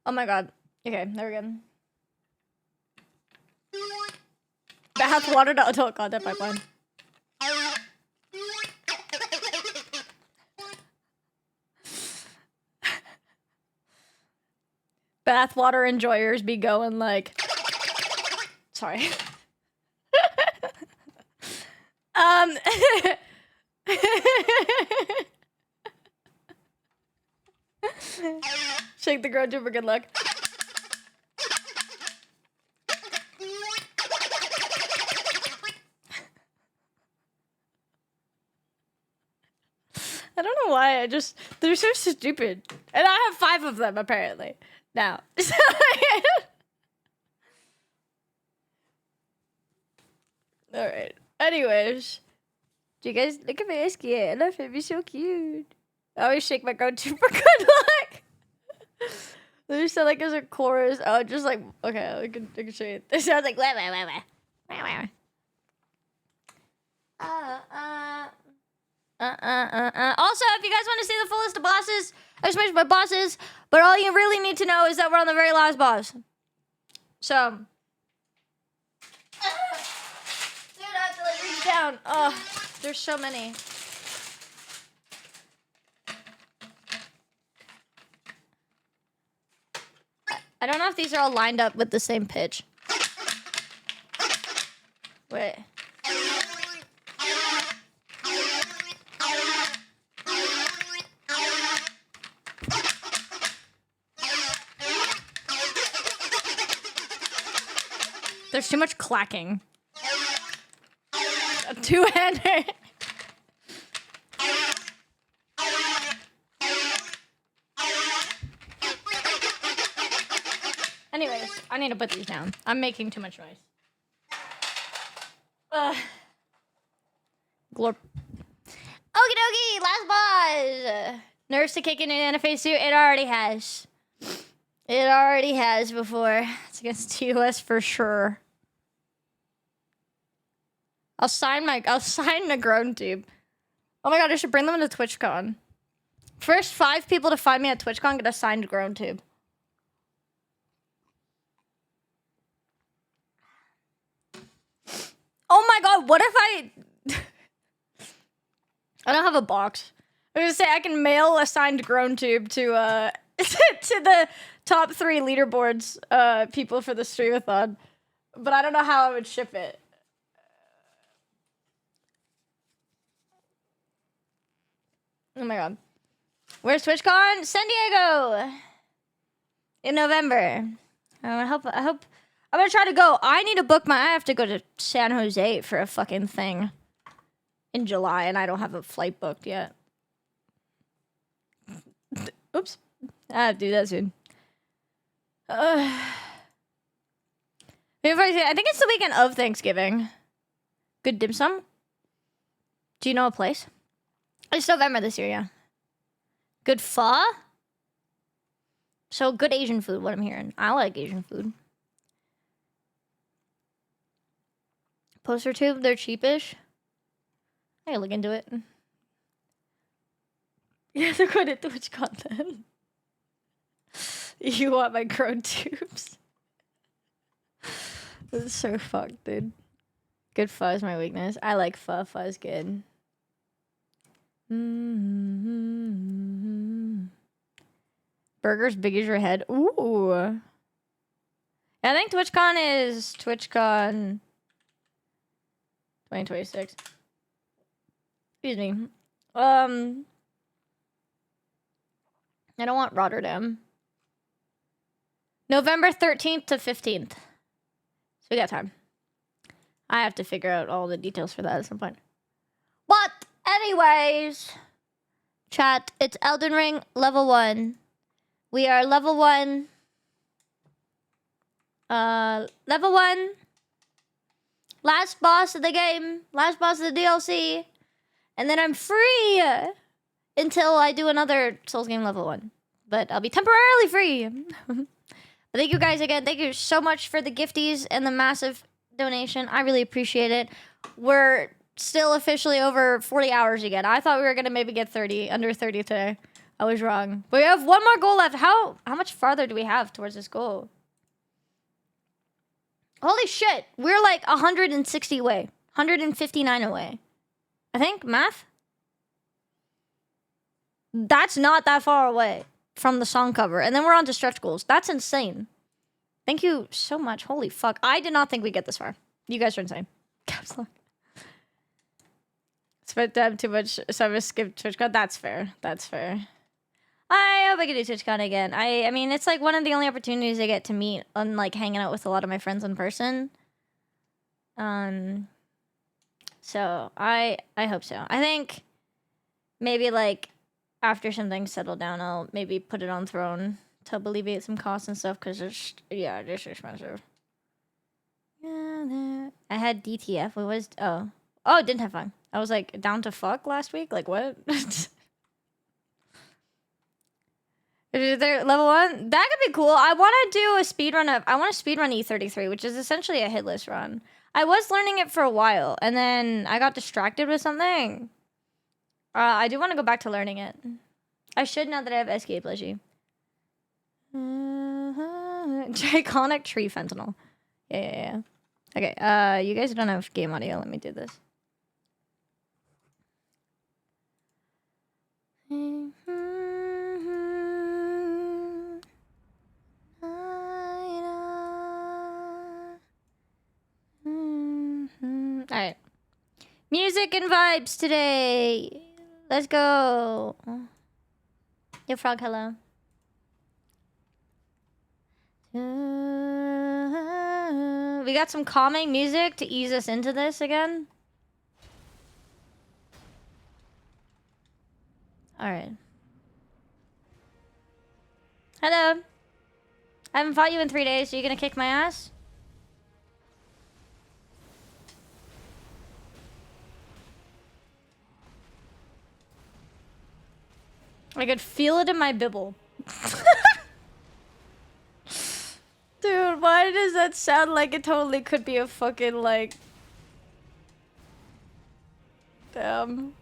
Oh my god. Okay, there we go. Bath water to adult content pipeline. Bathwater enjoyers be going like... Sorry. Shake the ground for good luck. I don't know why, they're so stupid. And I have 5 of them, apparently. Now. Alright. Anyways. Do you guys look at my SK? I love it. It's so cute. I always shake my go-to for good luck. They sound like there's a chorus. Oh, just like, okay, I can show you. It sounds like, wah, wah, wah, wah. Wah, wah. Also, if you guys want to see the full list of bosses, I just mentioned my bosses, but all you really need to know is that we're on the very last boss. So, dude, I have to like reach down. Oh, there's so many. I don't know if these are all lined up with the same pitch. Wait. There's too much clacking. A two-hander. Anyways, I need to put these down. I'm making too much noise. Glorp. Okie dokie, last boss. Nurse to kick in an NFA suit. It already has. It already has before. It's against TOS for sure. I'll sign the grown tube. Oh my god, I should bring them to TwitchCon. First 5 people to find me at TwitchCon get a signed grown tube. Oh my god, what if I don't have a box. I was gonna say I can mail a signed grown tube to to the top 3 leaderboards people for the streamathon. But I don't know how I would ship it. Oh my god. Where's TwitchCon? San Diego! In November. I hope I'm gonna try to go. I need to book I have to go to San Jose for a fucking thing in July, and I don't have a flight booked yet. Oops. I have to do that soon. I think it's the weekend of Thanksgiving. Good dim sum? Do you know a place? It's November this year, yeah. Good pho? So good Asian food, what I'm hearing. I like Asian food. Poster tube, they're cheapish. I gotta look into it. Yeah, they're going to Twitch content. You want my grown tubes? This is so fucked, dude. Good pho is my weakness. I like pho. Pho is good. Burgers big as your head. Ooh. I think TwitchCon is TwitchCon 2026. Excuse me. I don't want Rotterdam. November 13th to 15th. So we got time. I have to figure out all the details for that at some point. But anyways, chat, it's Elden Ring level 1. We are level 1. Level 1. Last boss of the game. Last boss of the DLC. And then I'm free until I do another Souls game level 1. But I'll be temporarily free. Thank you guys again. Thank you so much for the gifties and the massive donation. I really appreciate it. We're still officially over 40 hours again. I thought we were going to maybe get 30, under 30 today. I was wrong. But we have one more goal left. How much farther do we have towards this goal? Holy shit. We're like 160 away. 159 away. I think, math? That's not that far away from the song cover. And then we're on to stretch goals. That's insane. Thank you so much. Holy fuck. I did not think we'd get this far. You guys are insane. Caps lock. Spent time too much, so I skipped TwitchCon. That's fair. That's fair. I hope I can do TwitchCon again. I mean, it's like one of the only opportunities I get to meet and like hanging out with a lot of my friends in person. So I hope so. I think maybe like after some things settle down, I'll maybe put it on Throne to alleviate some costs and stuff because it's just expensive. Yeah, I had DTF. What was oh didn't have fun. I was like down to fuck last week. Like what? They're level 1? That could be cool. I want to do a speed run of. I want to speed run E33, which is essentially a hitless run. I was learning it for a while, and then I got distracted with something. I do want to go back to learning it. I should now that I have escape leggy. Draconic tree fentanyl. Yeah. Okay. You guys don't have game audio. Let me do this. Alright. Music and vibes today. Let's go. Yo, Frog, hello. We got some calming music to ease us into this again. Alright. Hello. I haven't fought you in 3 days, so you gonna kick my ass? I could feel it in my bibble. Dude, why does that sound like it totally could be a fucking, like... Damn.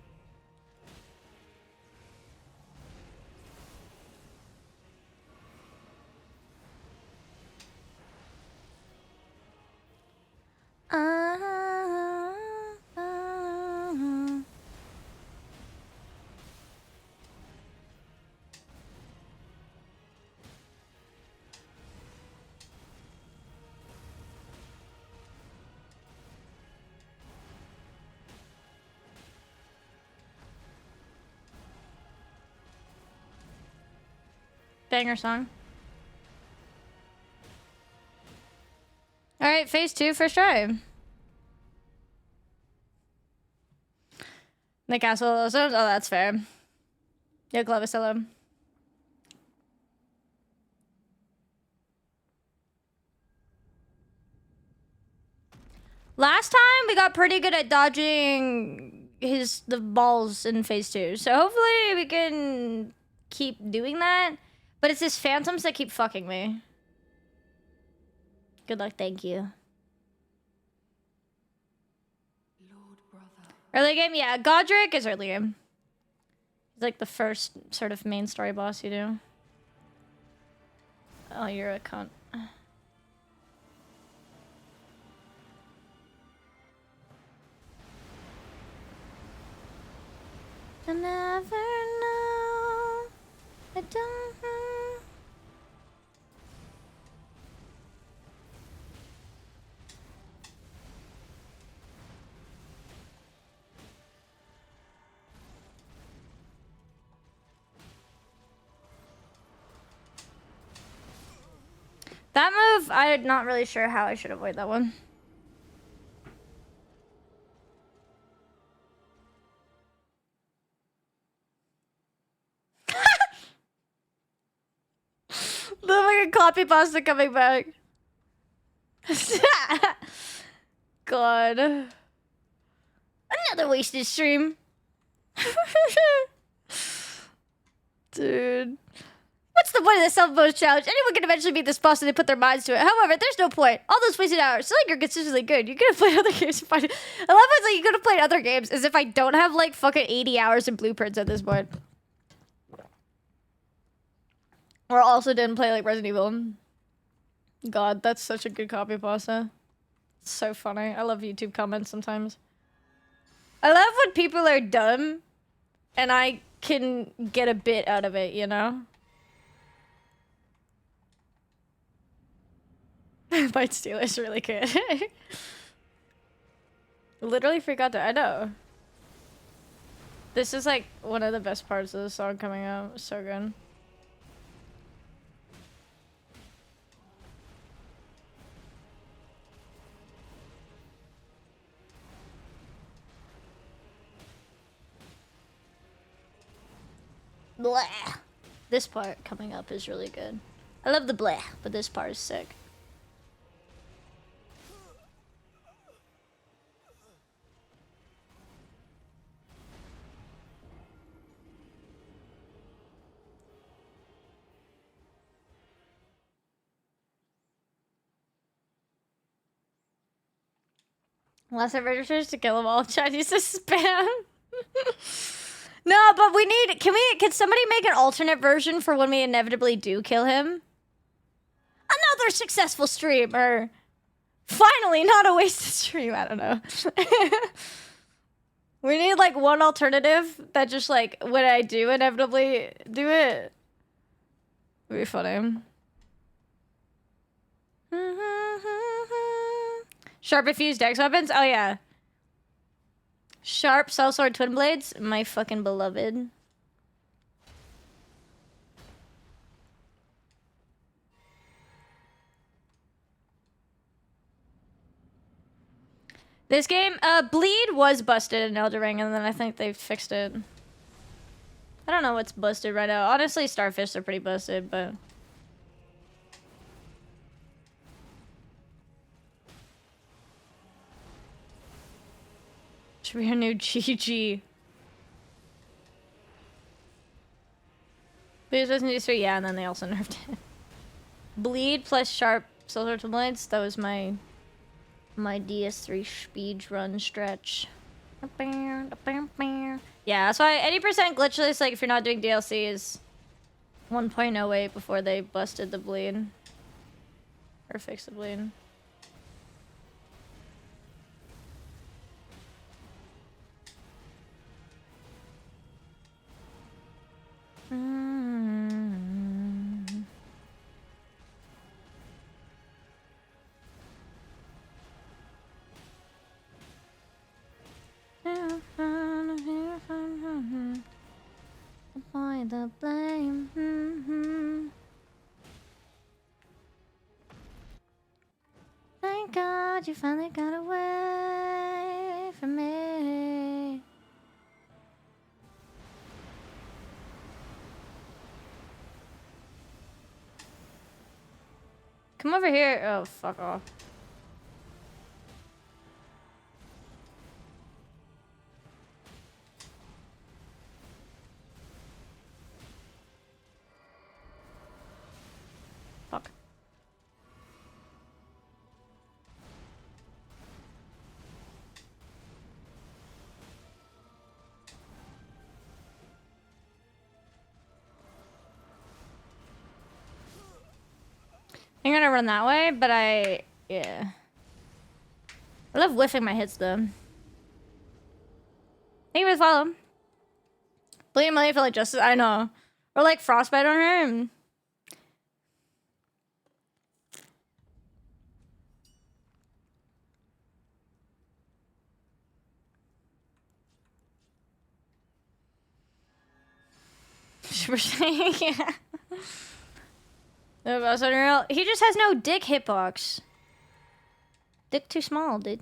Banger song. Alright, phase 2 first try. The castle also. Oh, that's fair. Yo, Clovis, hello. Last time we got pretty good at dodging the balls in phase 2. So hopefully we can keep doing that. But it's his phantoms that keep fucking me. Good luck, thank you. Lord, brother. Early game, yeah. Godric is early game. He's like the first sort of main story boss you do. Oh, you're a cunt. I never know. I don't know. That move, I'm not really sure how I should avoid that one. The fucking copy pasta coming back. God. Another wasted stream. Dude. What's the point of the self-imposed challenge? Anyone can eventually beat this boss and they put their minds to it. However, there's no point. All those wasted hours. So like you're consistently good. You could have played other games. I love how it's like you could have played other games as if I don't have like fucking 80 hours in blueprints at this point. Or also didn't play like Resident Evil. God, that's such a good copy pasta. It's so funny. I love YouTube comments sometimes. I love when people are dumb and I can get a bit out of it, you know? Bite Stealer is really good. Literally forgot that. I know. This is like one of the best parts of the song coming out. So good. Bleh. This part coming up is really good. I love the bleh, but this part is sick. Last time registers to kill them all. Chinese to spam. No, but we need. Can somebody make an alternate version for when we inevitably do kill him? Another successful streamer. Finally, not a wasted stream. I don't know. We need like one alternative that just like when I do inevitably do it, it'd be funny. Sharp infused dex weapons? Oh yeah. Sharp sellsword twin blades? My fucking beloved. This game, bleed was busted in Elden Ring, and then I think they fixed it. I don't know what's busted right now. Honestly, starfish are pretty busted, but... Should be a new GG. Bleed was new 3, yeah, and then they also nerfed it. Bleed plus sharp silver twin blades, that was my DS3 speed run stretch. Yeah, that's why 80% glitchless, like if you're not doing DLC, is 1.08 before they busted the bleed. Or fixed the bleed. Apply the blame. Thank God you finally got away from me. Come over here. Oh, fuck off. Fuck. I'm gonna run that way, but yeah. I love whiffing my hits though. Thank you for the follow. Bleeding money for like justice, I know. Or like frostbite on her. And... Super saying, yeah. No, that's unreal. He just has no dick hitbox. Dick too small, dude.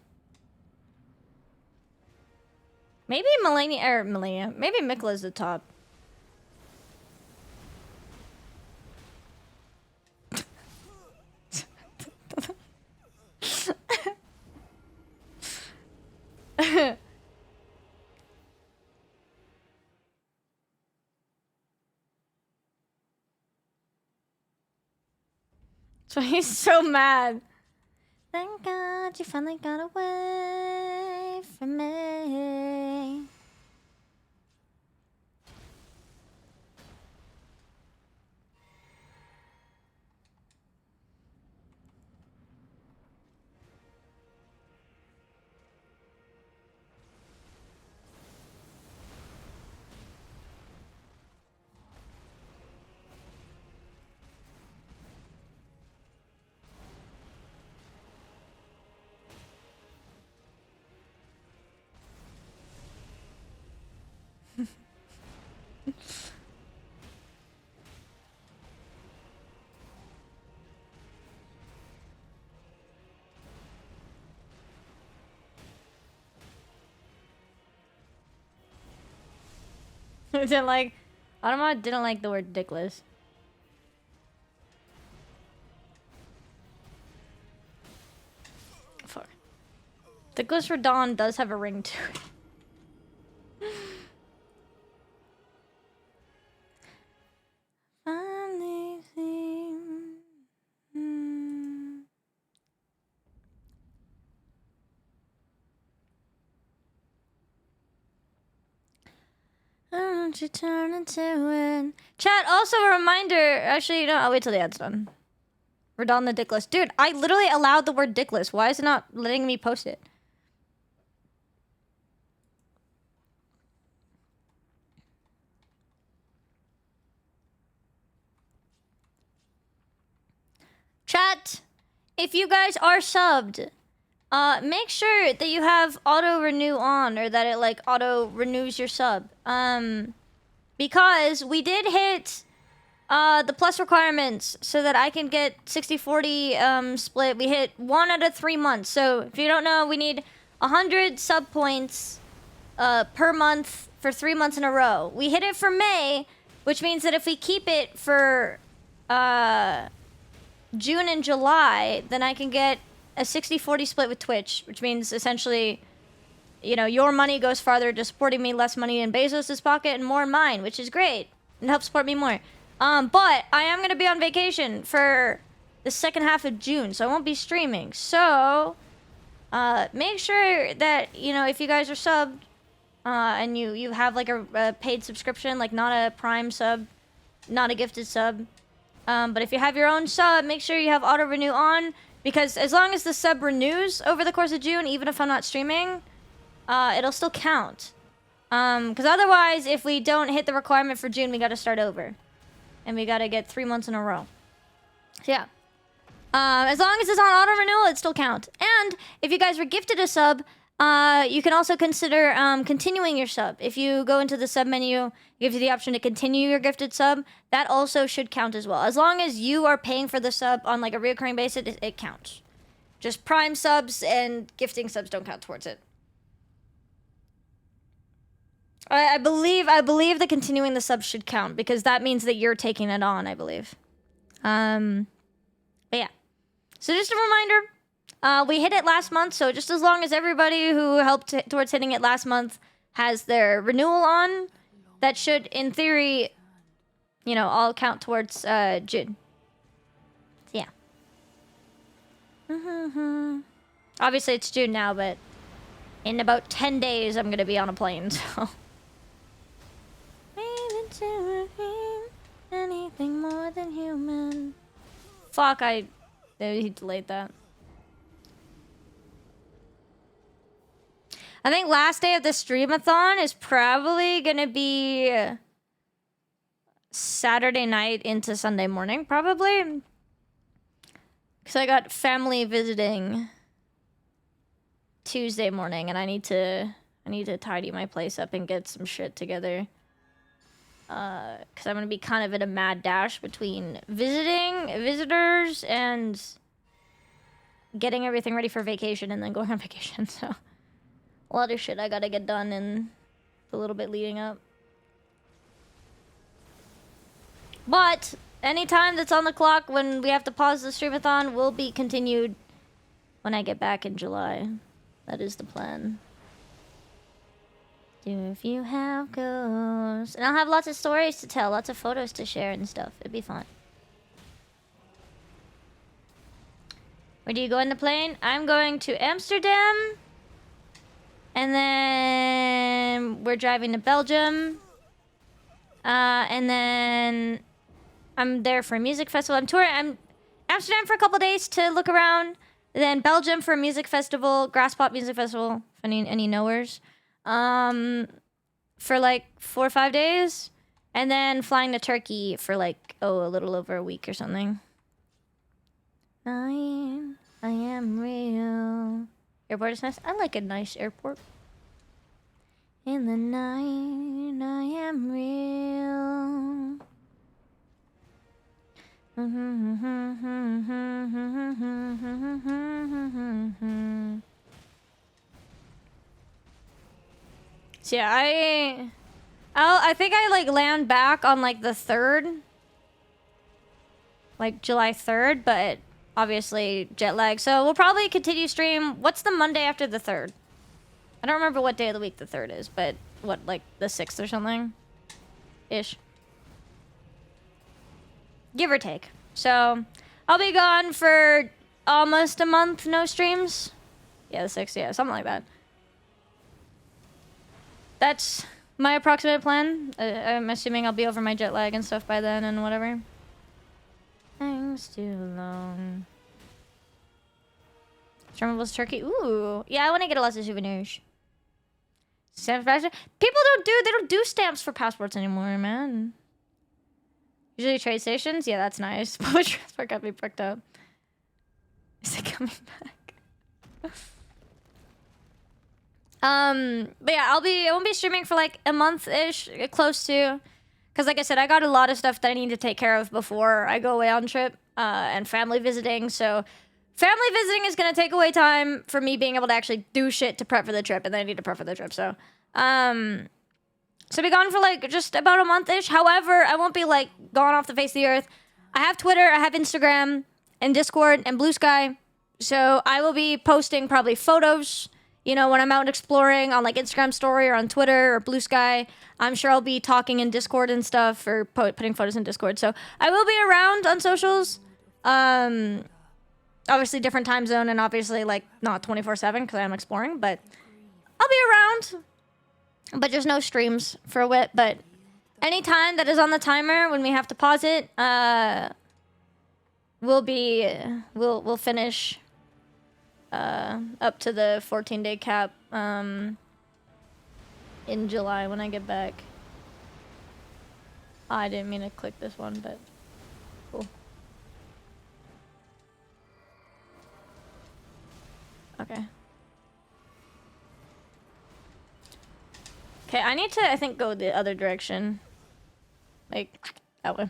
Maybe Melania. Maybe Mikla's the top. So he's so mad. Thank God you finally got away from me. I didn't like... Automa didn't like the word dickless. Fuck. Dickless for Dawn does have a ring to it. Funny thing. Don't you turn into it? Chat, also a reminder. Actually, you know, I'll wait till the ad's done. Radon the dickless. Dude, I literally allowed the word dickless. Why is it not letting me post it? Chat, if you guys are subbed, make sure that you have auto renew on, or that it like auto renews your sub. Because we did hit the plus requirements so that I can get 60-40 split. We hit 1 out of 3 months. So if you don't know, we need 100 sub points per month for 3 months in a row. We hit it for May, which means that if we keep it for June and July, then I can get a 60-40 split with Twitch, which means essentially, you know, your money goes farther to supporting me, less money in Bezos' pocket and more in mine, which is great. It helps support me more. But I am going to be on vacation for the second half of June, so I won't be streaming. So, make sure that, you know, if you guys are subbed, and you have like a paid subscription, like not a Prime sub, not a gifted sub, but if you have your own sub, make sure you have auto renew on, because as long as the sub renews over the course of June, even if I'm not streaming, it'll still count. Because otherwise, if we don't hit the requirement for June, we gotta start over. And we gotta get 3 months in a row. So yeah. As long as it's on auto renewal, it still counts. And if you guys were gifted a sub, you can also consider continuing your sub. If you go into the sub menu, it gives you the option to continue your gifted sub. That also should count as well. As long as you are paying for the sub on like a recurring basis, it counts. Just Prime subs and gifting subs don't count towards it. I believe that continuing the sub should count, because that means that you're taking it on, I believe. But yeah. So just a reminder, we hit it last month, so just as long as everybody who helped towards hitting it last month has their renewal on, that should, in theory, you know, all count towards June. So yeah. Obviously it's June now, but in about 10 days I'm gonna be on a plane, so... Anything more than human. Fuck, he delayed that. I think last day of the streamathon is probably gonna be Saturday night into Sunday morning, probably. Because I got family visiting Tuesday morning, and I need to tidy my place up and get some shit together. Because I'm gonna be kind of in a mad dash between visiting visitors and getting everything ready for vacation and then going on vacation. So a lot of shit I gotta get done in the little bit leading up. But any time that's on the clock when we have to pause the streamathon will be continued when I get back in July. That is the plan. If you have ghosts. And I'll have lots of stories to tell, lots of photos to share and stuff. It'd be fun. Where do you go in the plane? I'm going to Amsterdam. And then we're driving to Belgium. And then I'm there for a music festival. I'm touring. I'm Amsterdam for a couple days to look around. Then Belgium for a music festival, Grass Pop Music Festival, if any knowers. For like 4 or 5 days, and then flying to Turkey for like, a little over a week or something. I am real. Airport is nice. I like a nice airport. In the night, I am real. So yeah, I think I like land back on like the 3rd. Like July 3rd, but obviously jet lag. So we'll probably continue stream. What's the Monday after the 3rd? I don't remember what day of the week the 3rd is, but what, like the 6th or something? Ish. Give or take. So I'll be gone for almost a month, no streams. Yeah, the 6th, yeah, something like that. That's my approximate plan. I'm assuming I'll be over my jet lag and stuff by then and whatever. Thanks too long. Streamables turkey. Ooh. Yeah, I want to get lots of souvenirs. Stamps. People don't do stamps for passports anymore, man. Usually trade stations. Yeah, that's nice. Public transport got me bricked up. Is it coming back? But yeah, I won't be streaming for like a month-ish, close to. Because like I said, I got a lot of stuff that I need to take care of before I go away on trip, and family visiting, so family visiting is going to take away time for me being able to actually do shit to prep for the trip, and then I need to prep for the trip, so be gone for like just about a month-ish. However, I won't be like gone off the face of the earth. I have Twitter, I have Instagram, and Discord, and Blue Sky, so I will be posting probably photos, you know, when I'm out exploring on like Instagram story or on Twitter or Blue Sky. I'm sure I'll be talking in Discord and stuff, or putting photos in Discord. So I will be around on socials. Obviously different time zone and obviously like not 24/7 because I am exploring, but I'll be around. But just no streams for a bit. But any time that is on the timer when we have to pause it, we'll finish up to the 14-day cap in July when I get back. Oh, I didn't mean to click this one, but cool. Okay. Okay, I need to, I think, go the other direction. Like, that way.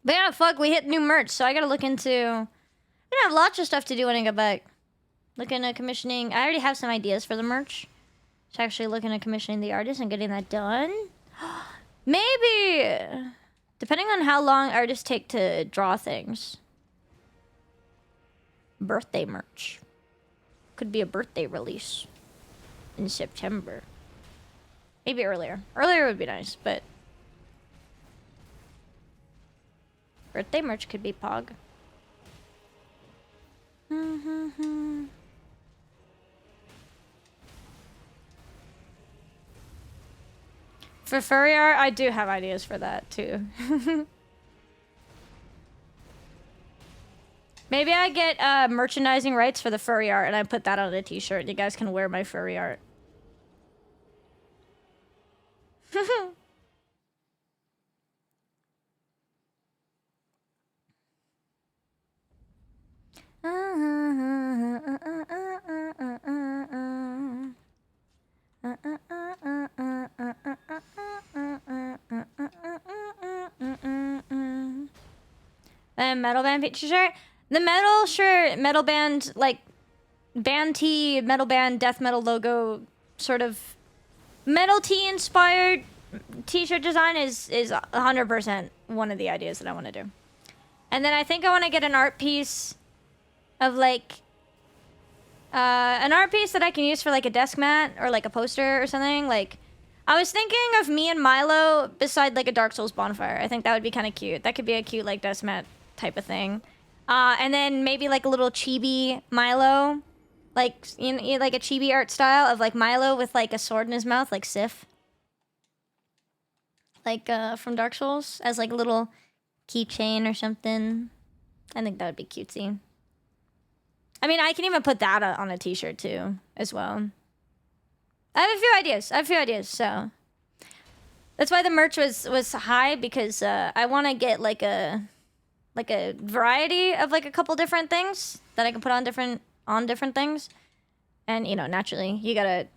But yeah, fuck, we hit new merch, so I gotta look into... I have lots of stuff to do when I get back. Looking at commissioning... I already have some ideas for the merch. So actually looking at commissioning the artist and getting that done. Maybe! Depending on how long artists take to draw things. Birthday merch. Could be a birthday release. In September. Maybe earlier. Earlier would be nice, but... birthday merch could be Pog. For furry art, I do have ideas for that too. Maybe I get merchandising rights for the furry art and I put that on a t-shirt. You guys can wear my furry art. Metal band picture shirt. The metal shirt, metal band, like band tee, metal band, death metal logo, sort of metal tee inspired t-shirt design is 100% one of the ideas that I want to do. And then I think I want to get an art piece of like an art piece that I can use for like a desk mat or like a poster or something. Like I was thinking of me and Milo beside like a Dark Souls bonfire. I think that would be kind of cute. That could be a cute like desk mat type of thing. And then maybe like a little chibi Milo, like you know, like a chibi art style of like Milo with like a sword in his mouth, like Sif, like from Dark Souls, as like a little keychain or something. I think that would be cutesy. I mean, I can even put that on a t-shirt too, as well. I have a few ideas, so that's why the merch was high, because I want to get like a variety of like a couple different things that I can put on different things, and you know, naturally you gotta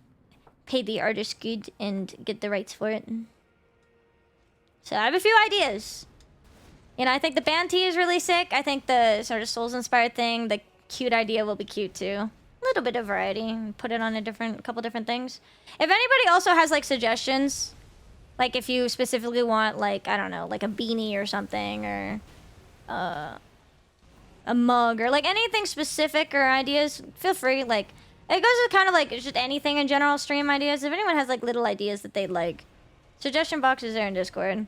pay the artist good and get the rights for it. So I have a few ideas. You know, I think the band tee is really sick. I think the sort of Souls inspired thing, the cute idea will be cute too. A little bit of variety, and put it on a couple different things. If anybody also has like suggestions, like if you specifically want like, I don't know, like a beanie or something, or a mug, or like anything specific or ideas, feel free. Like, it goes with kind of like just anything in general, stream ideas. If anyone has like little ideas that they'd like, suggestion box is there in Discord.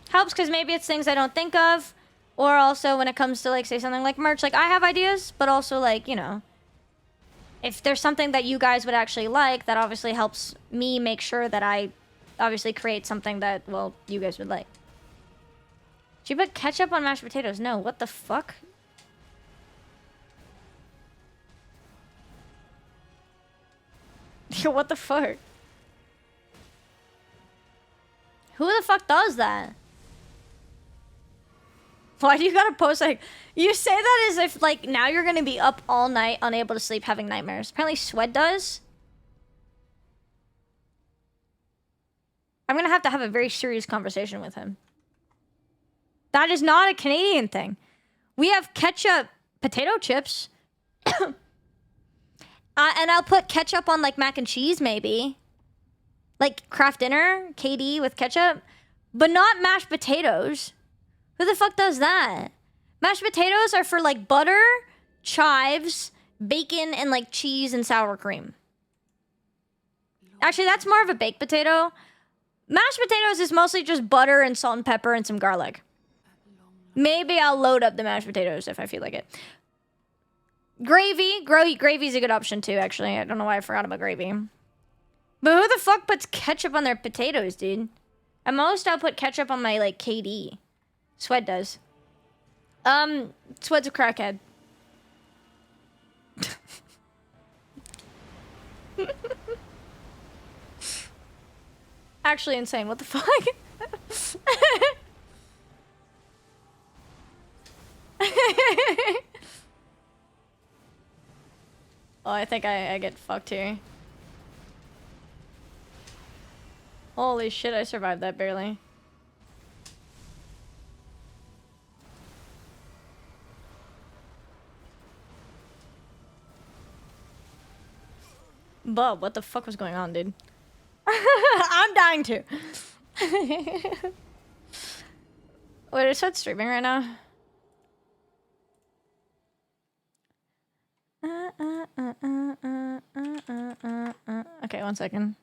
Helps because maybe it's things I don't think of, or also when it comes to like, say something like merch, like I have ideas, but also like, you know, if there's something that you guys would actually like, that obviously helps me make sure that I obviously create something that, well, you guys would like. Did you put ketchup on mashed potatoes? No, what the fuck? What the fuck? Who the fuck does that? Why do you gotta post like... You say that as if like now you're gonna be up all night, unable to sleep, having nightmares. Apparently Sweat does. I'm gonna have to have a very serious conversation with him. That is not a Canadian thing. We have ketchup potato chips. And I'll put ketchup on like mac and cheese maybe. Like Kraft Dinner, KD with ketchup. But not mashed potatoes. Who the fuck does that? Mashed potatoes are for like butter, chives, bacon, and like cheese and sour cream. Actually, that's more of a baked potato. Mashed potatoes is mostly just butter and salt and pepper and some garlic. Maybe I'll load up the mashed potatoes if I feel like it. Gravy. Gravy's a good option too, actually. I don't know why I forgot about gravy. But who the fuck puts ketchup on their potatoes, dude? At most, I'll put ketchup on my, like, KD. Sweat does. Sweat's a crackhead. Actually insane. What the fuck? Oh, I think I get fucked here. Holy shit, I survived that barely. Bub, what the fuck was going on, dude? I'm dying too. Wait, is that streaming right now? Okay, 1 second.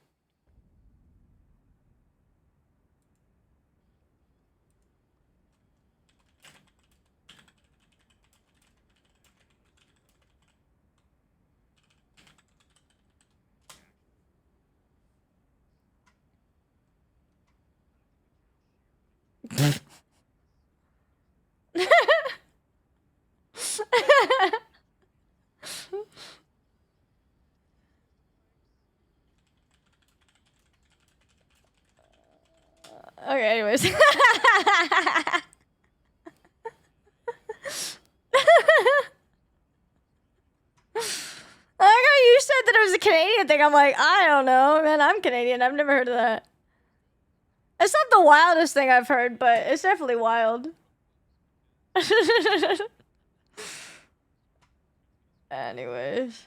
Okay, anyways. I like how you said that it was a Canadian thing. I'm like, I don't know, man. I'm Canadian. I've never heard of that. It's not the wildest thing I've heard, but it's definitely wild. Anyways.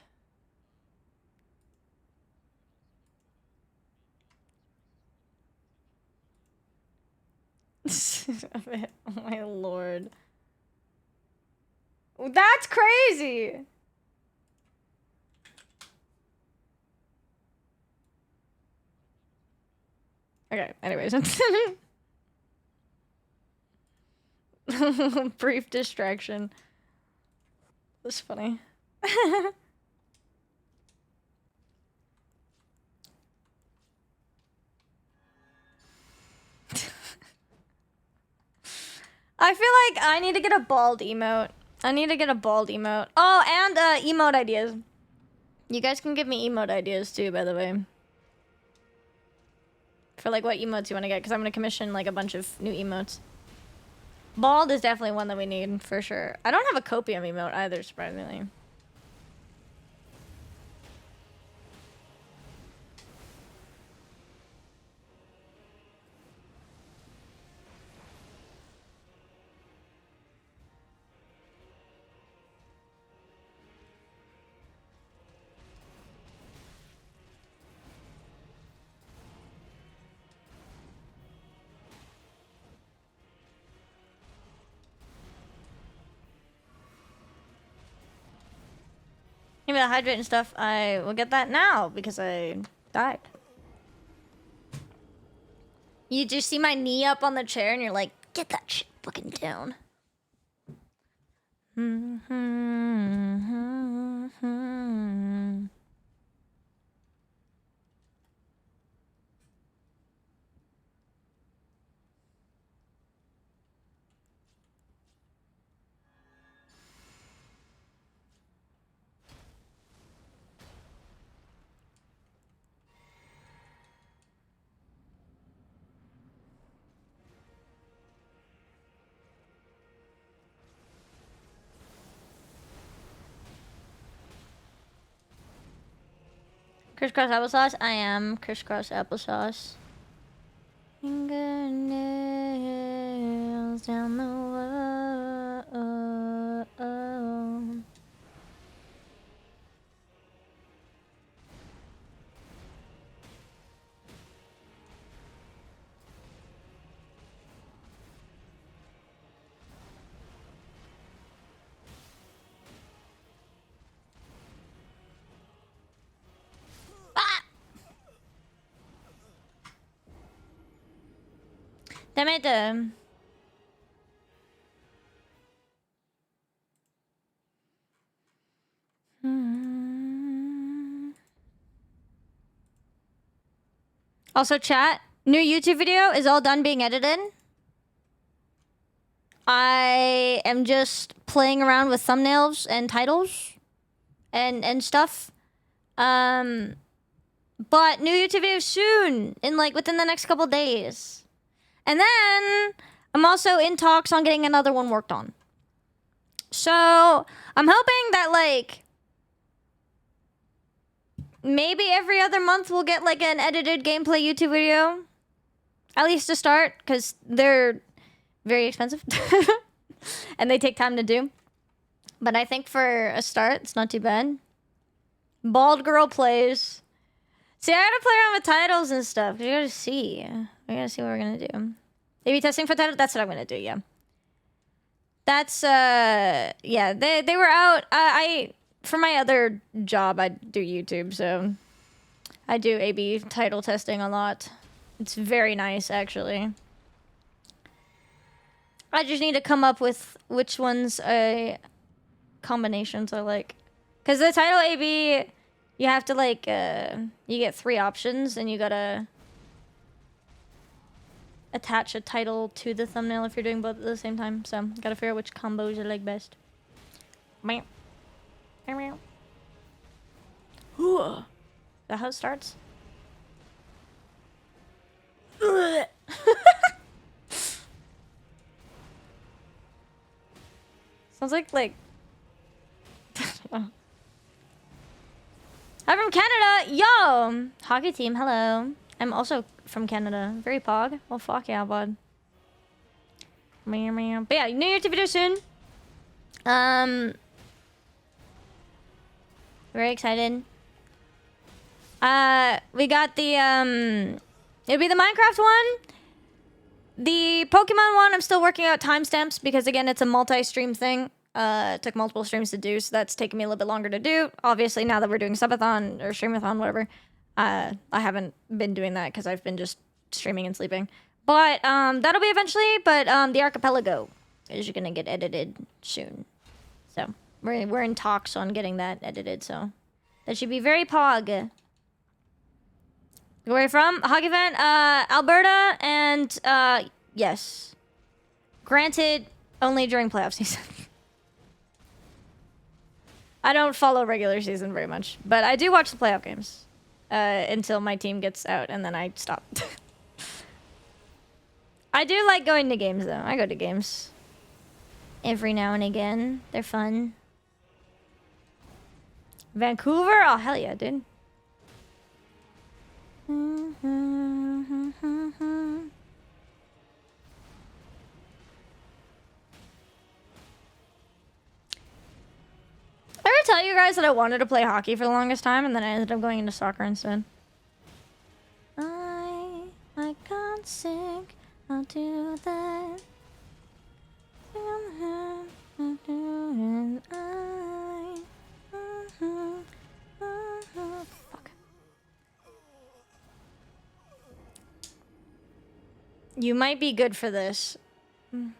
Oh my lord. That's crazy. Okay, anyways. Brief distraction. That's funny. I feel like I need to get a bald emote. I need to get a bald emote. Oh, and emote ideas. You guys can give me emote ideas too, by the way. For like what emotes you want to get, because I'm going to commission like a bunch of new emotes. Bald is definitely one that we need, for sure. I don't have a copium emote either, surprisingly. Maybe the hydrate and stuff, I will get that now because I died. You just see my knee up on the chair and you're like, get that shit fucking down. Crisscross applesauce? I am crisscross applesauce. Fingernails down the wall. Damn it. Also, chat, new YouTube video is all done being edited. I am just playing around with thumbnails and titles and stuff. But new YouTube video soon, in like within the next couple days. And then I'm also in talks on getting another one worked on. So I'm hoping that like maybe every other month we'll get like an edited gameplay YouTube video. At least to start, because they're very expensive. And they take time to do. But I think for a start, it's not too bad. Bald girl plays. See, I gotta play around with titles and stuff. We gotta see. We gotta see what we're gonna do. A/B testing for titles? That's what I'm gonna do, yeah. That's, yeah, they were out. For my other job, I do YouTube, so I do A/B title testing a lot. It's very nice, actually. I just need to come up with which ones combinations I like. Because the title A/B, you have to, like, you get 3 options, and you gotta attach a title to the thumbnail if you're doing both at the same time. So, gotta figure out which combos I like best. Meow. Meow. Is that how it starts? Sounds like I'm from Canada! Yo! Hockey team, hello. I'm also from Canada. Very pog. Well, fuck yeah, bud. But yeah, new YouTube video soon. Very excited. We got the, it'll be the Minecraft one. The Pokemon one, I'm still working out timestamps because, again, it's a multi-stream thing. It took multiple streams to do, so that's taking me a little bit longer to do. Obviously, now that we're doing subathon or streamathon, whatever, I haven't been doing that because I've been just streaming and sleeping. But that'll be eventually. But the Archipelago is gonna get edited soon, so we're in talks on getting that edited. So that should be very pog. Where are you from? Hockey fan? Alberta, and yes. Granted, only during playoff season. I don't follow regular season very much, but I do watch the playoff games until my team gets out, and then I stop. I do like going to games, though. I go to games every now and again. They're fun. Vancouver? Oh, hell yeah, dude. I ever tell you guys that I wanted to play hockey for the longest time, and then I ended up going into soccer instead? I can't sing. I'll do that. Fuck. You might be good for this. Feel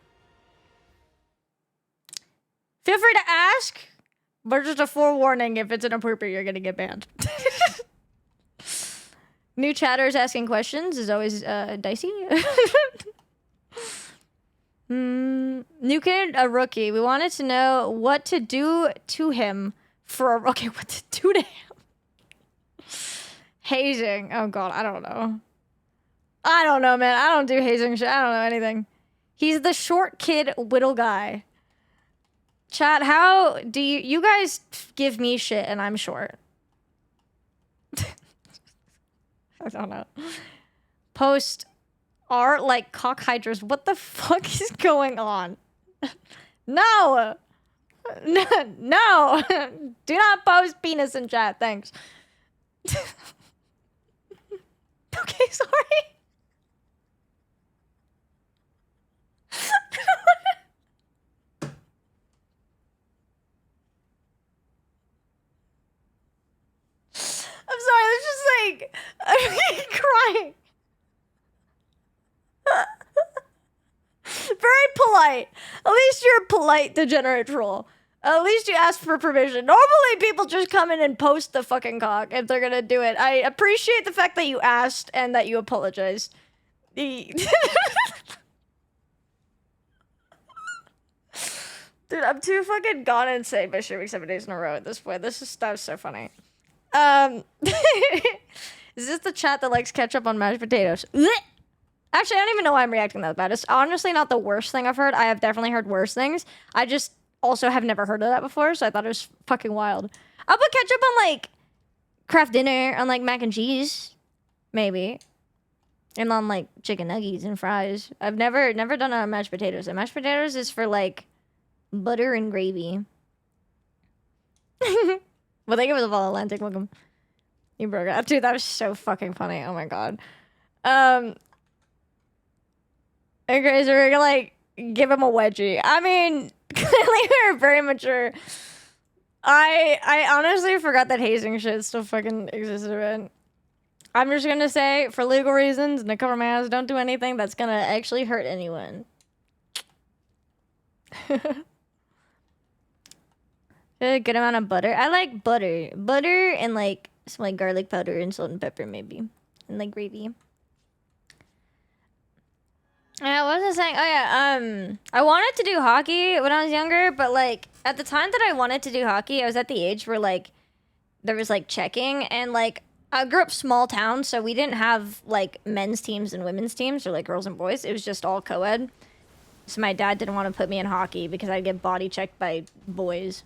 free to ask, but just a forewarning, if it's inappropriate, you're gonna get banned. New chatters asking questions is always dicey. New kid, a rookie. We wanted to know what to do to him for a rookie. What to do to him? Hazing. Oh god, I don't know. I don't know, man. I don't do hazing shit. I don't know anything. He's the short kid whittle guy. Chat, how do you guys give me shit and I'm short? I don't know. Post art like cock hydras. What the fuck is going on? No! No! Do not post penis in chat, thanks. Okay, sorry. I'm sorry, it's just like, I'm crying. Very polite. At least you're a polite degenerate troll. At least you asked for permission. Normally people just come in and post the fucking cock if they're gonna do it. I appreciate the fact that you asked and that you apologized. Dude, I'm too fucking gone insane by streaming 7 days in a row at this point. That was so funny. Is this the chat that likes ketchup on mashed potatoes? Actually, I don't even know why I'm reacting that bad. It's honestly not the worst thing I've heard. I have definitely heard worse things. I just also have never heard of that before, so I thought it was fucking wild. I'll put ketchup on, like, Kraft Dinner, on, like, mac and cheese. Maybe. And on, like, chicken nuggets and fries. I've never done it on mashed potatoes. And mashed potatoes is for, like, butter and gravy. Well, thank you for the follow, Atlantic. Welcome. You broke out. Dude, that was so fucking funny. Oh, my God. Okay, so we're gonna, like, give him a wedgie. I mean, clearly we're very mature. I honestly forgot that hazing shit still fucking existed, man. I'm just gonna say, for legal reasons, and to cover my ass, don't do anything that's gonna actually hurt anyone. A good amount of butter. I like butter. Butter and, like, some, like, garlic powder and salt and pepper, maybe. And, like, gravy. What was I saying? Oh, yeah, I wanted to do hockey when I was younger, but, like, at the time that I wanted to do hockey, I was at the age where, like, there was, like, checking, and, like, I grew up small town, so we didn't have, like, men's teams and women's teams, or, like, girls and boys. It was just all co-ed. So my dad didn't want to put me in hockey because I'd get body checked by boys.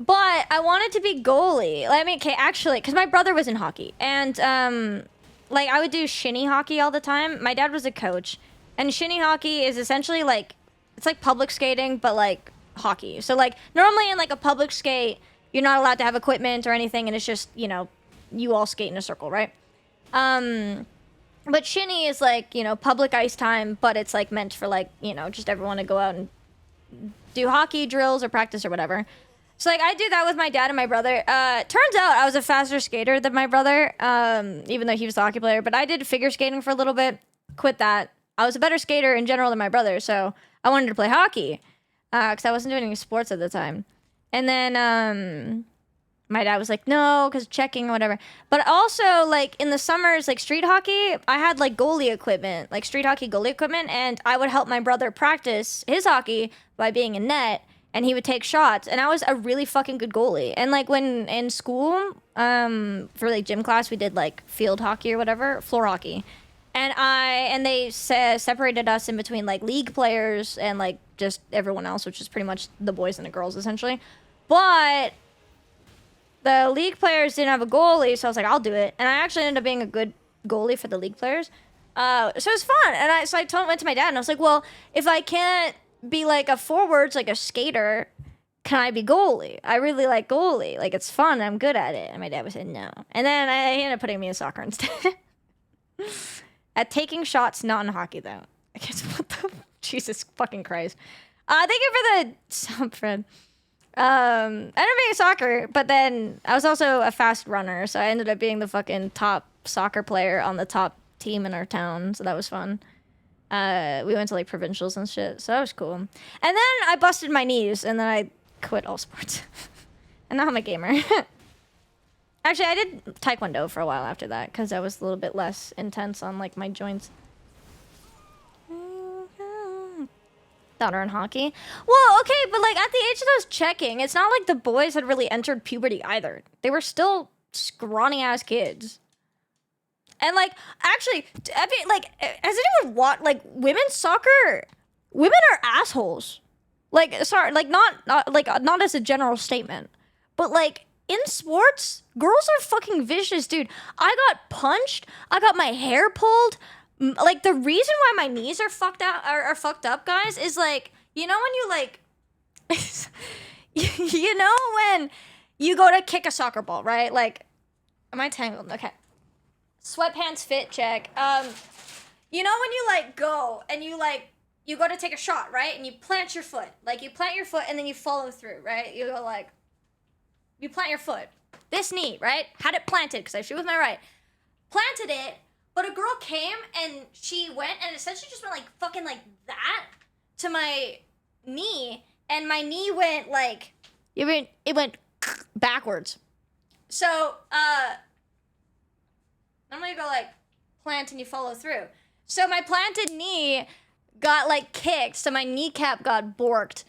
But I wanted to be goalie. I mean, okay, actually, because my brother was in hockey, and, like, I would do shinny hockey all the time. My dad was a coach, and shinny hockey is essentially, like, it's like public skating, but, like, hockey. So, like, normally in, like, a public skate, you're not allowed to have equipment or anything, and it's just, you know, you all skate in a circle, right? But shinny is, like, you know, public ice time, but it's, like, meant for, like, you know, just everyone to go out and do hockey drills or practice or whatever. So, like, I do that with my dad and my brother. Turns out I was a faster skater than my brother, even though he was a hockey player. But I did figure skating for a little bit, quit that. I was a better skater in general than my brother, so I wanted to play hockey because I wasn't doing any sports at the time. And then my dad was like, no, because checking or whatever. But also, like, in the summers, like, street hockey, I had, like, goalie equipment, like, street hockey goalie equipment, and I would help my brother practice his hockey by being in net. and he would take shots, and I was a really fucking good goalie. And like when in school, for like gym class, we did like field hockey or whatever, floor hockey, and they separated us in between like league players and like just everyone else, which is pretty much the boys and the girls essentially. But the league players didn't have a goalie, so I was like, I'll do it, and I actually ended up being a good goalie for the league players. So it was fun, and I went to my dad, and I was like, well, if I can't be like a forwards, like a skater, can I be goalie? I really like goalie. Like, it's fun. I'm good at it. And my dad was saying no. And then he ended up putting me in soccer instead. At taking shots, not in hockey, though. I guess, what the... Jesus fucking Christ. Thank you for the sub, Fred. I ended up being soccer, but then I was also a fast runner, so I ended up being the fucking top soccer player on the top team in our town, so that was fun. We went to like provincials and shit, so that was cool. And then I busted my knees, and then I quit all sports. And now I'm a gamer. Actually, I did taekwondo for a while after that, because I was a little bit less intense on like my joints. Daughter in hockey. Well, okay, but like at the age that I was checking, it's not like the boys had really entered puberty either. They were still scrawny ass kids. And like, actually, I mean, like, has anyone watched like women's soccer? Women are assholes. Like, sorry, like not as a general statement, but like in sports, girls are fucking vicious, dude. I got punched. I got my hair pulled. Like, the reason why my knees are fucked up, guys, is like, you know when you like, you know when you go to kick a soccer ball, right? Like, am I tangled? Okay. Sweatpants fit check. You know when you like go and you go to take a shot, right? And you plant your foot. Like, you plant your foot and then you follow through, right? You go like, you plant your foot. This knee, right? Had it planted, because I shoot with my right. Planted it. But a girl came and she went and essentially just went like fucking like that to my knee, and my knee went like it went backwards. So normally you go like plant and you follow through. So my planted knee got like kicked, so my kneecap got borked,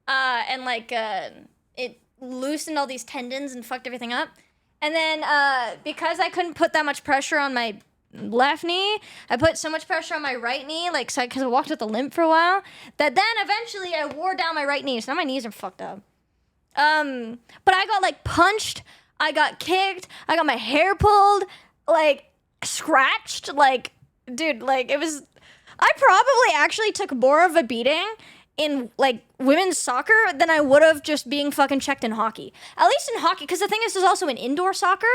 and like it loosened all these tendons and fucked everything up. And then because I couldn't put that much pressure on my left knee, I put so much pressure on my right knee, like, so because I walked with a limp for a while, that then eventually I wore down my right knee, so now my knees are fucked up. But I got like punched, I got kicked, I got my hair pulled, like scratched, like, dude, like, it was, I probably actually took more of a beating in like women's soccer than I would have just being fucking checked in hockey. At least in hockey, because the thing is, there's also in indoor soccer,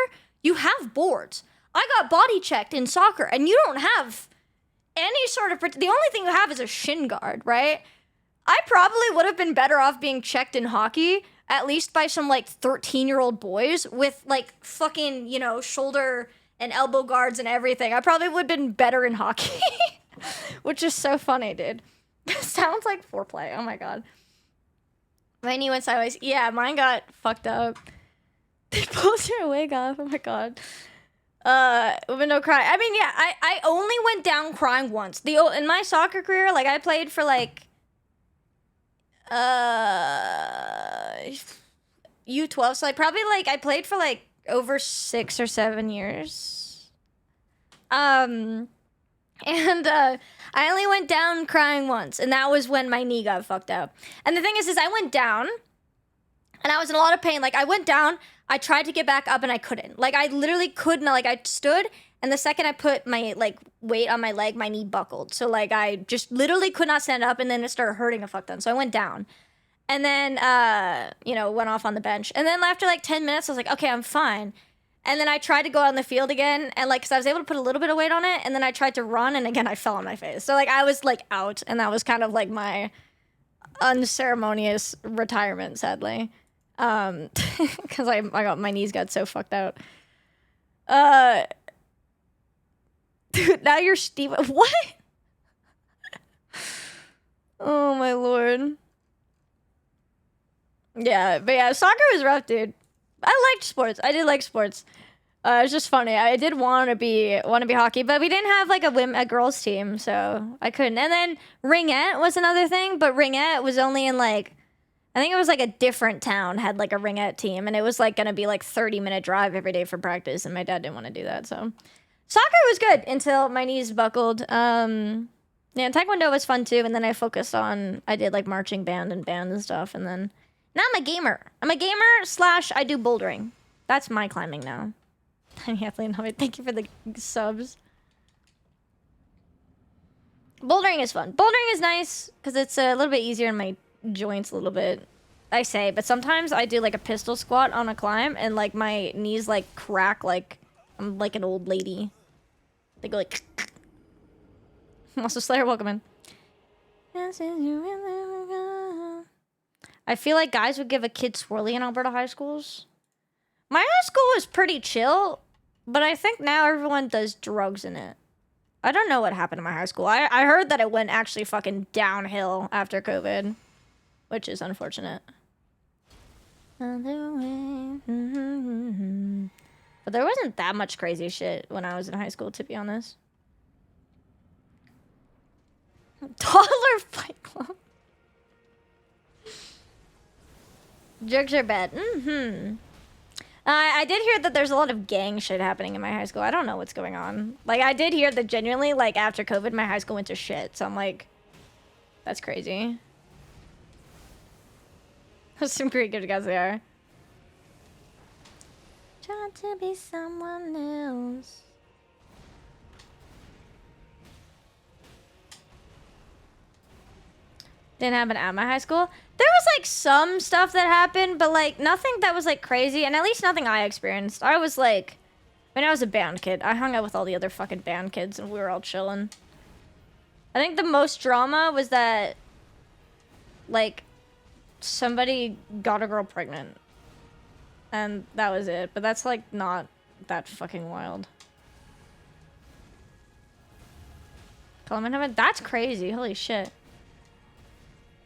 you have boards. I got body checked in soccer, and you don't have any sort of... The only thing you have is a shin guard, right? I probably would have been better off being checked in hockey, at least by some, like, 13-year-old boys with, like, fucking, you know, shoulder and elbow guards and everything. I probably would have been better in hockey, which is so funny, dude. Sounds like foreplay. Oh, my God. My knee went sideways. Yeah, mine got fucked up. They pulled your wig off. Oh, my God. With no cry. I mean, yeah, I only went down crying once. In my soccer career, like, I played for, like, U12, so I probably, like, I played for, like, over 6 or 7 years. And, I only went down crying once, and that was when my knee got fucked up. And the thing is I went down, and I was in a lot of pain. Like, I went down, I tried to get back up, and I couldn't. Like, I literally couldn't. Like, I stood, and the second I put my, like, weight on my leg, my knee buckled. So, like, I just literally could not stand up, and then it started hurting a fuck ton. So I went down. And then, you know, went off on the bench. And then after, like, 10 minutes, I was like, okay, I'm fine. And then I tried to go out on the field again, and, like, because I was able to put a little bit of weight on it, and then I tried to run, and again, I fell on my face. So, like, I was, like, out, and that was kind of, like, my unceremonious retirement, sadly. Because my knees got so fucked out. Dude, now you're Steve. What? Oh my lord. Yeah, but yeah, soccer was rough, dude. I liked sports. I did like sports. It was just funny. I did want to be hockey, but we didn't have like a girls team, so I couldn't. And then ringette was another thing, but ringette was only in like, I think it was like a different town had like a ringette team, and it was like gonna be like 30-minute drive every day for practice, and my dad didn't want to do that. So soccer was good until my knees buckled. Yeah, taekwondo was fun too, and then I did like marching band and stuff, and then now I'm a gamer. I'm a gamer / I do bouldering. That's my climbing now. Thank you for the subs. Bouldering is fun. Bouldering is nice because it's a little bit easier in my joints a little bit. I say, but sometimes I do like a pistol squat on a climb and like my knees like crack like I'm like an old lady. They go like. Also, Slayer, welcome in. I feel like guys would give a kid swirly in Alberta high schools. My high school was pretty chill, but I think now everyone does drugs in it. I don't know what happened to my high school. I heard that it went actually fucking downhill after COVID, which is unfortunate. But there wasn't that much crazy shit when I was in high school, to be honest. Toddler Fight Club. Drugs are bad. I did hear that there's a lot of gang shit happening in my high school. I don't know what's going on. Like, I did hear that genuinely, like, after COVID, my high school went to shit. So I'm like, that's crazy. Some great good guys they are. Trying to be someone else. Didn't happen at my high school. There was like some stuff that happened, but like nothing that was like crazy, and at least nothing I experienced. I was like, when I was a band kid, I hung out with all the other fucking band kids and we were all chilling. I think the most drama was that like somebody got a girl pregnant. And that was it, but that's like not that fucking wild. That's crazy, holy shit.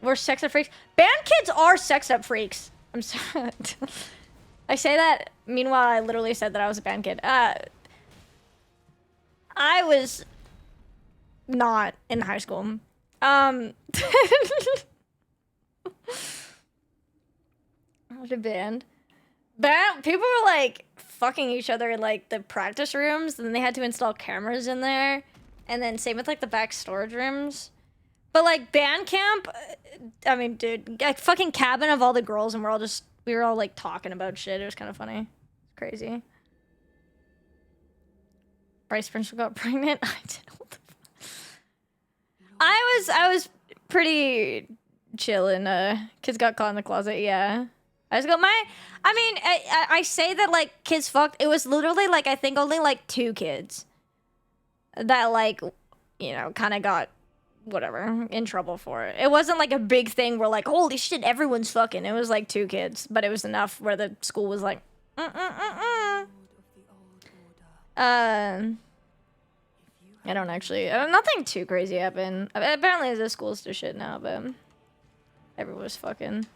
We're sex up freaks. Band kids are sex up freaks. I'm sorry. I say that, meanwhile, I literally said that I was a band kid. I was not in high school. What a band. People were like fucking each other in like the practice rooms, and then they had to install cameras in there. And then same with like the back storage rooms. But like band camp, I mean, dude, like fucking cabin of all the girls, and we were all like talking about shit. It was kind of funny. It's crazy. Bryce Principal got pregnant. I didn't. What the fuck? I was pretty chill, and kids got caught in the closet. Yeah, I just got I say that like kids fucked. It was literally like I think only like 2 kids that like, you know, kind of got whatever in trouble for it. It wasn't like a big thing where like holy shit everyone's fucking. It was like 2 kids, but it was enough where the school was like I don't actually nothing too crazy happened. Apparently the school's to shit now, but everyone was fucking.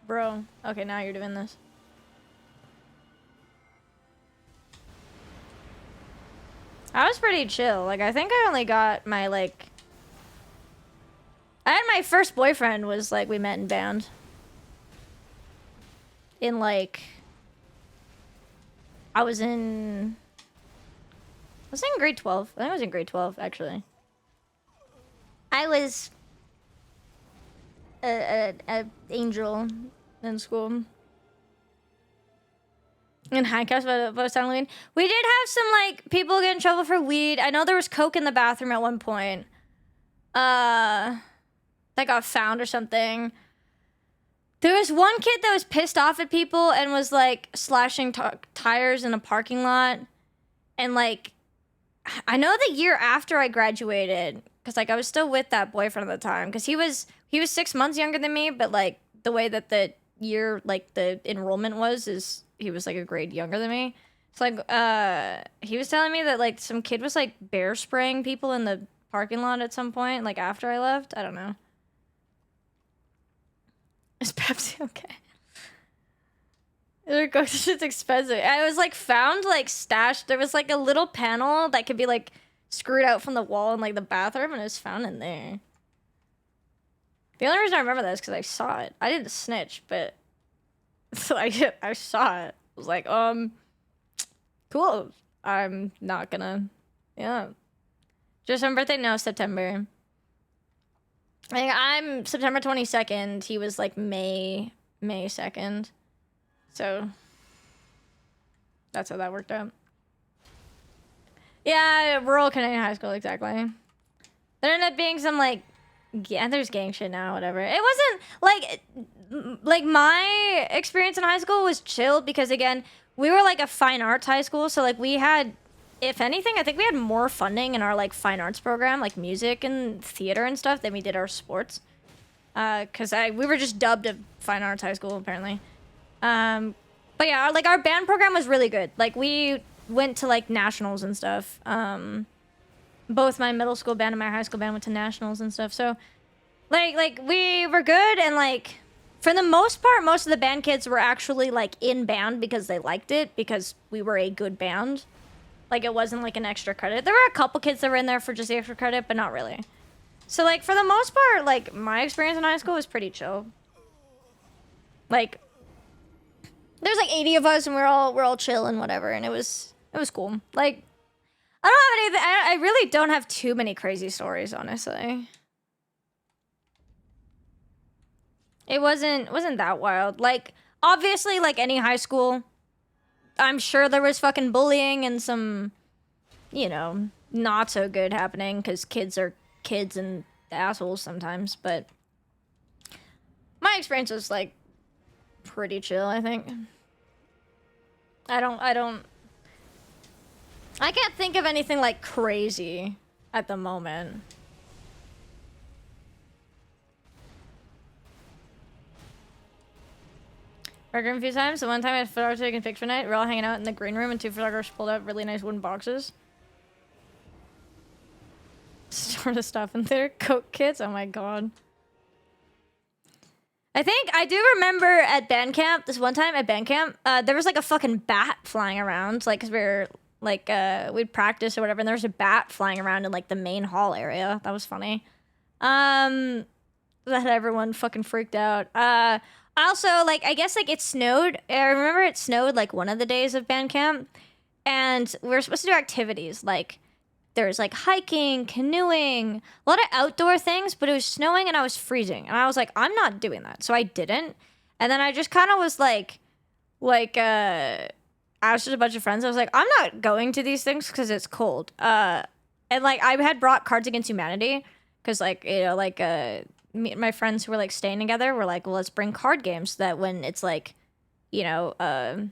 Bro, okay, now you're doing this. I was pretty chill. Like, I think I only got my, like... I had my first boyfriend was, like, we met in band. In, like... I was in grade 12. I think I was in grade 12, actually. I was... a angel in school. In handcuffs by Halloween. We did have some like people get in trouble for weed. I know there was coke in the bathroom at one point. That got found or something. There was one kid that was pissed off at people and was like slashing tires in a parking lot. And like, I know the year after I graduated, because like I was still with that boyfriend at the time, because he was 6 months younger than me, but like the way that the year, like the enrollment is he was like a grade younger than me. So like he was telling me that like some kid was like bear spraying people in the parking lot at some point, like after I left. I don't know. Is Pepsi okay? This shit's expensive. I was like found like stashed. There was like a little panel that could be like screwed out from the wall in like the bathroom, and it was found in there. The only reason I remember that is because I saw it. I didn't snitch, but so I saw it. I was like, cool. I'm not gonna, yeah. Just my birthday? No, September. Like, I'm September 22nd. He was like May 2nd. So that's how that worked out. Yeah, rural Canadian high school, exactly. There ended up being some like, yeah, there's gang shit now, whatever. It wasn't like my experience in high school was chill because again, we were like a fine arts high school, so like we had, if anything, I think we had more funding in our like fine arts program, like music and theater and stuff, than we did our sports. Cause we were just dubbed a fine arts high school apparently. But yeah, like our band program was really good. Like we went to like nationals and stuff. Both my middle school band and my high school band went to nationals and stuff. So like we were good, and like for the most part, most of the band kids were actually like in band because they liked it, because we were a good band. Like it wasn't like an extra credit. There were a couple kids that were in there for just the extra credit, but not really. So like for the most part, like my experience in high school was pretty chill. Like there's like 80 of us and we're all chill and whatever, and it was cool. Like I don't have anything. I really don't have too many crazy stories, honestly. It wasn't that wild. Like obviously, like any high school, I'm sure there was fucking bullying and some, you know, not so good happening because kids are kids and assholes sometimes. But my experience was like pretty chill, I think. I can't think of anything like crazy at the moment. Working a few times. So one time I had a photographer taking picture night. We're all hanging out in the green room and two photographers pulled out really nice wooden boxes. Sort of stuff in there. Coke kits. Oh my god. I think I do remember at band camp, this one time at band camp, there was like a fucking bat flying around. Like, cause we were like, we'd practice or whatever, and there was a bat flying around in like the main hall area. That was funny. That had everyone fucking freaked out. Also, like, I guess like it snowed. I remember it snowed like one of the days of band camp, and we were supposed to do activities like, there's like hiking, canoeing, a lot of outdoor things, but it was snowing and I was freezing. And I was like, I'm not doing that. So I didn't. And then I just kind of was like, I was just a bunch of friends. I was like, I'm not going to these things because it's cold. And like I had brought Cards Against Humanity because like, you know, like me and my friends who were like staying together were like, well, let's bring card games so that when it's like, you know,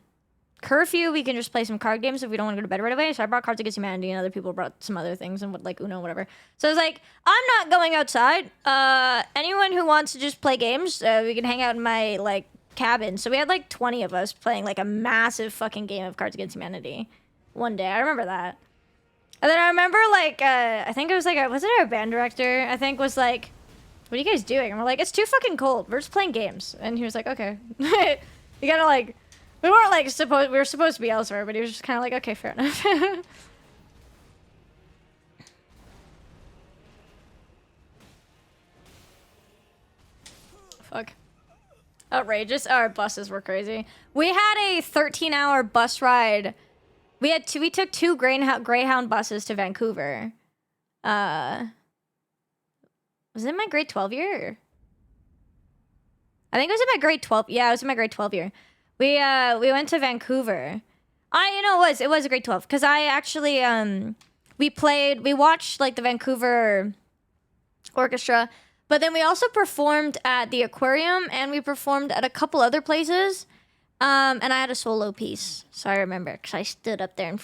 curfew, we can just play some card games if we don't want to go to bed right away. So I brought Cards Against Humanity, and other people brought some other things and like Uno, whatever. So I was like, I'm not going outside. Anyone who wants to just play games, we can hang out in my like cabin. So we had like 20 of us playing like a massive fucking game of Cards Against Humanity one day. I remember that. And then I remember like I think it was like was it our band director? I think was like, what are you guys doing? And we're like, it's too fucking cold. We're just playing games. And he was like, okay. You gotta like. We weren't like we were supposed to be elsewhere, but he was just kind of like, okay, fair enough. Fuck. Outrageous. Our buses were crazy. We had a 13-hour bus ride. We took two Greyhound buses to Vancouver. Was it my grade 12 year? I think it was in my grade 12. Yeah, it was in my grade 12 year. We went to Vancouver. It was a grade 12 because I actually we watched like the Vancouver orchestra, but then we also performed at the aquarium and we performed at a couple other places. And I had a solo piece, so I remember because I stood up there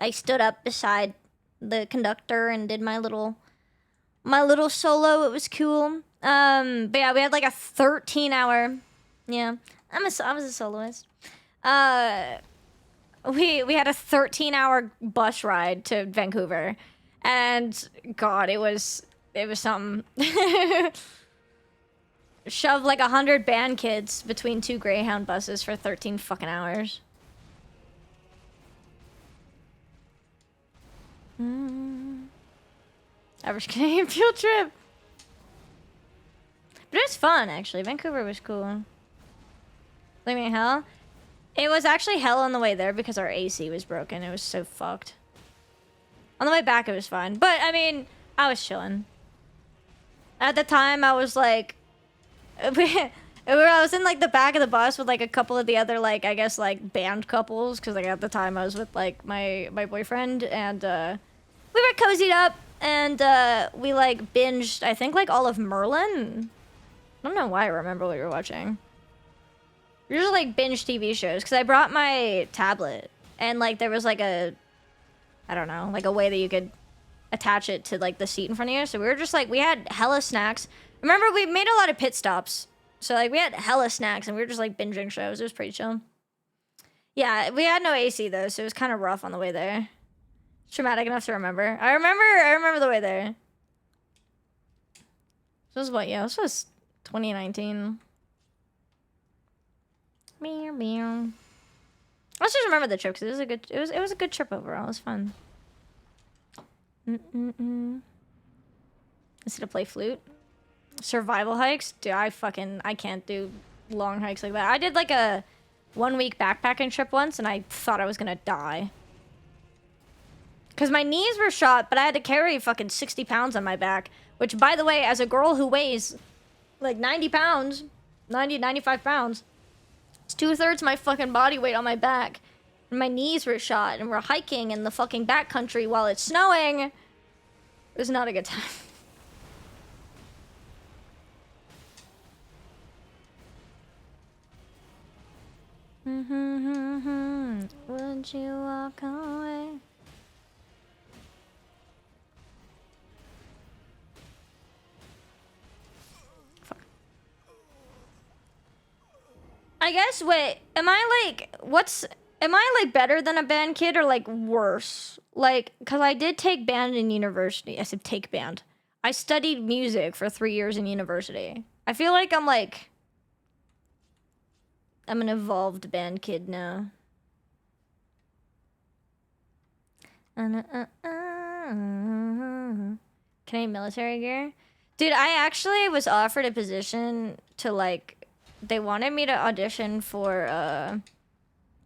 I stood up beside the conductor and did my little solo. It was cool. But yeah, we had like a 13-hour. Yeah. I was a soloist. We had a 13-hour bus ride to Vancouver, and God, it was something. Shove like 100 band kids between two Greyhound buses for 13 fucking hours. Average Canadian field trip. But it's fun, actually. Vancouver was cool. Living hell? It was actually hell on the way there because our AC was broken. It was so fucked. On the way back, it was fine. But, I mean, I was chilling. At the time, I was like... I was in, like, the back of the bus with, like, a couple of the other, like, I guess, like, band couples. Because, like, at the time, I was with, like, my boyfriend. And, we were cozied up. And, we, like, binged, I think, like, all of Merlin. I don't know why I remember what we were watching. We just, like, binge TV shows. Because I brought my tablet. And, like, there was, like, a... I don't know, like a way that you could attach it to like the seat in front of you. So we were just like, we had hella snacks. Remember, we made a lot of pit stops. So like we had hella snacks and we were just like binging shows. It was pretty chill. Yeah, we had no AC though, so it was kind of rough on the way there. Traumatic enough to remember. I remember the way there. This was what? Yeah, this was 2019. Meow meow. Let's just remember the trip because it was a good. It was a good trip overall. It was fun. Instead of play flute, survival hikes. Dude, I can't do long hikes like that. I did like a 1 week backpacking trip once, and I thought I was gonna die because my knees were shot, but I had to carry fucking 60 pounds on my back. Which, by the way, as a girl who weighs like 90 pounds, 95 pounds. It's 2/3 my fucking body weight on my back. And my knees were shot, and we're hiking in the fucking backcountry while it's snowing. It was not a good time. Would you walk away? I guess, wait, am I like better than a band kid or like worse? Like, cause I did take band in university. I said take band. I studied music for 3 years in university. I feel like I'm an evolved band kid now. Canadian military gear? Dude, I actually was offered a position to like, they wanted me to audition for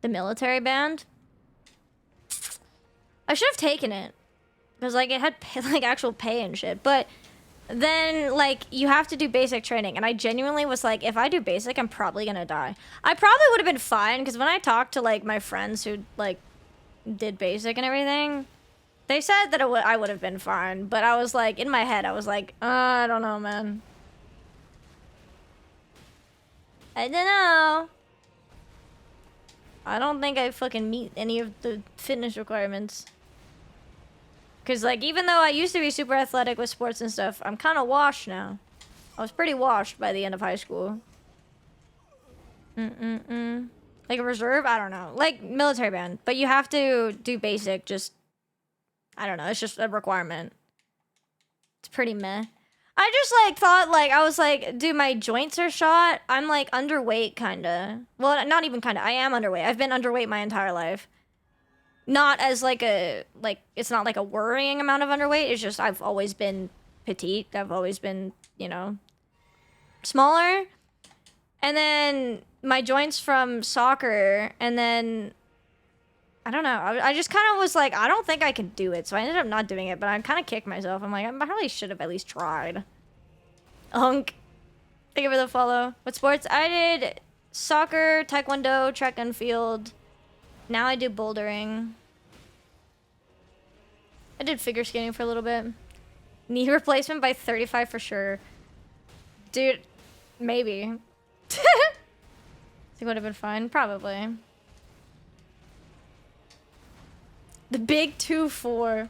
the military band. I should have taken it because like it had like actual pay and shit. But then like you have to do basic training, and I genuinely was like, if I do basic, I'm probably gonna die. I probably would have been fine because when I talked to like my friends who like did basic and everything, they said that I would have been fine. But I was like, in my head, I was like, I don't know, man. I don't know. I don't think I fucking meet any of the fitness requirements. Because, like, even though I used to be super athletic with sports and stuff, I'm kind of washed now. I was pretty washed by the end of high school. Like a reserve? I don't know. Like, military band. But you have to do basic, just... I don't know. It's just a requirement. It's pretty meh. I just, like, thought, like, I was like, dude, my joints are shot. I'm, like, underweight, kinda. Well, not even kinda. I am underweight. I've been underweight my entire life. Not as, like, it's not, like, a worrying amount of underweight. It's just I've always been petite. I've always been, you know, smaller. And then my joints from soccer, and then... I don't know. I just kind of was like, I don't think I can do it. So I ended up not doing it, but I kind of kicked myself. I'm like, I probably should have at least tried. Thank you for the follow. What sports? I did soccer, taekwondo, track and field. Now I do bouldering. I did figure skating for a little bit. Knee replacement by 35 for sure. Dude, maybe. Think would have been fine? Probably. The big 2-4.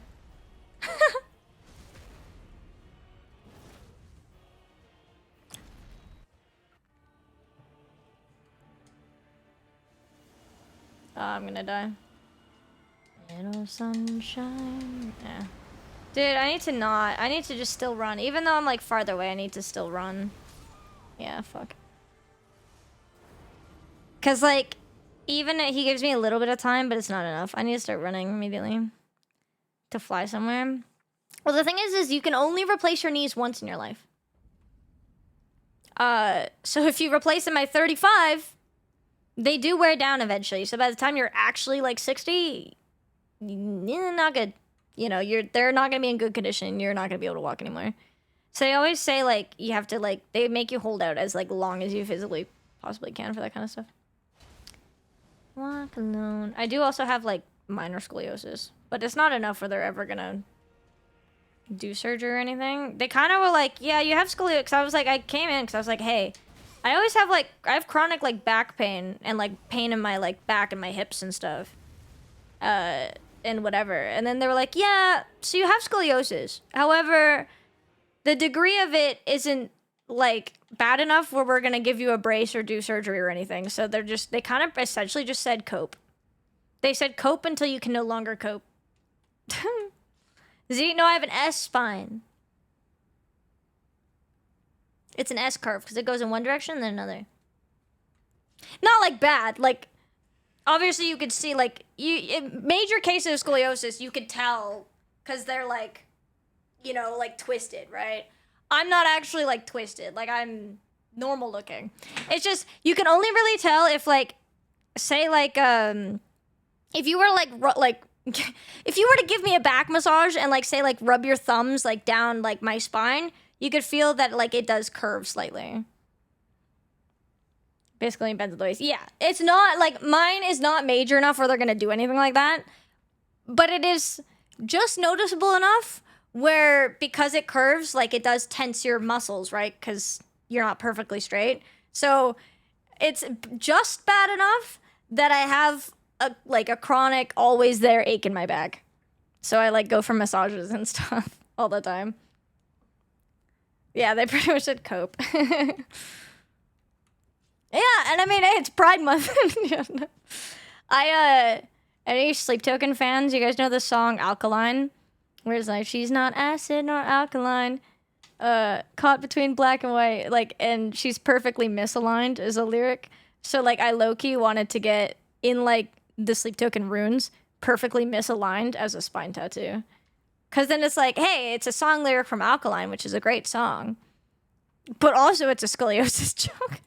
Oh, I'm gonna die. Little sunshine. Yeah. Dude, I need to not. I need to just still run. Even though I'm like farther away, I need to still run. Yeah, fuck. Cause like, even he gives me a little bit of time, but it's not enough. I need to start running immediately to fly somewhere. Well, the thing is you can only replace your knees once in your life. So if you replace them at 35, they do wear down eventually. So by the time you're actually like 60, not good. You know, they're not gonna be in good condition. You're not gonna be able to walk anymore. So they always say like you have to like they make you hold out as like long as you physically possibly can for that kind of stuff. Walk alone. I do also have like minor scoliosis, but it's not enough where they're ever gonna do surgery or anything. They kind of were like, yeah, you have scoliosis. Cause I was like, I came in because I was like, hey, I always have like I have chronic like back pain and like pain in my like back and my hips and stuff. And whatever. And then they were like, yeah, so you have scoliosis. However, the degree of it isn't like bad enough where we're gonna give you a brace or do surgery or anything. So they kind of essentially just said cope. They said cope until you can no longer cope. Z, no, I have an S spine. It's an S curve because it goes in one direction and then another. Not like bad, like obviously you could see like in major cases of scoliosis you could tell because they're like, you know, like twisted, right? I'm not actually like twisted, like I'm normal looking. It's just you can only really tell if like say like if you were like if you were to give me a back massage and like say like rub your thumbs like down like my spine, you could feel that like it does curve slightly. Basically bends the waist. Yeah, it's not like mine is not major enough where they're gonna do anything like that, but it is just noticeable enough where because it curves, like it does tense your muscles, right? Because you're not perfectly straight. So it's just bad enough that I have a chronic, always there ache in my back. So I like go for massages and stuff all the time. Yeah, they pretty much said cope. Yeah, and I mean, hey, it's Pride Month. Any Sleep Token fans, you guys know the song Alkaline? Where it's like, she's not acid nor alkaline. Caught between black and white. Like, and she's perfectly misaligned is a lyric. So, like, I low-key wanted to get in, like, the Sleep Token runes perfectly misaligned as a spine tattoo. Because then it's like, hey, it's a song lyric from Alkaline, which is a great song. But also, it's a scoliosis joke.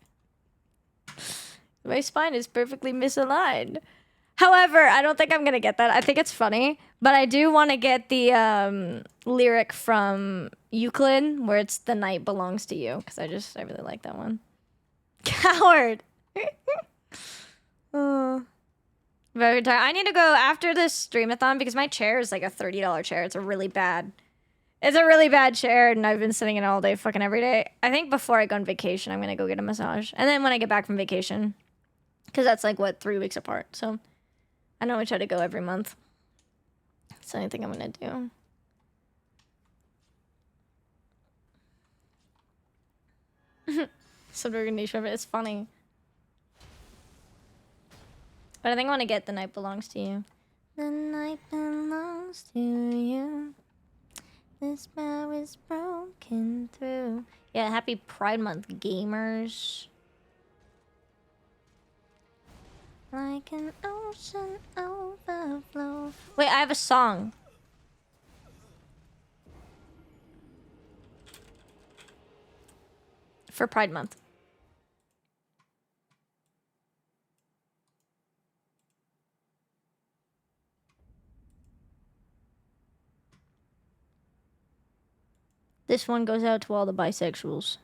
My spine is perfectly misaligned. However, I don't think I'm gonna get that. I think it's funny, but I do want to get the lyric from Euclid where it's "The night belongs to you" because I really like that one. Coward. Oh. Very tired. I need to go after this streamathon because my chair is like a $30 chair. It's a really bad chair, and I've been sitting in it all day, fucking every day. I think before I go on vacation, I'm gonna go get a massage, and then when I get back from vacation. Because that's like, what, 3 weeks apart. So I normally try to go every month. That's the only thing I'm going to do. Subordination, it's funny. But I think I want to get "The Night Belongs to You." The night belongs to you. This spell is broken through. Yeah, happy Pride Month, gamers. Like an ocean overflow. Wait, I have a song. For Pride Month. This one goes out to all the bisexuals.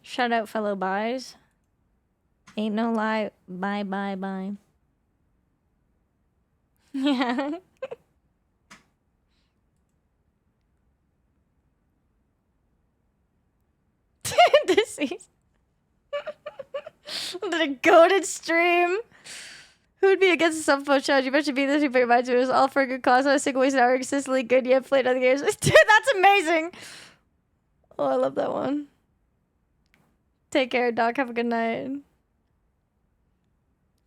Shout out, fellow bis. Ain't no lie. Bye, bye, bye. Yeah. This is the goated stream. Who'd be against the self-post challenge? You mentioned being this, but reminds me it was all for a good cause. Not a single waste an hour consistently good yet played other games. Dude, that's amazing. Oh, I love that one. Take care, Doc. Have a good night.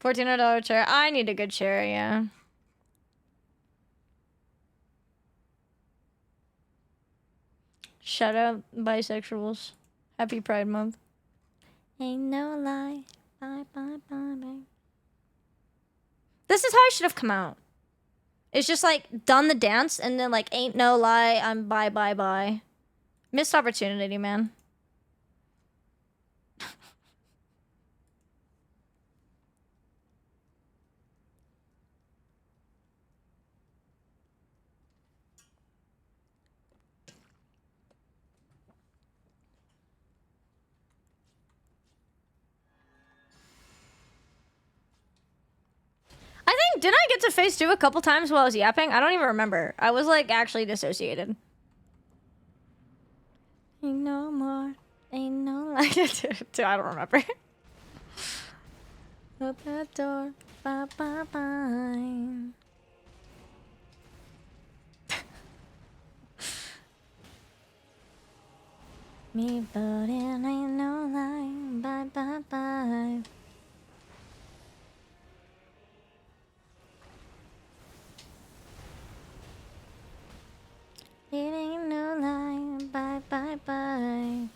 $1,400 chair. I need a good chair, yeah. Shout out bisexuals. Happy Pride Month. Ain't no lie. Bye, bye, bye, bye. this is how I should have come out. It's just like done the dance and then like ain't no lie, I'm bye. Missed opportunity, man. I think, didn't I get to phase 2 a couple times while I was yapping? I don't even remember. I was like actually dissociated. Ain't no more, ain't no like I don't remember. Up that door, bye. Me but it ain't no lie, bye. It ain't no lie, bye.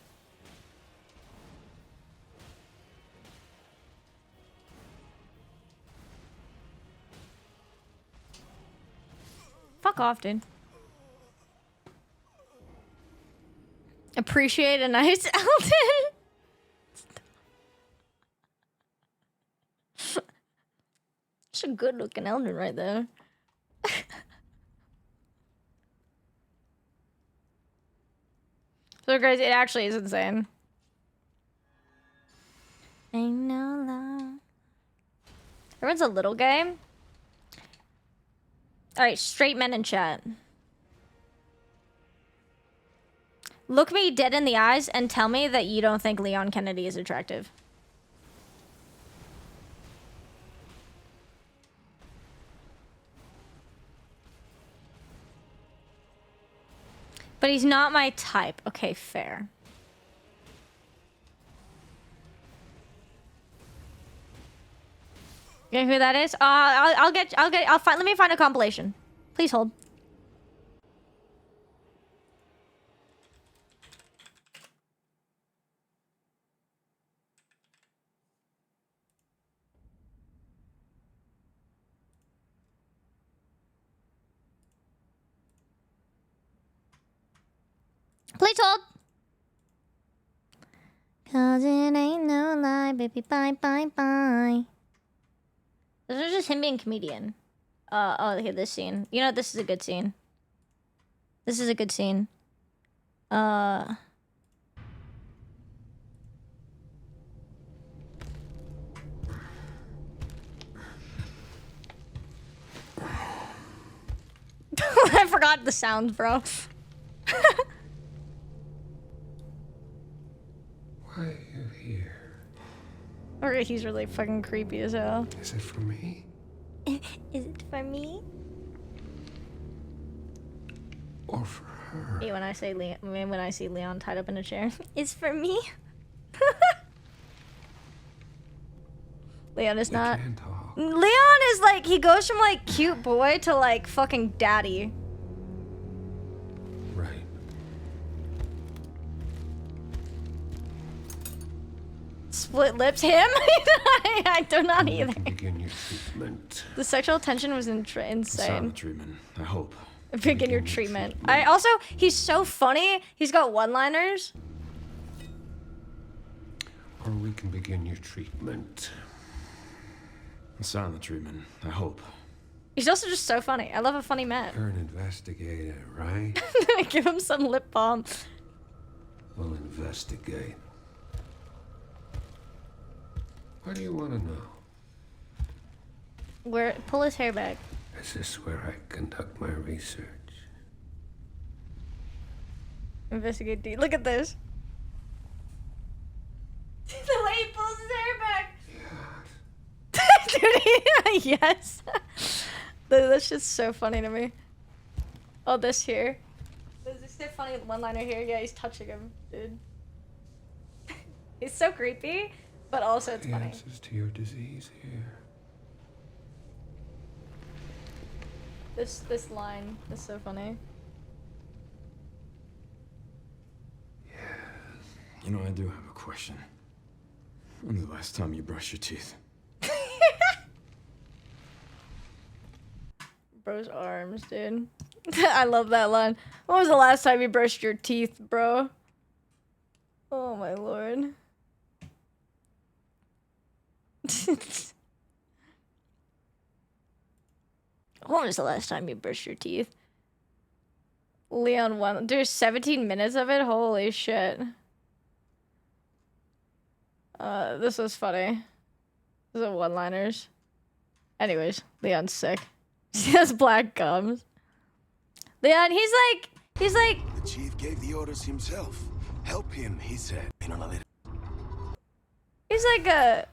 Fuck off, dude. Appreciate a nice Elden. It's a good looking Elden right there. So guys, it actually is insane. Ain't no lie. Everyone's a little gay. Alright, straight men in chat. Look me dead in the eyes and tell me that you don't think Leon Kennedy is attractive. But he's not my type. Okay, fair. You know who that is? I'll find, let me find a compilation. Please hold. Please hold. Cause it ain't no lie, baby, bye. This is just him being comedian. Oh, okay, this scene. You know, this is a good scene. This is a good scene. I forgot the sound, bro. Why are you here? Okay, he's really fucking creepy as hell. Is it for me? Is it for me? Or for her? Hey, when I say Leon, when I see Leon tied up in a chair, it's for me. Leon is not. Can't talk. Leon is like, he goes from like cute boy to like fucking daddy. Right. Split lips, him? I do not either. Begin your treatment. The sexual tension was insane. Silent treatment, I hope. Begin your treatment. I also, he's so funny. He's got one-liners. Or we can begin your treatment. Silent treatment, I hope. He's also just so funny. I love a funny man. You're an investigator, right? Give him some lip balm. We'll investigate. What do you want to know? Where? Pull his hair back. Is this where I conduct my research? Investigate deep. Look at this. The way he pulls his hair back. Dude, yes. That's just so funny to me. Oh, this here. There's this funny one-liner here. Yeah, he's touching him, dude. He's so creepy, but also it's funny. Answers to your disease here. This line is so funny. You know, I do have a question. When's the last time you brushed your teeth? bro's arms, dude. I love that line. When was the last time you brushed your teeth, bro? Oh my lord. When was the last time you brushed your teeth? Leon 1. There's 17 minutes of it? Holy shit. This was funny. These are one-liners. Anyways, Leon's sick. He has black gums. Leon, he's like... The chief gave the orders himself. Help him, he said. He's like a...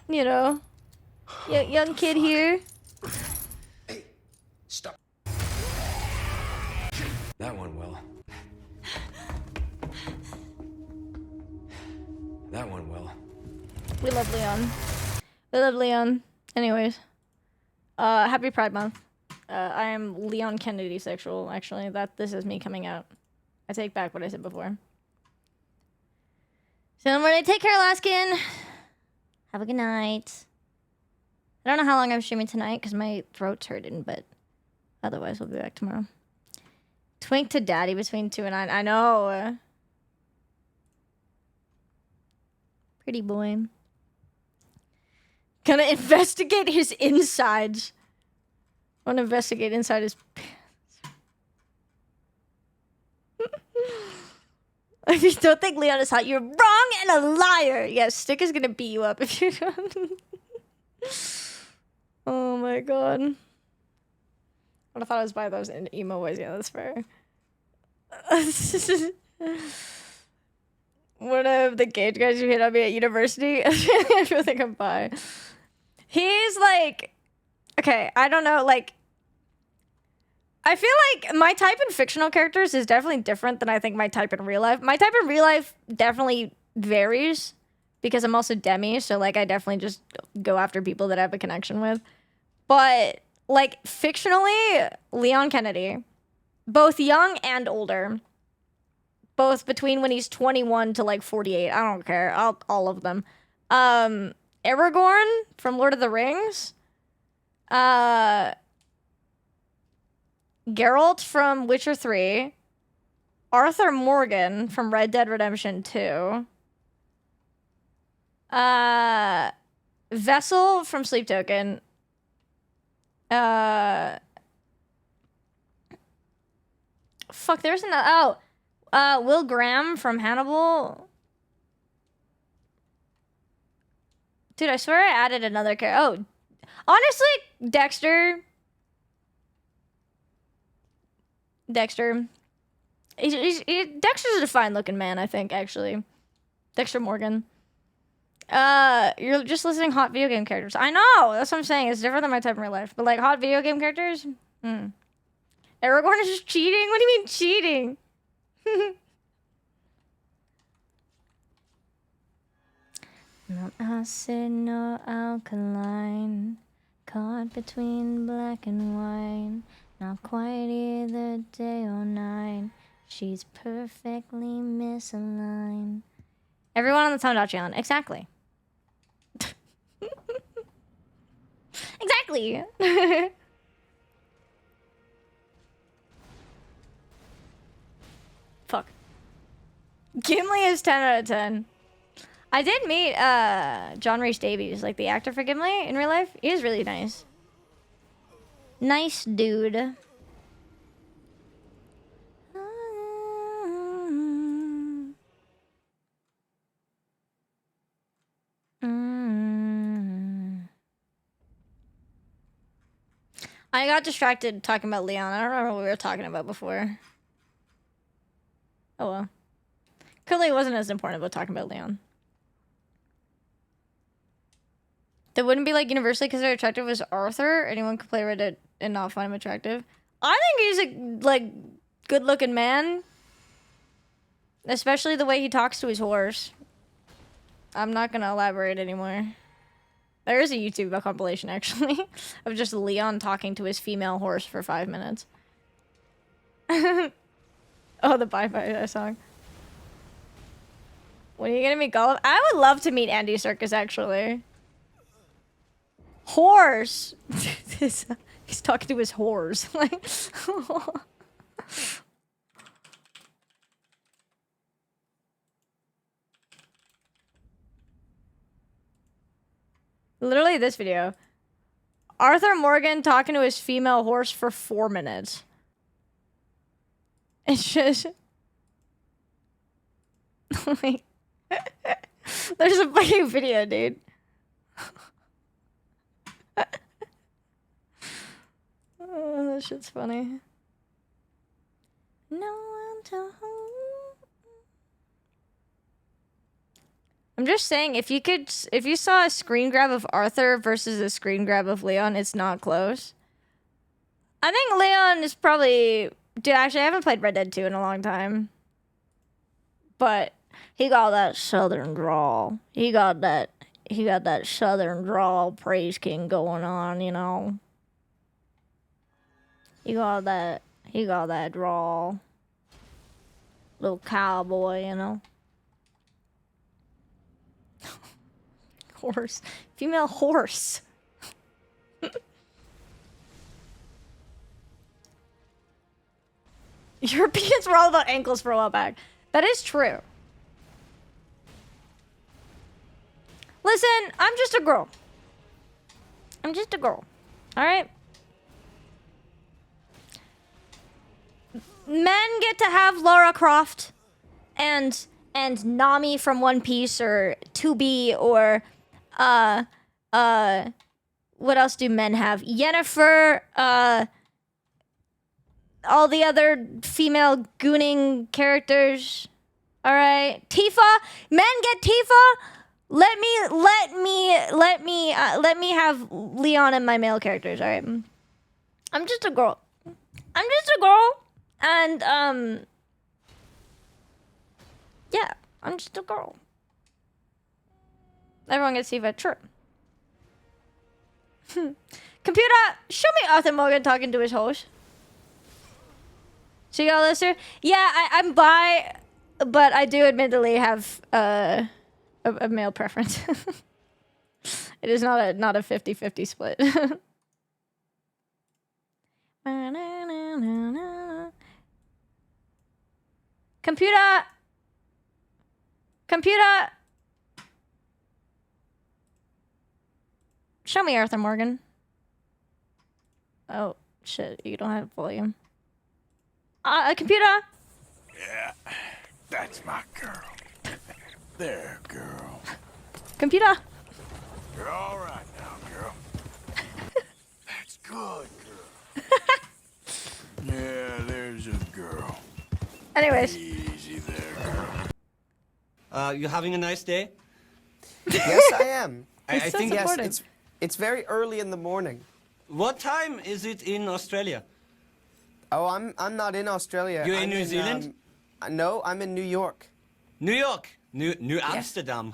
You know... young kid here. Hey, stop. That went well. That went well. We love Leon. We love Leon. Anyways. Happy Pride Month. I am Leon Kennedy sexual, actually. This is me coming out. I take back what I said before. So I'm ready. Take care, Alaskan. Have a good night. I don't know how long I'm streaming tonight because my throat's hurting, but otherwise we'll be back tomorrow. Twink to daddy between 2 and 9. I know. Pretty boy. Gonna investigate his insides. Wanna investigate inside his pants. If you don't think Leon is hot, you're wrong and a liar. Yes, Stick is gonna beat you up if you don't. Oh my god. What I thought I was by those in emo boys. Yeah, that's fair. One of the gauge guys who hit on me at university. I feel like I'm bi. He's like, okay, I don't know, like, I feel like my type in fictional characters is definitely different than I think my type in real life. My type in real life definitely varies because I'm also demi, so like I definitely just go after people that I have a connection with. But like fictionally, Leon Kennedy, both young and older, both between when he's 21 to like 48. I don't care. All of them. Aragorn from Lord of the Rings. Geralt from Witcher 3. Arthur Morgan from Red Dead Redemption 2. Vessel from Sleep Token. Fuck, there's another... Oh! Will Graham from Hannibal. Dude, I swear I added another character. Oh, honestly, Dexter. Dexter's a fine looking man, I think, actually. Dexter Morgan. You're just listening hot video game characters. I know, that's what I'm saying. It's different than my type in real life. But like hot video game characters? Aragorn is just cheating? What do you mean cheating? Not acid, no alkaline. Caught between black and white. Not quite either day or night. She's perfectly misaligned. Everyone on the Tamagotchi Island. Exactly. Exactly. Fuck. Gimli is 10 out of 10. I did meet John Rhys Davies, like the actor for Gimli in real life. He is really nice. Nice dude. I got distracted talking about Leon. I don't remember what we were talking about before. Oh well. Clearly it wasn't as important about talking about Leon. That wouldn't be like universally considered attractive as Arthur. Anyone could play Reddit and not find him attractive. I think he's a like good looking man. Especially the way he talks to his horse. I'm not gonna elaborate anymore. There is a YouTube compilation actually of just Leon talking to his female horse for 5 minutes. Oh, the Bye-Bye song. When are you gonna meet Gollum? I would love to meet Andy Serkis actually. Horse. He's talking to his whores. Like, literally this video. Arthur Morgan talking to his female horse for 4 minutes. It's just... like... There's a fucking video, dude. Oh, that shit's funny. No one to hold. I'm just saying, if you saw a screen grab of Arthur versus a screen grab of Leon, it's not close. I think Leon is probably... Dude, actually, I haven't played Red Dead 2 in a long time. But he got that southern drawl. He got that southern drawl praise king going on, you know. He got that drawl. Little cowboy, you know. Horse. Female horse. Europeans were all about ankles for a while back. That is true. Listen, I'm just a girl. I'm just a girl. Alright? Men get to have Lara Croft and Nami from One Piece or 2B or what else do men have? Yennefer, all the other female gooning characters. All right, Tifa. Men get Tifa. Let me have Leon and my male characters. All right. I'm just a girl. And yeah, I'm just a girl. Everyone gets Tifa. True. Computer, show me Arthur Morgan talking to his host. So you got this here? Yeah, I'm bi, but I do admittedly have a male preference. It is not a 50-50 split. Computer, show me Arthur Morgan. Oh shit! You don't have volume. Computer. Yeah, that's my girl. There, girl. Computer. You're all right now, girl. That's good, girl. Yeah, there's a girl. Anyways. Easy there, girl. You having a nice day? Yes, I am. I so think supportive. It's very early in the morning. What time is it in Australia? Oh, I'm not in Australia. You're in I'm New Zealand? No, I'm in New York. New York, New Amsterdam.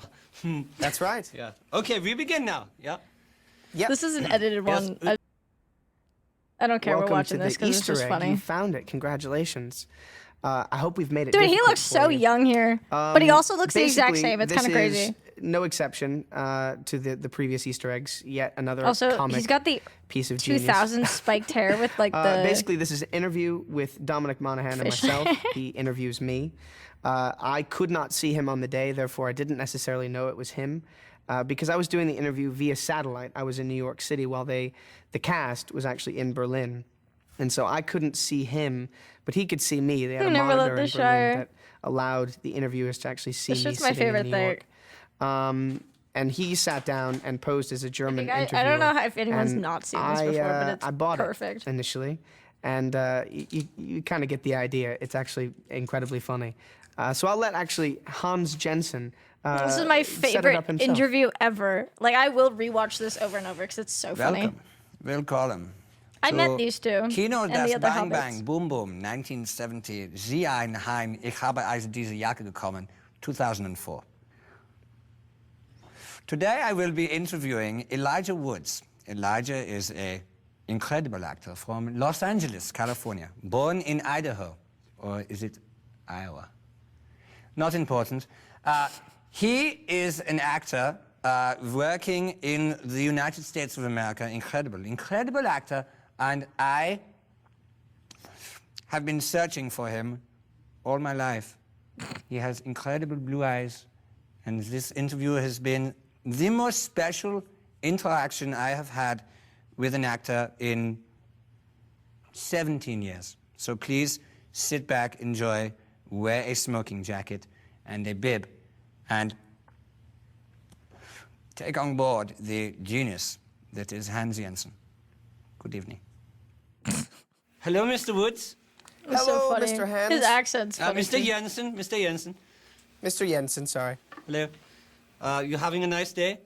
That's right. Yeah. Okay, we begin now. Yeah. Yep. This is an edited one. I don't care. Welcome We're watching to this the because it's Easter just egg. funny. You found it. Congratulations. I hope we've made it. Dude, he difficult looks for so you. young here, but he also looks the exact Basically, same. It's this kind of crazy. is no exception to the previous Easter eggs. Yet another Also, comic he's got the piece of genius. 2000 spiked hair with like the. Basically, this is an interview with Dominic Monaghan and Fish. myself. He interviews me. I could not see him on the day, therefore I didn't necessarily know it was him. Because I was doing the interview via satellite. I was in New York City while the cast was actually in Berlin. And so I couldn't see him, but he could see me. They had a Never let monitor in this Shire. Berlin that allowed the interviewers to actually see This me shit's my sitting favorite in New thing. York. And he sat down and posed as a German interviewer. I don't know if anyone's and not seen this before, but it's I bought perfect. it initially, and you kind of get the idea. It's actually incredibly funny. So I'll let actually Hans Jensen. This is my set it favorite up himself. interview ever. Like, I will rewatch this over and over because it's so funny. Willkommen. I zu met these two Kino and das the other Bang hobbits. Bang Boom Boom 1970. Sie ein Heim. Ich habe also diese Jacke bekommen 2004. Today I will be interviewing Elijah Woods. Elijah is an incredible actor from Los Angeles, California, born in Idaho, or is it Iowa? Not important. He is an actor working in the United States of America. Incredible actor. And I have been searching for him all my life. He has incredible blue eyes, and this interview has been the most special interaction I have had with an actor in 17 years. So please sit back, enjoy, wear a smoking jacket and a bib, and take on board the genius that is Hans Jensen. Good evening. Hello, Mr. Woods. It's so Hello, funny. Mr. Hans. His accent's funny. Mr. too. Jensen. Mr. Jensen. Mr. Jensen, sorry. Hello. You having a nice day?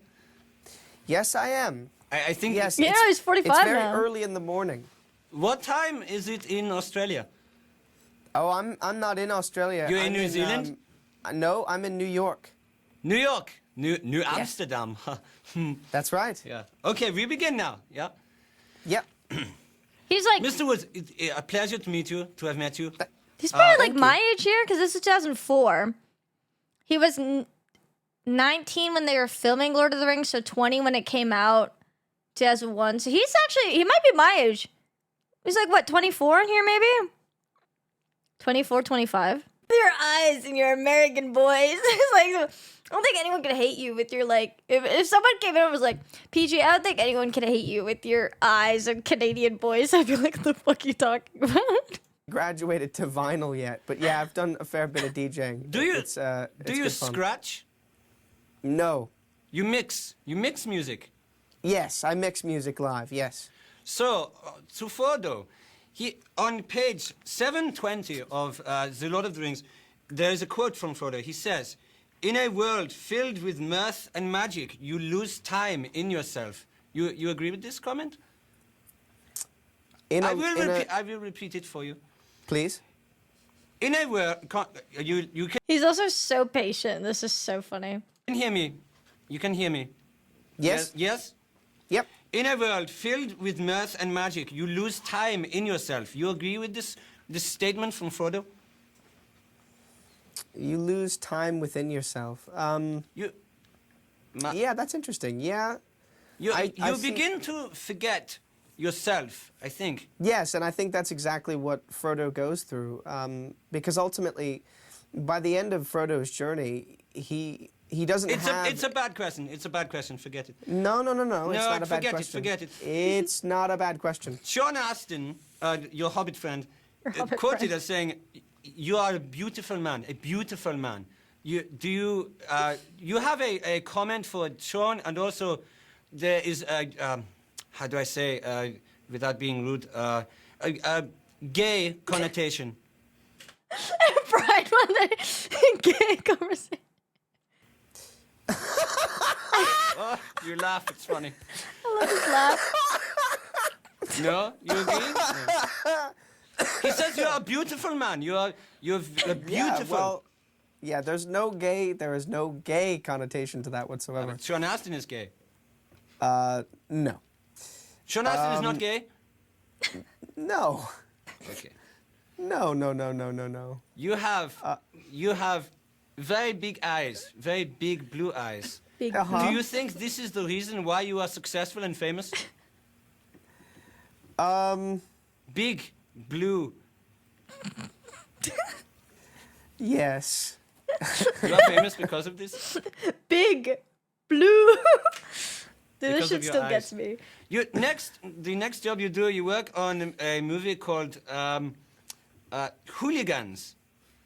Yes, I am. I think. Yes, Yeah, he's 45 It's very now. early in the morning. What time is it in Australia? Oh, I'm not in Australia. You're in I'm New Zealand? No, I'm in New York. New York. New Amsterdam. That's right. Yeah. Okay, we begin now. Yeah. Yep. He's like, Mr. Woods, it's a pleasure to meet you, to have met you. he's probably like thank my age here, because this is 2004. He was 19 when they were filming Lord of the Rings, so 20 when it came out, 2001. So he's actually, he might be my age. He's like, what, 24 in here maybe? 24, 25. Your eyes and your American boys. It's like, I don't think anyone could hate you with your, like, if someone came in and was like, PG, I don't think anyone can hate you with your eyes and Canadian boys. I'd be like, what the fuck are you talking about? Graduated to vinyl yet, but yeah, I've done a fair bit of DJing. Do you It's do you good fun. scratch? No. You mix music. Yes, I mix music live. Yes. So to Frodo, he on page 720 of The Lord of the Rings, there is a quote from Frodo. He says, "In a world filled with mirth and magic, you lose time in yourself." You agree with this comment? I will repeat it for you. Please. In a world, you can He's also so patient. This is so funny. hear me. You can hear me. Yes. Yes. Yep. In a world filled with mirth and magic, you lose time in yourself. You agree with this statement from Frodo? You lose time within yourself. Yeah, that's interesting. Yeah. You I see- begin to forget yourself, I think. Yes, and I think that's exactly what Frodo goes through. Because ultimately, by the end of Frodo's journey, he doesn't have. It's a bad question. It's a bad question. Forget it. No. It's No, not a bad forget it, question. forget it. It's not a bad question. Sean Astin, your Hobbit friend, Hobbit quoted friend. as saying, "You are a beautiful man. A beautiful man." You have a comment for Sean, and also there is a how do I say without being rude a gay connotation. Pride Month, gay conversation. Oh, you laugh. It's funny. I love his laugh. No, you agree? No. He says you are a beautiful man. You're beautiful. Yeah, well, yeah. There is no gay connotation to that whatsoever. Sean Astin is gay. No. Sean Astin is not gay. No. Okay. No. You have very big eyes, very big blue eyes. Big Uh-huh. Do you think this is the reason why you are successful and famous? Big blue. Yes. You are famous because of this. big blue. Dude, Because this of shit your still eyes. gets me. The next job you do, you work on a movie called Hooligans,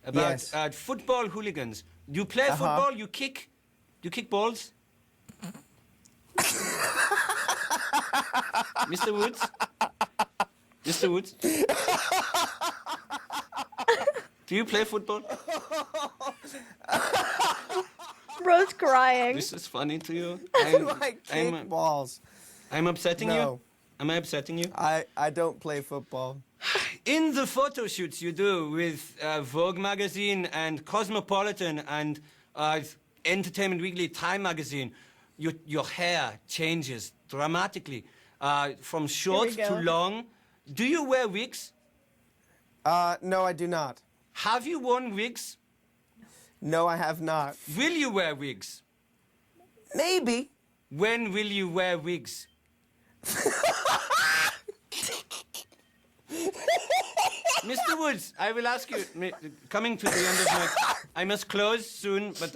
about Yes. football hooligans. You play football. You kick balls. Mr. Woods. Mr. Woods. Do you play football? Bro's crying. This is funny to you. I kick balls. I'm upsetting you. No. Am I upsetting you? I don't play football. In the photo shoots you do with Vogue magazine and Cosmopolitan and Entertainment Weekly, Time magazine, your hair changes dramatically from short go. to long. Do you wear wigs? No, I do not. Have you worn wigs? No, I have not. Will you wear wigs? Maybe. When will you wear wigs? Mr. Woods, I will ask you, coming to the end of my... I must close soon, but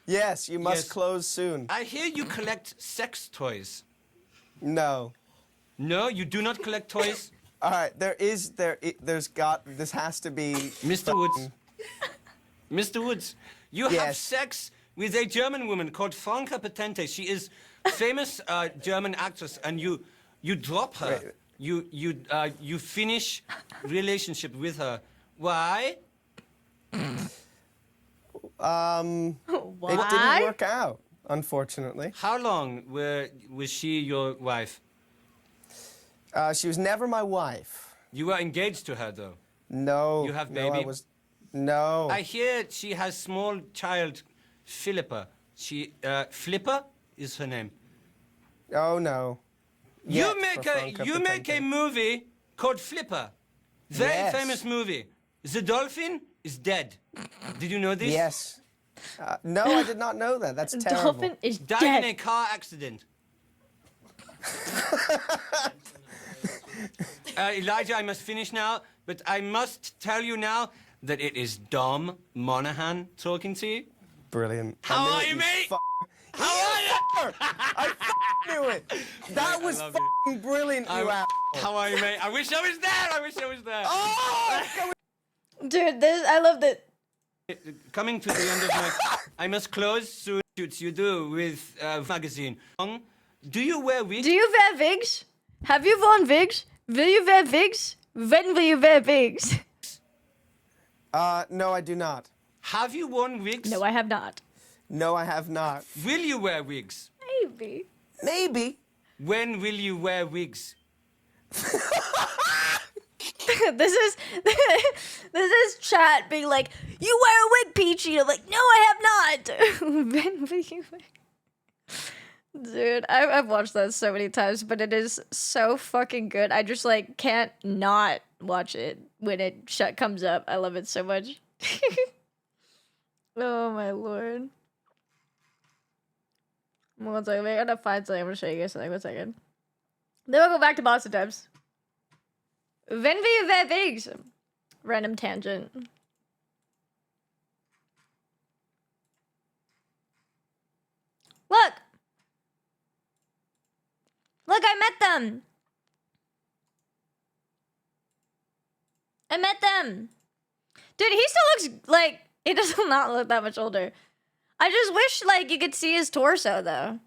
Yes, you must Yes. close soon. I hear you collect sex toys. No. No, you do not collect toys? All right, this has to be... Mr. Woods. Mr. Woods, you have Yes. sex with a German woman called Franka Potente. She is a famous German actress, and you drop her. Wait. You finish relationship with her. Why? It Why? didn't work out, unfortunately. How long was she your wife? She was never my wife. You were engaged to her, though. No. You have No, baby? No. I hear she has small child, Philippa. Flipper is her name. Oh, no. Yet for Franca You make a Potente. movie called Flipper. Very Yes. famous movie. The dolphin is dead. Did you know this? Yes. No, I did not know that. That's terrible. Dolphin is Died in a dead. car accident. Elijah, I must finish now, but I must tell you now that it is Dom Monaghan talking to you. Brilliant. I How knew are it, you, mate? How are you? I knew it. That was love you. brilliant, you asshole. How are you, mate? I wish I was there. I wish I was there. Oh! Dude, I love that. Coming to the end of my... I must close soon. Shoots you do with magazine. Do you wear wigs? Do you wear wigs? Have you worn wigs? Will you wear wigs? When will you wear wigs? No, I do not. Have you worn wigs? No, I have not. No, I have not. Will you wear wigs? Maybe. Maybe. When will you wear wigs? this is chat being like, you wear a wig, Peachy. I'm like, no, I have not. When will you wear? Dude, I've watched that so many times, but it is so fucking good. I just like can't not watch it when it comes up. I love it so much. Oh my lord. One second, I gotta find something. I'm gonna show you guys something. 1 second. Then we'll go back to Boston times. When will you wear wigs? Random tangent. Look! Look, I met them! I met them! Dude, he still looks like... He does not look that much older. I just wish, like, you could see his torso, though.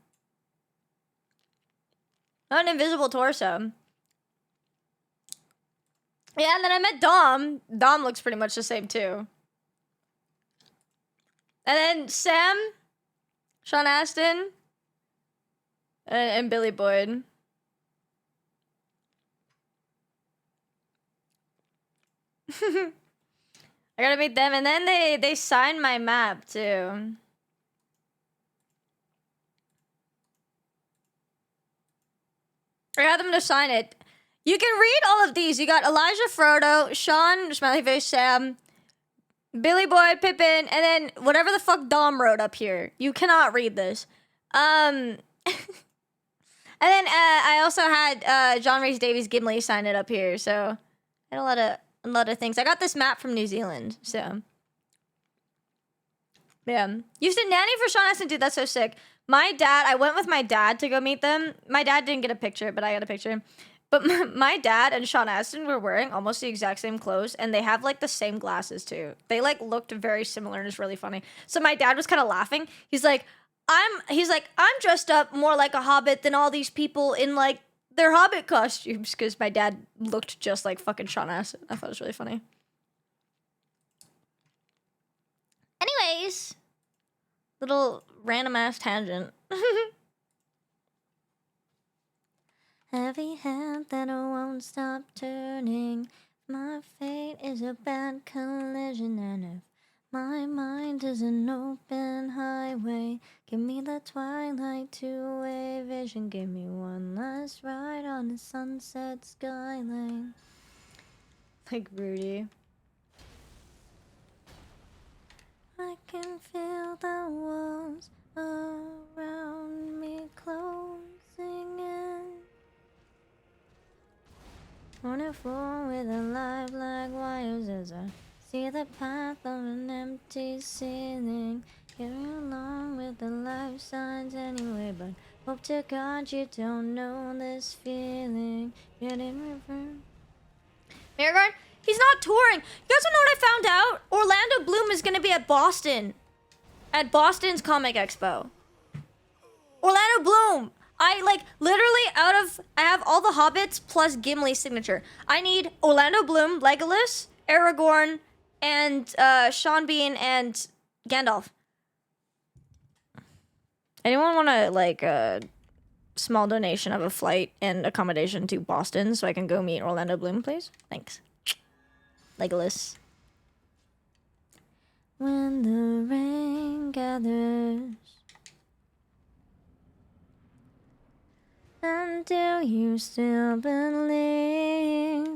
Not an invisible torso. Yeah, and then I met Dom. Dom looks pretty much the same, too. And then Sam, Sean Astin, and Billy Boyd. I gotta meet them, and then they signed my map, too. I got them to sign it. You can read all of these. You got Elijah Frodo, Sean, smiley face, Sam, Billy Boyd, Pippin, and then whatever the fuck Dom wrote up here. You cannot read this. And then I also had John Rhys Davies Gimli sign it up here. So I had a lot of things. I got this map from New Zealand. So yeah, used to nanny for Sean Astin. Dude, that's so sick. My dad, I went with my dad to go meet them. My dad didn't get a picture, but I got a picture. But my dad and Sean Astin were wearing almost the exact same clothes, and they have like the same glasses too. They like looked very similar, and it's really funny. So my dad was kind of laughing. He's like, I'm dressed up more like a hobbit than all these people in like their hobbit costumes, because my dad looked just like fucking Sean Astin. I thought it was really funny. Anyways, little random ass tangent. Heavy hand that won't stop turning. My fate is a bad collision, and if my mind is an open highway, give me the twilight two-way vision. Give me one last ride on the sunset skyline. Like Rudy. I can feel the walls around me closing in. Wonderful with a life like wires as I see the path of an empty ceiling. Getting along with the life signs anyway, but hope to God you don't know this feeling. Get in reverse. Mirror, he's not touring. You guys don't know what I found out? Orlando Bloom is gonna be at Boston. At Boston's Comic Expo. Orlando Bloom! I like literally I have all the Hobbits plus Gimli's signature. I need Orlando Bloom, Legolas, Aragorn, and Sean Bean and Gandalf. Anyone want to like a small donation of a flight and accommodation to Boston so I can go meet Orlando Bloom, please? Thanks. Legolas. When the rain gathers, and do you still believe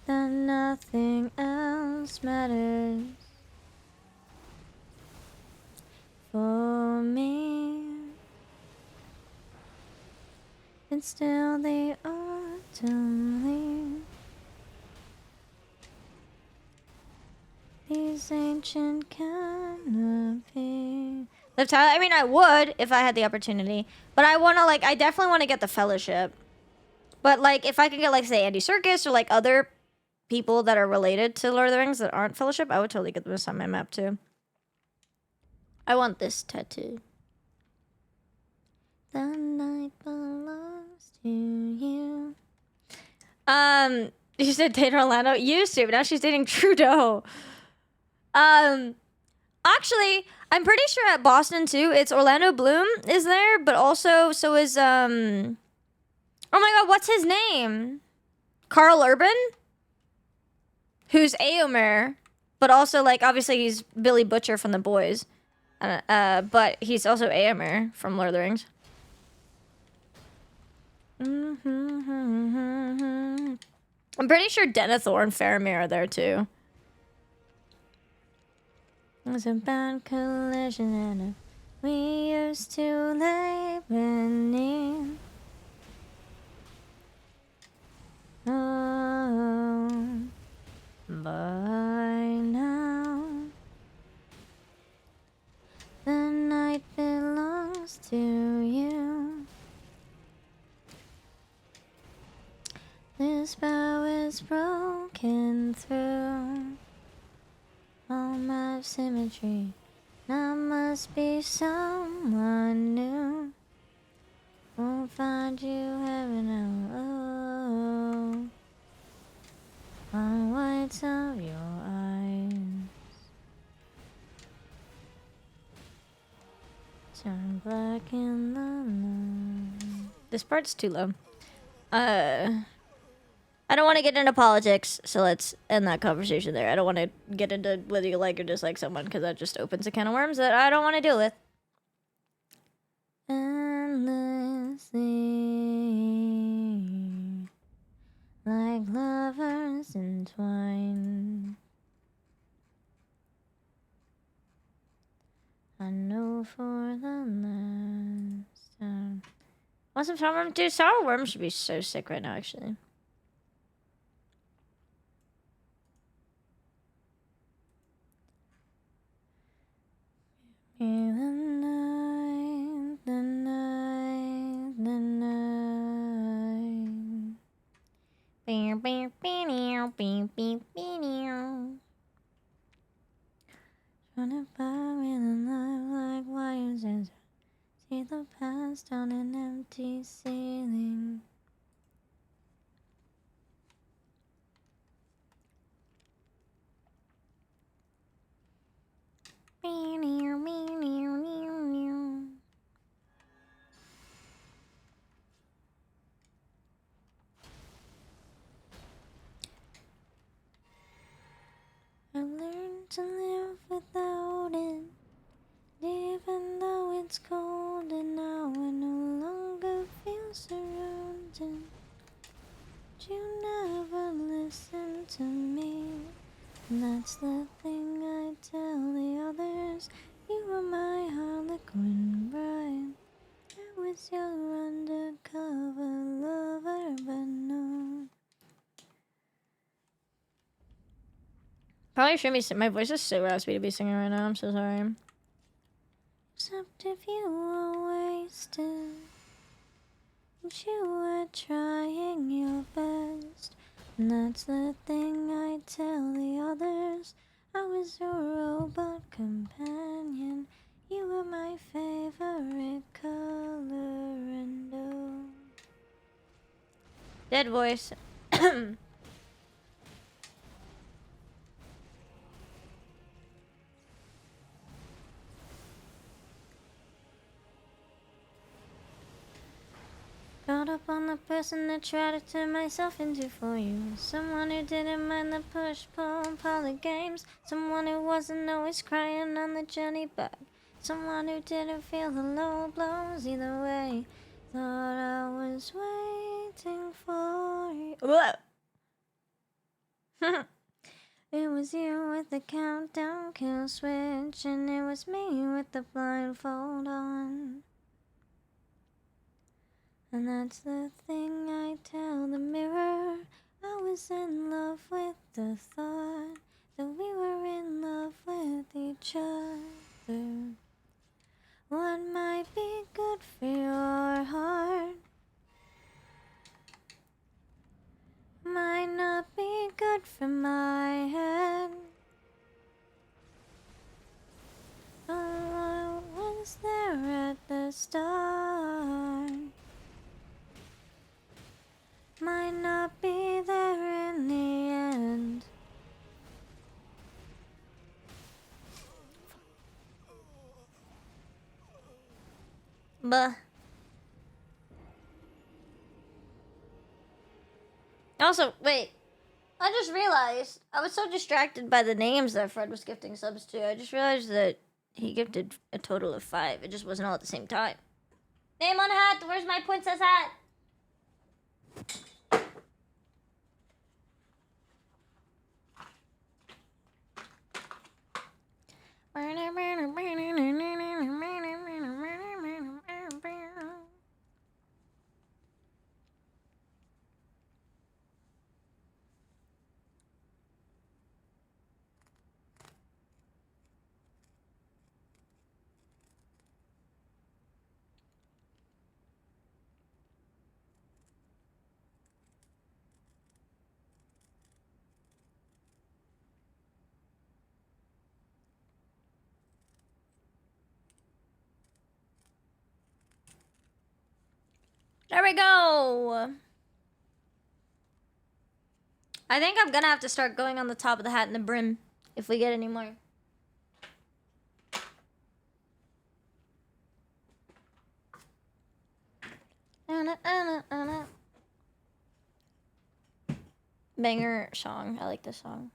that nothing else matters for me? It's still the autumn leaves, these ancient canopies. Liv Tyler, I mean, I would if I had the opportunity, but I want to I definitely want to get the Fellowship. But like, if I could get say Andy Serkis or like other people that are related to Lord of the Rings that aren't Fellowship, I would totally get this on my map too. I want this tattoo. The night belongs to you. You said date Orlando? Used to, but now she's dating Trudeau. Actually, I'm pretty sure at Boston too, it's Orlando Bloom is there, but also so is oh my god, what's his name? Carl Urban? Who's Éomer, but also obviously he's Billy Butcher from The Boys. But he's also Éomer from Lord of the Rings. I'm pretty sure Denethor and Faramir are there too. It was a bad collision and we used to lay beneath. Oh, by now the night belongs to you. This bow is broken through all my symmetry. I must be someone new. Won't find you heaven oh, on whites of your eyes. Turn black in the moon. This part's too low. I don't want to get into politics, so let's end that conversation there. I don't want to get into whether you like or dislike someone, because that just opens a can of worms that I don't want to deal with. Endlessly, like lovers entwined, I know for the last time. Want some sour worms? Dude, sour worms should be so sick right now, actually. The night, the night, the night. Beep, beep, beep, beep, beep, beep. Running by with a life like wires as I see the past on an empty ceiling. I learned to live without it, even though it's cold, and now I no longer feel surrounded. But you never listen to me, and that's the thing I tell the others. You were my Harlequin bride, I was your undercover Probably shouldn't be. My voice is so raspy to be singing right now. I'm so sorry. Except if you were wasted, and you were trying your best. And that's the thing I tell the others. I was your robot companion. You were my favorite color and oh. Dead voice. Caught up on the person that tried to turn myself into for you. Someone who didn't mind the push-pull pile of games. Someone who wasn't always crying on the journey back. Someone who didn't feel the low blows either way. Thought I was waiting for you. It was you with the countdown kill switch, and it was me with the blindfold on. And that's the thing I tell the mirror. I was in love with the thought that we were in love with each other. What might be good for your heart might not be good for my head. Oh, I was there at the start. Might not be there in the end. Buh. Also, wait. I just realized I was so distracted by the names that Fred was gifting subs to. I just realized that he gifted a total of 5. It just wasn't all at the same time. Name on hat. Where's my princess hat? There we go. I think I'm gonna have to start going on the top of the hat and the brim if we get any more. Banger song. I like this song.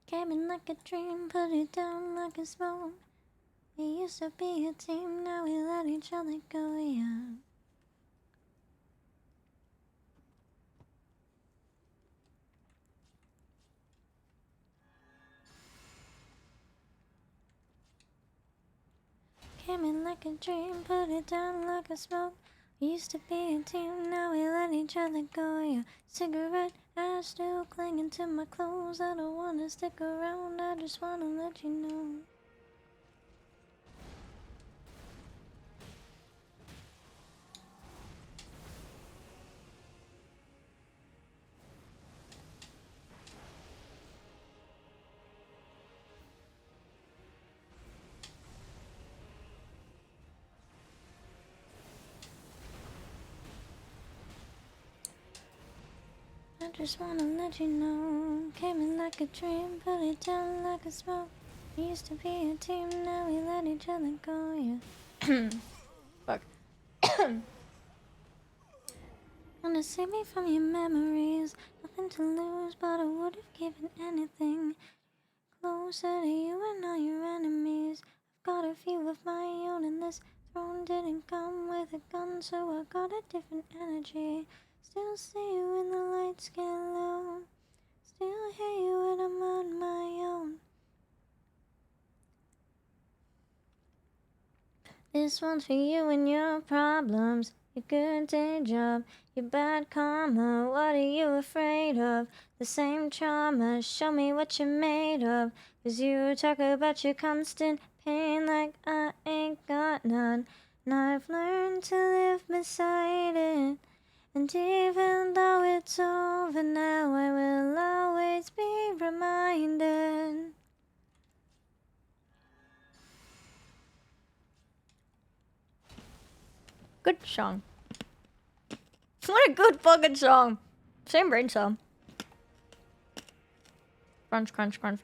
Came in like a dream, put it down like a smoke. We used to be a team, now we let each other go, yeah. Came in like a dream, put it down like a smoke. We used to be a team, now we let each other go, yeah. Cigarette ash still clinging to my clothes. I don't wanna stick around, I just wanna let you know. I just wanna let you know. Came in like a dream, put it down like a smoke. We used to be a team, now we let each other go, yeah. Fuck. Wanna save me from your memories. Nothing to lose, but I would've given anything. Closer to you and all your enemies. I've got a few of my own, and this throne didn't come with a gun, so I got a different energy. Still see you when the lights get low. Still hear you when I'm on my own. This one's for you and your problems. your good day job, your bad karma. What are you afraid of? The same trauma. Show me what you're made of. 'Cause you talk about your constant pain like I ain't got none. And I've learned to live beside it. And even though it's over now, I will always be reminded. Good song. What a good fucking song. Same brain cell. Crunch, crunch, crunch.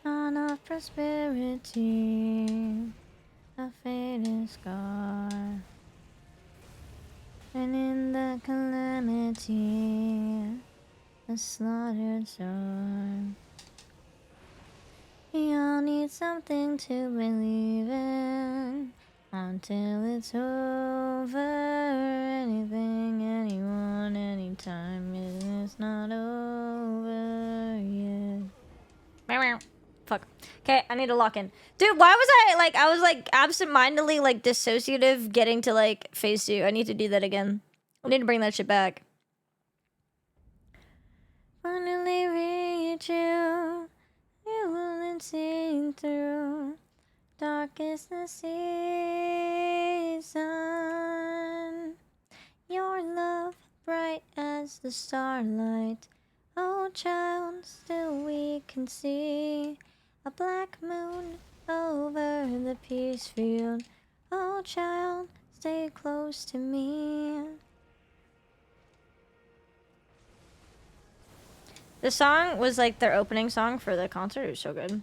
On of prosperity, a faded scar. And in the calamity, a slaughtered sword. We all need something to believe in until it's over. Anything, anyone, anytime, it's not over yet. Fuck. Okay, I need to lock in. Dude, why was I was absent-mindedly dissociative getting to phase 2. I need to do that again. I need to bring that shit back. Finally reach you. You wouldn't see through. Dark is the season. Your love bright as the starlight. Oh child, still we can see a black moon over the peace field. Oh child, stay close to me. The song was their opening song for the concert. It was so good.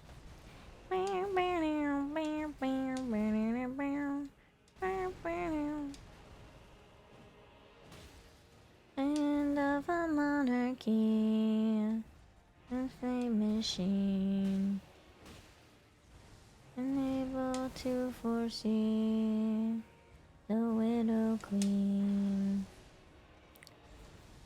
End of a monarchy, a flame machine, unable to foresee the widow queen.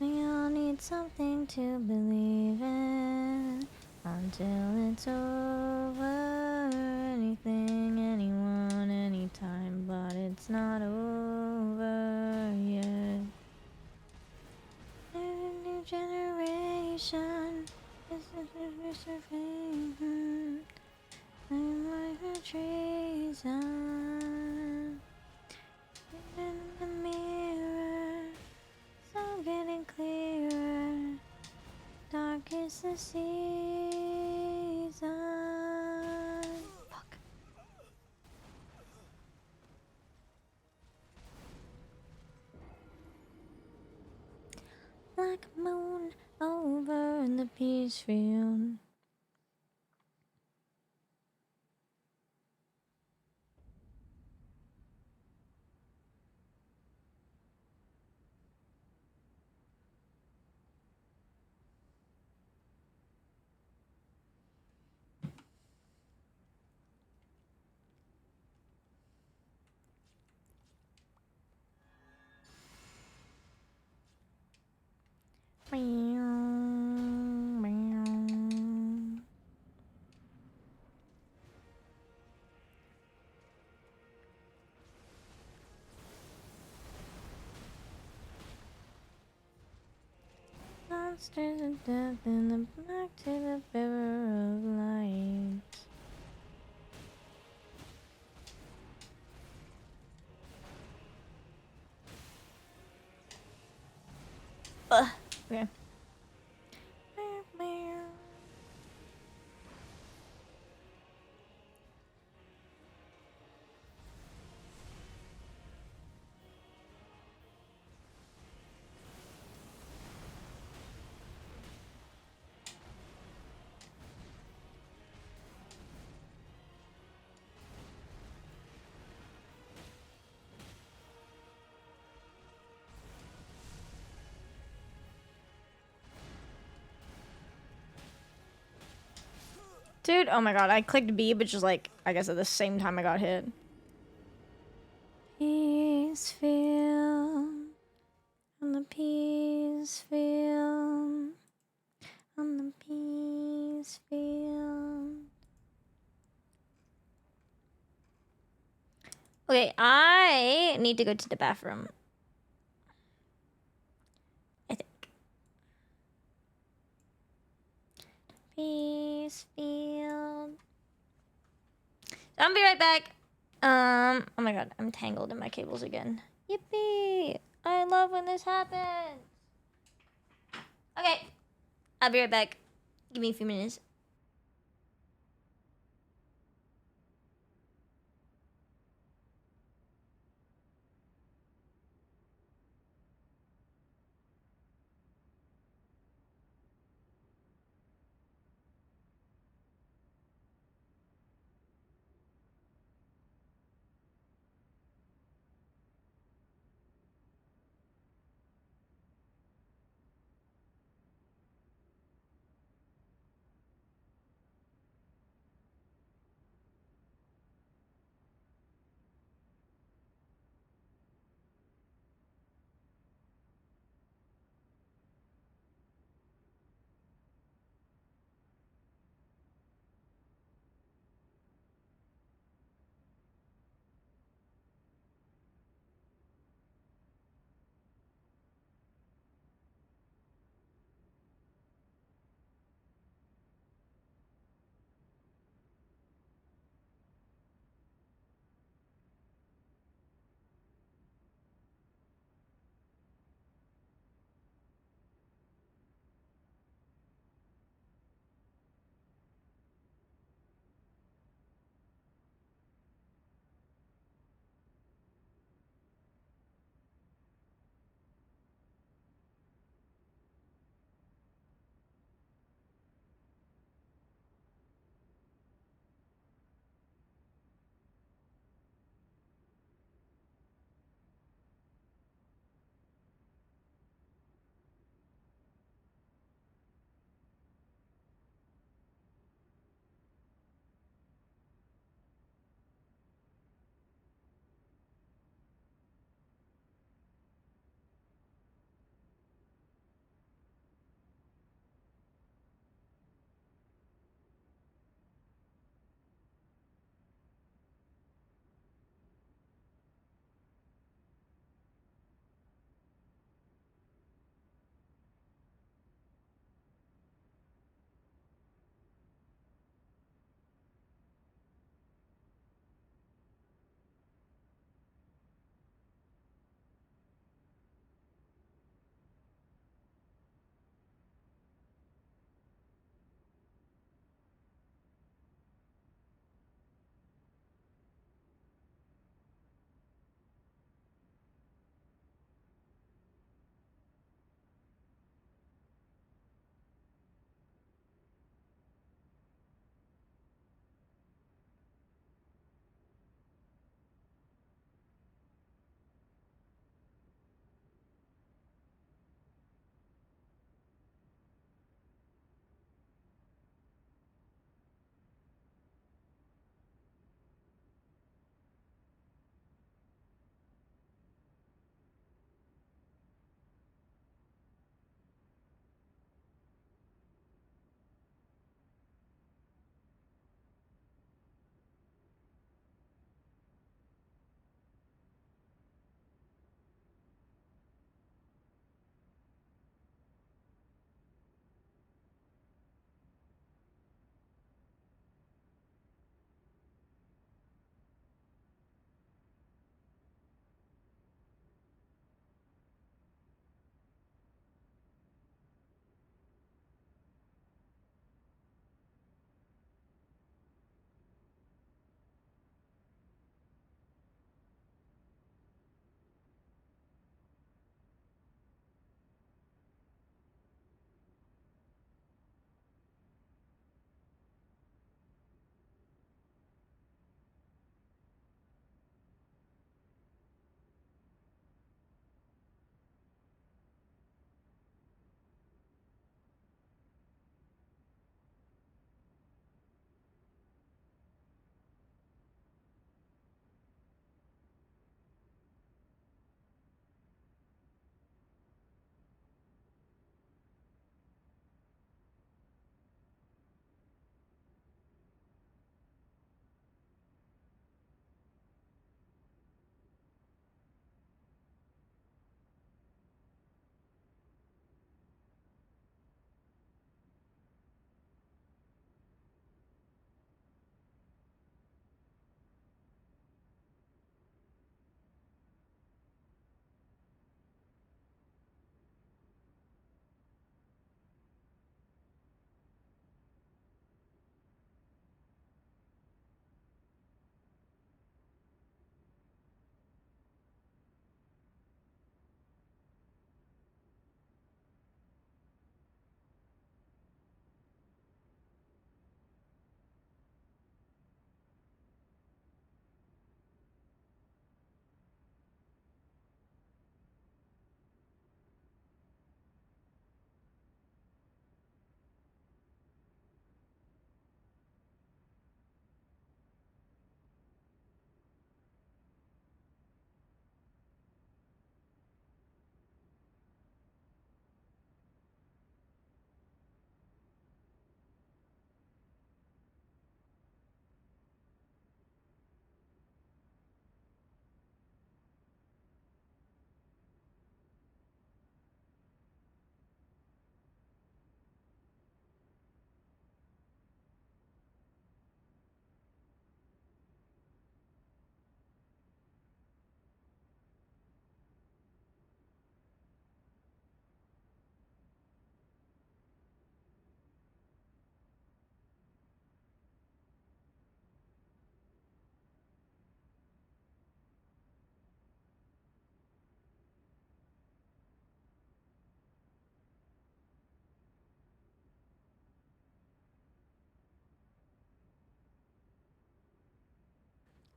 We all need something to believe in until it's over. Anything, anyone, anytime, but it's not over yet. There's a new generation. This is Mr. Fame. I'm like a treason. In the mirror, so getting clearer. Dark is the season. Fuck. Black moon over in the peace field. Monsters of death in the black to the bearer of light. Okay. Dude, oh my god, I clicked B, but just I guess at the same time I got hit. Peace field, on the peace field. Okay, I need to go to the bathroom. I think. Peace field. I'll be right back. Oh my god, I'm tangled in my cables again. Yippee! I love when this happens. Okay, I'll be right back. Give me a few minutes.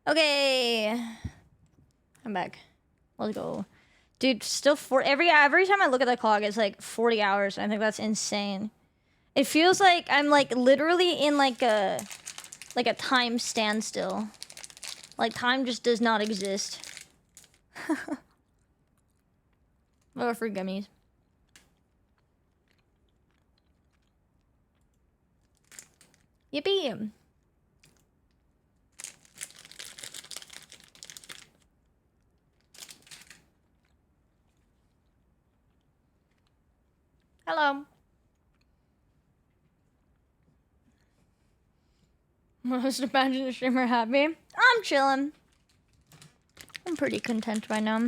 Okay. I'm back. Let's go. Dude, still every time I look at the clock, it's like 40 hours. I think that's insane. It feels like I'm like literally in like a time standstill. Like time just does not exist. Oh, for gummies. Yippee! Hello. Most imagine the streamer happy. I'm chilling. I'm pretty content right now.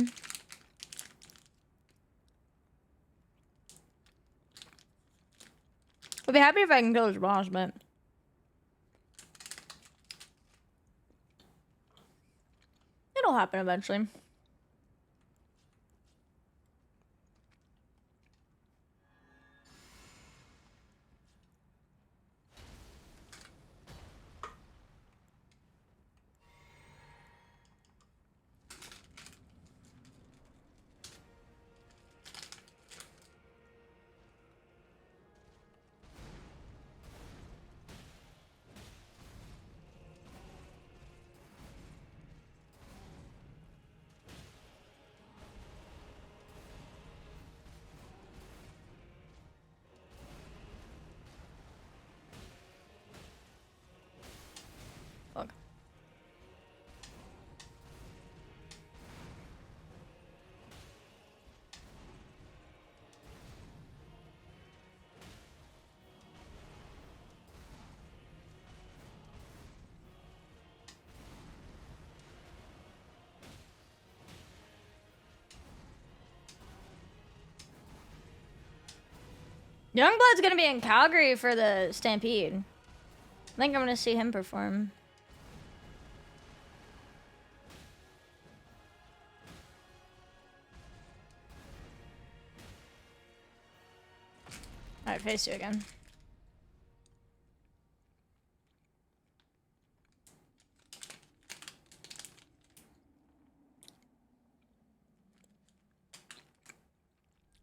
I'll be happy if I can kill this boss, but it'll happen eventually. Fuck. Youngblood's gonna be in Calgary for the Stampede. I think I'm gonna see him perform. Alright, phase 2 again.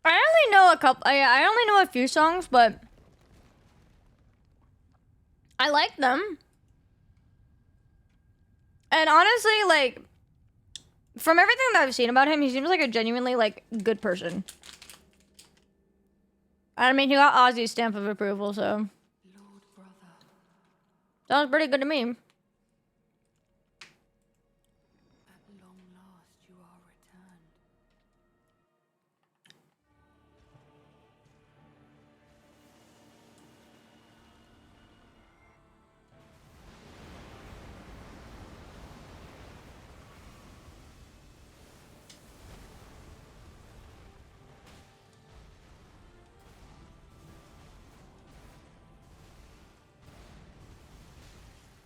I only know a couple. I only know a few songs, but I like them. And honestly, like, from everything that I've seen about him, he seems like a genuinely, like, good person. I mean, he got Ozzy's stamp of approval, so. Sounds pretty good to me.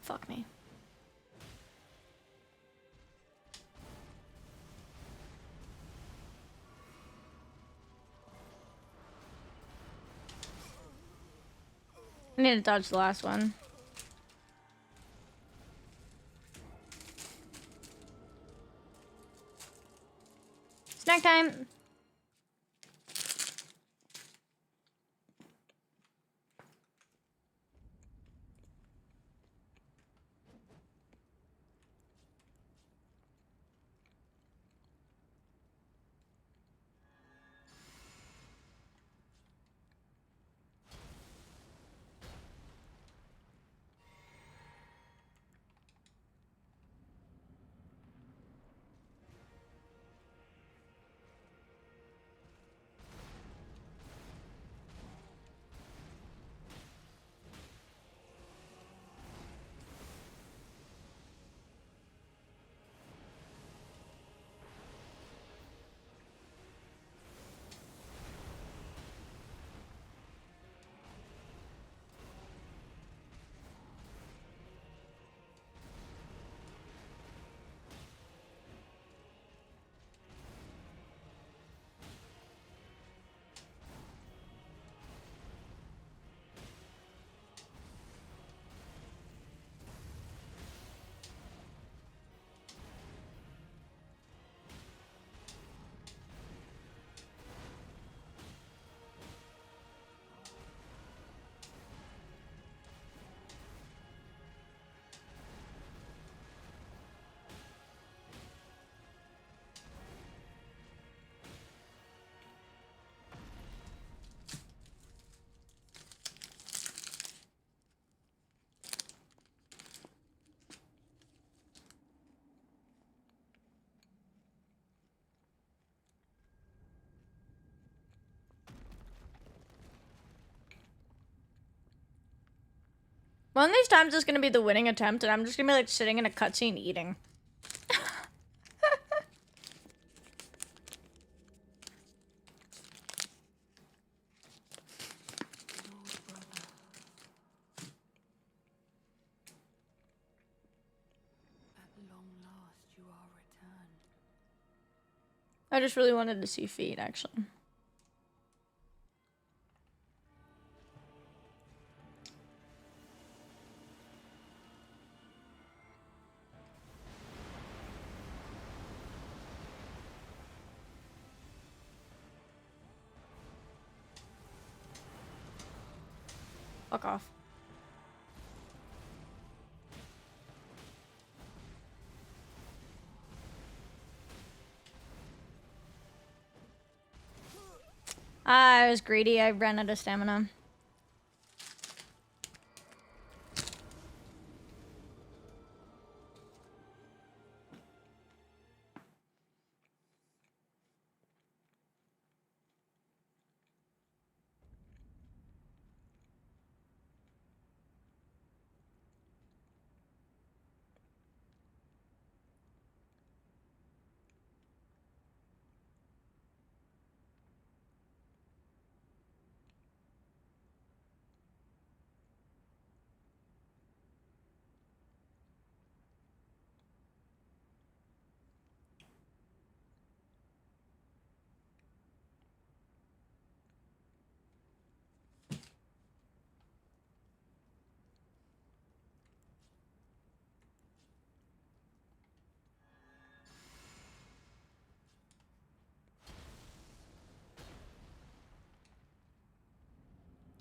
Fuck me. I need to dodge the last one. Snack time. One of these times it's gonna be the winning attempt, and I'm just gonna be like sitting in a cutscene eating. I just really wanted to see feet, actually. Fuck off. I was greedy. I ran out of stamina.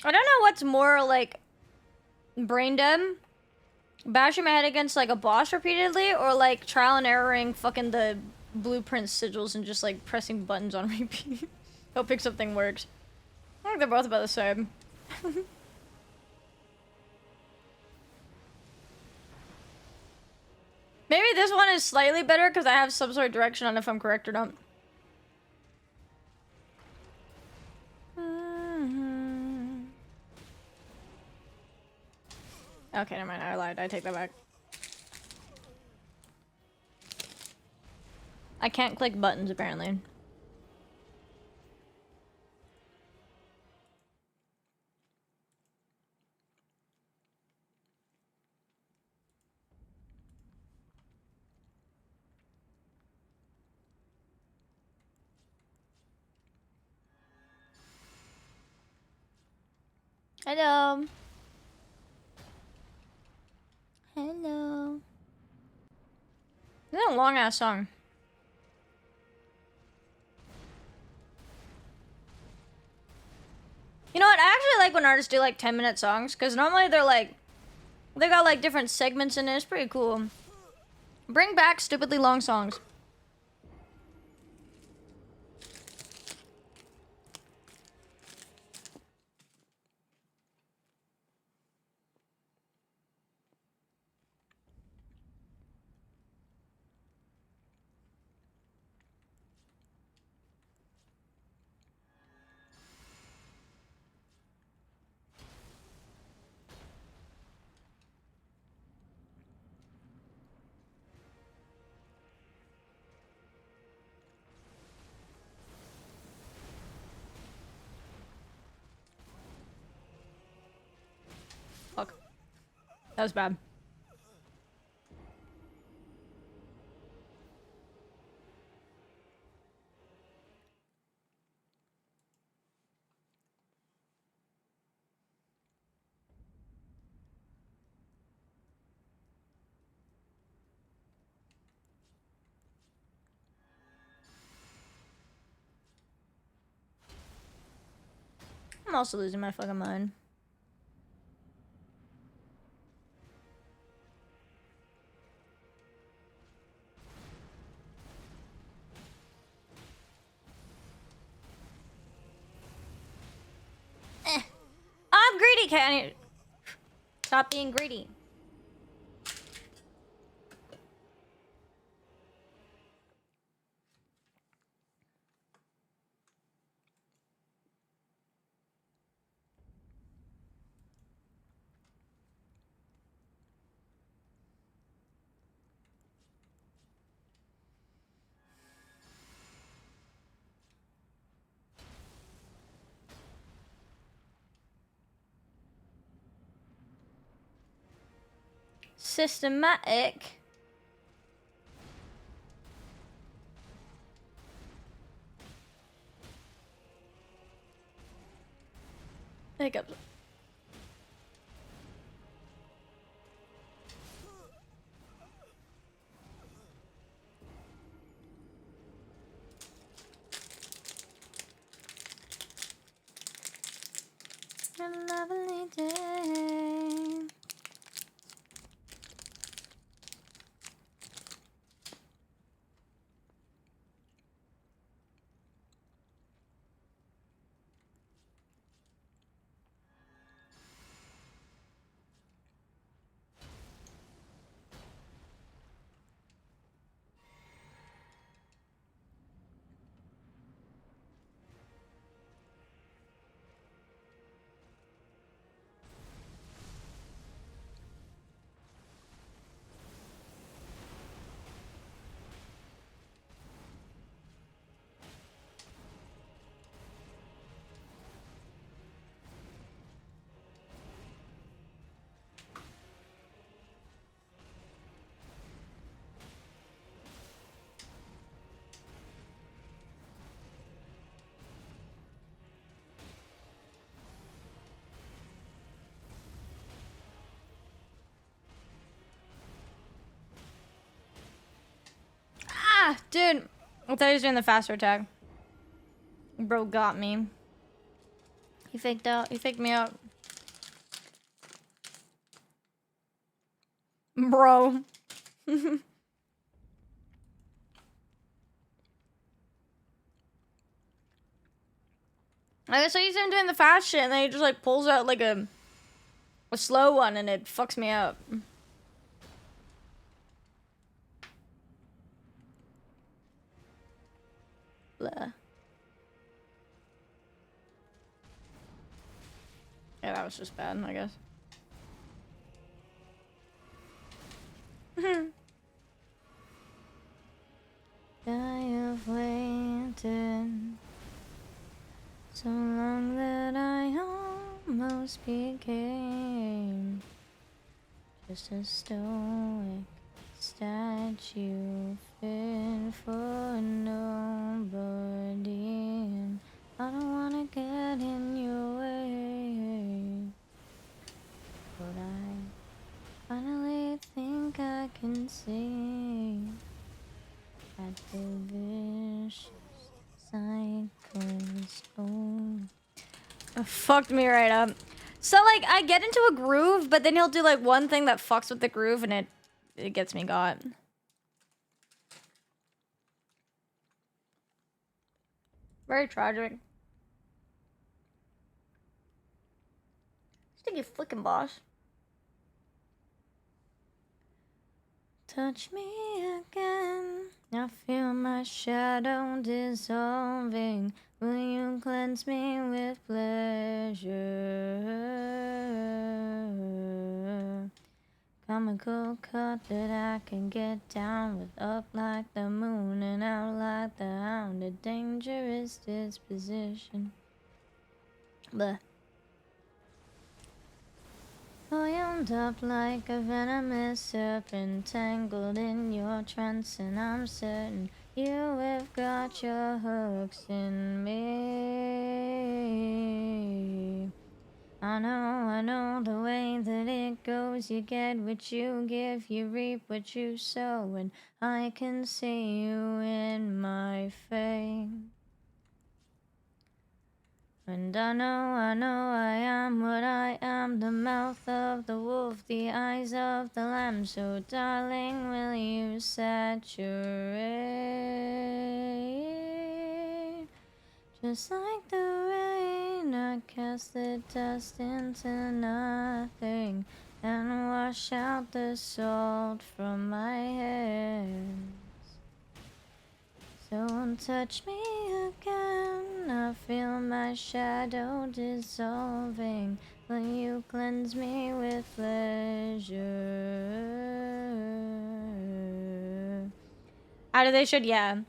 I don't know what's more like brain dead. Bashing my head against like a boss repeatedly, or like trial and erroring fucking the blueprint sigils and just like pressing buttons on repeat. Hoping something works. I think they're both about the same. Maybe this one is slightly better because I have some sort of direction on if I'm correct or not. Okay, never mind. I lied. I take that back. I can't click buttons, apparently. Hello. Hello. This is a long ass song. You know what? I actually like when artists do like 10-minute songs, because normally they're like, they got like different segments in it. It's pretty cool. Bring back stupidly long songs. Fuck. That was bad. I'm also losing my fucking mind. I'm greedy, can you stop being greedy? Systematic. Hiccups. A lovely day. Ah, dude. I thought he was doing the faster attack. Bro got me. He faked out. He faked me out. Bro. I guess I used him doing the fast shit and then he just like pulls out like a slow one and it fucks me up. Blah. Yeah, that was just bad, I guess. I have waited so long that I almost became just a stoic statue fit for nobody. And I don't wanna get in your way, but I finally think I can see that the vicious cycles. Fucked me right up. So like I get into a groove, but then he'll do like one thing that fucks with the groove and it gets me got. Very tragic. Sticky flicking boss. Touch me again. I feel my shadow dissolving. Will you cleanse me with pleasure? Comical cut that I can get down with, up like the moon and out like the hound. A dangerous disposition. Bleh. Coiled up like a venomous serpent, tangled in your trance, and I'm certain you have got your hooks in me. I know the way that it goes. You get what you give, you reap what you sow, and I can see you in my fame. And I know I am what I am, the mouth of the wolf, the eyes of the lamb. So darling, will you saturate? Just like the rain, I cast the dust into nothing and wash out the salt from my hands. Don't touch me again, I feel my shadow dissolving. Will you cleanse me with pleasure? How do they should, yeah.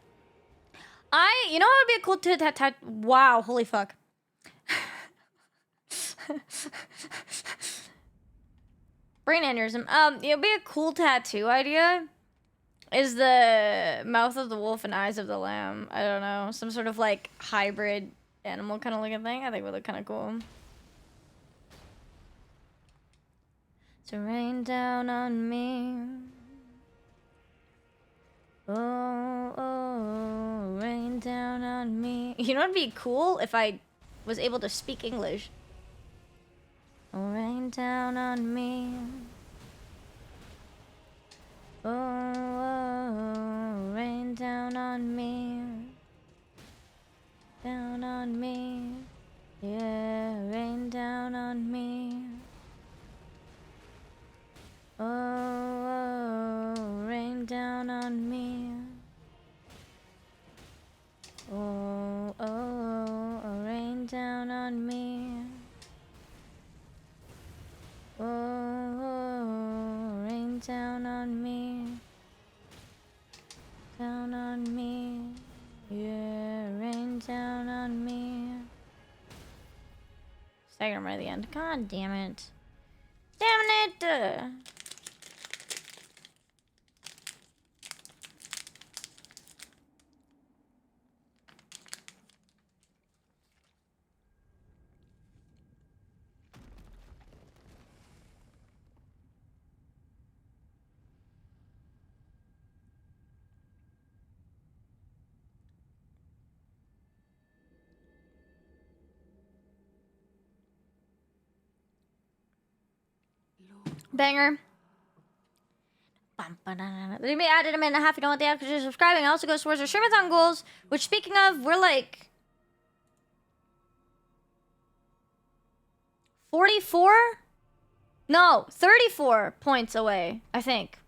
You know what would be a cool wow, holy fuck. Brain aneurysm. It'd be a cool tattoo idea. Is the mouth of the wolf and eyes of the lamb. I don't know. Some sort of like hybrid animal kind of looking thing. I think would look kind of cool. To rain down on me. Oh, oh, rain down on me. You know what'd be cool if I was able to speak English? Oh, rain down on me. Oh, oh, rain down on me. Down on me. Yeah, rain down on me. Oh, oh, rain down on me. Oh, oh, oh, rain down on me. Oh, oh, rain down on me. Down on me. Yeah, rain down on me. Second right at the end. God damn it. Damn it! Banger. Leave me added a minute and a half. You don't want the because you're subscribing. It also goes towards our Streamathon goals. Which, speaking of, we're like 44? No, 34 points away, I think.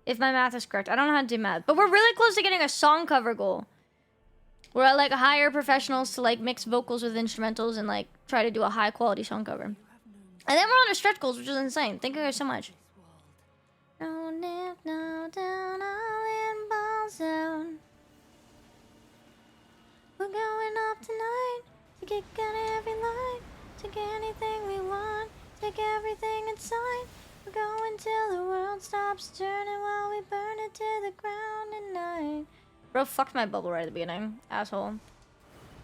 If my math is correct. I don't know how to do math. But we're really close to getting a song cover goal. We're at like hire professionals to like mix vocals with instrumentals and like try to do a high quality song cover. And then we're on our stretch goals, which is insane. Thank you guys so much. No dip, no down, all in, balls out. We're going off tonight to get good every light, take anything we want, take everything inside. We're going till the world stops turning while we burn it to the ground at night. Bro, fucked my bubble right at the beginning, asshole.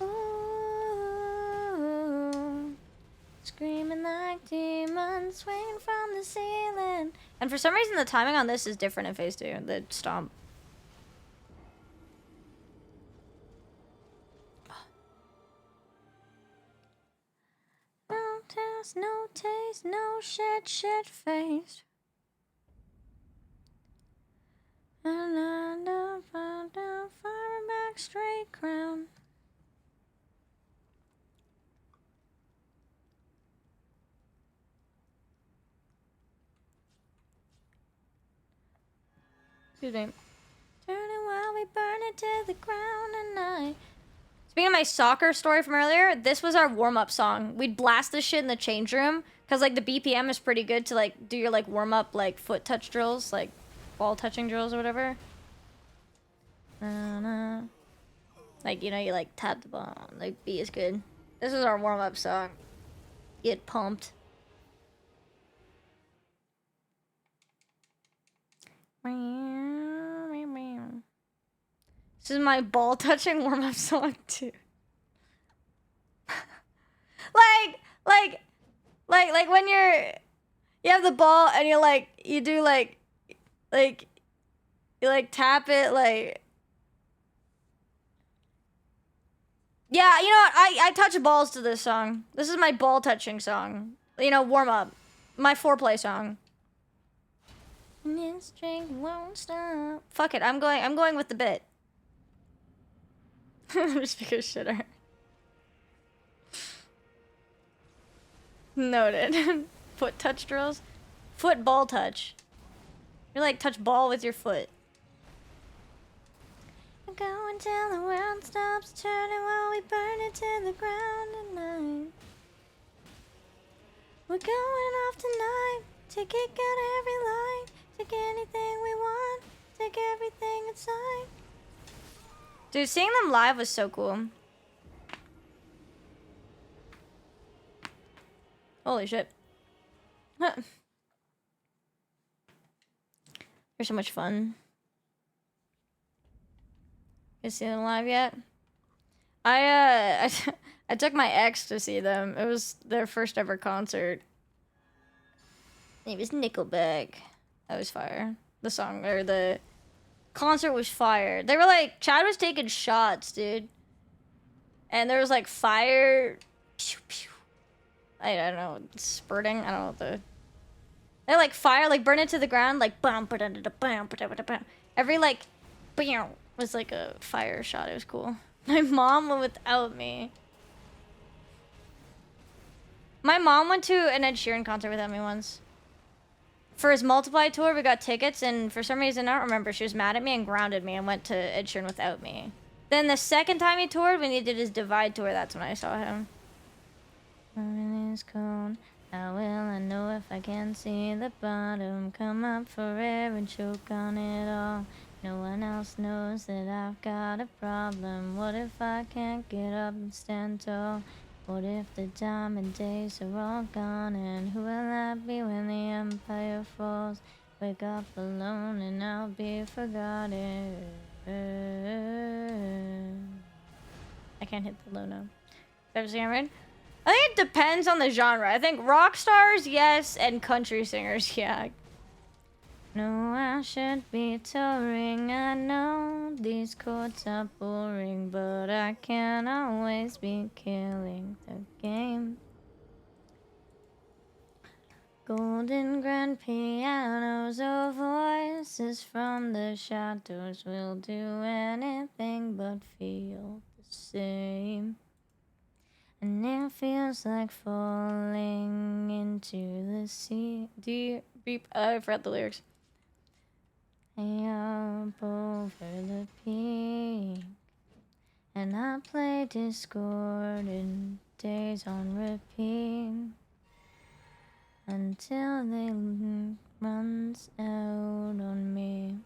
Ooh, screaming like demons swinging from the ceiling. And for some reason, the timing on this is different in phase 2. The stomp. No taste, no taste, no shit face. And I found out fire back straight crown. Excuse me. Turning while we burn it to the ground at night. Speaking of my soccer story from earlier, this was our warm-up song. We'd blast this shit in the change room because like the BPM is pretty good to like do your like warm-up like foot touch drills, like ball touching drills or whatever. Like, you know, you like tap the ball, like beat is good. This is our warm-up song. Get pumped. This is my ball touching warm-up song too. like when you have the ball and you like you do like you like tap it like. Yeah, you know what? I touch balls to this song. This is my ball touching song. You know, warm up. My foreplay song. This drink won't stop. Fuck it, I'm going with the bit. Just because shitter. Noted. Foot touch drills. Foot ball touch. You like touch ball with your foot. Go until the world stops turning while we burn it to the ground at night. We're going off tonight to kick out every light, take anything we want, take everything inside. Dude, seeing them live was so cool. Holy shit. They're so much fun. You seen them live yet? I I took my ex to see them. It was their first ever concert. It was Nickelback. That was fire. The song or the concert was fire. They were like, Chad was taking shots, dude. And there was like fire. Pew, pew. I don't know, spurting. I don't know what the. They're like fire, like burn it to the ground, like bam, bam, bam, bam. Every like, bam was like a fire shot. It was cool. My mom went without me. My mom went to an Ed Sheeran concert without me once. For his Multiply tour, we got tickets, and for some reason, I don't remember, she was mad at me and grounded me and went to Ed Sheeran without me. Then the second time he toured, when he did his Divide tour, that's when I saw him. It's cold. How will I know if I can't see the bottom? Come up for air and choke on it all. No one else knows that I've got a problem. What if I can't get up and stand tall? What if the diamond days are all gone? And who will I be when the empire falls? Wake up alone and I'll be forgotten. I can't hit the low note. Ever seen it? I think it depends on the genre. I think rock stars, yes, and country singers, yeah. No, I should be touring. I know these chords are boring, but I can't always be killing the game. Golden grand pianos or voices from the shadows will do anything but feel the same. And it feels like falling into the sea. I forgot the lyrics. Up over the peak, and I play discordant days on repeat until they runs out on me.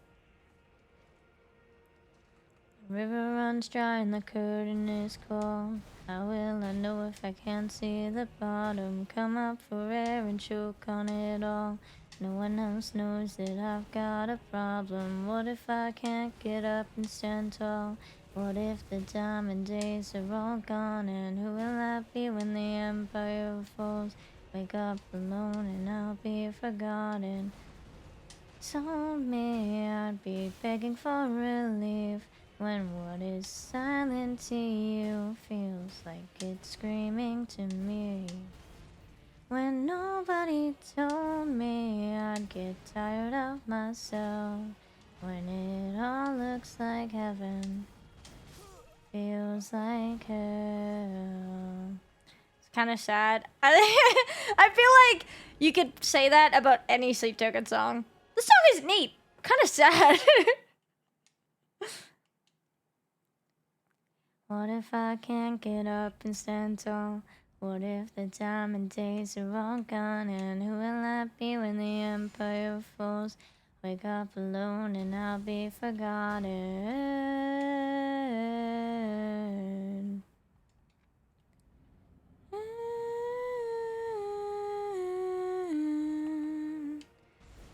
The river runs dry and the curtain is cold. How will I know if I can't see the bottom? Come up for air and choke on it all. No one else knows that I've got a problem. What if I can't get up and stand tall? What if the diamond days are all gone? And who will I be when the empire falls? Wake up alone and I'll be forgotten. Told me I'd be begging for relief, when what is silent to you feels like it's screaming to me. When nobody told me I'd get tired of myself, when it all looks like heaven, feels like hell. It's kind of sad. I feel like you could say that about any Sleep Token song. This song is neat. Kind of sad. What if I can't get up and stand tall? What if the diamond days are all gone? And who will I be when the empire falls? Wake up alone and I'll be forgotten.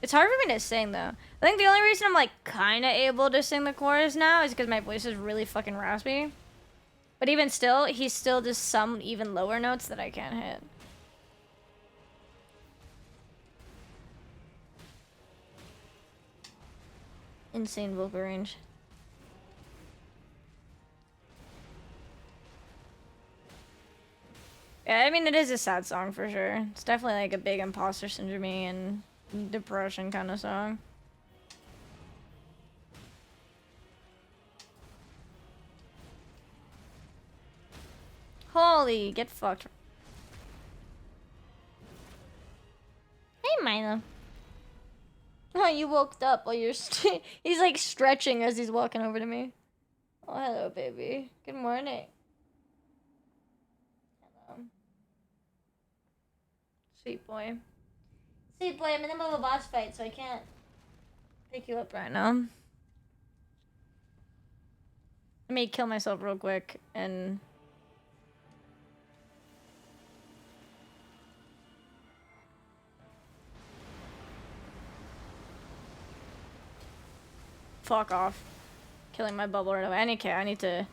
It's hard for me to sing though. I think the only reason I'm like kind of able to sing the chorus now is because my voice is really fucking raspy. But even still, he's still just some even lower notes that I can't hit. Insane vocal range. Yeah, I mean, it is a sad song for sure. It's definitely like a big imposter syndrome and depression kind of song. Holy, get fucked. Hey, Milo. Oh, you woke up while you're he's like stretching as he's walking over to me. Oh, hello, baby. Good morning. Hello. Sweet boy. Sweet boy, I'm in the middle of a boss fight, so I can't pick you up right now. Let me kill myself real quick and... Fuck off. Killing my bubble right away. I need to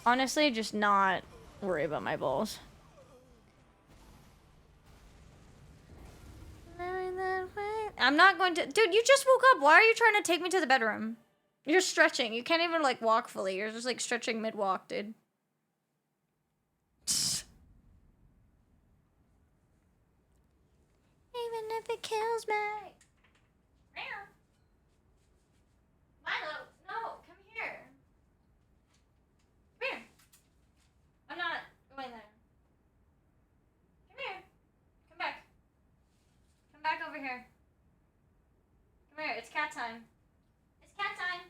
honestly just not worry about my balls. I'm not going to. Dude, you just woke up. Why are you trying to take me to the bedroom? You're stretching. You can't even like walk fully. You're just like stretching mid walk, dude. Even if it kills me. Milo, no, come here. Come here. I'm not going there. Come here. Come back. Come back over here. Come here. It's cat time. It's cat time.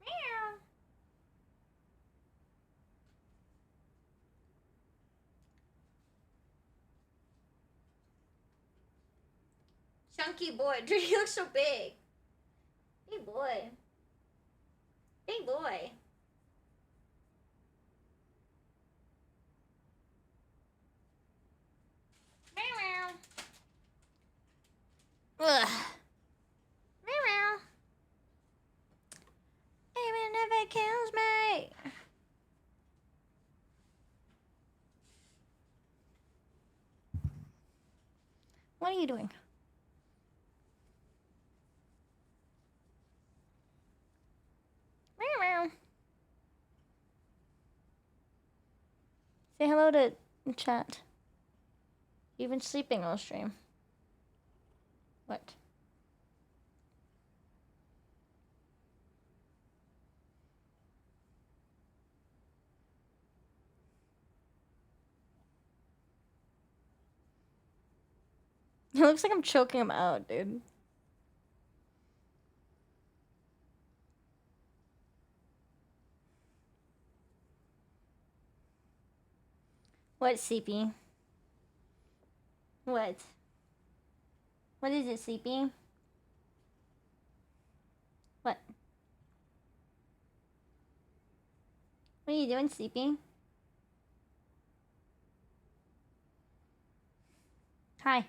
Meow. Chunky boy. Dude, he looks so big. Big boy. Big boy. Meow. Ugh. Meow. Even if it kills me. What are you doing? Meow. Say hello to chat. You've been sleeping all stream. What? It looks like I'm choking him out, dude. What, CP? What? What is it, CP? What? What are you doing, CP? Hi.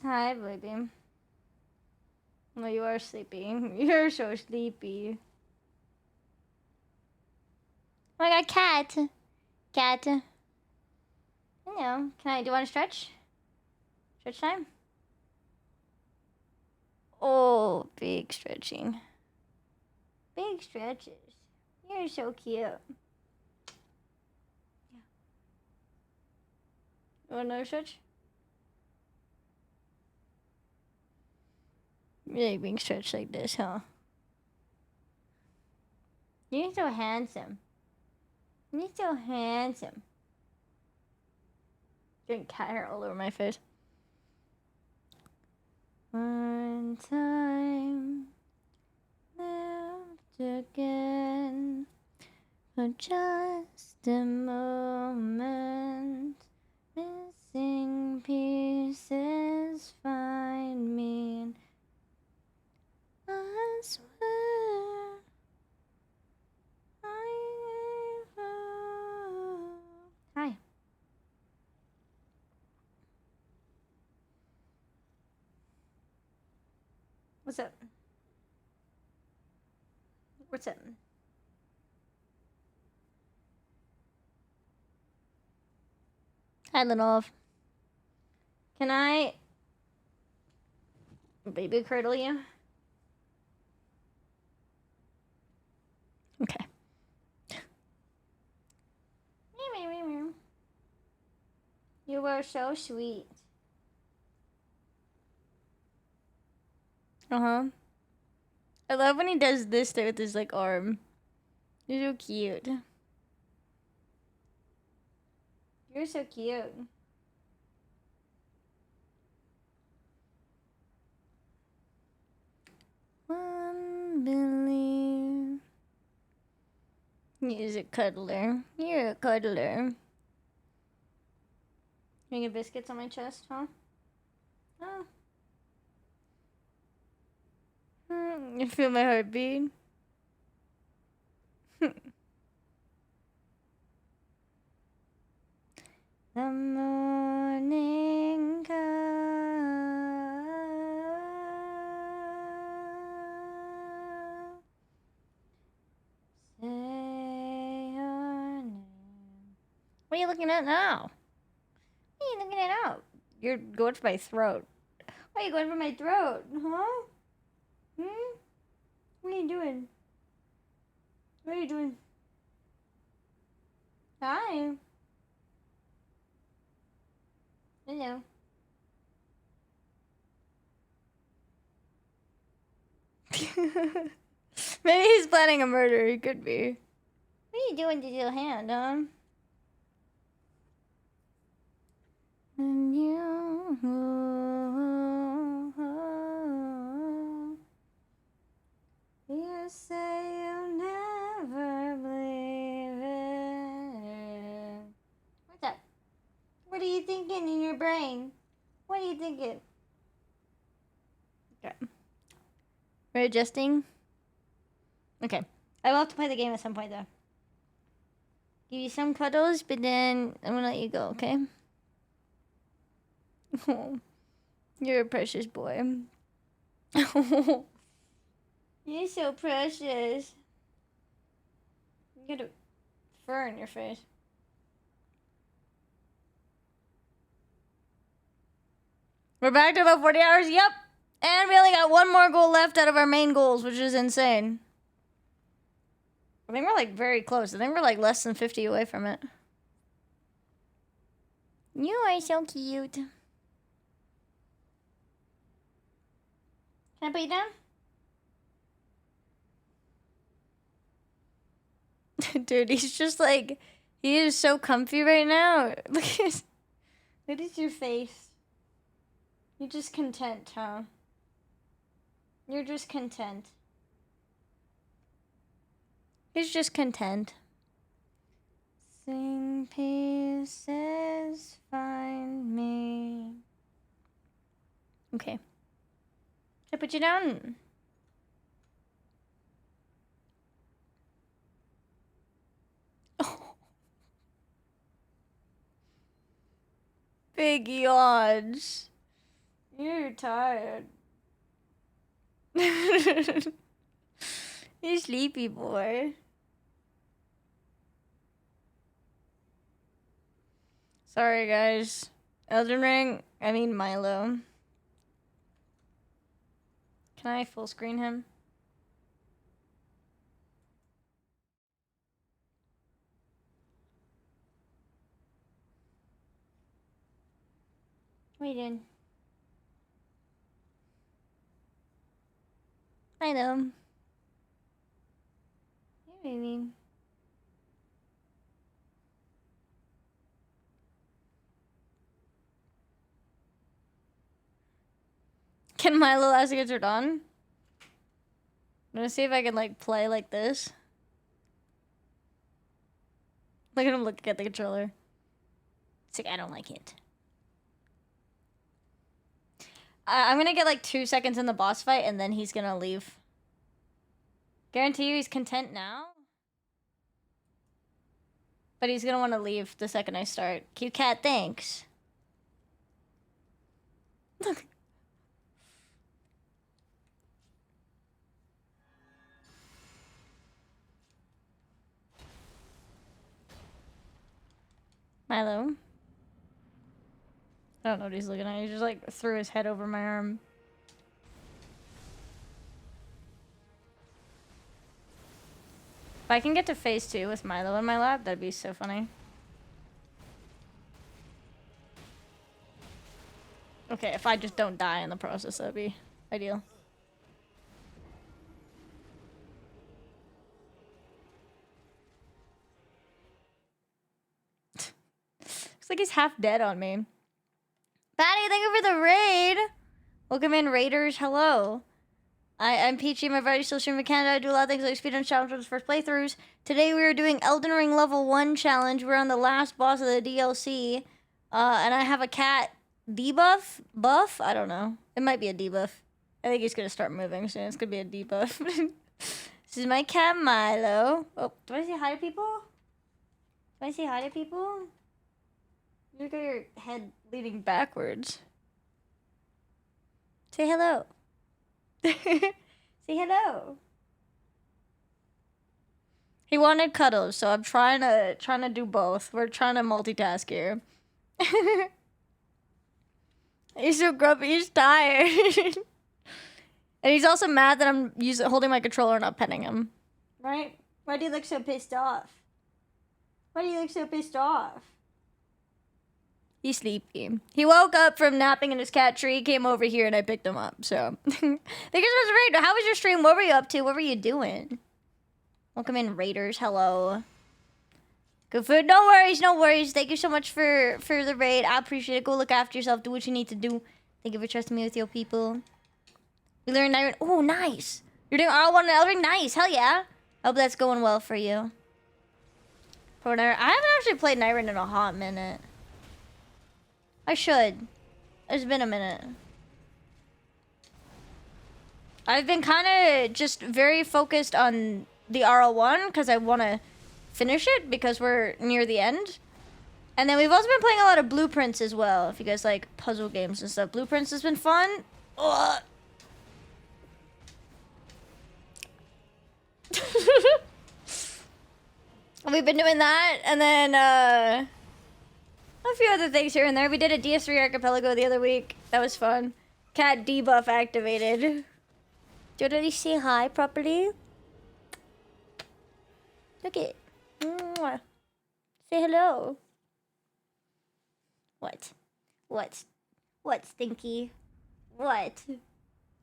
Hi, baby. No, you are sleeping. You're so sleepy. Oh, I got cat. Cat. Hello. Do you want to stretch? Stretch time? Oh, big stretching. Big stretches. You're so cute. Yeah. You want another stretch? Really being stretched like this, huh? You're so handsome. You're so handsome. Getting cat hair all over my face. One time left again for just a moment. Missing pieces find me. And I swear Hi. What's up? What's up? Hi, Lenov. Can I baby cradle you? Okay. You were so sweet. Uh-huh. I love when he does this thing with his like arm. You're so cute. You're so cute. One believe. He's a cuddler. You're a cuddler. You get biscuits on my chest, huh? Oh. You feel my heartbeat? The morning comes. Say your name. What are you looking at now? What are you looking at now? You're going for my throat. Why are you going for my throat? Huh? Hmm? What are you doing? What are you doing? Hi. Hello. Maybe he's planning a murder. He could be. What are you doing to your hand, huh? And you say you'll never believe it. What's up? What are you thinking in your brain? What are you thinking? Okay. We're adjusting. Okay. I will have to play the game at some point, though. Give you some cuddles, but then I'm gonna let you go, okay? You're a precious boy. You're so precious. You got a fur in your face. We're back to about 40 hours. Yep. And we only got one more goal left out of our main goals, which is insane. I think we're like very close. I think we're like less than 50 away from it. You are so cute. Can I put you down? Dude, he's just like, he is so comfy right now. Look at your face. You're just content, huh? You're just content. He's just content. Sing pieces, find me. Okay. Should I put you down? Big yawns. You're tired. You're sleepy, boy. Sorry, guys. Elden Ring, I mean Milo. Can I full screen him? What are you doing? Milo. Hey, baby. Can Milo ask to get turned on? I'm gonna see if I can like play like this. Look at him looking at the controller. It's like, I don't like it. I'm gonna get like 2 seconds in the boss fight and then he's gonna leave. Guarantee you he's content now. But he's gonna wanna leave the second I start. Cute cat, thanks. Look. Milo. I don't know what he's looking at. He just like threw his head over my arm. If I can get to phase 2 with Milo in my lap, that'd be so funny. Okay, if I just don't die in the process, that'd be ideal. Looks like he's half dead on me. Patty, thank you for the raid. Welcome in, raiders. Hello. I'm Peachy. I'm a very still stream in Canada. I do a lot of things like speedrun challenges, first playthroughs. Today we are doing Elden Ring level 1 challenge. We're on the last boss of the DLC. And I have a cat debuff? Buff? I don't know. It might be a debuff. I think he's gonna start moving soon. It's gonna be a debuff. This is my cat Milo. Oh, do I say hi to people? Do I say hi to people? You got your head leaning backwards. Say hello. Say hello. He wanted cuddles, so I'm trying to do both. We're trying to multitask here. He's so grumpy. He's tired. And he's also mad that I'm holding my controller and not petting him. Right? Why do you look so pissed off? Why do you look so pissed off? He's sleepy. He woke up from napping in his cat tree, came over here, and I picked him up. So, thank you so much, Raid. How was your stream? What were you up to? What were you doing? Welcome in, Raiders. Hello. Good food. No worries, no worries. Thank you so much for the raid. I appreciate it. Go look after yourself. Do what you need to do. Thank you for trusting me with your people. We learned Nyrin. Oh, nice. You're doing RL1 and Elden Ring? Nice. Hell yeah. Hope that's going well for you. I haven't actually played Nyrin in a hot minute. I should. It's been a minute. I've been kind of just very focused on the RL1 because I want to finish it because we're near the end. And then we've also been playing a lot of Blueprints as well. If you guys like puzzle games and stuff. Blueprints has been fun. Ugh. We've been doing that, and then a few other things here and there. We did a DS3 Archipelago the other week. That was fun. Cat debuff activated. Did I say hi properly? Look it. Mwah. Say hello. What? What? What, Stinky? What?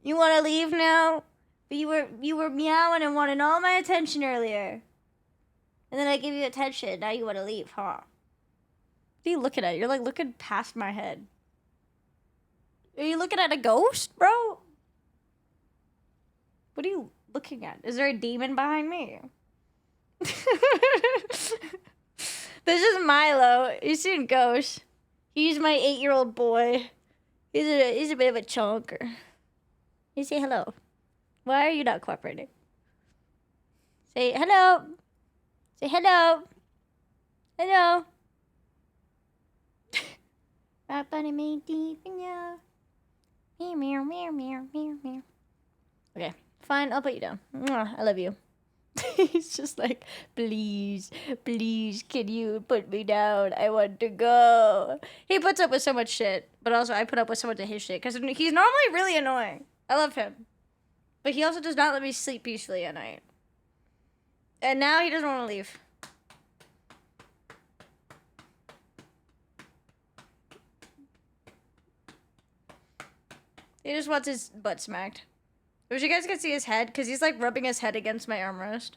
You want to leave now? But you were meowing and wanting all my attention earlier. And then I give you attention. Now you want to leave, huh? What are you looking at? You're like looking past my head. Are you looking at a ghost, bro? What are you looking at? Is there a demon behind me? This is Milo. He's seen ghosts. He's my 8-year-old boy. He's a bit of a chunker. You say hello. Why are you not cooperating? Say hello. Say hello. Hello. Right bunny me deep in ya. Meow meow meow meow meow meow. Okay, fine. I'll put you down. Mwah, I love you. He's just like, please, please, can you put me down? I want to go. He puts up with so much shit, but also I put up with so much of his shit because he's normally really annoying. I love him, but he also does not let me sleep peacefully at night. And now he doesn't want to leave. He just wants his butt smacked. I wish you guys could see his head, because he's like rubbing his head against my armrest.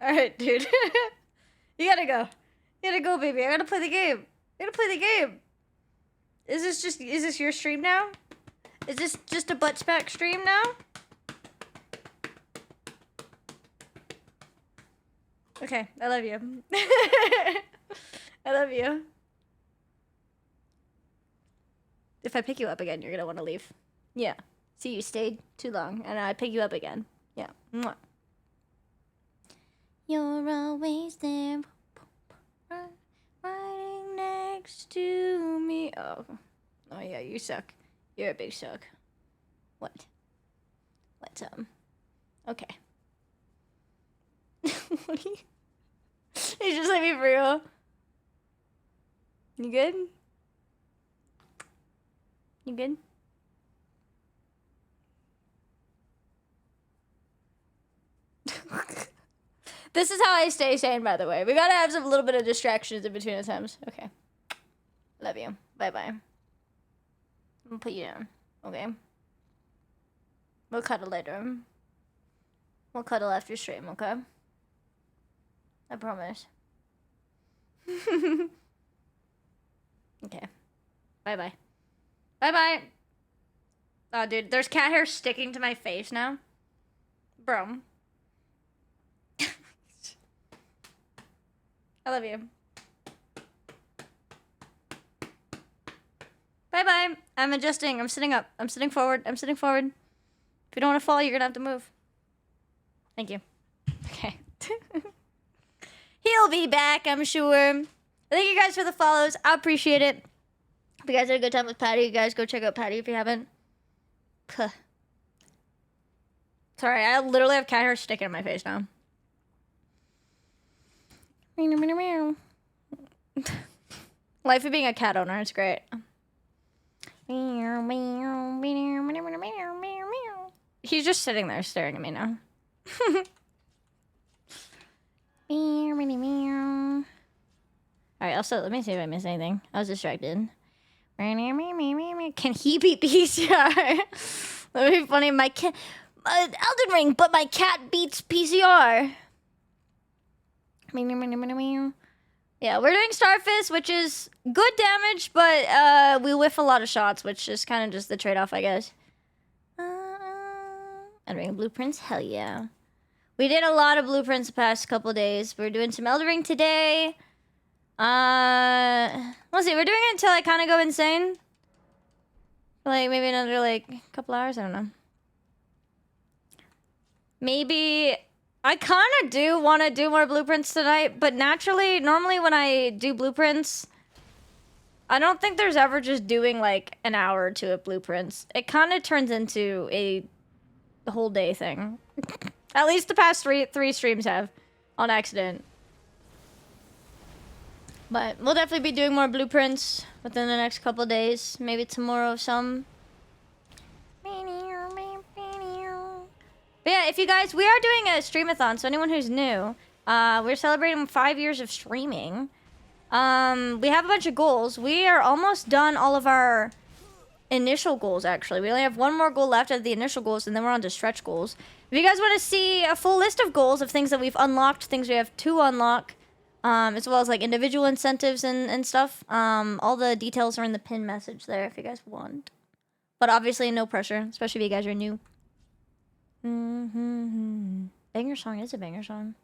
Alright, dude. You gotta go. You gotta go, baby. I gotta play the game. I gotta play the game. Is this your stream now? Is this just a butt smack stream now? Okay, I love you. I love you. If I pick you up again, you're gonna want to leave. Yeah. See, you stayed too long, and I pick you up again. Yeah. Mwah. You're always there, right next to me. Oh yeah, you suck. You're a big suck. What? What's okay. What are you? You just let me for real. You good? You good? This is how I stay sane, by the way. We gotta have some little bit of distractions in between attempts. Okay. Love you. Bye-bye. I'm gonna put you down. Okay? We'll cuddle later. We'll cuddle after stream, okay? I promise. Okay. Bye-bye. Bye-bye. Oh, dude, there's cat hair sticking to my face now. Bro. I love you. Bye-bye. I'm adjusting. I'm sitting up. I'm sitting forward. I'm sitting forward. If you don't want to fall, you're gonna have to move. Thank you. Okay. He'll be back, I'm sure. Thank you guys for the follows. I appreciate it. If you guys had a good time with Patty, you guys go check out Patty if you haven't. Puh. Sorry, I literally have cat hair sticking in my face now. Life of being a cat owner is great. He's just sitting there staring at me now. Alright, also, let me see if I missed anything. I was distracted. Can he beat PCR? That would be funny. My cat... Elden Ring, but my cat beats PCR. Yeah, we're doing Starfist, which is good damage, but we whiff a lot of shots, which is kind of just the trade-off, I guess. Elden Ring blueprints? Hell yeah. We did a lot of blueprints the past couple days. We're doing some Elden Ring today. Let's see, we're doing it until I kind of go insane. Like, maybe another, like, couple hours? I don't know. Maybe... I kind of do want to do more blueprints tonight, but normally when I do blueprints, I don't think there's ever just doing like an hour or two of blueprints. It kind of turns into a whole day thing. At least the past three streams have, on accident. But we'll definitely be doing more blueprints within the next couple days. Maybe tomorrow some. But yeah, if you guys, we are doing a streamathon, so anyone who's new, we're celebrating 5 years of streaming. We have a bunch of goals. We are almost done all of our initial goals, actually. We only have one more goal left of the initial goals, and then we're on to stretch goals. If you guys want to see a full list of goals of things that we've unlocked, things we have to unlock, as well as like individual incentives and stuff, all the details are in the pin message there if you guys want. But obviously no pressure, especially if you guys are new. Banger song is a banger song.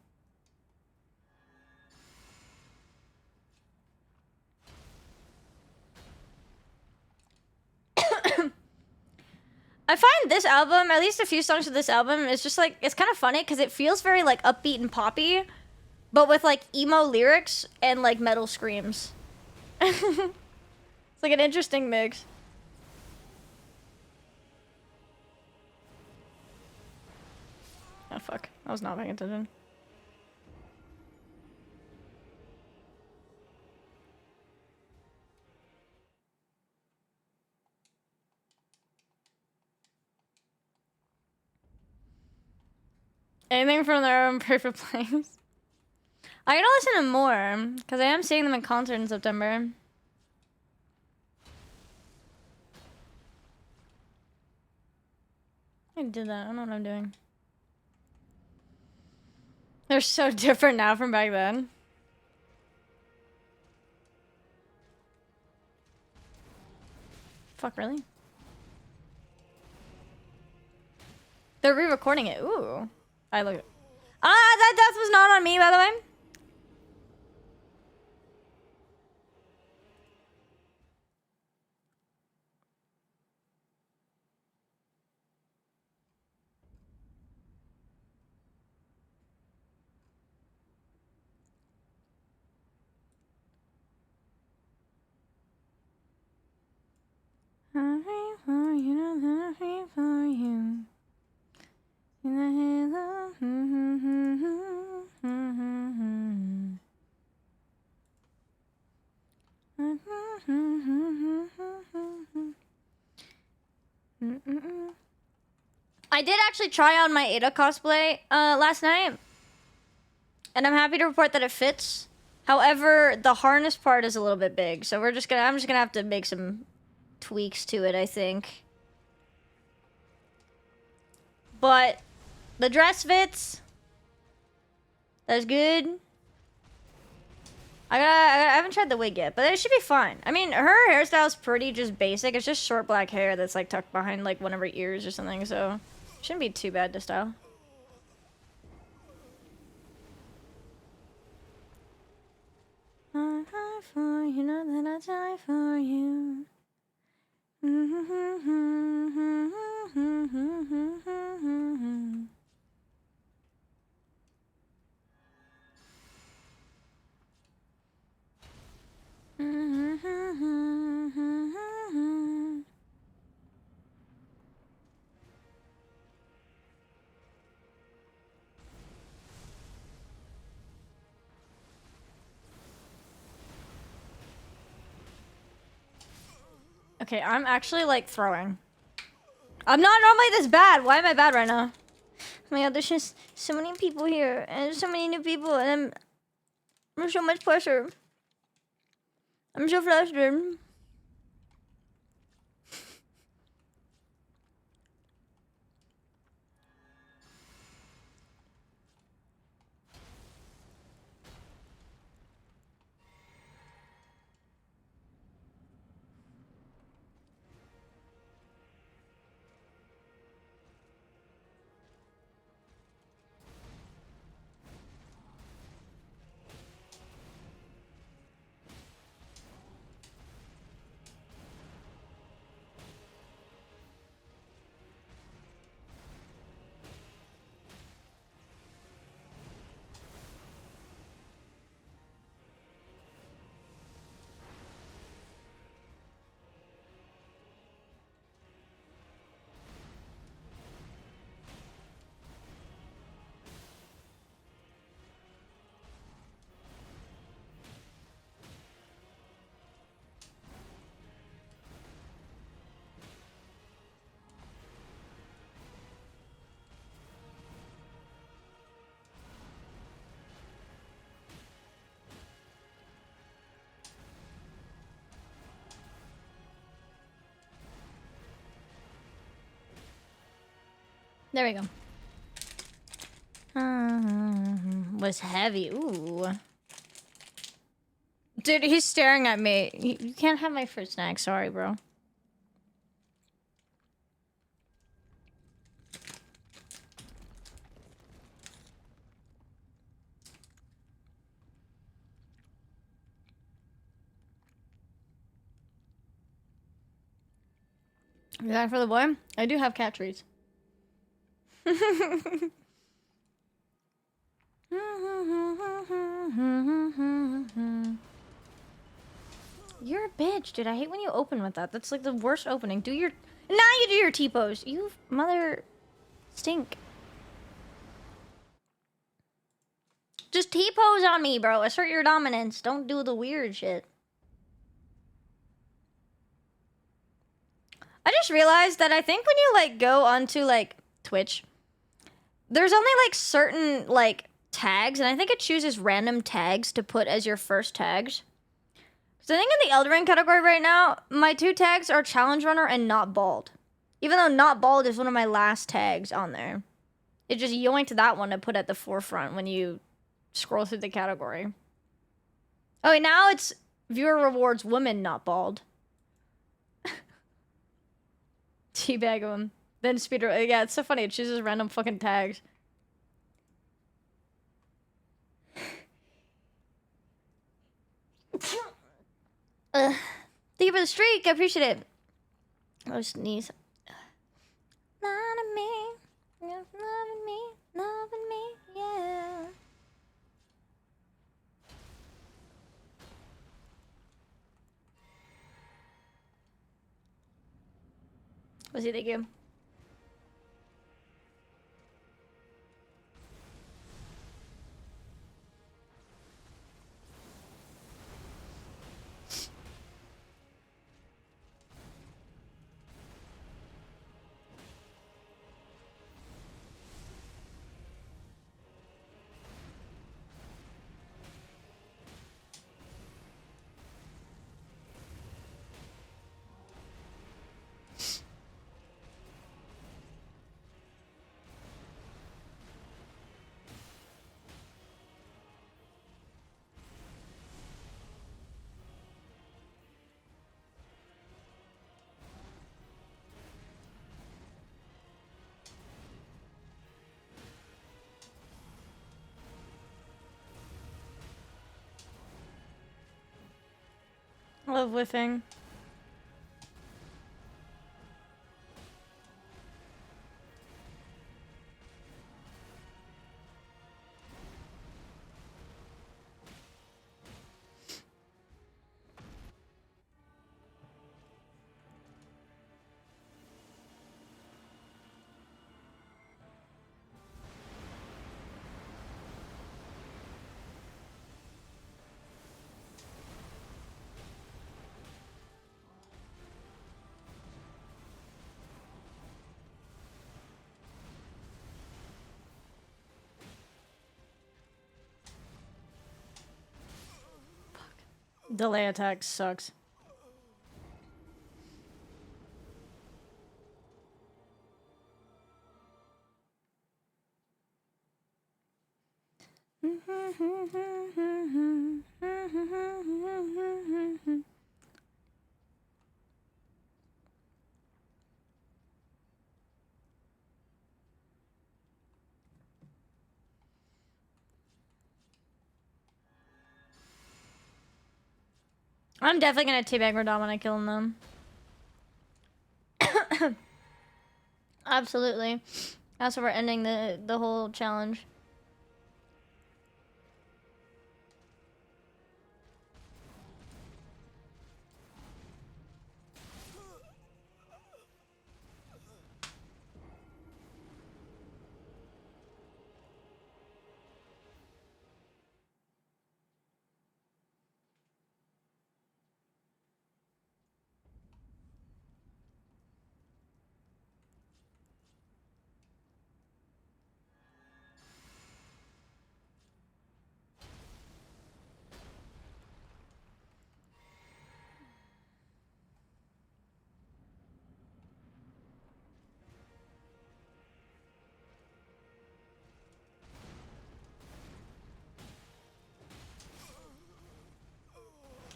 I find this album, at least a few songs of this album, is just like, it's kind of funny because it feels very like upbeat and poppy, but with like emo lyrics and like metal screams. It's like an interesting mix. Oh fuck, I was not paying attention. Anything from their own perfect place. I gotta listen to more, because I am seeing them in concert in September. I did that, I don't know what I'm doing. They're so different now from back then. Fuck, really? They're re-recording it. Ooh. I look. That death was not on me, by the way. For you. I did actually try on my Ada cosplay last night, and I'm happy to report that it fits. However, the harness part is a little bit big, so I'm just gonna have to make some tweaks to it, I think. But the dress fits. That's good. I haven't tried the wig yet, but it should be fine. I mean, her hairstyle is pretty just basic. It's just short black hair that's like tucked behind like one of her ears or something, so shouldn't be too bad to style. die for you, know that I die for you. Okay, I'm actually like throwing. I'm not normally this bad. Why am I bad right now? Oh my god, there's just so many people here and so many new people and I'm under so much pressure. I'm so flustered. There we go. Was heavy. Ooh. Dude, he's staring at me. You can't have my fruit snack. Sorry, bro. You got it for the boy? I do have cat treats. You're a bitch, dude. I hate when you open with that. That's like the worst opening. Do your... Now you do your T-pose. You mother... stink. Just T-pose on me, bro. Assert your dominance. Don't do the weird shit. I just realized that I think when you, like, go onto, like, Twitch, there's only, like, certain, like, tags, and I think it chooses random tags to put as your first tags. So I think in the Elden Ring category right now, my 2 tags are Challenge Runner and Not Bald. Even though Not Bald is one of my last tags on there. It just yoinked that one to put at the forefront when you scroll through the category. Oh, wait, now it's Viewer Rewards Woman Not Bald. Teabag them. Then speeder. Yeah, it's so funny. It chooses random fucking tags. Thank you for the streak. I appreciate it. Oh, sneeze. Loving me. Loving me. Loving me. Yeah. What's he thinking? love whiffing. Delay attack sucks. I'm definitely gonna teabag Radon when I kill him, though. Absolutely. That's where we're ending the whole challenge.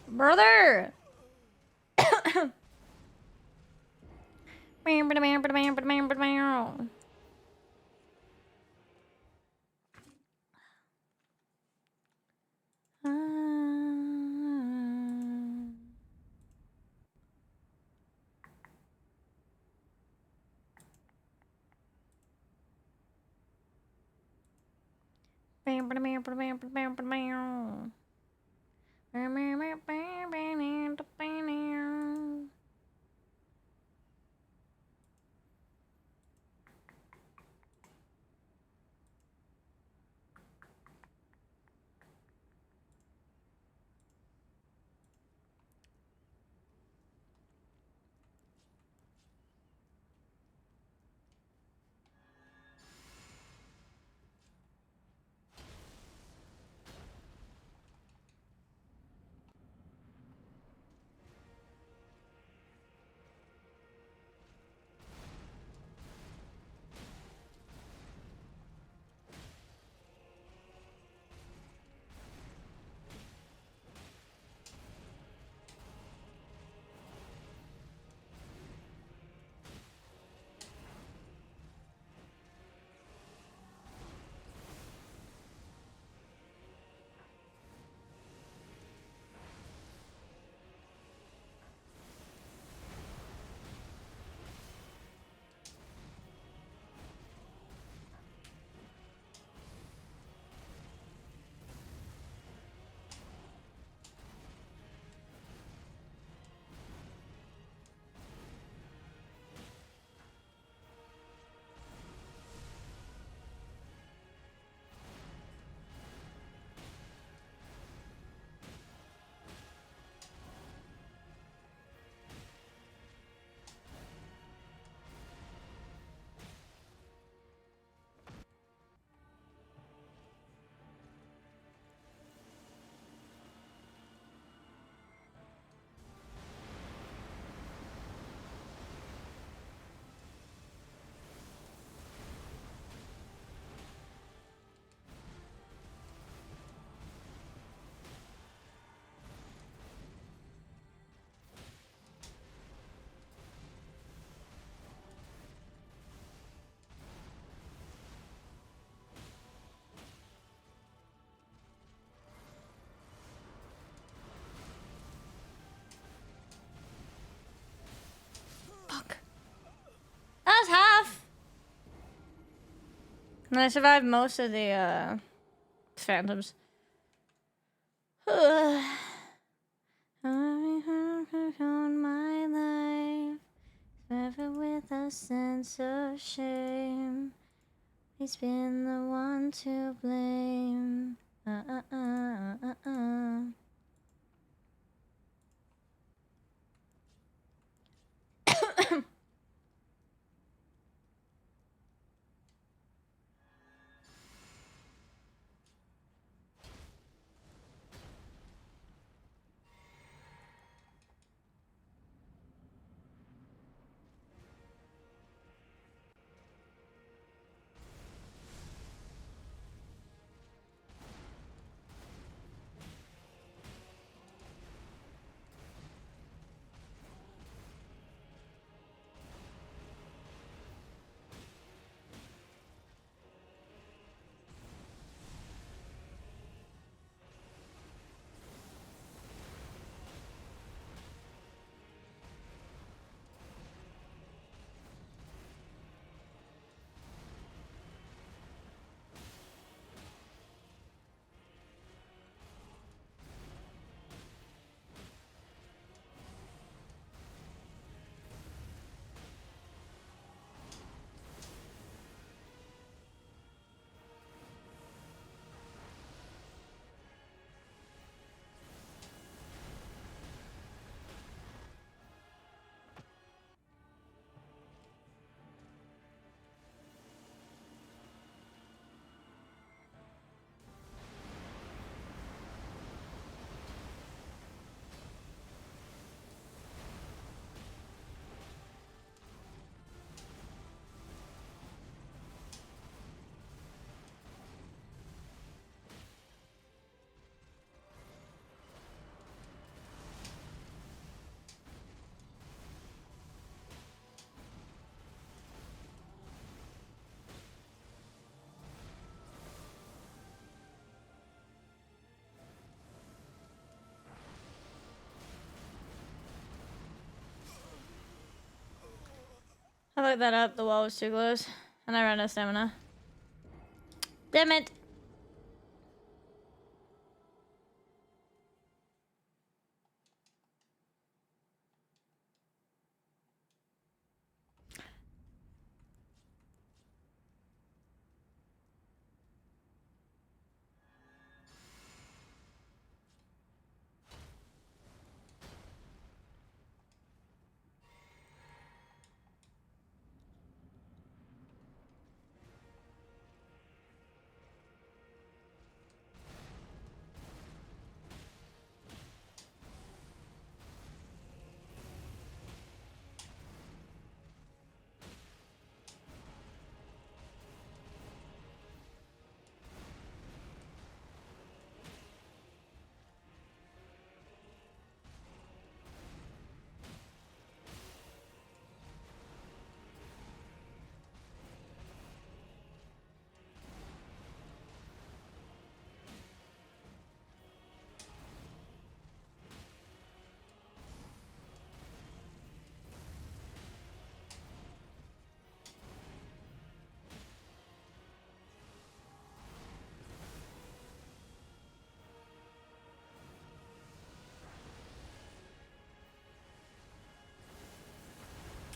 Brother! And I survived most of the phantoms. On my life, never with a sense of shame. He's been the one to blame. I looked that up, the wall was too close. And I ran out of stamina. Damn it!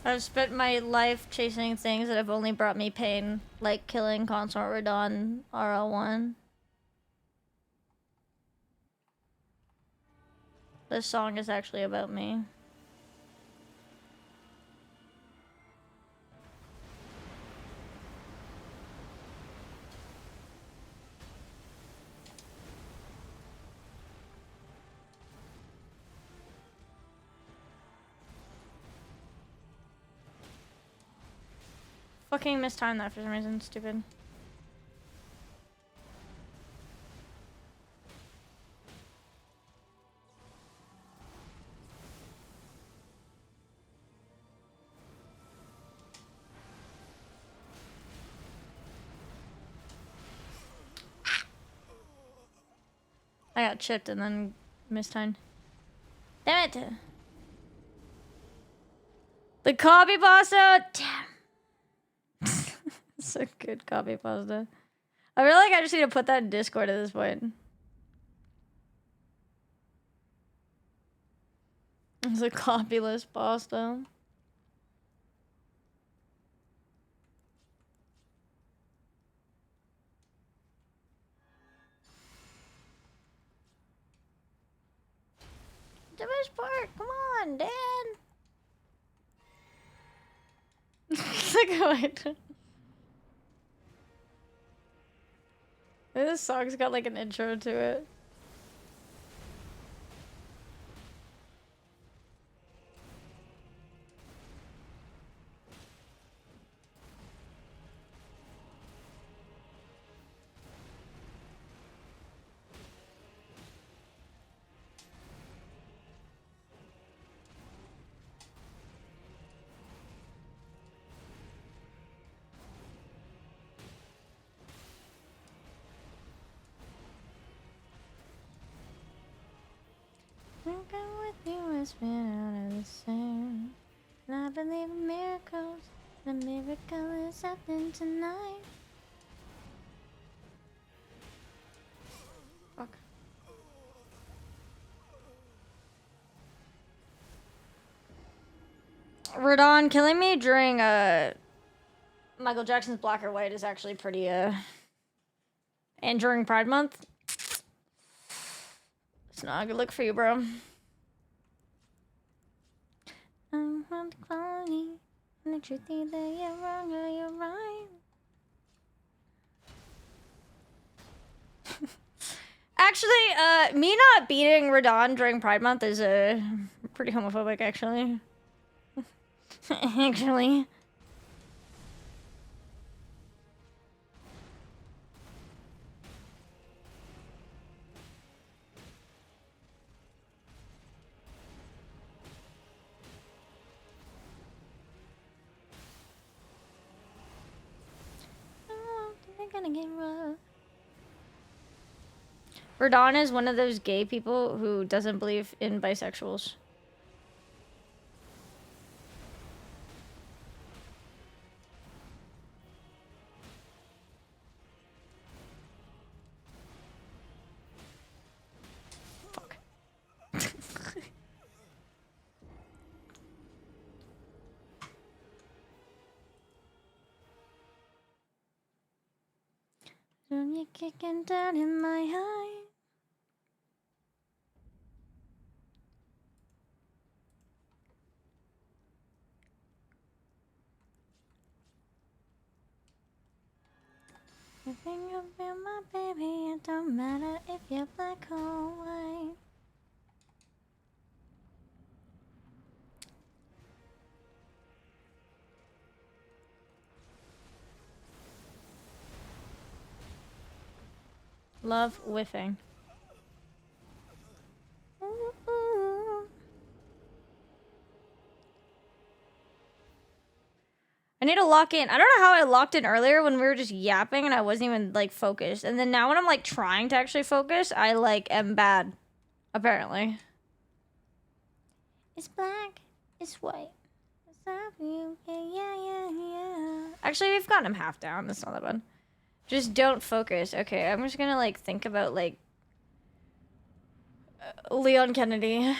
I've spent my life chasing things that have only brought me pain, like killing Consort Radon RL1. This song is actually about me. Fucking mistimed that for some reason, stupid. I got chipped and then mistimed. Damn it! The copy pasta! Damn. It's a good copy pasta. I feel like I just need to put that in Discord at this point. It's a copyless pasta. The best part, come on, Dan. Look how I do. This song's got like an intro to it. Come with you as we're out of the sand. And I believe in miracles. The miracle is happening tonight. Fuck. Radon, killing me during Michael Jackson's Black or White is actually pretty and during Pride Month. It's not a good look for you, bro. I want the quality and the truth, either you're wrong or you're right. Actually, me not beating Radon during Pride Month is pretty homophobic, actually. Actually. Gonna get rough. Radon is one of those gay people who doesn't believe in bisexuals. Fuck. Don't you kicking down in my eye? You think you'll be my baby, it don't matter if you're black or white. Love whiffing. I need to lock in. I don't know how I locked in earlier when we were just yapping and I wasn't even like focused. And then now when I'm like trying to actually focus, I like am bad. Apparently. It's black. It's white. It's up you. Yeah. Actually, we've gotten him half down. That's not that bad. Just don't focus. Okay, I'm just gonna like think about like Leon Kennedy.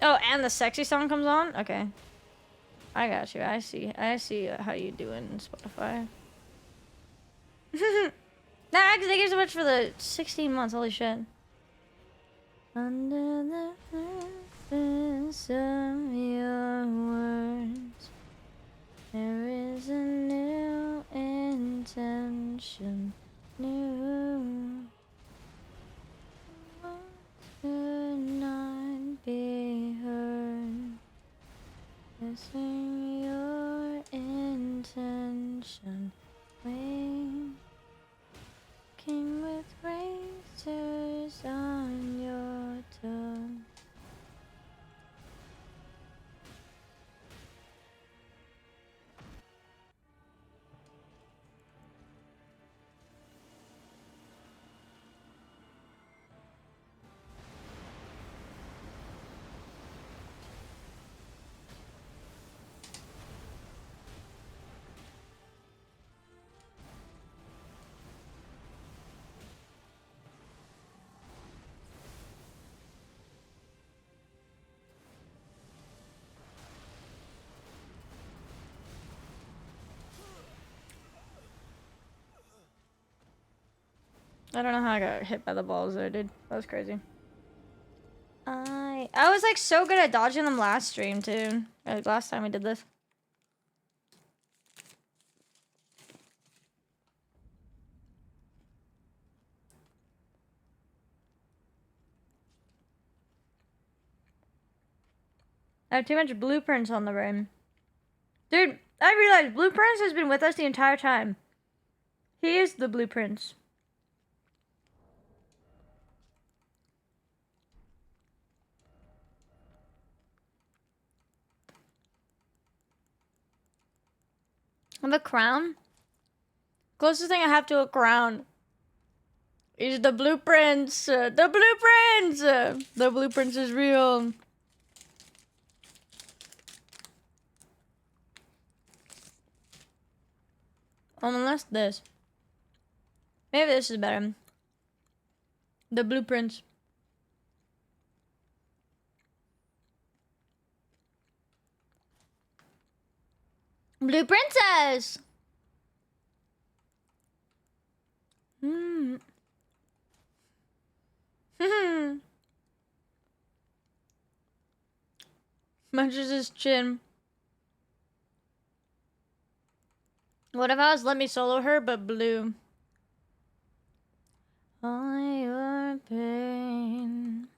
Oh, and the sexy song comes on? Okay. I got you. I see how you doing in Spotify. Nah, thank you so much for the 16 months. Holy shit. Under the surface of your words, there is a new intention. New. What could not be heard? Missing your intention. Wait. King with razors on your tongue. I don't know how I got hit by the balls there, dude. That was crazy. I was like so good at dodging them last stream too. Like last time we did this. I have too much blueprints on the rim. Dude, I realized blueprints has been with us the entire time. He is the blueprints. I have a crown. Closest thing I have to a crown is the blueprints. The blueprints. The blueprints is real. Unless this. Maybe this is better. The blueprints. Blue princess. Hmm. Munches his chin. What if I was let me solo her, but blue? All your pain.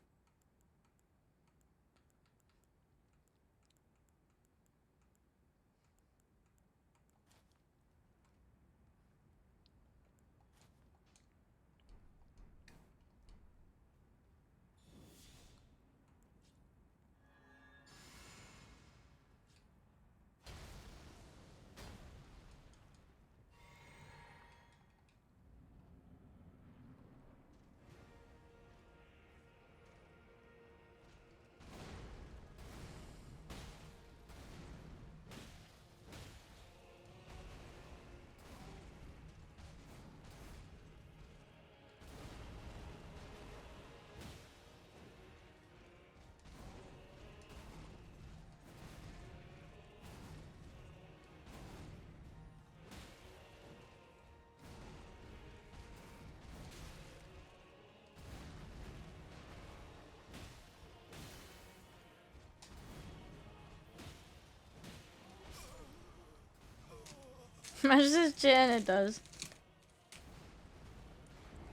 Munches his chin, it does.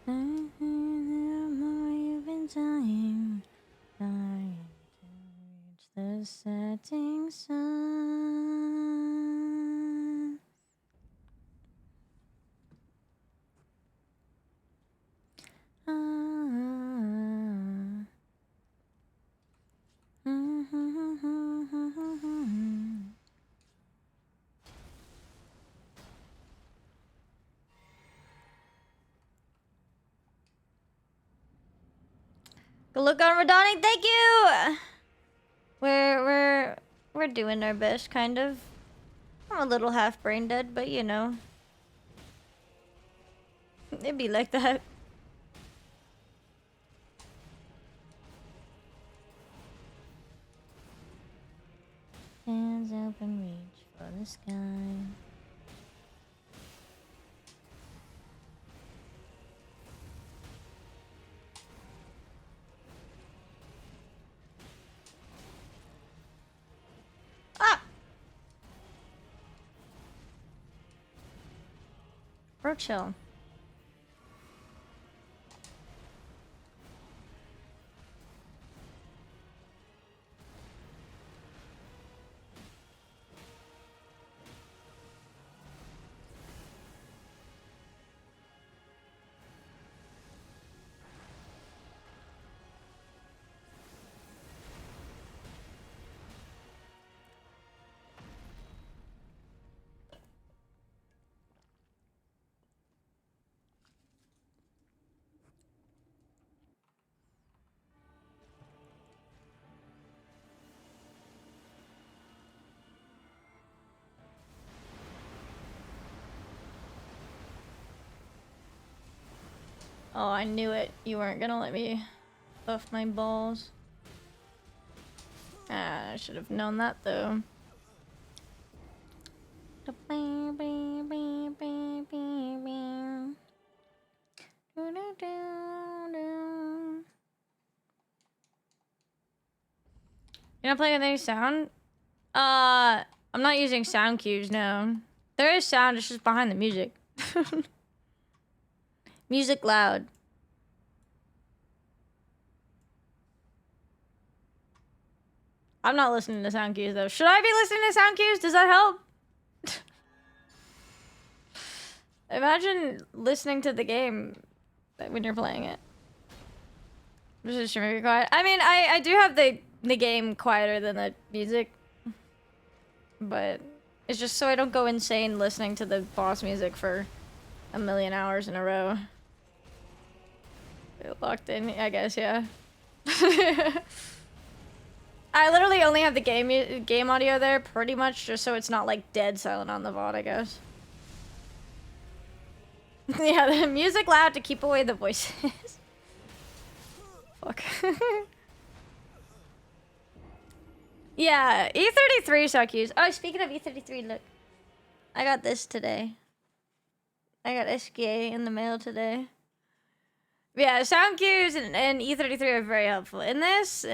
You've been trying to reach the setting sun. Good look on Radonic, thank you! We're doing our best, kind of. I'm a little half brain dead, but you know. It'd be like that. Hands open, reach for the sky. Ah! Bro, chill. Oh, I knew it. You weren't gonna let me buff my balls. Ah, I should have known that though. You're not playing with any sound? I'm not using sound cues, no. There is sound, it's just behind the music. Music loud. I'm not listening to sound cues though. Should I be listening to sound cues? Does that help? Imagine listening to the game when you're playing it. Just make it quiet. I mean, I do have the game quieter than the music, but it's just so I don't go insane listening to the boss music for a million hours in a row. Locked in, I guess, yeah. I literally only have the game audio there, pretty much, just so it's not like dead silent on the VOD, I guess. Yeah, the music loud to keep away the voices. Fuck. Yeah, E33 sound cues. Oh, speaking of E33, look. I got this today. I got SKA in the mail today. Yeah, sound cues and E33 are very helpful. In this,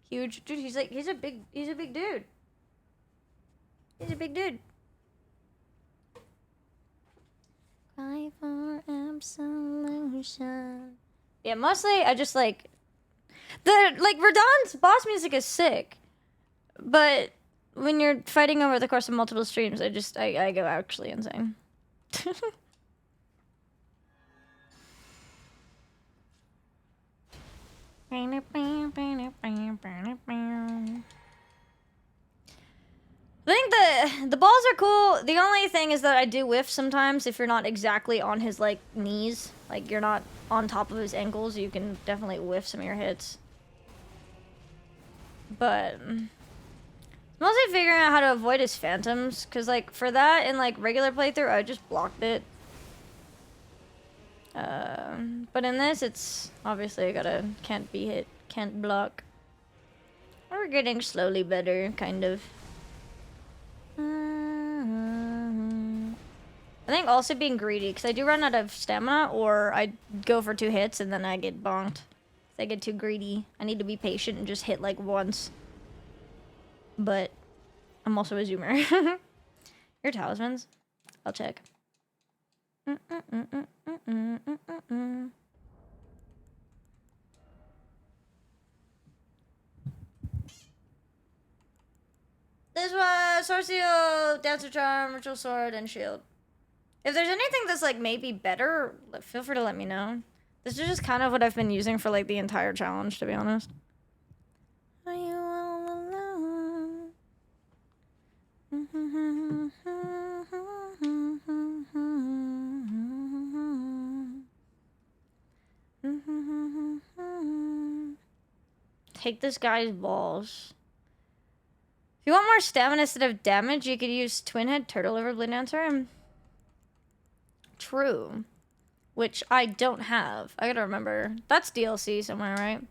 huge dude, he's a big dude. He's a big dude. Cry for absolution. Yeah, mostly I just like Radahn's boss music is sick, but when you're fighting over the course of multiple streams, I go actually insane. I think the balls are cool. The only thing is that I do whiff sometimes if you're not exactly on his like knees, like you're not on top of his ankles, you can definitely whiff some of your hits. But mostly figuring out how to avoid his phantoms, cause like for that in like regular playthrough I just blocked it. But in this it's obviously can't be hit, can't block. We're getting slowly better, kind of. I think also being greedy, because I do run out of stamina, or I go for 2 hits and then I get bonked. I get too greedy. I need to be patient and just hit like once. But I'm also a zoomer. Your talismans? I'll check. This was Sorcio, Dancer Charm, Ritual Sword, and Shield. If there's anything that's like maybe better, feel free to let me know. This is just kind of what I've been using for like the entire challenge, to be honest. Are you all alone? Take this guy's balls. If you want more stamina instead of damage, you could use Twin Head, Turtle Liver, Blade Dancer. True. Which I don't have. I gotta remember. That's DLC somewhere, right?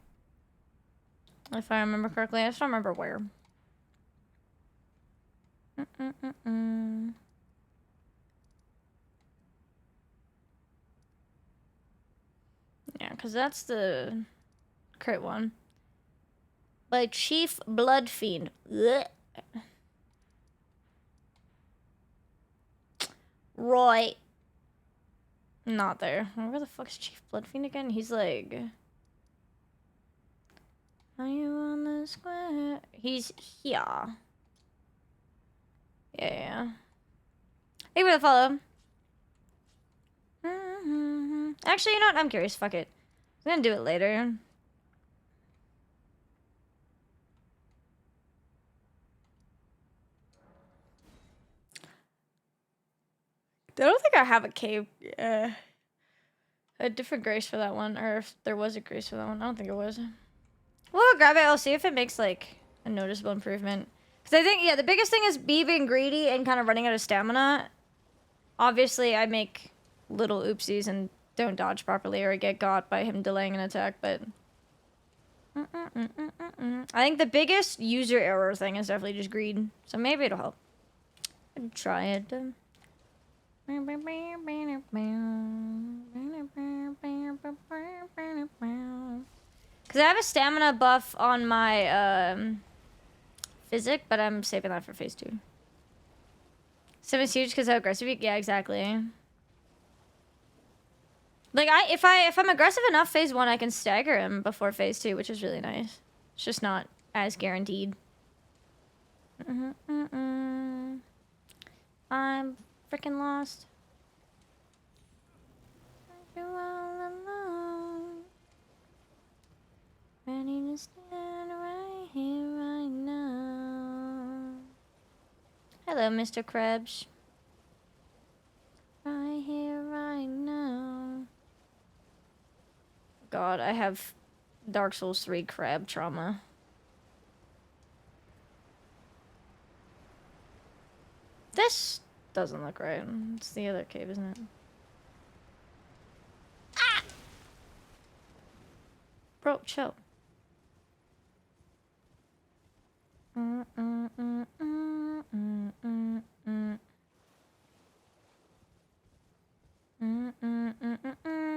If I remember correctly. I just don't remember where. Yeah, because that's the crit one. By Chief Blood Fiend. Ugh. Roy. Not there. Where the fuck's Chief Blood Fiend again? He's like... Are you on the square? He's here. Yeah. Hey, for the follow. Actually, you know what? I'm curious. Fuck it. I'm gonna do it later. I don't think I have a cave, a different grace for that one, or if there was a grace for that one. I don't think it was. We'll grab it. I'll see if it makes like a noticeable improvement. Because I think, yeah, the biggest thing is being greedy and kind of running out of stamina. Obviously, I make little oopsies and don't dodge properly, or I get got by him delaying an attack, but... I think the biggest user error thing is definitely just greed. So maybe it'll help. I'd try it. Because I have a stamina buff on my physic, but I'm saving that for phase 2. Sim is huge because how aggressive you... Yeah, exactly. Like, if I'm aggressive enough phase 1, I can stagger him before phase 2, which is really nice. It's just not as guaranteed. I'm freaking lost. You're all alone. Ready to stand right here, right now. Hello, Mr. Krebs. Right here, right now. God, I have Dark Souls 3 crab trauma. This doesn't look right. It's the other cave, isn't it? Ah! Bro, chill.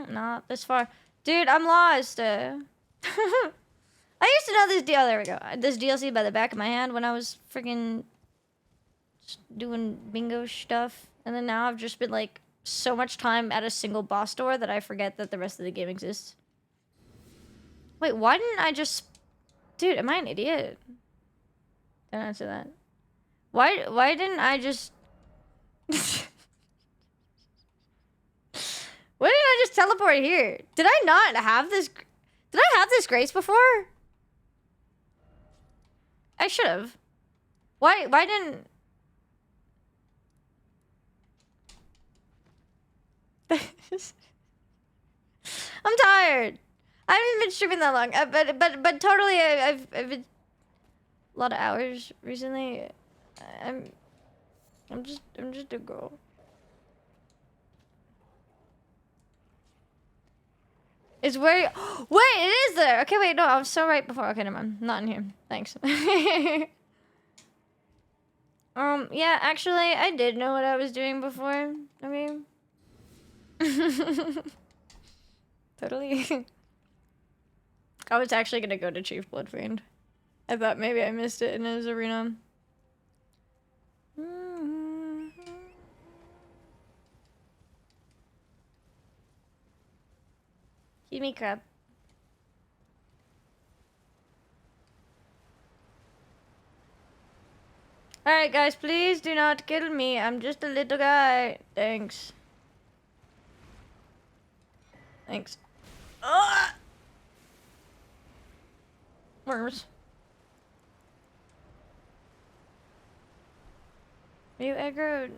Not this far. Dude, I'm lost. I used to know this deal. There we go. This DLC by the back of my hand when I was freaking doing bingo stuff. And then now I've just been like so much time at a single boss door that I forget that the rest of the game exists. Wait, why didn't I just... Dude, am I an idiot? Don't answer that. Why didn't I just... Why didn't I just teleport here? Did I not have this... Did I have this grace before? I should have. Why didn't... I'm tired. I haven't been streaming that long, but totally, I've been a lot of hours recently. I'm just a girl. It's where you, wait, it is there. Okay, wait, no, I was so right before. Okay, never mind. Not in here. Thanks. Yeah, actually, I did know what I was doing before. I mean, totally. I was actually gonna go to Chief Bloodfiend. I thought maybe I missed it in his arena. Give me crap. Alright guys, please do not kill me. I'm just a little guy. Thanks. Thanks. Ah! Worms. Are you aggroed?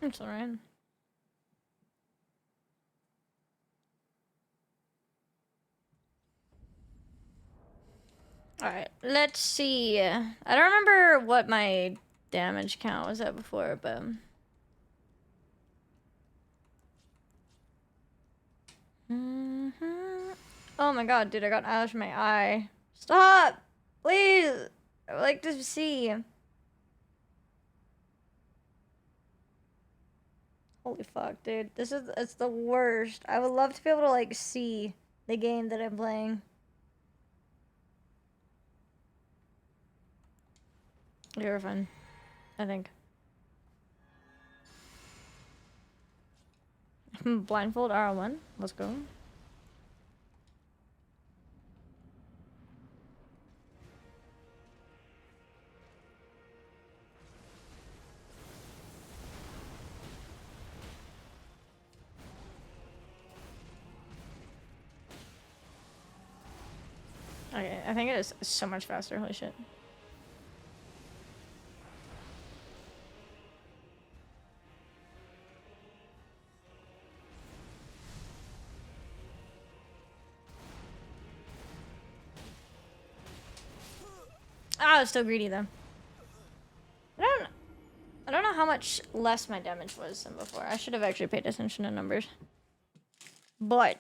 It's alright. Alright, let's see. I don't remember what my damage count was at before, but... Oh my god, dude, I got eyelash in my eye. Stop! Please! I would like to see. Holy fuck, dude. It's the worst. I would love to be able to, like, see the game that I'm playing. You're fun, I think. Blindfold RL1. Let's go. Okay, I think it is so much faster. Holy shit. Ah, it's still greedy though. I don't know how much less my damage was than before. I should have actually paid attention to numbers. But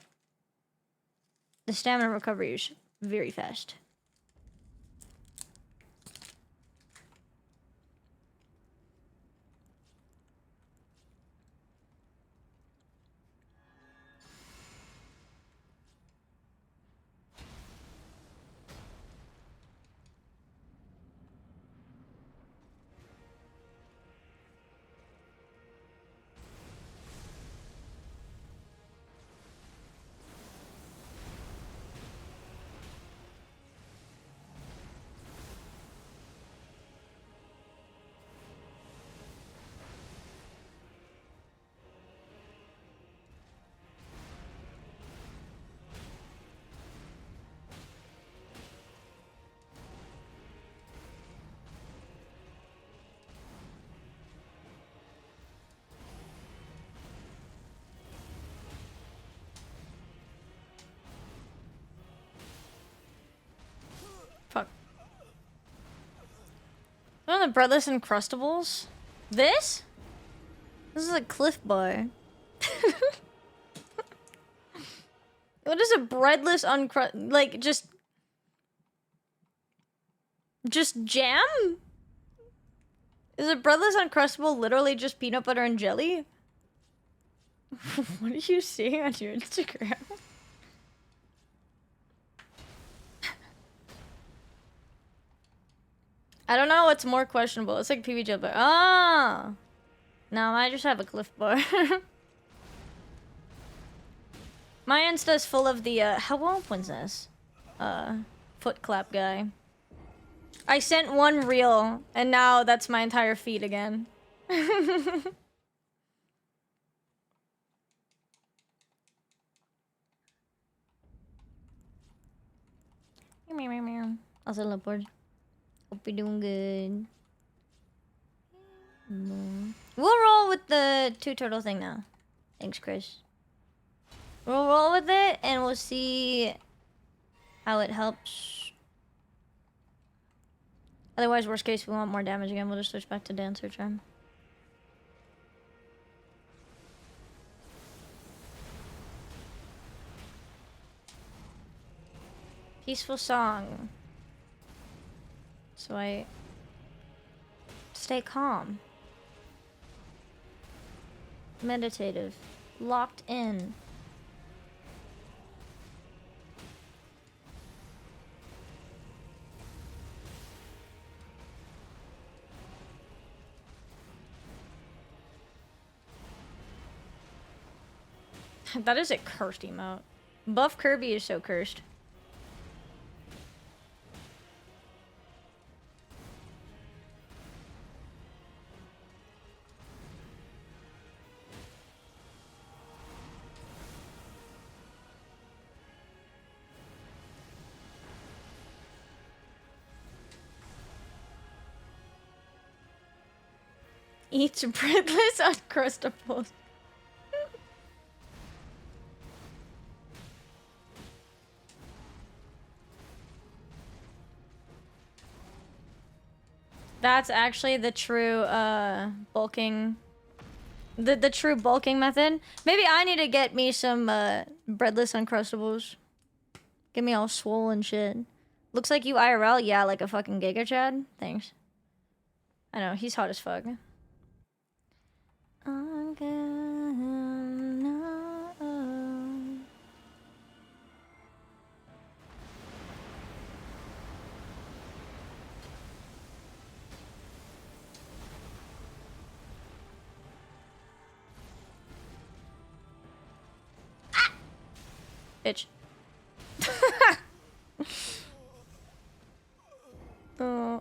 the stamina recovery is very fast. want the breadless Uncrustables? This? This is a Cliff Bar. What is a breadless like just jam? Is a breadless Uncrustable literally just peanut butter and jelly? What are you seeing on your Instagram? I don't know what's more questionable. It's like PB Jumper. Ah! No, I just have a Cliff Bar. My Insta is full of the, how open's this? Foot clap guy. I sent one reel, and now that's my entire feed again. How's it, Leopard? Hope you're doing good. We'll roll with the 2 turtle thing now. Thanks, Chris. We'll roll with it, and we'll see how it helps. Otherwise, worst case, we want more damage again. We'll just switch back to Dancer Charm. Peaceful song. So I stay calm. Meditative. Locked in. That is a cursed emote. Buff Kirby is so cursed. Eats breadless Uncrustables. That's actually the true bulking, the true bulking method. Maybe I need to get me some breadless Uncrustables. Get me all swollen shit. Looks like you IRL, yeah, like a fucking Giga Chad. Thanks. I know, he's hot as fuck. Bitch.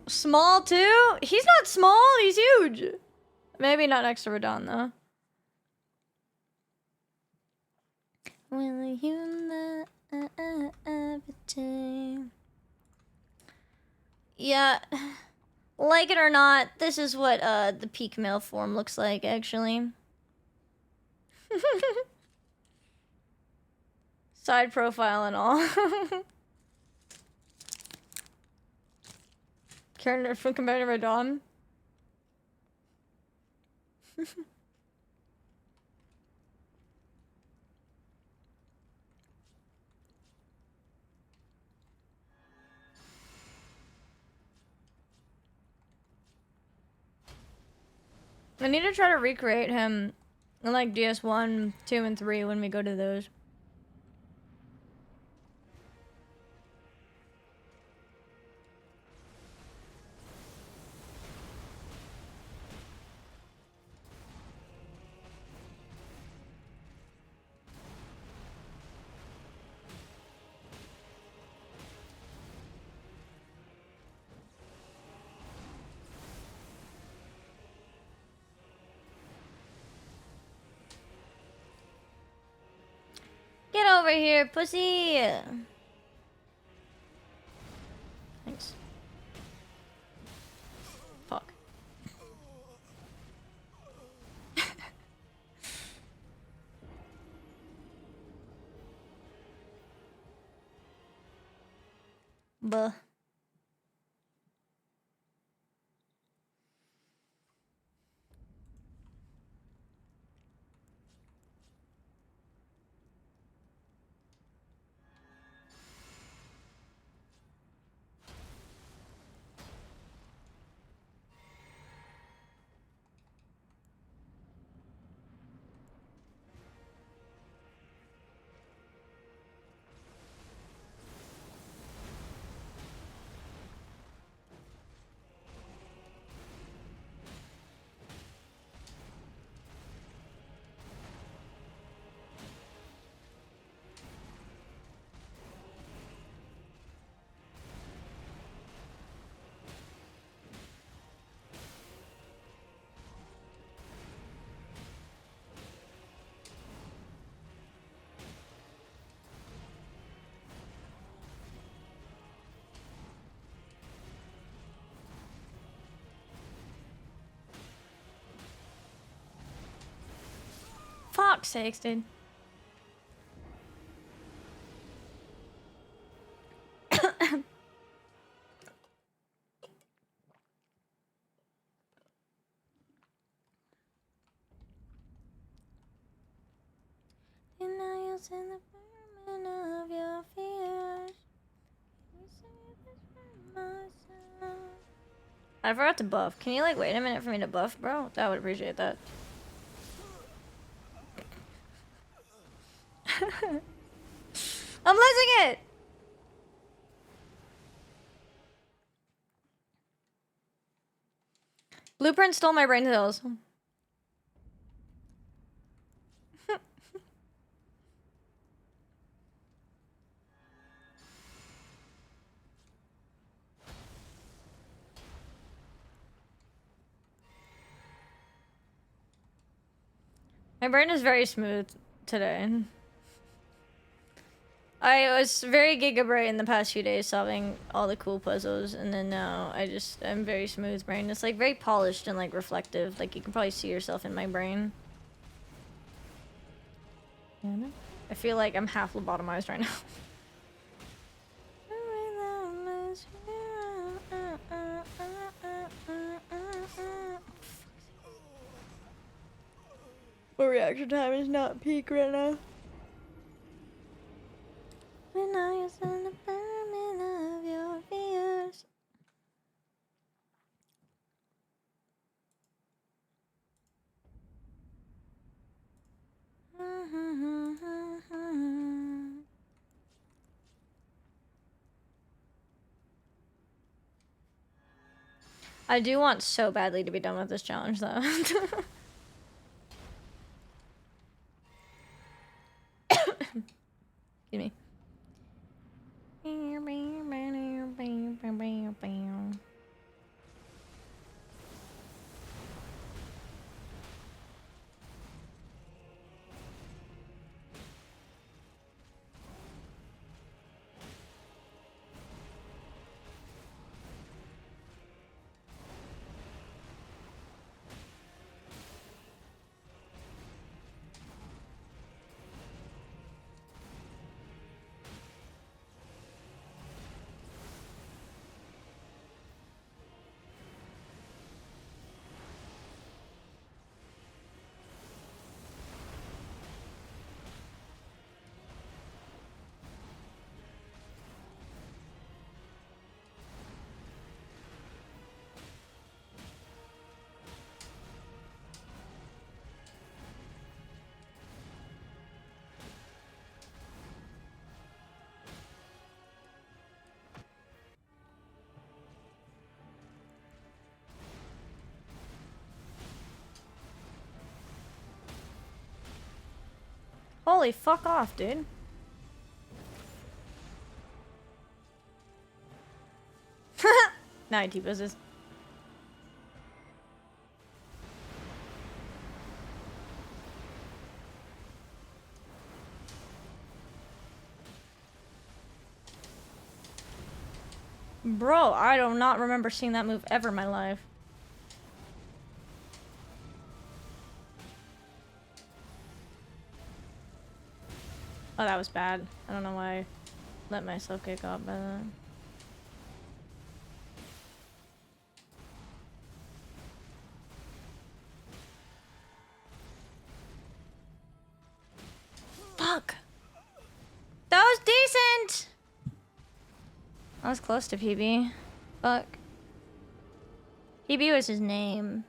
Small too? He's not small, he's huge. Maybe not next to Radon though. Will you yeah, like it or not, this is what the peak male form looks like actually. Side profile and all. Karen from compared to Radon. I need to try to recreate him in like DS1, 2, and 3 when we go to those. Get over here, pussy! Thanks. Fuck. Buh. fuck's sakes, dude. Denials in the firmament of your fears. You say this for myself. I forgot to buff. Can you like wait a minute for me to buff, bro? I would appreciate that. I'm losing it! Blueprint stole my brain cells. My brain is very smooth today. I was very gigabright in the past few days solving all the cool puzzles, and then now I'm very smooth brain. It's like very polished and like reflective. Like you can probably see yourself in my brain. I feel like I'm half lobotomized right now. My reaction time is not peak right now. When I was in the ferment of your fears. I do want so badly to be done with this challenge, though. Excuse me. Holy fuck off, dude. Now he T-poses. Bro, I do not remember seeing that move ever in my life. Oh, that was bad. I don't know why I let myself get caught by that. Fuck! That was decent! I was close to PB. Fuck. PB was his name.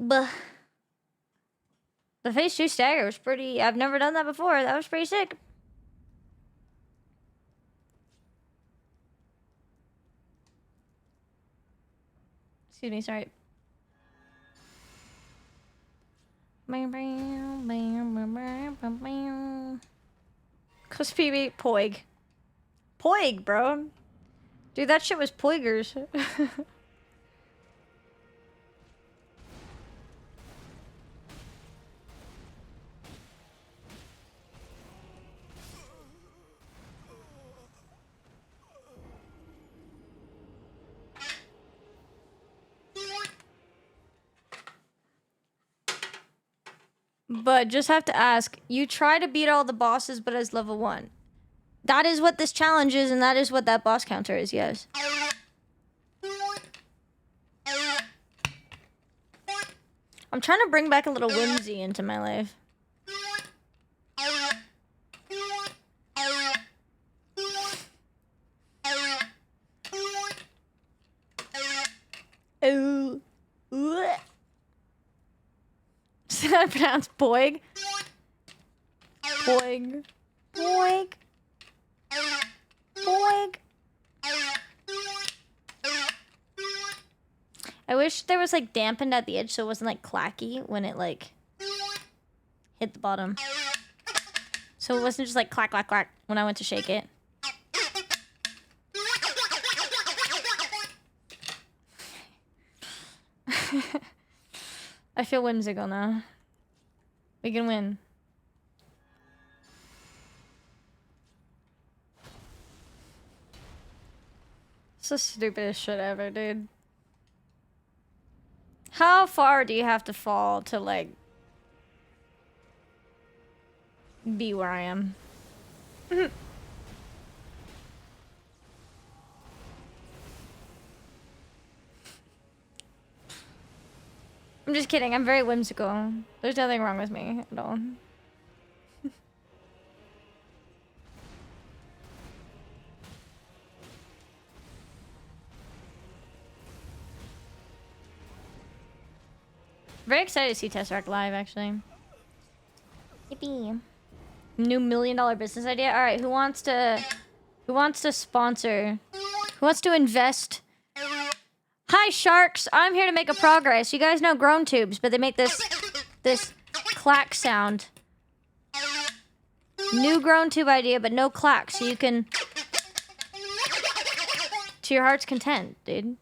But the phase 2 stagger was pretty... I've never done that before. That was pretty sick. Excuse me, sorry. Cause PB... Poig. Poig, bro. Dude, that shit was Poigers. But just have to ask, you try to beat all the bosses, but as level 1. That is what this challenge is, and that is what that boss counter is, yes. I'm trying to bring back a little whimsy into my life. Ooh. Ooh. Is that pronounced boig? Boig. Boig. Boig. I wish there was like dampened at the edge so it wasn't like clacky when it like hit the bottom. So it wasn't just like clack, clack, clack when I went to shake it. I feel whimsical now. We can win. It's the stupidest shit ever, dude. How far do you have to fall to, like, be where I am? I'm just kidding. I'm very whimsical. There's nothing wrong with me at all. Very excited to see Tesseract live, actually. Yippee. New $1 million business idea. All right, who wants to sponsor? Who wants to invest? Hi, sharks. I'm here to make a progress. You guys know grown tubes, but they make this clack sound. New grown tube idea, but no clack, so you can to your heart's content, dude.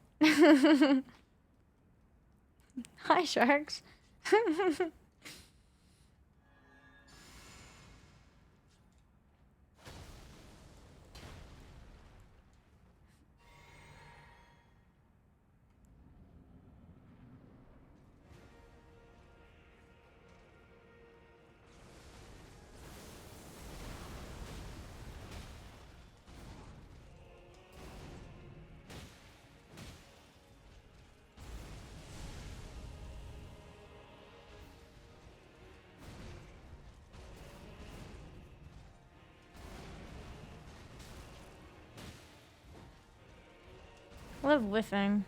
Hi, sharks. I love whiffing.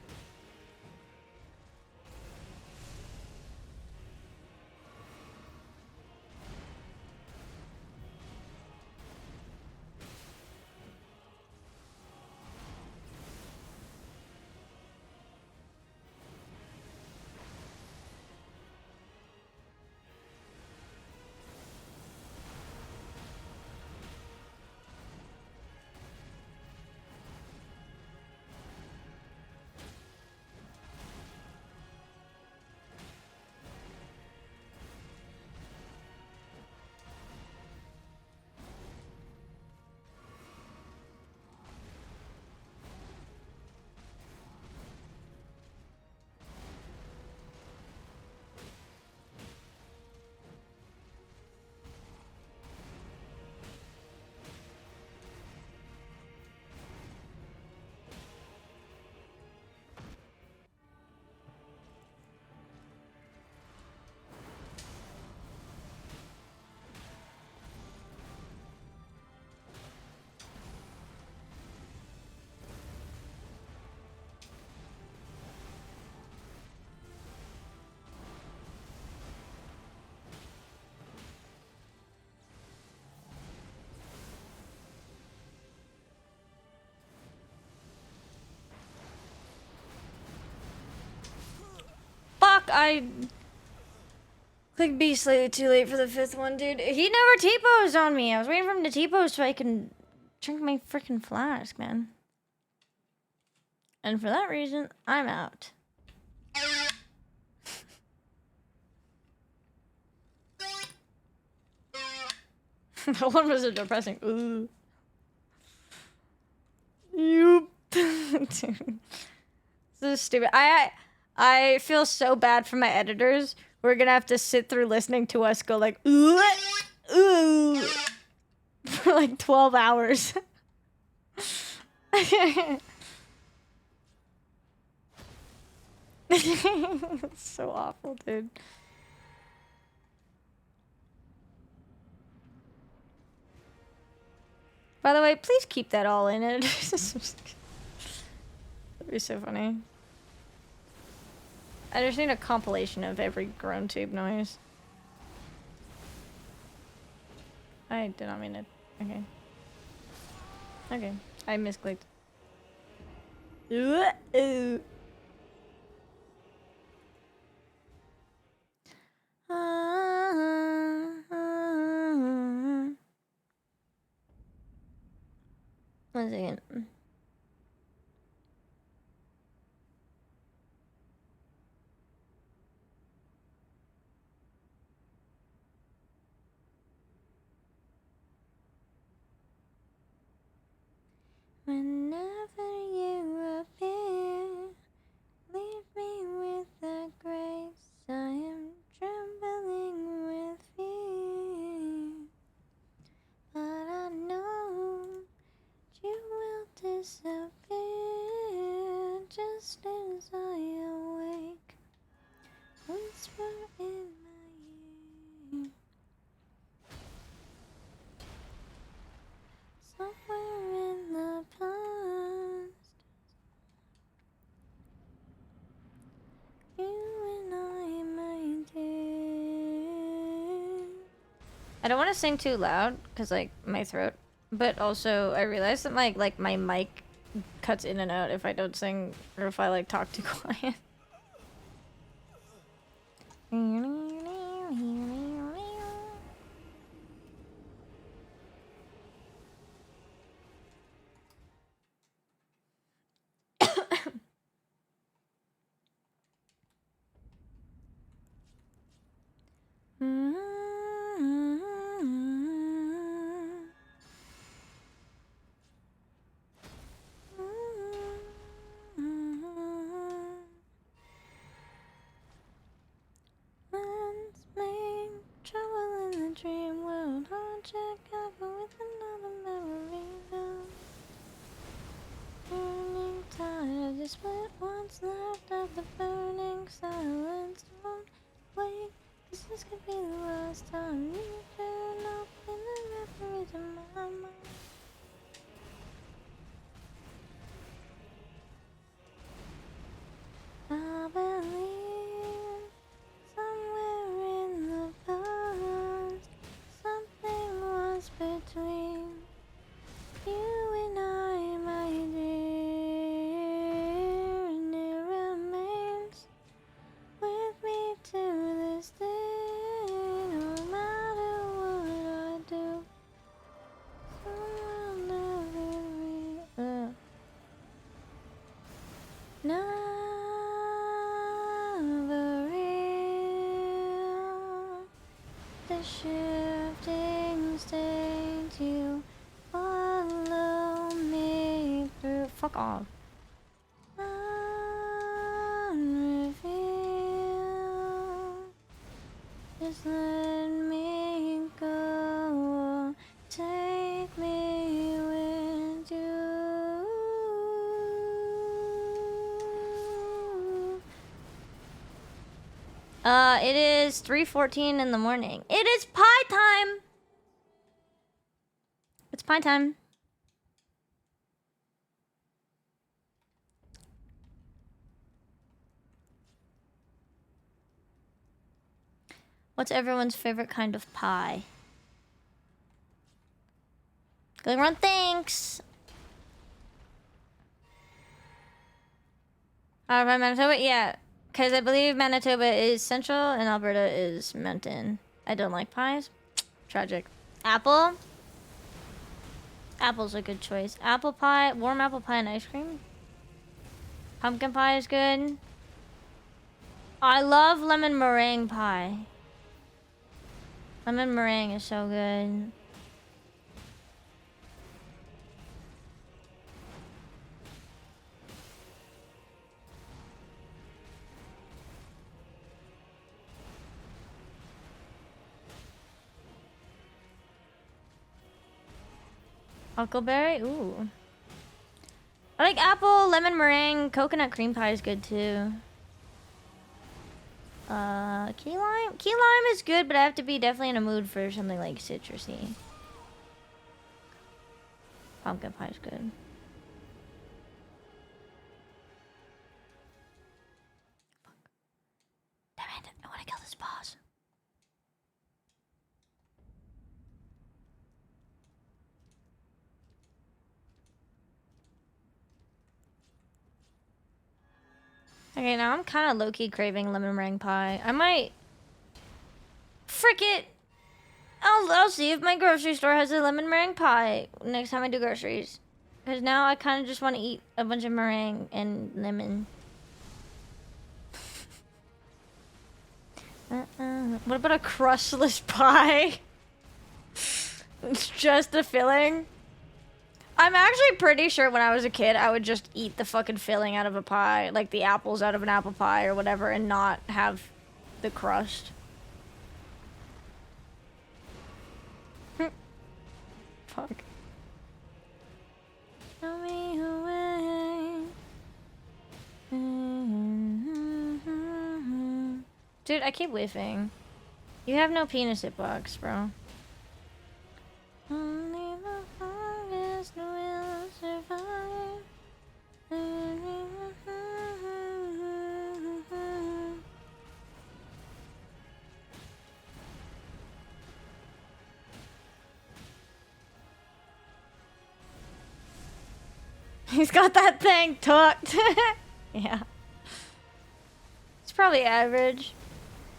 Fuck, I clicked B slightly too late for the 5th one, dude. He never T-posed on me. I was waiting for him to T-pose so I can drink my freaking flask, man. And for that reason, I'm out. That one was a depressing. Ooh. Yup. Dude. This is stupid. I feel so bad for my editors. We're gonna have to sit through listening to us go like, ooh, ooh, for like 12 hours. It's so awful, dude. By the way, please keep that all in it. That'd be so funny. I just need a compilation of every groan tube noise. I did not mean it. Okay. Okay. I misclicked. Ooh. One second. Whenever you appear, leave me with a grace. I am trembling with fear, but I know you will disappear just as I awake. Whisper in my ear, somewhere in the past, you and I, my dear. I don't want to sing too loud because like my throat, but also I realized that my mic cuts in and out if I don't sing or if I like talk too quiet. Let's make trouble in the dream world. I'll check out with another memory now. Burning tide, just split what's left of the burning silence. Don't wait, 'cause this could be the last time you turn up in the memories of my mind. I believe somewhere in the past something was between you and I, my dear, and it remains with me to this day. No matter what I do, someone never never real. The shifting stains you follow me through. Fuck off. Unrevealed. Just let me go. Take me with you. It is 3:14 in the morning. It is pie time. It's pie time. What's everyone's favorite kind of pie? Going around, thanks. By Manitoba? Yeah. Because I believe Manitoba is central and Alberta is mountain. I don't like pies. Tragic. Apple? Apple's a good choice. Apple pie, warm apple pie and ice cream. Pumpkin pie is good. I love lemon meringue pie. Lemon meringue is so good. Huckleberry? Ooh. I like apple, lemon meringue, coconut cream pie is good too. Key lime? Key lime is good, but I have to be definitely in a mood for something like citrusy. Pumpkin pie is good. Damn it, I want to kill this boss. Okay, now I'm kind of low-key craving lemon meringue pie. I might... Frick it! I'll see if my grocery store has a lemon meringue pie next time I do groceries. Because now I kind of just want to eat a bunch of meringue and lemon. What about a crustless pie? It's just the filling. I'm actually pretty sure when I was a kid, I would just eat the fucking filling out of a pie, like the apples out of an apple pie or whatever, and not have the crust. Fuck. Show me a way. Dude, I keep whiffing. You have no penis hitbox, bro. Only the longest will survive. He's got that thing tucked. Yeah. It's probably average.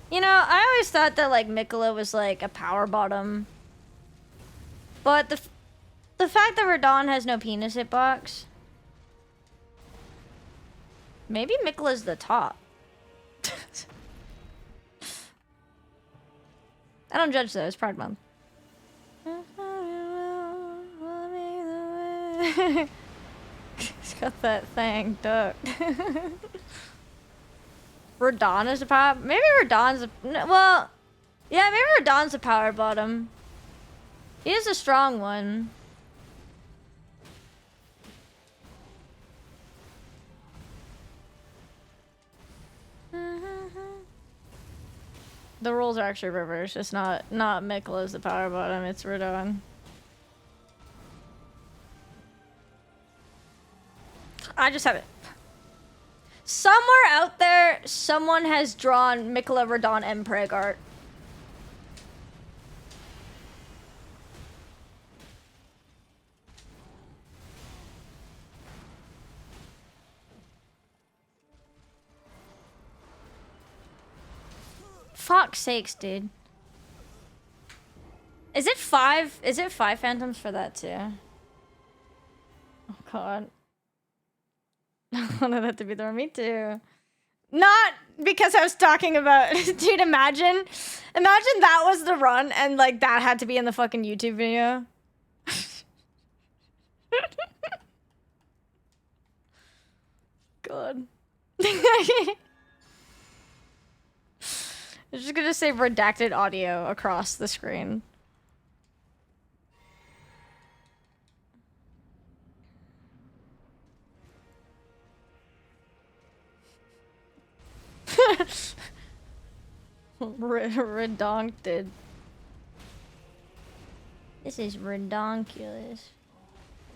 You know, I always thought that, like, Mikola was, like, a power bottom. But the fact that Radon has no penis hitbox... Maybe Mikola's the top. I don't judge, though. It's Pride Month. He's got that thing ducked. Radon is a power... Maybe Radon's a... Well... Yeah, maybe Radon's a power bottom. He is a strong one. The rules are actually reversed. It's not Mikola's the power bottom, it's Radon. I just have it. Somewhere out there, someone has drawn Mikola Radon Mpreg art. Fuck's sakes, dude. Is it 5? Is it 5 phantoms for that too? Oh god. I wanted that to be there. Me too. Not because I was talking about... Dude, imagine that was the run and, like, that had to be in the fucking YouTube video. God. I'm just gonna say redacted audio across the screen. Redonked. This is redonkulous.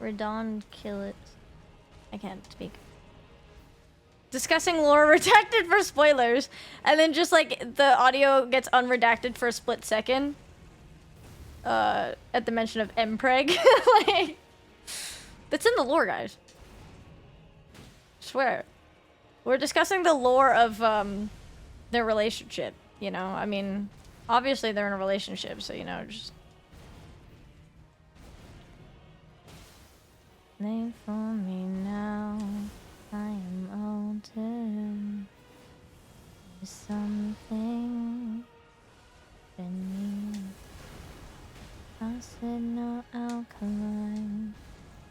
Redonkulous. I can't speak. Discussing lore redacted for spoilers, and then just like the audio gets unredacted for a split second. At the mention of Mpreg. Like, that's in the lore, guys. Swear. We're discussing the lore of their relationship, you know? I mean, obviously they're in a relationship, so, you know, just... Lay for me now, I am older. There's something beneath. I said no alkaline,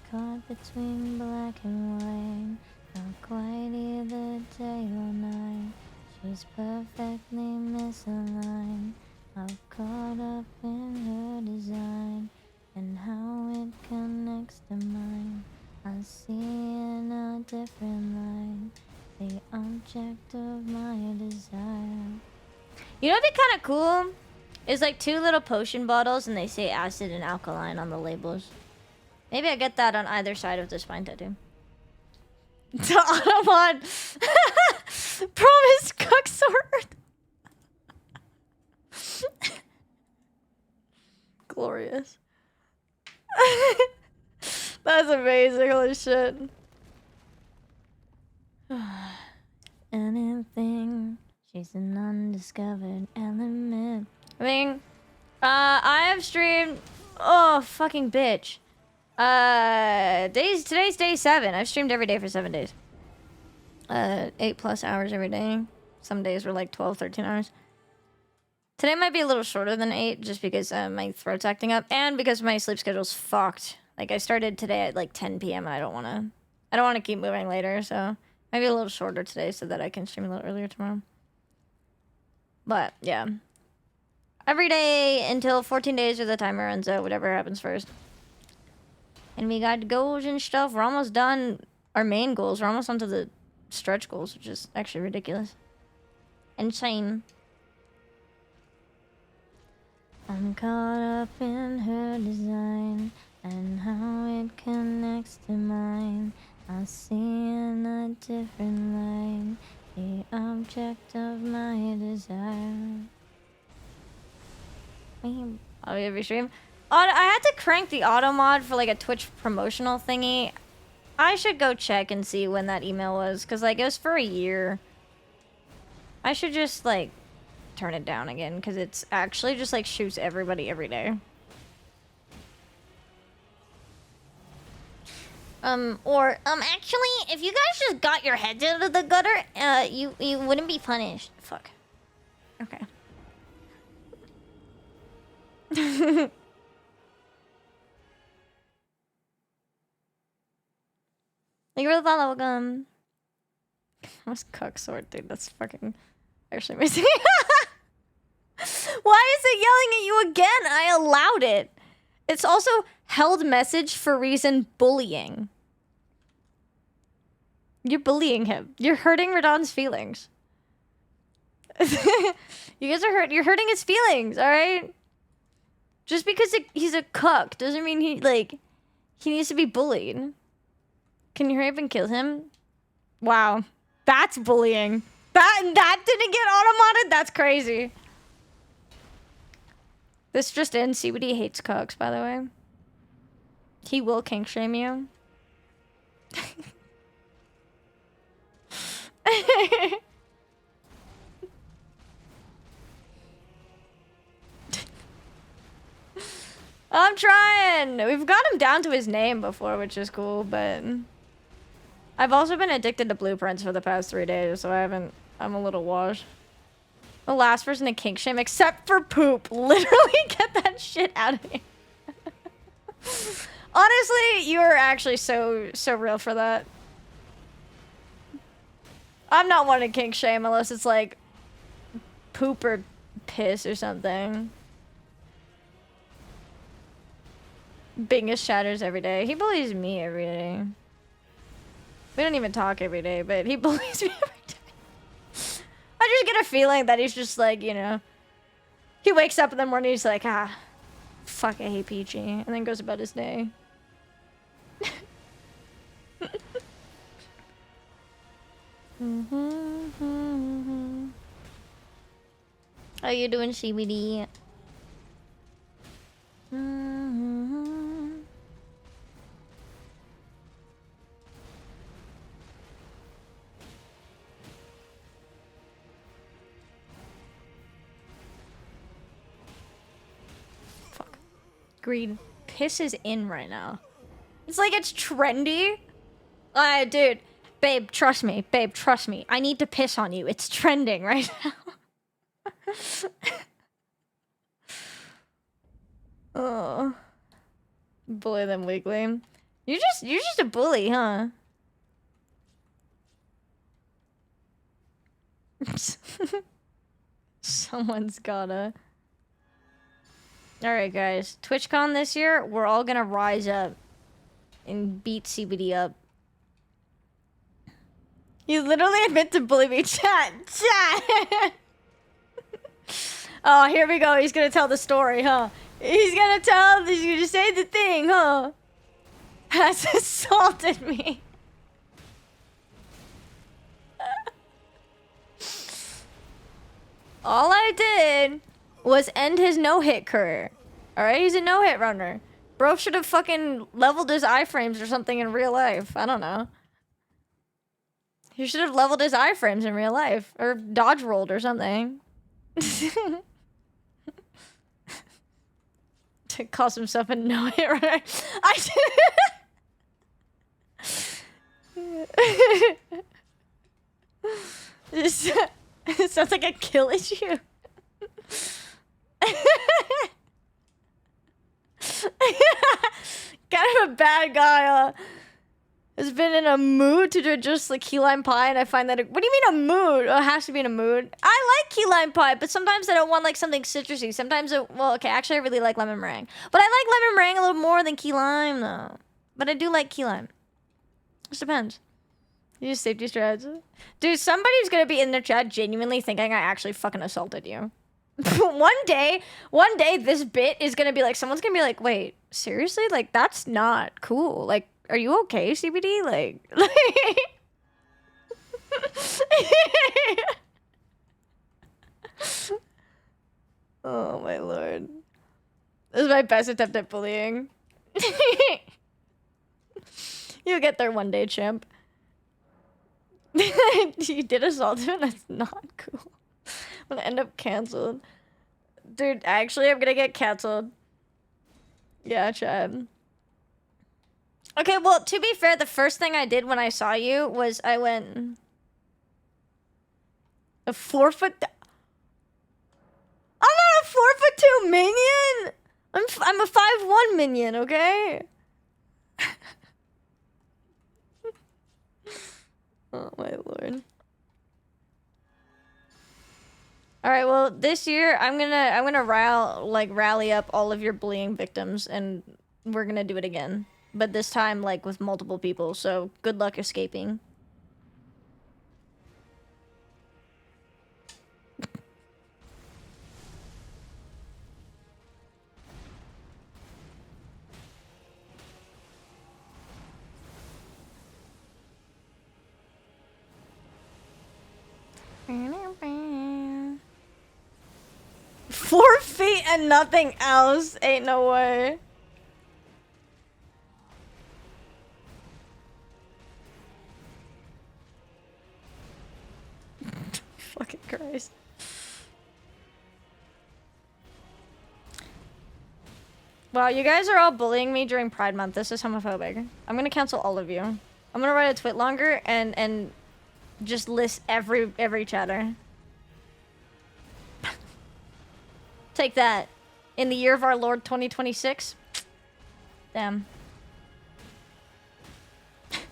caught between black and white. Not quite either day or night. She's perfectly misaligned. I've caught up in her design and how it connects mine. I see in a different light the object of my desire. You know what'd be kind of cool? Is like 2 little potion bottles and they say acid and alkaline on the labels. Maybe I get that on either side of the spine tattoo. The Automod. Promise cook sword. Glorious. That's amazing. Holy shit. Anything. She's an undiscovered element. I mean, I have streamed. Oh, fucking bitch. Today's day 7. I've streamed every day for 7 days. 8+ hours every day. Some days were like 12, 13 hours. Today might be a little shorter than 8 just because my throat's acting up and because my sleep schedule's fucked. Like I started today at like 10 p.m. and I don't want to keep moving later, so maybe a little shorter today so that I can stream a little earlier tomorrow. But yeah. Every day until 14 days or the timer runs out, whatever happens first. And we got goals and stuff. We're almost done our main goals. We're almost onto the stretch goals, which is actually ridiculous. Insane. I'm caught up in her design and how it connects to mine. I see in a different light the object of my desire. Every stream. I had to crank the auto mod for like a Twitch promotional thingy. I should go check and see when that email was, because like it was for a year. I should just like turn it down again, because it's actually just like shoots everybody every day. Actually, if you guys just got your heads out of the gutter, you wouldn't be punished. Fuck. Okay. Thank you for the follow, welcome. What's cook sword, dude? That's fucking actually amazing. Why is it yelling at you again? I allowed it. It's also held message for reason bullying. You're bullying him. You're hurting Radon's feelings. You guys are you're hurting his feelings, alright? Just because he's a cuck doesn't mean he needs to be bullied. Can you hurry up and kill him? Wow. That's bullying. That didn't get auto-modded? That's crazy. This just in, CBD hates cucks, by the way. He will kink shame you. I'm trying. We've got him down to his name before, which is cool, but I've also been addicted to blueprints for the past 3 days, so I'm a little washed. The last person to kink shame, except for poop. Literally get that shit out of here. Honestly, you are actually so real for that. I'm not one to kink shame unless it's like poop or piss or something. Bingus shatters every day. He bullies me every day. We don't even talk every day, but he bullies me every day. I just get a feeling that he's just like, you know, he wakes up in the morning, he's like, ah, fuck, I hate Peachy, and then goes about his day. How you doing, CBD? Fuck. Green. Piss is in right now. It's like it's trendy. Dude. Babe, trust me. Babe, trust me. I need to piss on you. It's trending right now. Oh. Bully them weekly. You're just a bully, huh? Someone's gotta. Alright, guys. TwitchCon this year, we're all gonna rise up and beat CBD up. You literally admit to bully me, chat. Oh, here we go. He's gonna tell the story, huh? He's gonna say the thing, huh? Has assaulted me. All I did was end his no-hit career. Alright, he's a no-hit runner. Bro should have fucking leveled his iframes or something in real life. I don't know. He should have leveled his iframes in real life. Or dodge rolled or something. To calls himself a no-hit runner. It sounds like a kill issue. Kind of a bad guy, has been in a mood to do just like key lime pie, and I find that what do you mean a mood? Oh, it has to be in a mood. I like key lime pie, but sometimes I don't want like something citrusy. Sometimes well, okay, actually I really like lemon meringue. But I like lemon meringue a little more than key lime though. But I do like key lime. Just depends. You use safety strats. Dude, somebody's gonna be in the chat genuinely thinking I actually fucking assaulted you. one day, this bit is gonna be like, someone's gonna be like, wait, seriously? Like, that's not cool. Like, are you okay, CBD? Like oh my lord. This is my best attempt at bullying. You'll get there one day, champ. You did assault him? That's not cool. I'm gonna end up canceled. Dude, actually, I'm gonna get canceled. Yeah, Chad. Okay, well, to be fair, the first thing I did when I saw you was I went... A 4'... I'm not a 4'2" minion! I'm a 5'1" minion, okay? Oh my lord. All right, well, this year I'm gonna rally up all of your bullying victims, and we're gonna do it again. But this time, like, with multiple people. So good luck escaping. Four feet and nothing else. Ain't no way. Fucking Christ. Wow, you guys are all bullying me during Pride Month. This is homophobic. I'm gonna cancel all of you. I'm gonna write a tweet longer and just list every chatter. Take that. In the year of our Lord 2026. Damn. If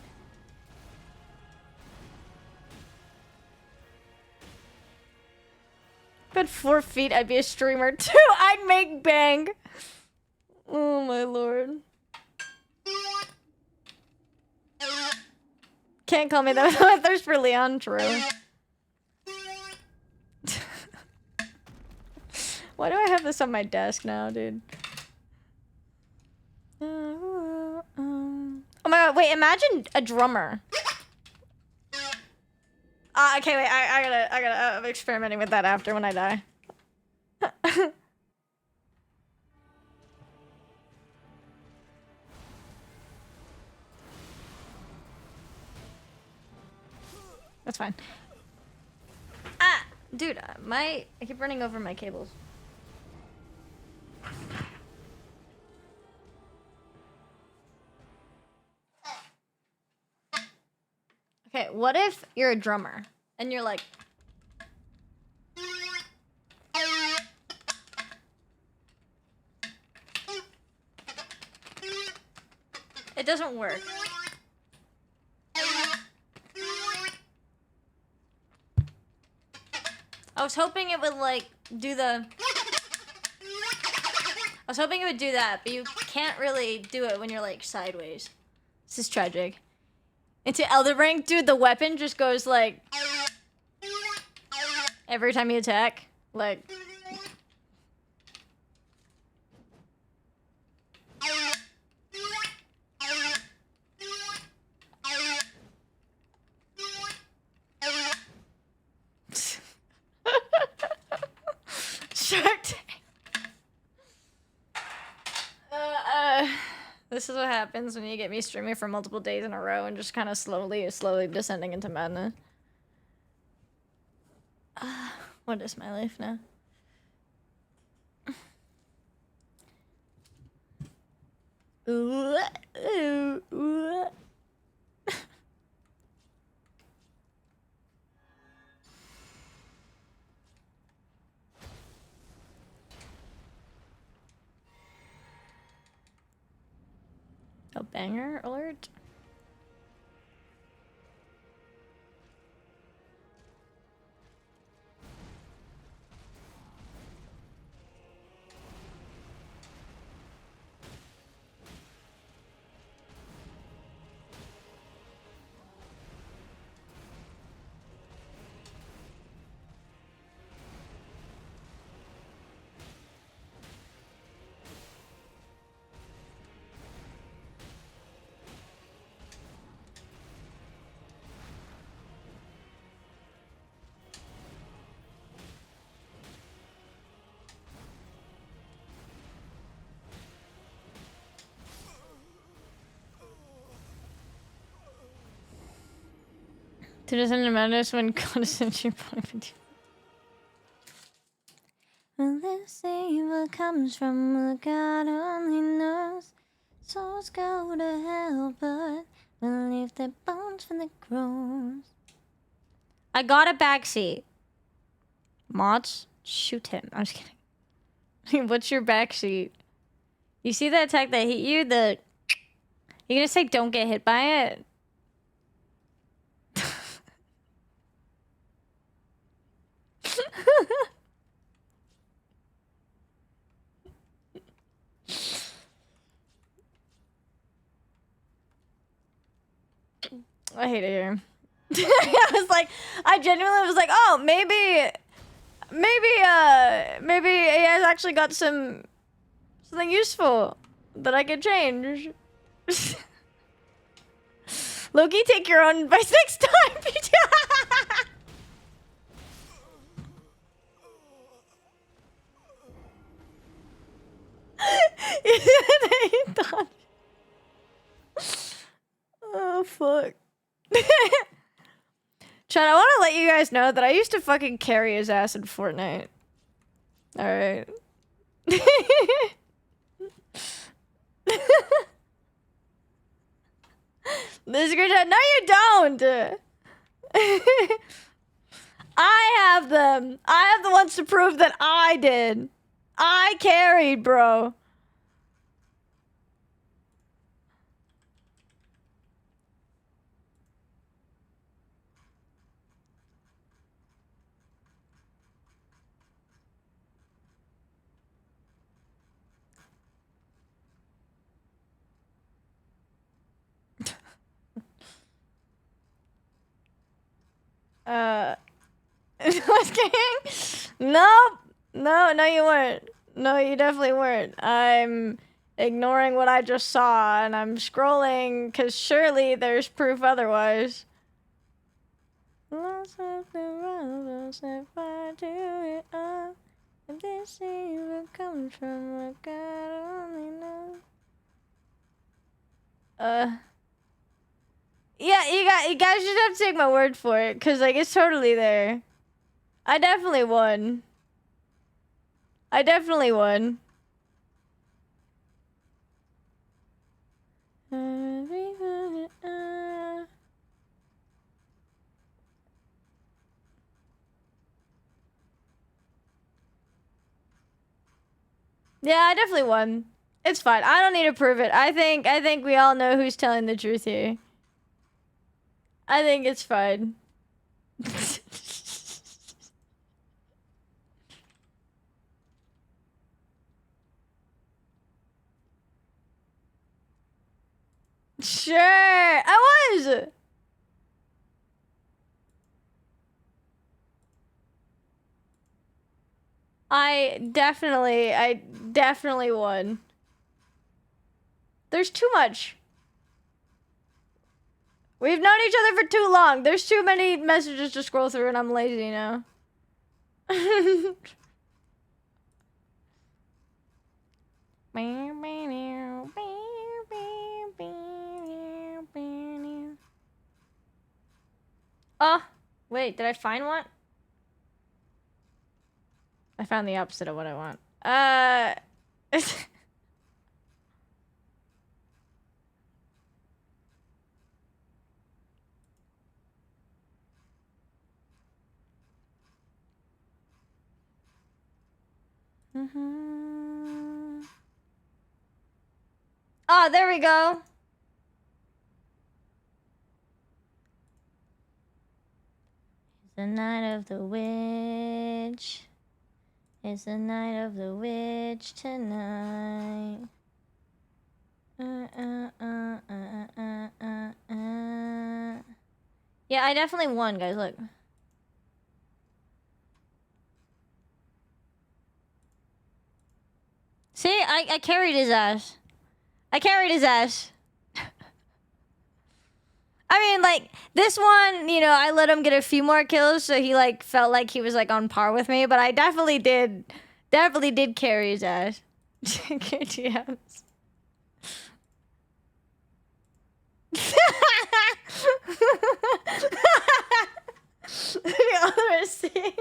I had 4 feet, I'd be a streamer too. I'd make bang. Oh my lord. Can't call me that without a thirst for Leon. True. Why do I have this on my desk now, dude? Oh my god, wait, imagine a drummer. Okay, wait, I gotta, I'm experimenting with that after when I die. That's fine. Ah! Dude, I keep running over my cables. Okay, what if you're a drummer and you're like... It doesn't work. I was hoping it would, like, do the... I was hoping it would do that, but you can't really do it when you're, like, sideways. This is tragic. Into Elden Ring, dude, the weapon just goes like every time you attack. Like Shark Tank. This is what happens when you get me streaming for multiple days in a row and just kind of slowly descending into madness. What is my life now? Ooh, ooh, ooh. A banger alert? To descend into madness when condescension point. Well, they say what comes from what God only knows. Souls go to hell, but will leave their bones when they grows. I got a backseat. Mods, shoot him. I'm just kidding. What's your backseat? You see that attack that hit you? You gonna say don't get hit by it? I hate it here. I genuinely was like, oh, maybe AI actually got something useful that I could change. Loki, take your own advice next time. Oh, fuck. Chad, I want to let you guys know that I used to fucking carry his ass in Fortnite. Alright. This is great. No, you don't! I have them. I have the ones to prove that I did. I carried, bro. Just kidding. Nope. No, you weren't. No, you definitely weren't. I'm ignoring what I just saw, and I'm scrolling, because surely there's proof otherwise. Lost of the rebels, if I do it all, if they see what comes from what God only knows. Yeah, you guys just have to take my word for it, because, like, it's totally there. I definitely won. I definitely won. Yeah, I definitely won. It's fine. I don't need to prove it. I think we all know who's telling the truth here. I think it's fine. Sure, I was. I definitely won. There's too much. We've known each other for too long. There's too many messages to scroll through and I'm lazy now. Oh, wait, did I find one? I found the opposite of what I want. Oh, there we go. It's the night of the witch. It's the night of the witch tonight. Yeah, I definitely won, guys. Look. See, I carried his ass. I carried his ass. I mean, like, this one, you know, I let him get a few more kills, so he, like, felt like he was, like, on par with me, but I definitely did carry his ass. KTMs. The other receipts?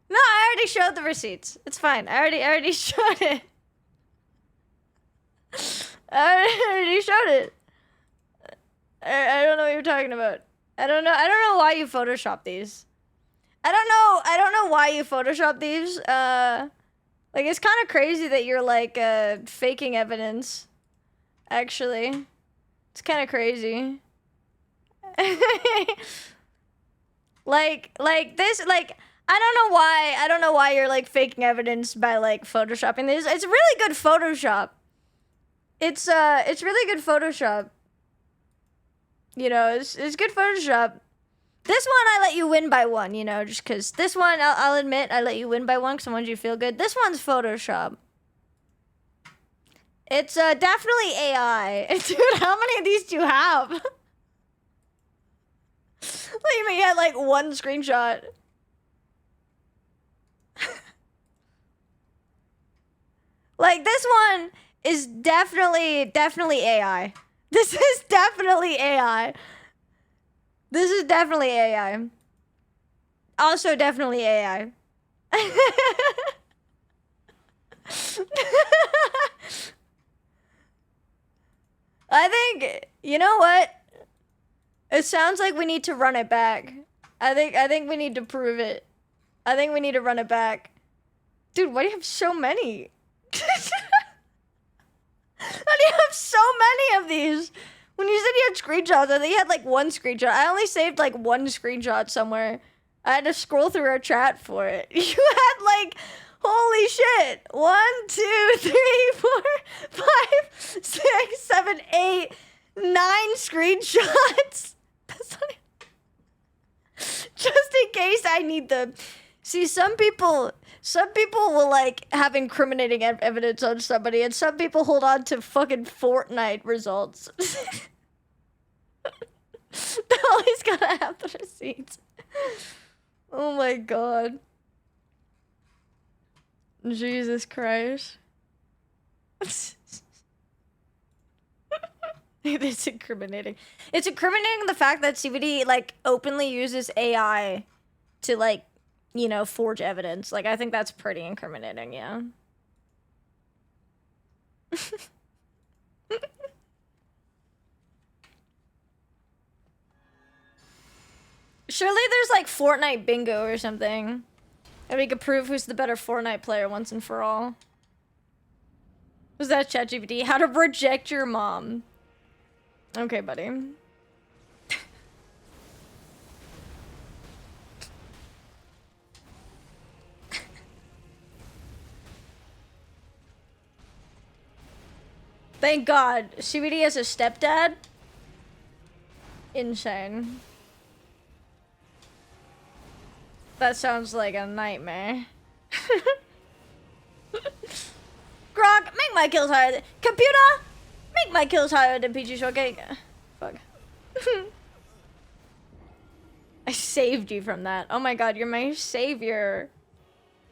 No, I already showed the receipts. It's fine. I already showed it. I already showed it. I don't know what you're talking about. I don't know why you Photoshop these. I don't know why you Photoshop these. Like, it's kind of crazy that you're, like, faking evidence. Actually. It's kind of crazy. like this, like, I don't know why you're, like, faking evidence by, like, Photoshopping this. It's really good Photoshop. It's really good Photoshop. You know, it's good Photoshop. This one I let you win by one, you know, just because this one, I'll admit, I let you win by one because I wanted you to feel good. This one's Photoshop. It's definitely AI. Dude, how many of these do you have? What do you mean you had like one screenshot? Like, this one is definitely AI. This is definitely AI. This is definitely AI. Also definitely AI. I think, you know what? It sounds like we need to run it back. I think we need to prove it. I think we need to run it back. Dude, why do you have so many? Why do you have so many of these? When you said you had screenshots, I think you had like one screenshot. I only saved like one screenshot somewhere. I had to scroll through our chat for it. You had like, holy shit. 1, 2, 3, 4, 5, 6, 7, 8, 9 screenshots. That's not even... Just in case I need them. See, some people will like have incriminating evidence on somebody, and some people hold on to fucking Fortnite results. They always gotta have the receipts. Oh my god. Jesus Christ. It's incriminating. It's incriminating the fact that CVD like openly uses AI to like, you know, forge evidence. Like, I think that's pretty incriminating, yeah. Surely there's like Fortnite bingo or something. And we could prove who's the better Fortnite player once and for all. Was that ChatGPT? How to reject your mom. Okay, buddy. Thank God. CBD as a stepdad? Insane. That sounds like a nightmare. Grog, make my kills higher than— Computer! Make my kills higher than PeachyShortcake. Fuck. I saved you from that. Oh my god, you're my savior.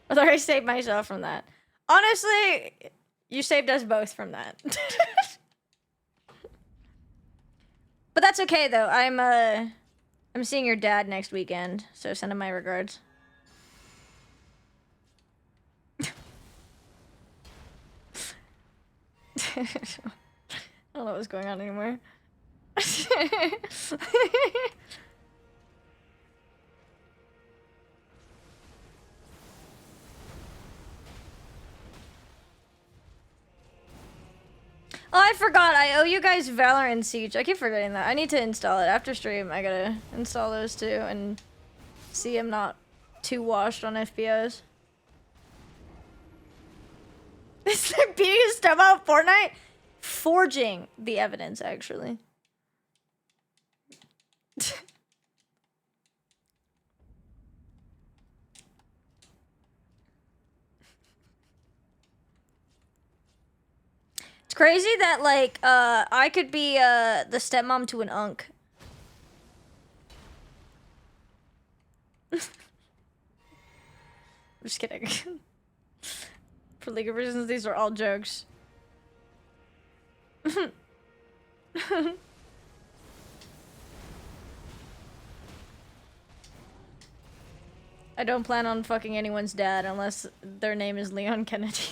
I thought I saved myself from that. Honestly, you saved us both from that. But that's okay though. I'm seeing your dad next weekend, so send him my regards. I don't know what's going on anymore. Oh, I forgot. I owe you guys Valorant and Siege. I keep forgetting that. I need to install it. After stream, I gotta install those two and see I'm not too washed on FPS. Is there beating his stuff out Fortnite? Forging the evidence, actually. It's crazy that, like, I could be, the stepmom to an unk. I'm just kidding. For legal reasons, these are all jokes. I don't plan on fucking anyone's dad unless their name is Leon Kennedy.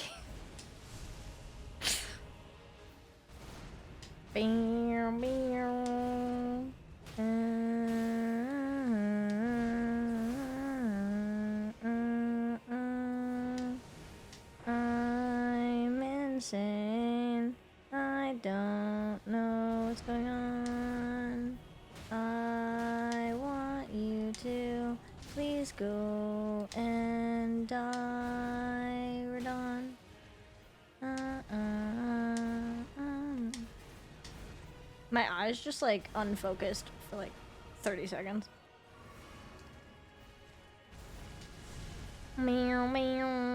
I'm insane. I don't know what's going on. I want you to please go and die, Radon. My eyes just like unfocused for like 30 seconds. Meow meow.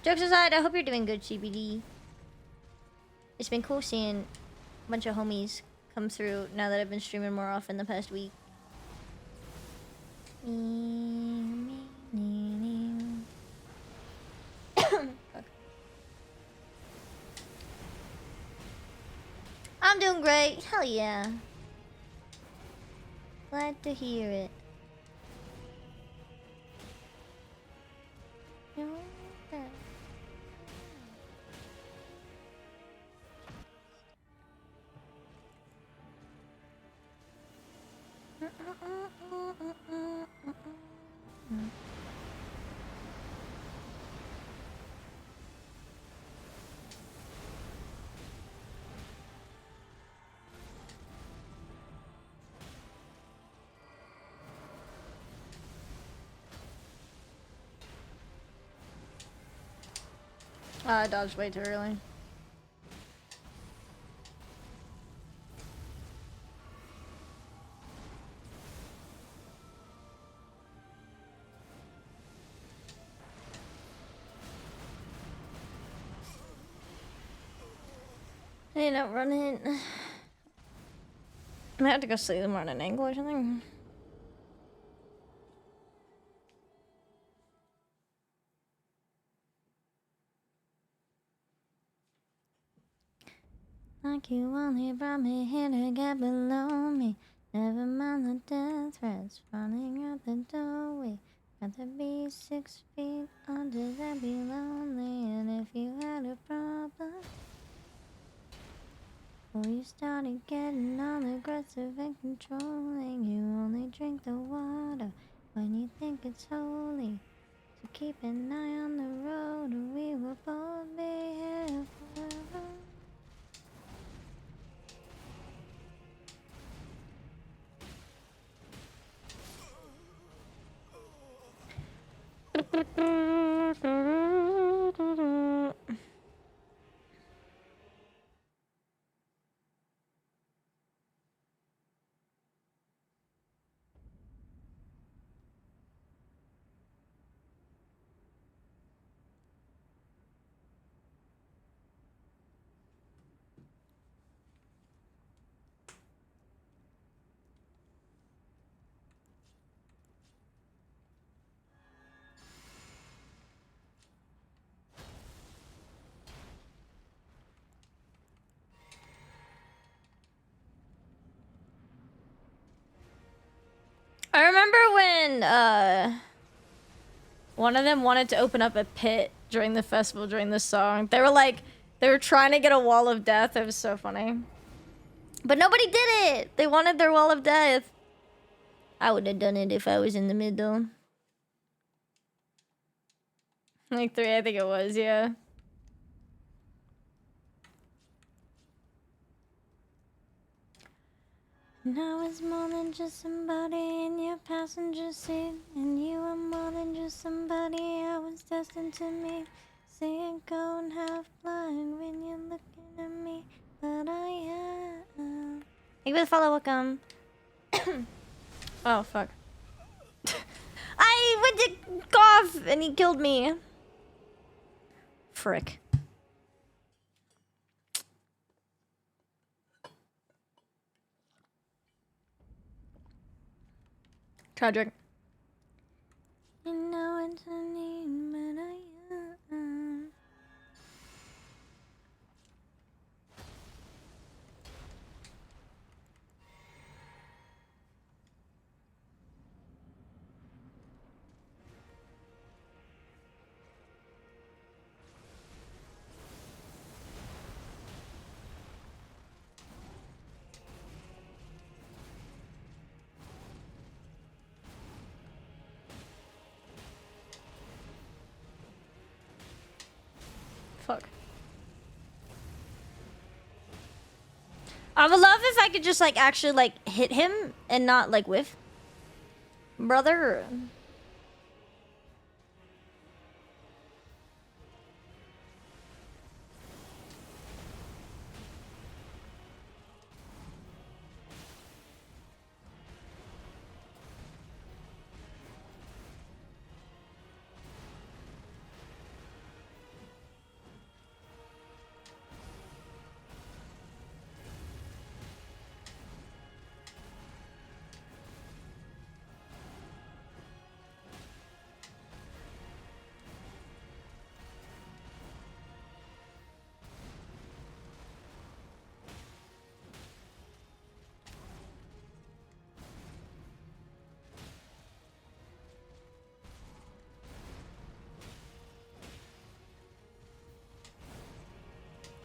Jokes aside, I hope you're doing good, CBD. It's been cool seeing a bunch of homies come through now that I've been streaming more often the past week. I'm doing great. Hell yeah. Glad to hear it. I dodged way too early. Hey, not running. I might have to go sleep them on an angle or something. Like you only brought me here to get below me. Never mind the death threats running out the doorway. Rather be 6 feet under than be lonely. And if you had a problem, or you started getting all aggressive and controlling, you only drink the water when you think it's holy. So keep an eye on the road, or we will both be here forever. I remember when one of them wanted to open up a pit during the festival during this song. They were trying to get a wall of death. It was so funny. But nobody did it. They wanted their wall of death. I would have done it if I was in the middle. Like 3, I think it was, yeah. And I was more than just somebody in your passenger seat. And you were more than just somebody I was destined to meet. Seeing gone half blind when you're looking at me. But I am. Thank you for the follow, welcome. Oh, fuck. I went to cough and he killed me. Frick. Try to drink. You know what I mean, but I am. Fuck. I would love if I could just like actually like hit him and not like whiff. Brother.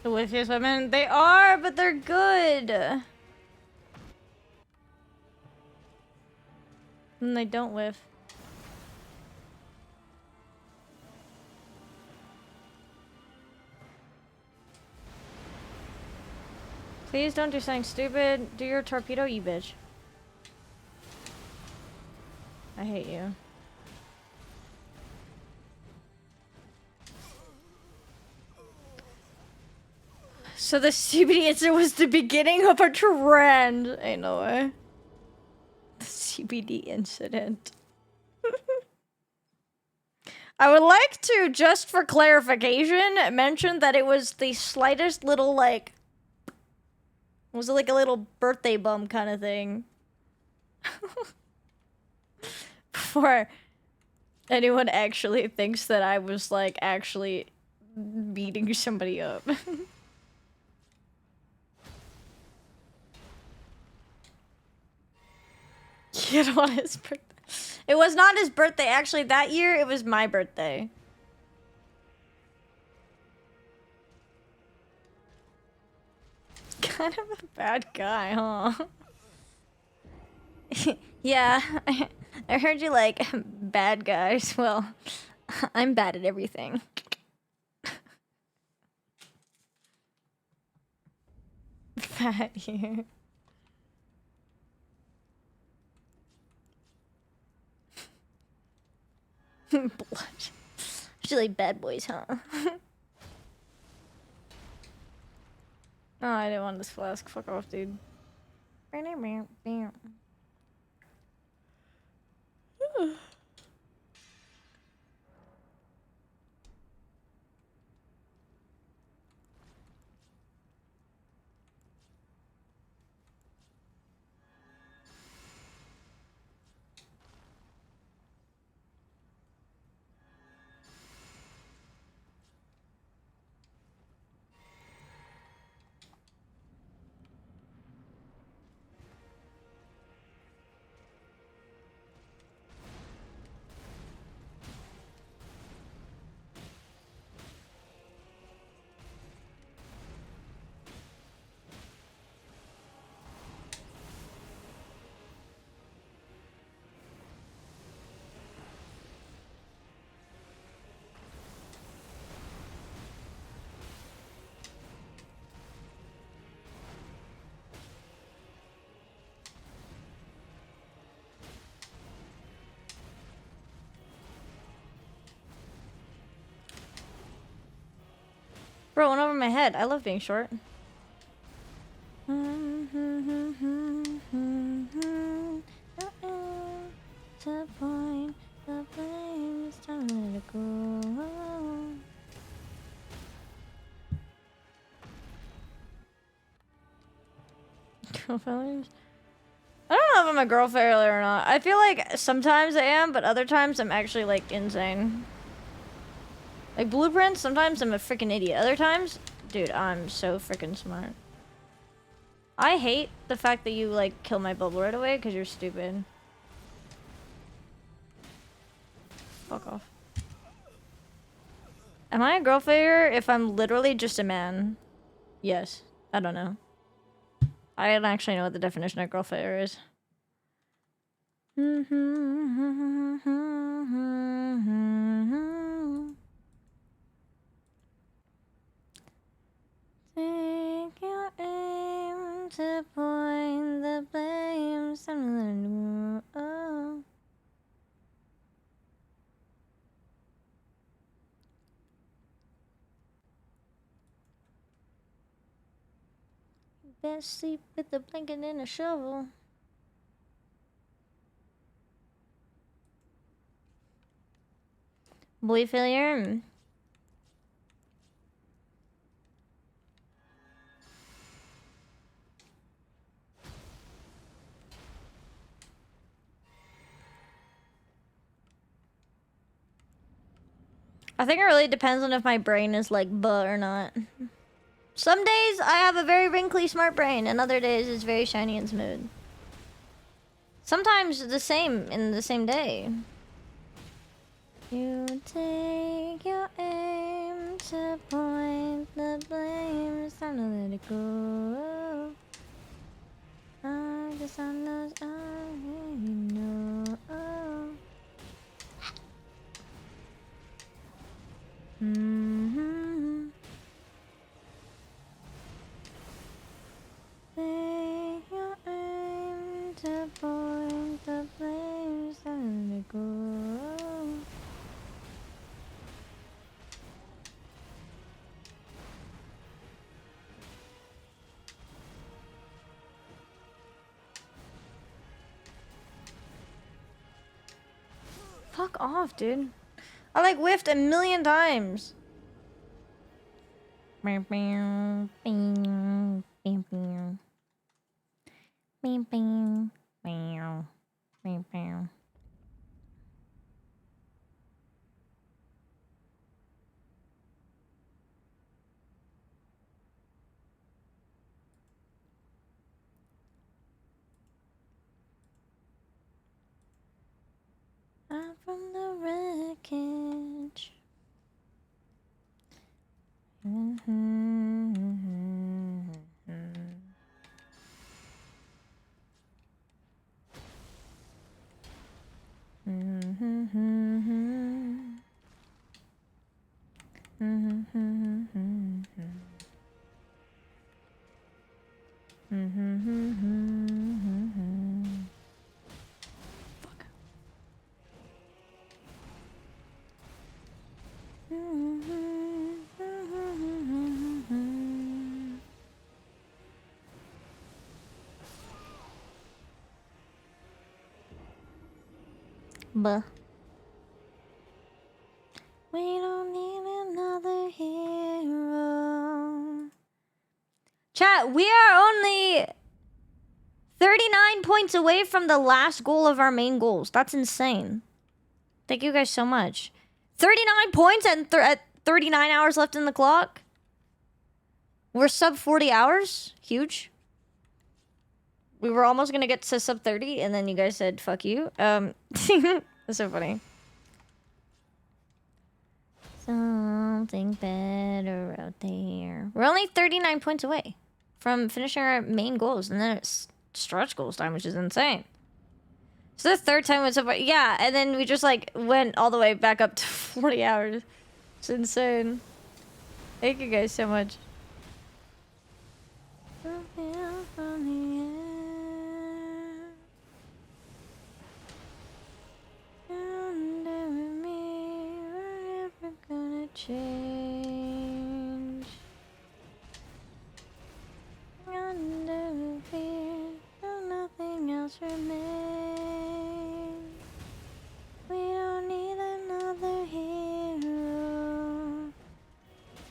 The whiffiest women? They are, but they're good. And they don't whiff. Please don't do something stupid. Do your torpedo, you bitch. I hate you. So the CBD incident was the beginning of a trend. Ain't no way. The CBD incident. I would like to, just for clarification, mention that it was the slightest little, like... Was it like a little birthday bum kind of thing? Before anyone actually thinks that I was, like, actually beating somebody up. Kid on his birthday. It was not his birthday. Actually, that year, it was my birthday. Kind of a bad guy, huh? Yeah, I heard you like bad guys. Well, I'm bad at everything. Fat you. Blush. She like bad boys, huh? Oh, I didn't want this flask. Fuck off, dude. Bro, went over my head. I love being short. To point the flames, time to let it go. Girl failures? I don't know if I'm a girl failure or not. I feel like sometimes I am, but other times I'm actually like insane. Like blueprints, sometimes I'm a freaking idiot. Other times, dude, I'm so freaking smart. I hate the fact that you like kill my bubble right away because you're stupid. Fuck off. Am I a girl failure if I'm literally just a man? Yes. I don't know. I don't actually know what the definition of girl failure is. Take your aim to point the flames. Oh. Best sleep with a blanket and a shovel. Boy failure. I think it really depends on if my brain is like buh or not. Some days I have a very wrinkly smart brain, and other days it's very shiny and smooth. Sometimes the same in the same day. You take your aim to point the flames, time to let it go. I guess I know, you know. Mm-hmm. Take your aim to point the flames, time to let it go. Fuck off, dude. I like whiffed a million times. I'm from the wreckage. Buh. We don't need another hero. Chat, we are only 39 points away from the last goal of our main goals. That's insane. Thank you guys so much. 39 points and at 39 hours left in the clock. We're sub 40 hours. Huge. We were almost gonna get to sub 30, and then you guys said, fuck you. That's so funny. Something better out there. We're only 39 points away from finishing our main goals, and then it's stretch goals time, which is insane. So the third time was so far. Yeah, and then we just like went all the way back up to 40 hours. It's insane. Thank you guys so much. Change under fear, so nothing else remains. We don't need another hero.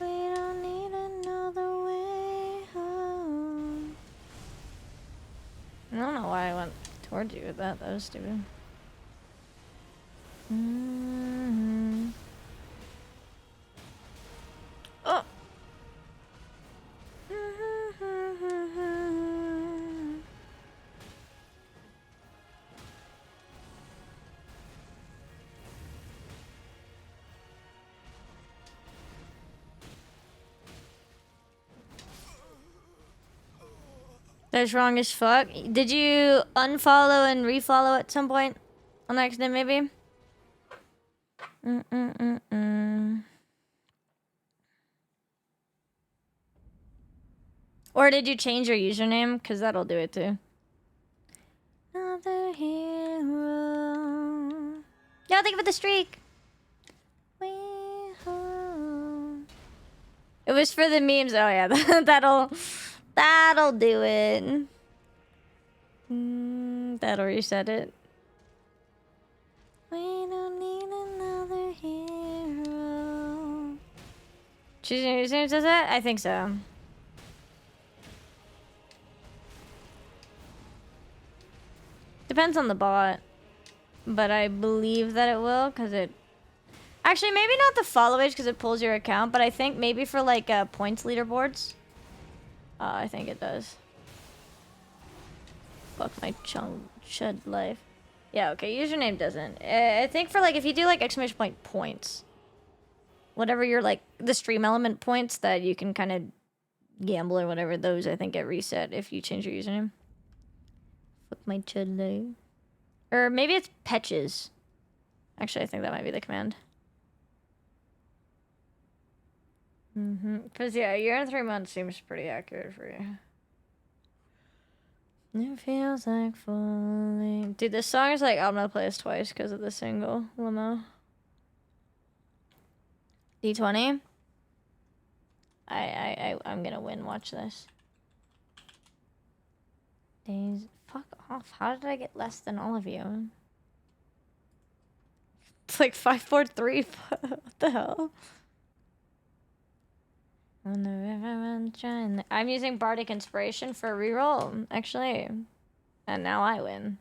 We don't need another way home. I don't know why I went towards you with that. That was stupid. Oh. That's wrong as fuck. Did you unfollow and refollow at some point on accident, maybe? Or did you change your username? Because that'll do it too. Another hero. Yeah, think of the streak. It was for the memes. Oh yeah, that'll do it. That'll reset it. We don't need another hero. Choosing your username says that? I think so. Depends on the bot, but I believe that it will, because it... Actually, maybe not the follow age, because it pulls your account, but I think maybe for, like, points leaderboards. I think it does. Fuck my chud life. Yeah, okay, username doesn't. I think for, like, if you do, like, exclamation point points, whatever your, like, the stream element points that you can kind of gamble or whatever, those, I think, get reset if you change your username. Fuck my chud life. Or maybe it's Petches. Actually, I think that might be the command. Because, yeah, a year and 3 months seems pretty accurate for you. It feels like falling. Dude, this song is like, I'm gonna play this twice because of the single, Limo. D20? I'm gonna win, watch this. Days, fuck off. How did I get less than all of you? It's like 5, 4, 3. What the hell? On the river I'm trying. I'm using Bardic Inspiration for reroll, actually. And now I win.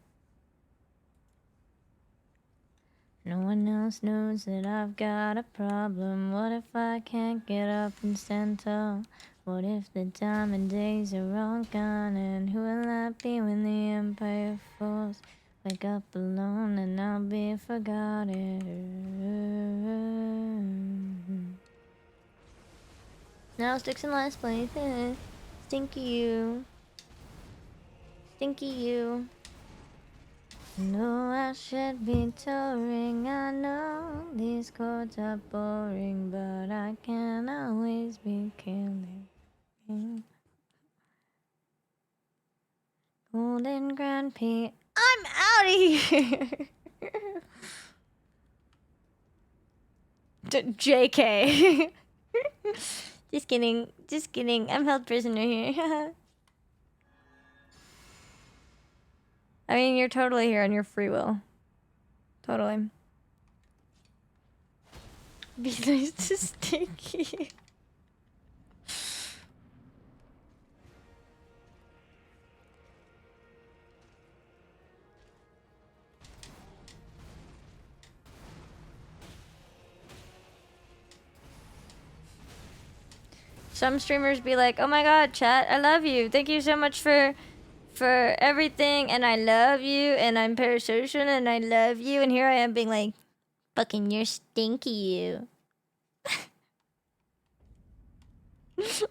No one else knows that I've got a problem. What if I can't get up and stand tall? What if the time and days are all gone? And who will I be when the empire falls? Wake up alone and I'll be forgotten. Now sticks in last place. Stinky you. Stinky you. No, I should be touring. I know these chords are boring, but I can't always be killing. Golden Grand Prix. I'm out of here. JK. Just kidding. Just kidding. I'm held prisoner here. I mean, you're totally here on your free will. Totally. Be nice to Stinky. Some streamers be like, "Oh my god, chat, I love you. Thank you so much for everything, and I love you, and I'm parasocial, and I love you." And here I am being like, "Fucking you're stinky, you." You're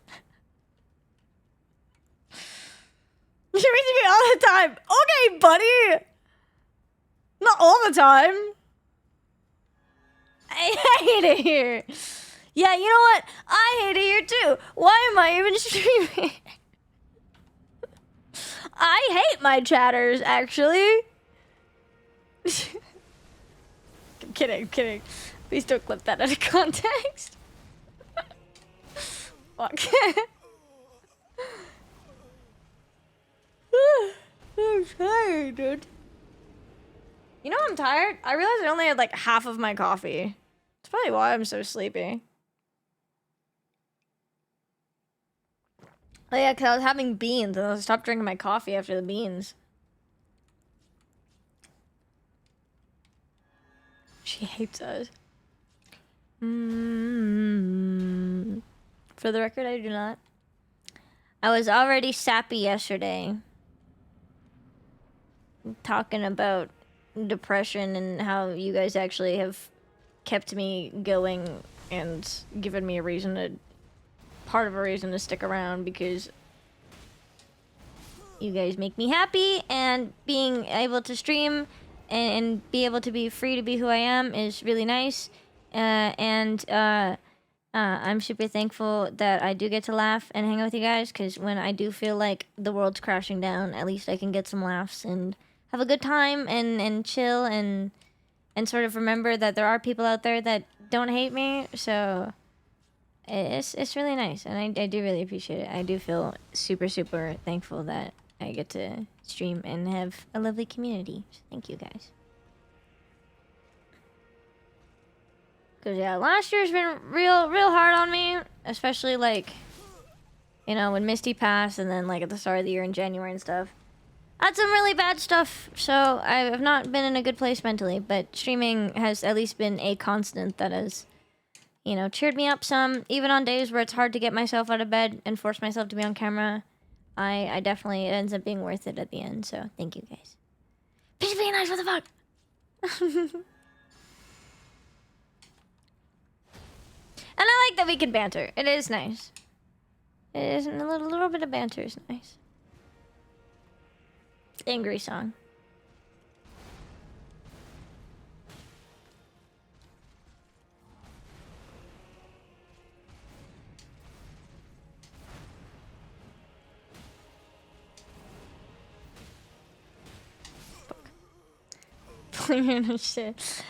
to me all the time. Okay, buddy. Not all the time. I hate it here. Yeah, you know what? I hate it here too. Why am I even streaming? I hate my chatters, actually. I'm kidding, kidding. Please don't clip that out of context. Fuck. I'm tired, dude. You know I'm tired? I realized I only had like half of my coffee. That's probably why I'm so sleepy. Oh yeah, because I was having beans and I stopped drinking my coffee after the beans. She hates us. For the record, I do not. I was already sappy yesterday. Talking about depression and how you guys actually have kept me going and given me a reason to... part of a reason to stick around, because you guys make me happy, and being able to stream and be able to be free to be who I am is really nice. I'm super thankful that I do get to laugh and hang out with you guys, because when I do feel like the world's crashing down, at least I can get some laughs and have a good time and chill and sort of remember that there are people out there that don't hate me. So it's really nice, and I do really appreciate it. I do feel super, super thankful that I get to stream and have a lovely community. So thank you guys. Because, yeah, last year's been real hard on me. Especially, like, you know, when Misty passed, and then, like, at the start of the year in January and stuff. I had some really bad stuff, so I have not been in a good place mentally. But streaming has at least been a constant that has, you know, cheered me up some. Even on days where it's hard to get myself out of bed and force myself to be on camera, I definitely, it ends up being worth it at the end. So, thank you, guys. Please be nice, what the fuck? And I like that we can banter. It is nice. It is a little bit of banter is nice. Angry song. Shit.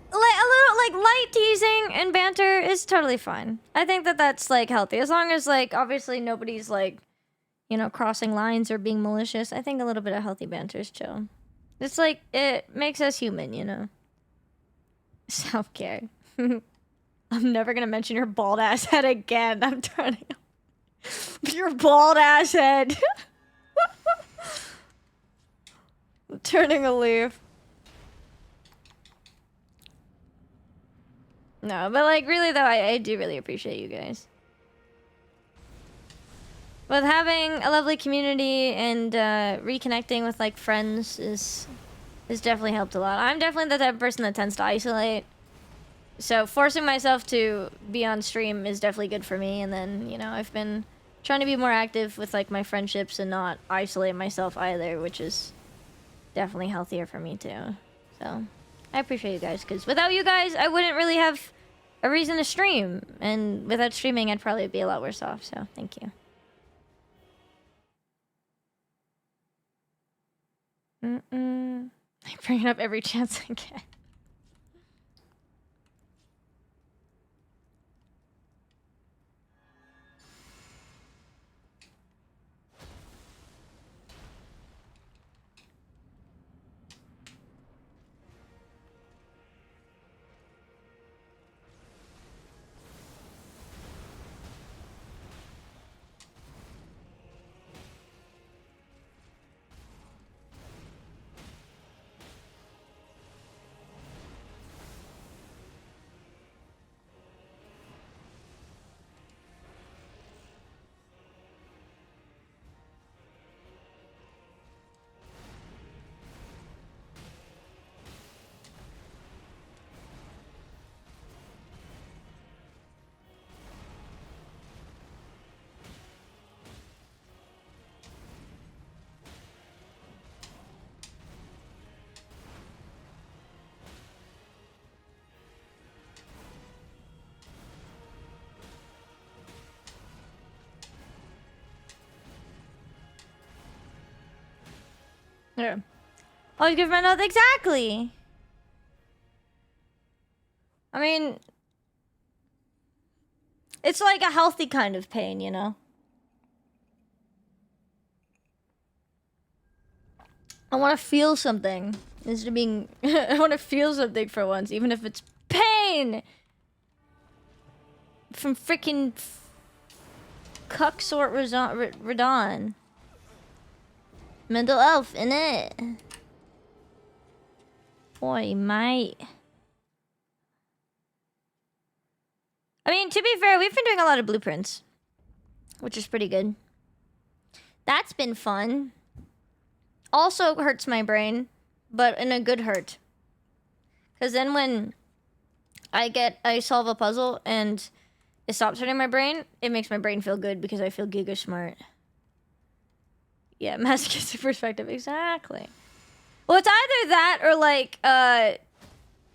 Like a little, like, light teasing and banter is totally fine. I think that that's, like, healthy, as long as, like, obviously nobody's, like, you know, crossing lines or being malicious. I think a little bit of healthy banter is chill. It's like, it makes us human, you know. Self-care. I'm never gonna mention your bald ass head again. I'm turning your bald ass head. I'm turning a leaf. No, but, like, really, though, I do really appreciate you guys. With having a lovely community and reconnecting with, like, friends is definitely helped a lot. I'm definitely the type of person that tends to isolate. So forcing myself to be on stream is definitely good for me. And then, you know, I've been trying to be more active with, like, my friendships and not isolate myself either, which is definitely healthier for me, too. So I appreciate you guys, because without you guys, I wouldn't really have a reason to stream. And without streaming, I'd probably be a lot worse off. So thank you. I bring it up every chance I get. Yeah. Always good for mental health. Exactly. I mean, it's like a healthy kind of pain, you know? I want to feel something. Instead of being... I want to feel something for once, even if it's pain! From freaking... Cucksort Radon. Mental health, innit? Boy, mate. I mean, to be fair, we've been doing a lot of blueprints, which is pretty good. That's been fun. Also hurts my brain, but in a good hurt. Because then when I solve a puzzle and it stops hurting my brain, it makes my brain feel good because I feel giga smart. Yeah, masochistic perspective, exactly. Well, it's either that or like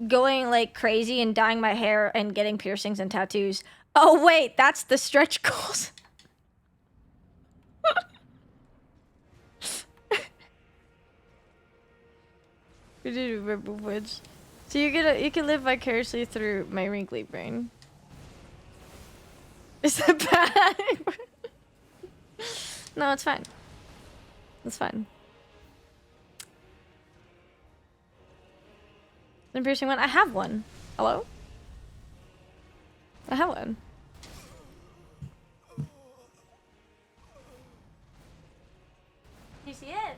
going like crazy and dyeing my hair and getting piercings and tattoos. Oh wait, that's the stretch goals. We did remember which. So you can live vicariously through my wrinkly brain. Is that bad? No, it's fine. It's fine. An piercing one? I have one. Hello? I have one. You see it?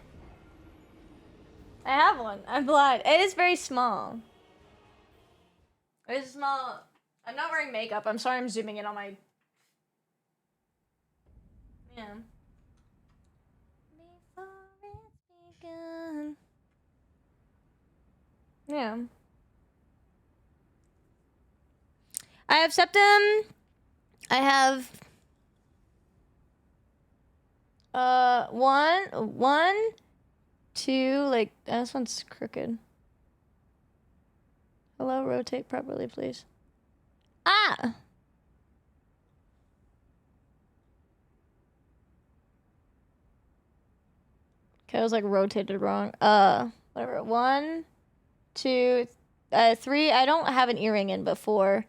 I have one. I'm blind. It is very small. It is small. I'm not wearing makeup. I'm sorry I'm zooming in on my... Yeah. Before it's begun. Yeah. I have septum. I have... one, two, like, this one's crooked. Hello, rotate properly, please. Ah! Okay, I was, like, rotated wrong. Whatever. 1, 2, 3. I don't have an earring in, but 4.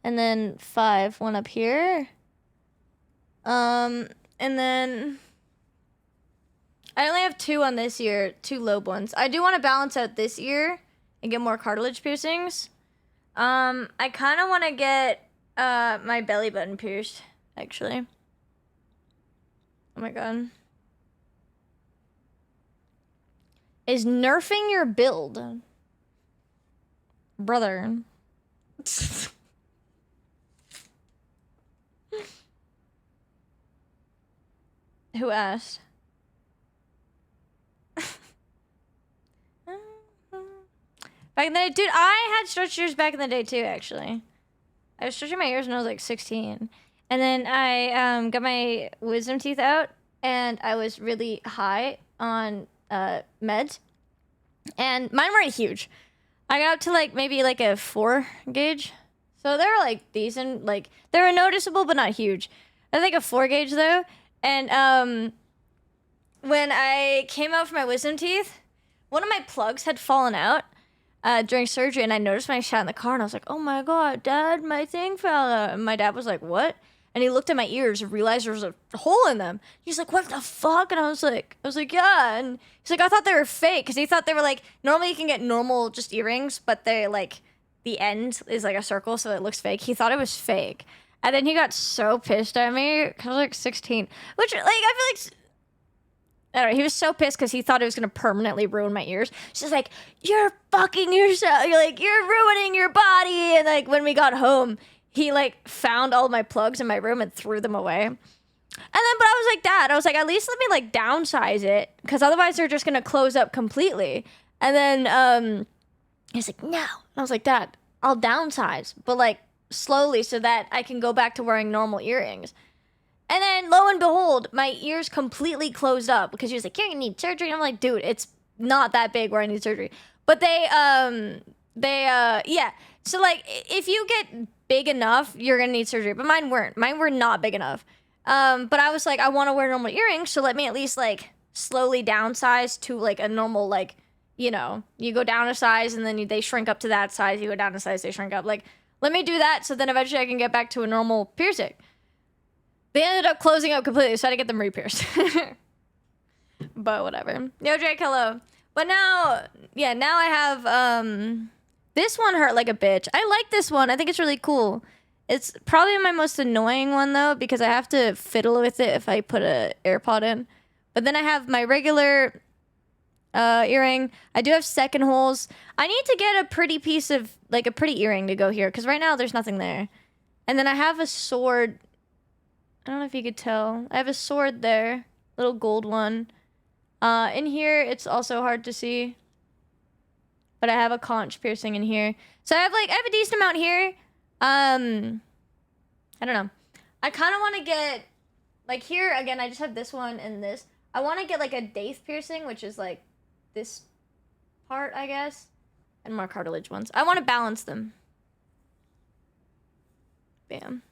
And then 5. One up here. And then... I only have 2 on this ear, 2 lobe ones. I do want to balance out this ear and get more cartilage piercings. I kind of want to get my belly button pierced, actually. Oh my god. Is nerfing your build? Brother. Who asked? Back in the day, dude, I had stretched ears back in the day too, actually. I was stretching my ears when I was like 16. And then I got my wisdom teeth out, and I was really high on meds. And mine weren't huge. I got up to like maybe like a 4 gauge. So they were like decent, like they were noticeable but not huge. I think a 4 gauge though. And when I came out for my wisdom teeth, one of my plugs had fallen out during surgery, and I noticed when I sat in the car, and I was like, oh my god, Dad, my thing fell out. And my dad was like, what? And he looked at my ears and realized there was a hole in them. He's like, what the fuck? And I was like, yeah. And he's like, I thought they were fake, because he thought they were like, normally you can get normal just earrings, but they like, the end is like a circle, so it looks fake. He thought it was fake. And then he got so pissed at me, because I was like 16, which like, I feel like, I don't know, he was so pissed because he thought it was going to permanently ruin my ears. She's like, you're fucking yourself. You're like, you're ruining your body. And like, when we got home, he like found all my plugs in my room and threw them away. And then, but I was like, Dad, I was like, at least let me like downsize it, because otherwise they're just going to close up completely. And then he's like, no. And I was like, Dad, I'll downsize, but like slowly so that I can go back to wearing normal earrings. And then, lo and behold, my ears completely closed up, because he was like, you're gonna need surgery. And I'm like, dude, it's not that big where I need surgery. But yeah. So, like, if you get big enough, you're gonna need surgery. But mine weren't. Mine were not big enough. But I was like, I want to wear normal earrings, so let me at least, like, slowly downsize to like a normal, like, you know, you go down a size and then they shrink up to that size, you go down a size, they shrink up. Like, let me do that so then eventually I can get back to a normal piercing. They ended up closing up completely, so I had to get them re-pierced. But whatever. Yo, Drake, hello. But now, yeah, now I have, this one hurt like a bitch. I like this one. I think it's really cool. It's probably my most annoying one, though, because I have to fiddle with it if I put a AirPod in. But then I have my regular earring. I do have second holes. I need to get a pretty piece of, like, a pretty earring to go here, because right now there's nothing there. And then I have a sword. I don't know if you could tell. I have a sword there. Little gold one. In here, it's also hard to see. But I have a conch piercing in here. So I have a decent amount here. I don't know. I kind of want to get, like here, again, I just have this one and this. I want to get like a daith piercing, which is like this part, I guess. And more cartilage ones. I want to balance them. Bam.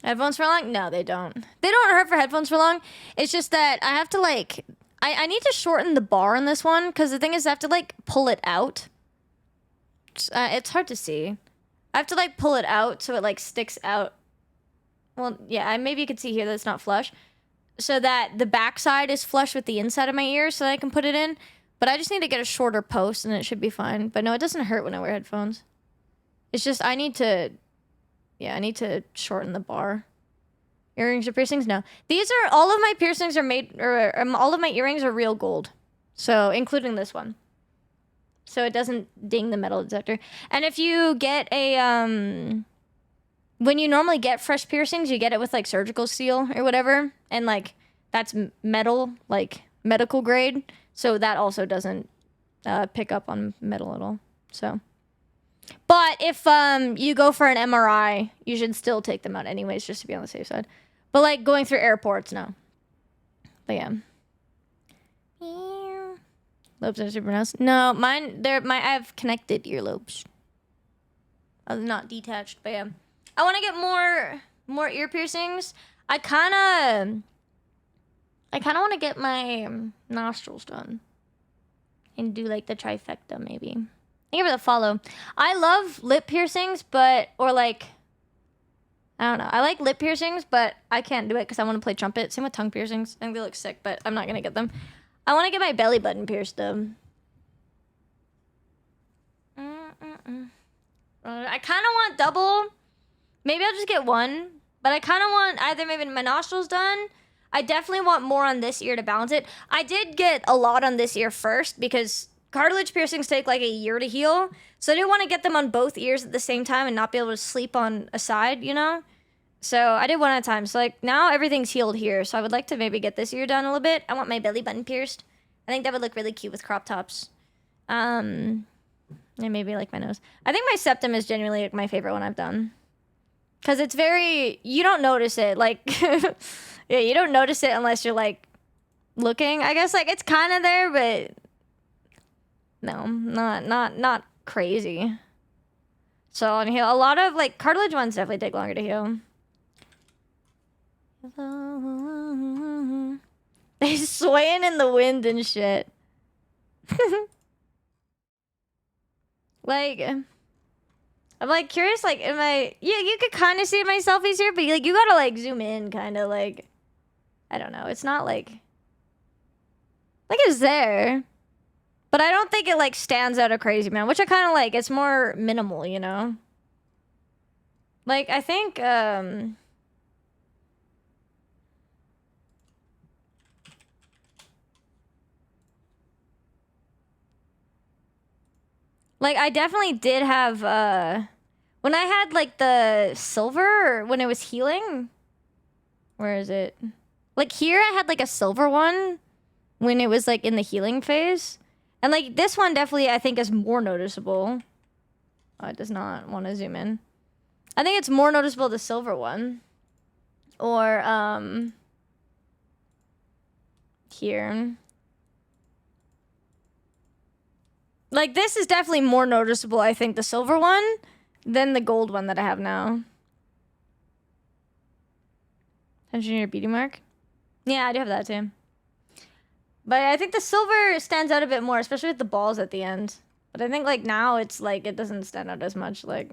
Headphones for long? No, they don't. They don't hurt for headphones for long. It's just that I have to like... I need to shorten the bar on this one, because the thing is I have to like pull it out. It's hard to see. I have to like pull it out so it like sticks out. Well, yeah, maybe you could see here that it's not flush. So that the backside is flush with the inside of my ear so that I can put it in. But I just need to get a shorter post and it should be fine. But no, it doesn't hurt when I wear headphones. It's just I need to... Yeah, I need to shorten the bar. Earrings or piercings? No. These are... All of my piercings are made... Or all of my earrings are real gold. So, including this one. So it doesn't ding the metal detector. And if you get a... When you normally get fresh piercings, you get it with, like, surgical steel or whatever. And, like, that's metal, like, medical grade. So that also doesn't pick up on metal at all. So... But if you go for an MRI, you should still take them out anyways, just to be on the safe side. But like going through airports, no. But yeah. Lobes are super nice. No, mine I have connected earlobes. Not detached, but yeah. I want to get more ear piercings. I kinda want to get my nostrils done. And do like the trifecta maybe. Thank you for the follow. I love lip piercings, or like, I don't know. I like lip piercings, but I can't do it because I want to play trumpet. Same with tongue piercings. I think they look sick, but I'm not going to get them. I want to get my belly button pierced, though. I kind of want double. Maybe I'll just get one. But I kind of want either maybe my nostrils done. I definitely want more on this ear to balance it. I did get a lot on this ear first because... Cartilage piercings take like a year to heal. So I didn't want to get them on both ears at the same time and not be able to sleep on a side, you know? So I did one at a time. So like now everything's healed here. So I would like to maybe get this ear done a little bit. I want my belly button pierced. I think that would look really cute with crop tops. And maybe like my nose. I think my septum is genuinely like my favorite one I've done. Because it's very... You don't notice it. Like... yeah, you don't notice it unless you're like looking. I guess like it's kind of there, but... No, not crazy. So on heal, a lot of like cartilage ones definitely take longer to heal. They swaying in the wind and shit. Like, I'm like curious. Like, am I? Yeah, you could kind of see my selfies here, but like you gotta like zoom in, kind of like. I don't know. It's not like it's there. But I don't think it, like, stands out a crazy amount, which I kind of like. It's more minimal, you know? Like, I think, like, I definitely did have, when I had, like, the silver, when it was healing... Where is it? Like, here I had, like, a silver one when it was, like, in the healing phase. And, like, this one definitely, I think, is more noticeable. Oh, it does not want to zoom in. I think it's more noticeable, the silver one. Or, here. Like, this is definitely more noticeable, I think, the silver one, than the gold one that I have now. Attention to your beauty mark? Yeah, I do have that too. But I think the silver stands out a bit more, especially with the balls at the end. But I think like now it's like it doesn't stand out as much. Like,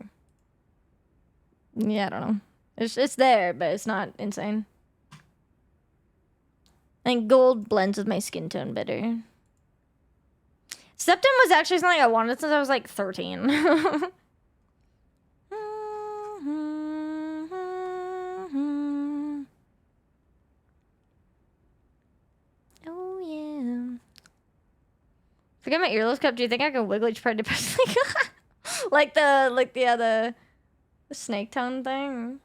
yeah, I don't know. It's there, but it's not insane. I think gold blends with my skin tone better. Septum was actually something I wanted since I was like 13. Oh yeah. Forget my earlobes cup. Do you think I can wiggle each part independently? like the snake tone thing?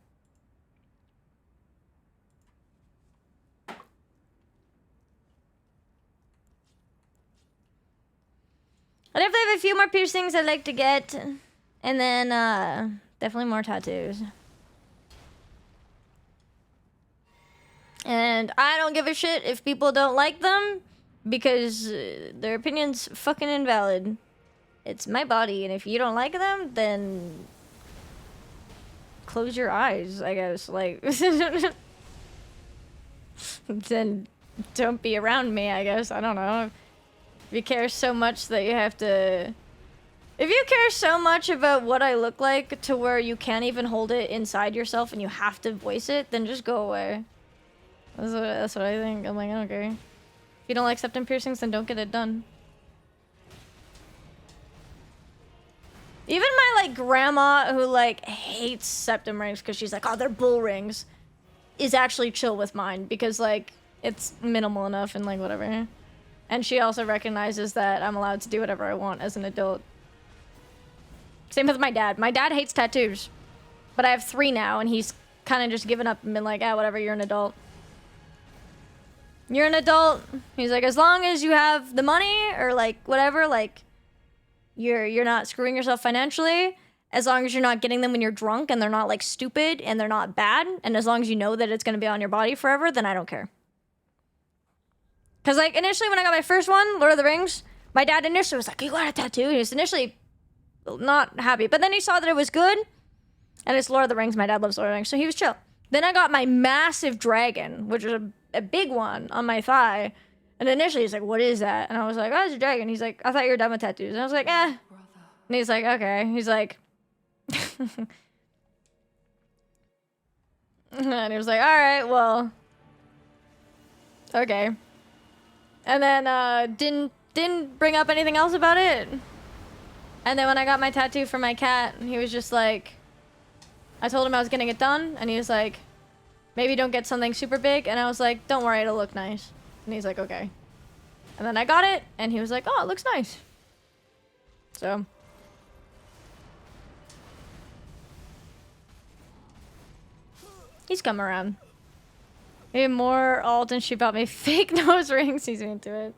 I definitely have a few more piercings I'd like to get. And then, definitely more tattoos. And I don't give a shit if people don't like them, because their opinion's fucking invalid. It's my body, and if you don't like them, then close your eyes, I guess. Like, then don't be around me, I guess. I don't know. If you care so much that you have to... If you care so much about what I look like to where you can't even hold it inside yourself and you have to voice it, then just go away. That's what I think. I'm like, I don't care. If you don't like septum piercings, then don't get it done. Even my, like, grandma who, like, hates septum rings because she's like, oh, they're bull rings, is actually chill with mine because, like, it's minimal enough and, like, whatever. And she also recognizes that I'm allowed to do whatever I want as an adult. Same with my dad. My dad hates tattoos. But I have 3 now, and he's kind of just given up and been like, ah, whatever, you're an adult. You're an adult. He's like, as long as you have the money, or, like, whatever, like, you're not screwing yourself financially, as long as you're not getting them when you're drunk, and they're not, like, stupid, and they're not bad, and as long as you know that it's going to be on your body forever, then I don't care. Because, like, initially when I got my first one, Lord of the Rings, my dad initially was like, you got a tattoo? He was initially not happy. But then he saw that it was good. And it's Lord of the Rings. My dad loves Lord of the Rings. So he was chill. Then I got my massive dragon, which is a big one on my thigh. And initially he's like, what is that? And I was like, oh, it's a dragon. He's like, I thought you were done with tattoos. And I was like, eh. And he's like, okay. He's like... and he was like, all right, well... okay. And then, didn't bring up anything else about it. And then when I got my tattoo for my cat, he was just like... I told him I was getting it done, and he was like, maybe don't get something super big. And I was like, don't worry, it'll look nice. And he's like, okay. And then I got it, and he was like, oh, it looks nice. So... he's come around. Maybe more alt and she bought me fake nose rings. He's into it.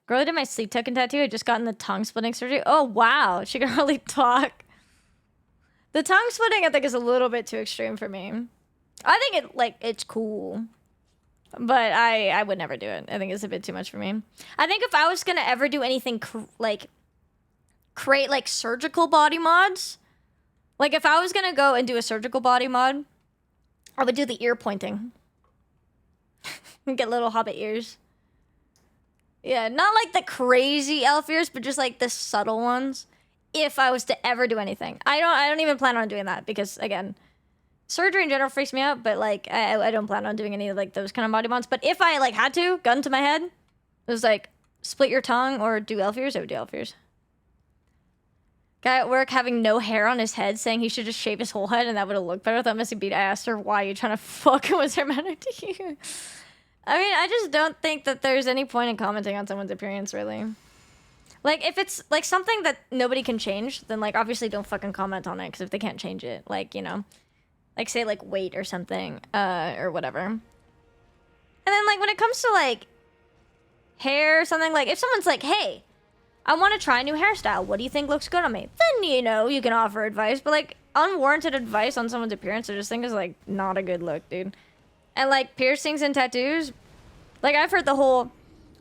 Girl did my sleep token tattoo. I just gotten the tongue splitting surgery. Oh, wow. She can hardly talk. The tongue splitting, I think, is a little bit too extreme for me. I think it's cool. But I would never do it. I think it's a bit too much for me. I think if I was going to ever do anything create, like, surgical body mods... like, if I was gonna go and do a surgical body mod, I would do the ear pointing. Get little hobbit ears. Yeah, not like the crazy elf ears, but just like the subtle ones. If I was to ever do anything. I don't even plan on doing that because, again, surgery in general freaks me out, but, like, I don't plan on doing any of, like, those kind of body mods. But if I, like, had to, gun to my head, it was like, split your tongue or do elf ears, I would do elf ears. Guy at work having no hair on his head saying he should just shave his whole head and that would have looked better. That must have been... I asked her, why are you trying to fuck? Was her manner to you? I mean, I just don't think that there's any point in commenting on someone's appearance, really. Like, if it's, like, something that nobody can change, then, like, obviously don't fucking comment on it, because if they can't change it, like, you know, like, say, like, weight or something, or whatever. And then, like, when it comes to, like, hair or something, like, if someone's like, hey... I want to try a new hairstyle. What do you think looks good on me? Then, you know, you can offer advice. But, like, unwarranted advice on someone's appearance, I just think is, like, not a good look, dude. And, like, piercings and tattoos. Like, I've heard the whole...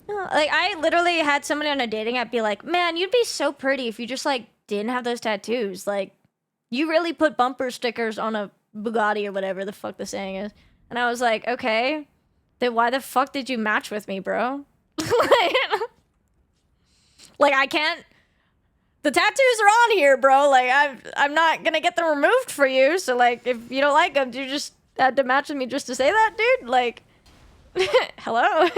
like, I literally had somebody on a dating app be like, man, you'd be so pretty if you just, like, didn't have those tattoos. Like, you really put bumper stickers on a Bugatti or whatever the fuck the saying is. And I was like, okay, then why the fuck did you match with me, bro? Like, I can't. The tattoos are on here, bro. Like, I'm not gonna get them removed for you. So, like, if you don't like them, you just had to match with me just to say that, dude? Like, hello?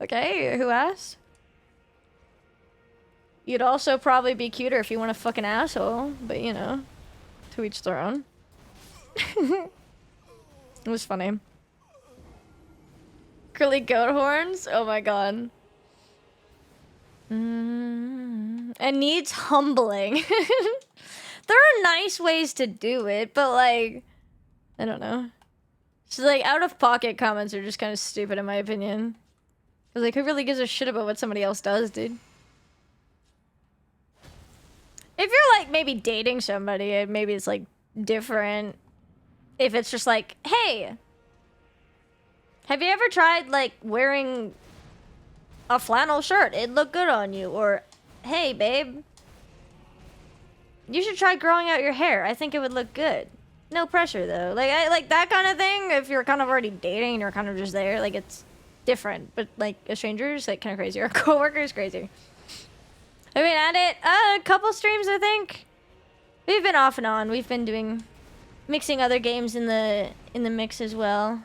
Okay, who asked? You'd also probably be cuter if you weren't a fucking asshole. But, you know, to each their own. It was funny. Curly goat horns? Oh my god. It needs humbling. There are nice ways to do it, but like, I don't know. So like, out-of-pocket comments are just kind of stupid in my opinion. Cause like, who really gives a shit about what somebody else does, dude? If you're like maybe dating somebody, maybe it's like different. If it's just like, hey, have you ever tried like wearing a flannel shirt? It'd look good on you. Or, hey, babe, you should try growing out your hair. I think it would look good. No pressure though. Like, like that kind of thing. If you're kind of already dating and you're kind of just there, like it's different. But like a stranger is like kind of crazy. Or a coworker is crazy. I mean, at it a couple streams, I think. We've been off and on. We've been doing mixing other games in the mix as well.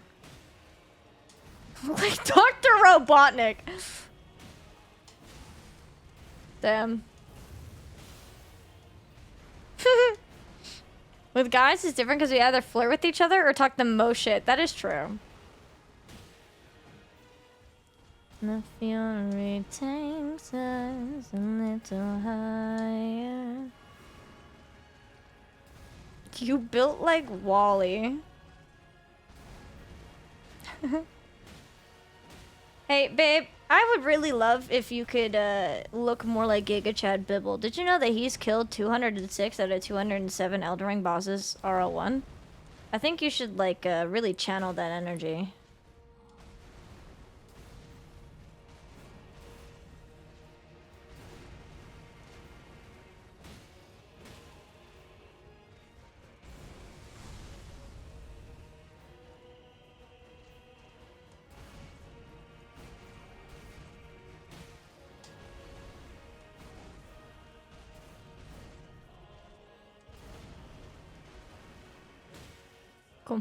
Like Dr. Robotnik. Damn. With guys, it's different because we either flirt with each other or talk the most shit. That is true. The fury takes us a little higher. You built like Wally. Hey, babe, I would really love if you could look more like Giga Chad Bibble. Did you know that he's killed 206 out of 207 Elden Ring bosses RL1? I think you should like really channel that energy. Cool.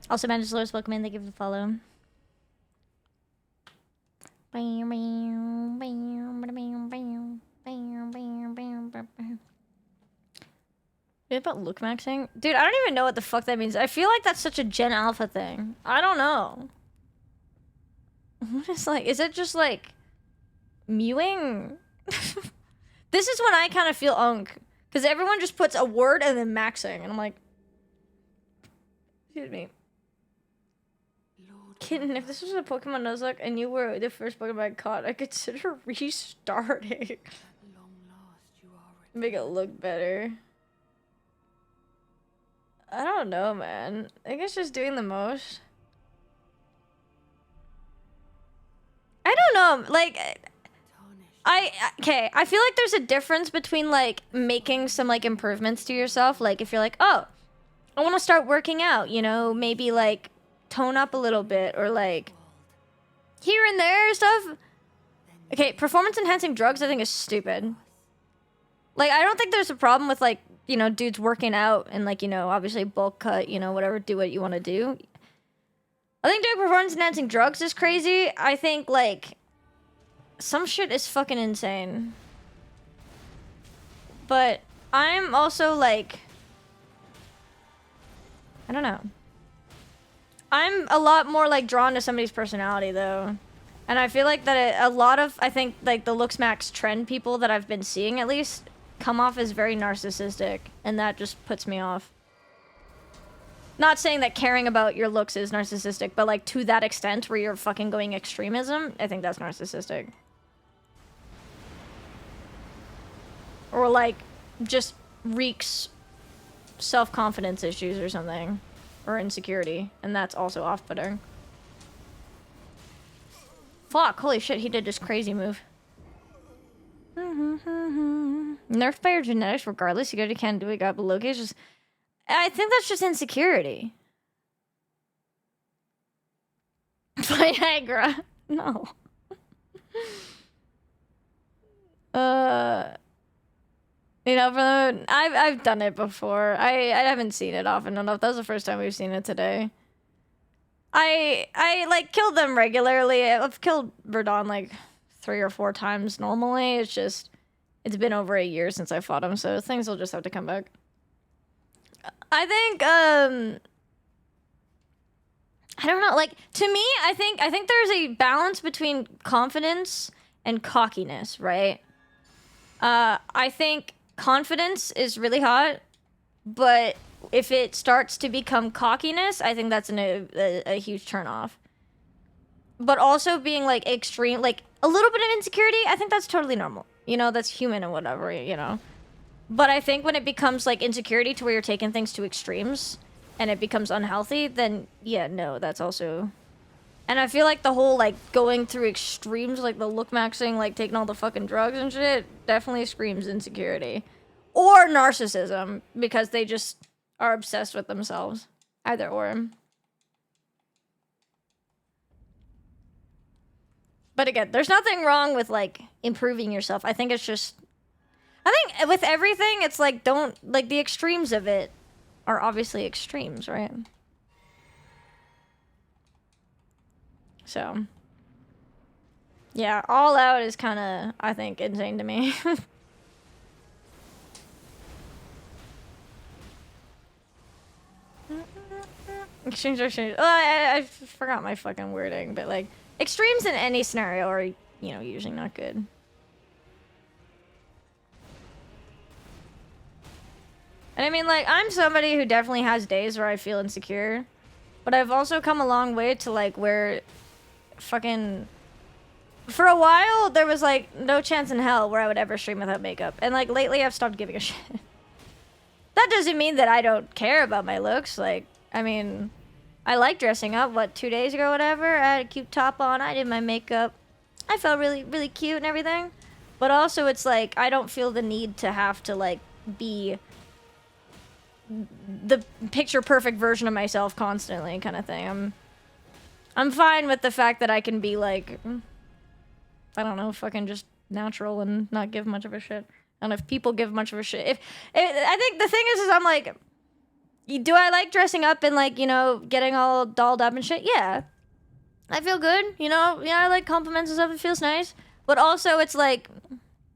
Also, Managers, welcome in. They give it a follow. What about look maxing? Dude, I don't even know what the fuck that means. I feel like that's such a Gen Alpha thing. I don't know. What is like, is it just like mewing? This is when I kind of feel unk. Because everyone just puts a word and then maxing. And I'm like, excuse me. Kitten, if this was a Pokemon Nuzlocke and you were the first Pokemon I caught, I consider restarting. Make it look better. I don't know, man. I think it's just doing the most. I don't know. Like, okay, I feel like there's a difference between, like, making some, like, improvements to yourself. Like, if you're like, oh, I want to start working out, you know, maybe, like, tone up a little bit, or, like, here and there stuff. Okay, performance-enhancing drugs, I think, is stupid. Like, I don't think there's a problem with, like, you know, dudes working out and, like, you know, obviously bulk cut, you know, whatever, do what you want to do. I think doing performance-enhancing drugs is crazy. I think, like, some shit is fucking insane. But I'm also, like, I don't know. I'm a lot more, like, drawn to somebody's personality, though. And I feel like that a lot of, I think, like, the looks max trend people that I've been seeing, at least, come off as very narcissistic. And that just puts me off. Not saying that caring about your looks is narcissistic, but, like, to that extent where you're fucking going extremism, I think that's narcissistic. Or, like, just reeks self-confidence issues or something. Or insecurity. And that's also off-putting. Fuck, holy shit, he did this crazy move. Nerfed by your genetics regardless. You go to can't do it, got, but Loki is just... I think that's just insecurity. Viagra. No. You know, I've done it before. I haven't seen it often enough. That was the first time we've seen it today. I like killed them regularly. I've killed Verdon like 3 or 4 times normally. It's just it's been over a year since I fought him, so things will just have to come back. I think I don't know, like to me, I think there's a balance between confidence and cockiness, right? I think confidence is really hot, but if it starts to become cockiness, I think that's a huge turnoff. But also being like extreme, like a little bit of insecurity, I think that's totally normal. You know, that's human and whatever, you know. But I think when it becomes like insecurity to where you're taking things to extremes and it becomes unhealthy, then yeah, no, that's also... And I feel like the whole like going through extremes, like the look maxing, like taking all the fucking drugs and shit, definitely screams insecurity. Or narcissism, because they just are obsessed with themselves. Either or. But again, there's nothing wrong with like improving yourself. I think it's just... I think with everything, it's like don't... Like the extremes of it are obviously extremes, right? So... Yeah, all out is kind of, I think, insane to me. Extremes are extremes. Oh, I forgot my fucking wording, but like extremes in any scenario are, you know, usually not good. And I mean, like, I'm somebody who definitely has days where I feel insecure, but I've also come a long way to like where fucking... For a while, there was like no chance in hell where I would ever stream without makeup. And like lately, I've stopped giving a shit. That doesn't mean that I don't care about my looks. Like, I mean, I like dressing up. What, 2 days ago, whatever? I had a cute top on. I did my makeup. I felt really, really cute and everything. But also, it's like, I don't feel the need to have to like be the picture perfect version of myself constantly kind of thing. I'm fine with the fact that I can be like... I don't know, fucking just natural and not give much of a shit. And if people give much of a shit, I think the thing is I'm like, do I like dressing up and like, you know, getting all dolled up and shit? Yeah, I feel good, you know. Yeah, I like compliments and stuff. It feels nice. But also, it's like,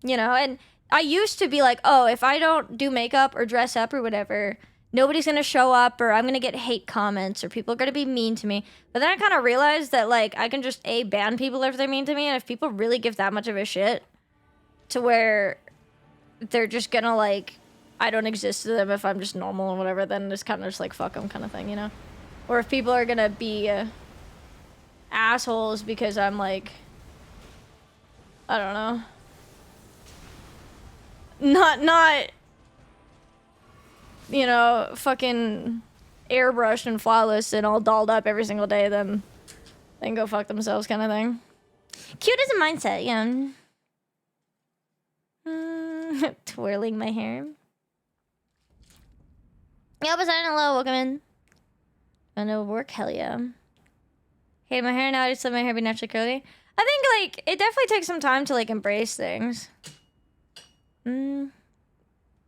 you know, and I used to be like, oh, if I don't do makeup or dress up or whatever, nobody's gonna show up, or I'm gonna get hate comments, or people are gonna be mean to me. But then I kind of realized that like I can just ban people if they're mean to me, and if people really give that much of a shit to where they're just gonna like, I don't exist to them if I'm just normal and whatever, then just kind of just like fuck them kind of thing, you know. Or if people are gonna be assholes because I'm like, I don't know, not you know, fucking airbrushed and flawless and all dolled up every single day, then they can go fuck themselves kind of thing. Cute as a mindset, yeah. Twirling my hair. Yo, Poseidon, hello, welcome in. Wanna work? Hell yeah. Hey, my hair now, I just let my hair be naturally curly. I think, like, it definitely takes some time to, like, embrace things.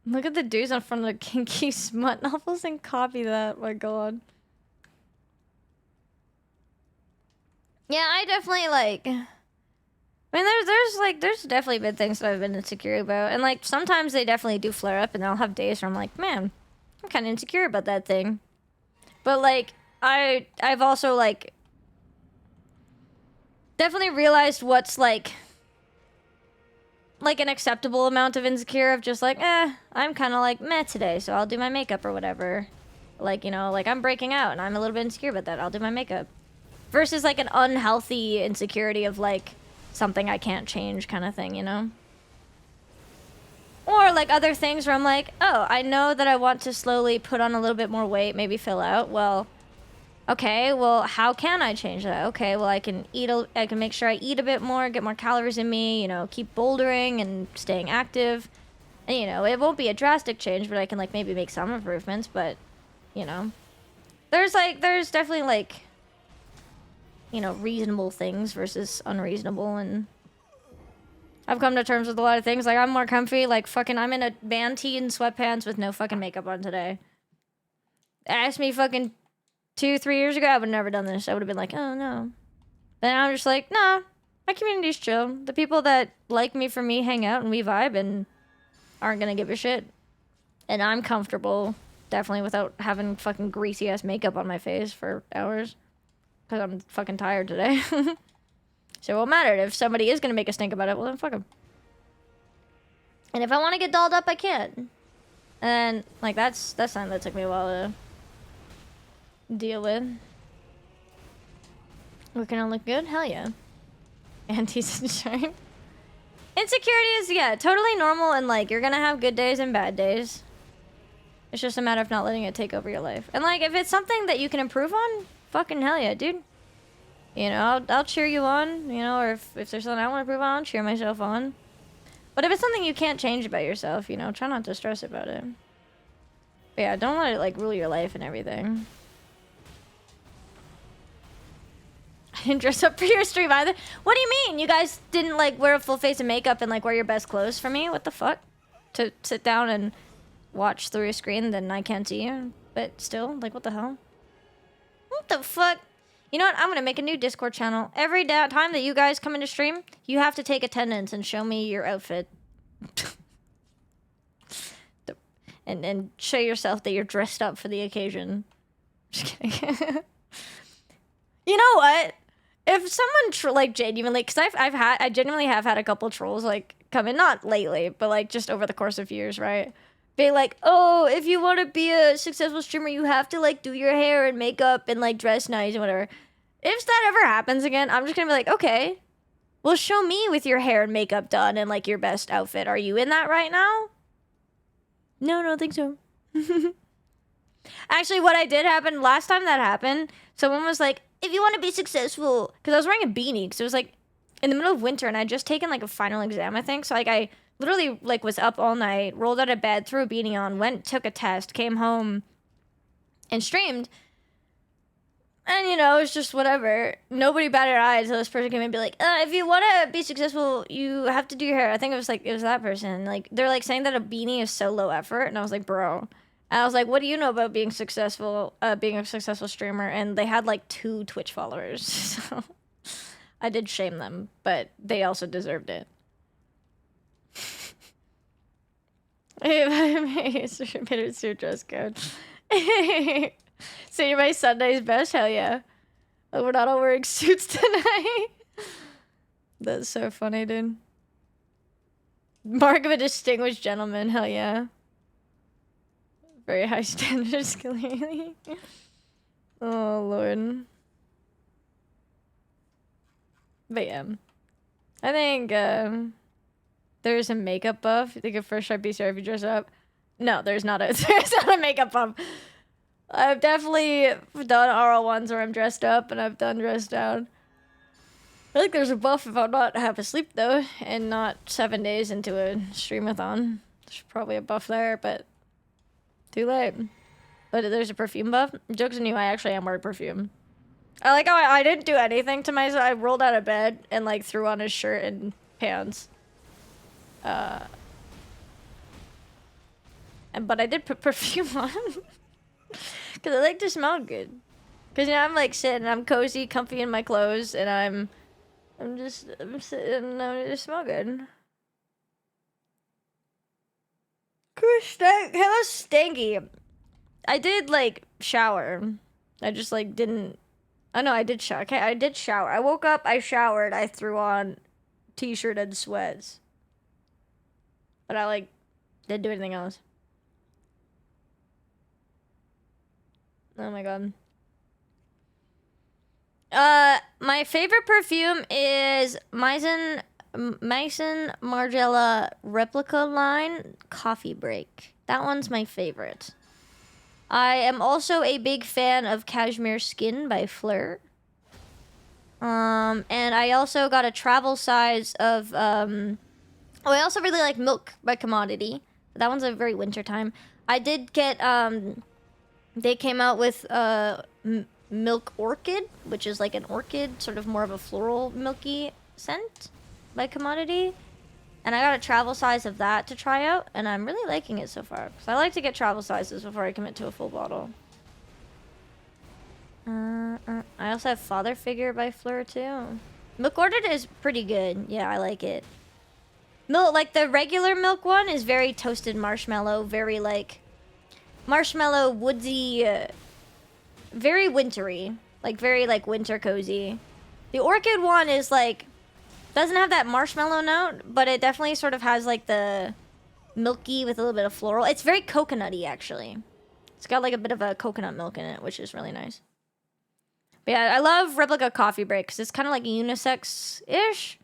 Look at the dudes in front of the kinky smut novels and copy that. My god. Yeah, I definitely like... I mean, there's definitely been things that I've been insecure about. And like, sometimes they definitely do flare up and I'll have days where I'm like, man, I'm kind of insecure about that thing. But like, I've also like... definitely realized what's like an acceptable amount of insecure of just like, I'm kind of like meh today, so I'll do my makeup or whatever. Like, you know, like I'm breaking out and I'm a little bit insecure about that, I'll do my makeup. Versus like an unhealthy insecurity of like something I can't change kind of thing, you know? Or like other things where I'm like, oh, I know that I want to slowly put on a little bit more weight, maybe fill out. Well, Okay, well, how can I change that? Okay, well, I can make sure I eat a bit more, get more calories in me, you know, keep bouldering and staying active. And, you know, it won't be a drastic change, but I can, like, maybe make some improvements, but, you know. There's definitely, like, you know, reasonable things versus unreasonable, and I've come to terms with a lot of things. Like, I'm more comfy, like, fucking, I'm in a band tee and sweatpants with no fucking makeup on today. Ask me fucking 2-3 years ago, I would have never done this. I would have been like, oh, no. Then I'm just like, nah, my community's chill. The people that like me for me hang out and we vibe and aren't gonna give a shit. And I'm comfortable, definitely, without having fucking greasy-ass makeup on my face for hours. Because I'm fucking tired today. So it won't matter. If somebody is gonna make a stink about it, well then fuck them. And if I want to get dolled up, I can. And, like, that's something that took me a while to deal with. Looking on look good? Hell yeah. Anti-sunshine. Insecurity is, yeah, totally normal, and, like, you're gonna have good days and bad days. It's just a matter of not letting it take over your life. And, like, if it's something that you can improve on, fucking hell yeah, dude. You know, I'll cheer you on, you know, or if there's something I want to improve on, I'll cheer myself on. But if it's something you can't change about yourself, you know, try not to stress about it. But yeah, don't let it, like, rule your life and everything. I didn't dress up for your stream either. What do you mean? You guys didn't, like, wear a full face of makeup and, like, wear your best clothes for me? What the fuck? To sit down and watch through a screen, then I can't see you. But still, like, what the hell? What the fuck? You know what? I'm gonna make a new Discord channel. Every time that you guys come into stream, you have to take attendance and show me your outfit. and show yourself that you're dressed up for the occasion. Just kidding. You know what? If someone like genuinely, because I genuinely have had a couple trolls like come in, not lately, but like just over the course of years, right? Be like, oh, if you want to be a successful streamer, you have to like do your hair and makeup and like dress nice and whatever. If that ever happens again, I'm just gonna be like, okay, well, show me with your hair and makeup done and like your best outfit. Are you in that right now? No, I don't think so. Actually, what I did happen last time that happened, someone was like, if you want to be successful, because I was wearing a beanie, because it was like in the middle of winter and I'd just taken like a final exam, I think. So like I literally like was up all night, rolled out of bed, threw a beanie on, went, took a test, came home and streamed. And, you know, it's just whatever. Nobody batted an eye until this person came in and be like, if you want to be successful, you have to do your hair. I think it was that person. Like, they're, like, saying that a beanie is so low effort. And I was like, bro. And I was like, what do you know about being successful, being a successful streamer? And they had, like, 2 Twitch followers. So I did shame them. But they also deserved it. It's your dress code. So you're my Sunday's best? Hell yeah. Oh, we're not all wearing suits tonight. That's so funny, dude. Mark of a distinguished gentleman. Hell yeah. Very high standards, clearly. Oh, Lord. But yeah. I think there's a makeup buff. You think a first try BCR if you dress up? No, there's not a makeup buff. I've definitely done RL1s where I'm dressed up, and I've done dressed down. I think there's a buff if I'm not half asleep, though, and not 7 days into a streamathon. There's probably a buff there, but too late. But there's a perfume buff. Jokes on you, I actually am wearing perfume. I like how I didn't do anything to myself. I rolled out of bed and, like, threw on a shirt and pants. But I did put perfume on. Because I like to smell good. Because, you know, I'm, like, sitting, I'm cozy, comfy in my clothes, and I'm sitting, and I just smell good. Hello, Stanky. I did, like, shower. I just, like, didn't... Oh, no, I did shower. Okay, I did shower. I woke up, I showered, I threw on t-shirt and sweats. But I, like, didn't do anything else. Oh my god. My favorite perfume is Maison Margiela Replica line Coffee Break. That one's my favorite. I am also a big fan of Cashmere Skin by Fleur. And I also got a travel size of, oh, I also really like Milk by Commodity. That one's a very wintertime. I did get, they came out with, Milk Orchid, which is like an orchid, sort of more of a floral milky scent by Commodity. And I got a travel size of that to try out, and I'm really liking it so far. Because I like to get travel sizes before I commit to a full bottle. I also have Father Figure by Fleur, too. Milk Orchid is pretty good. Yeah, I like it. Milk, like the regular milk one is very toasted marshmallow, very like marshmallow, woodsy, very wintry. Like very like winter cozy. The orchid one is like, doesn't have that marshmallow note, but it definitely sort of has like the milky with a little bit of floral. It's very coconutty, actually. It's got like a bit of a coconut milk in it, which is really nice. But yeah, I love Replica Coffee Break because it's kind of like unisex-ish.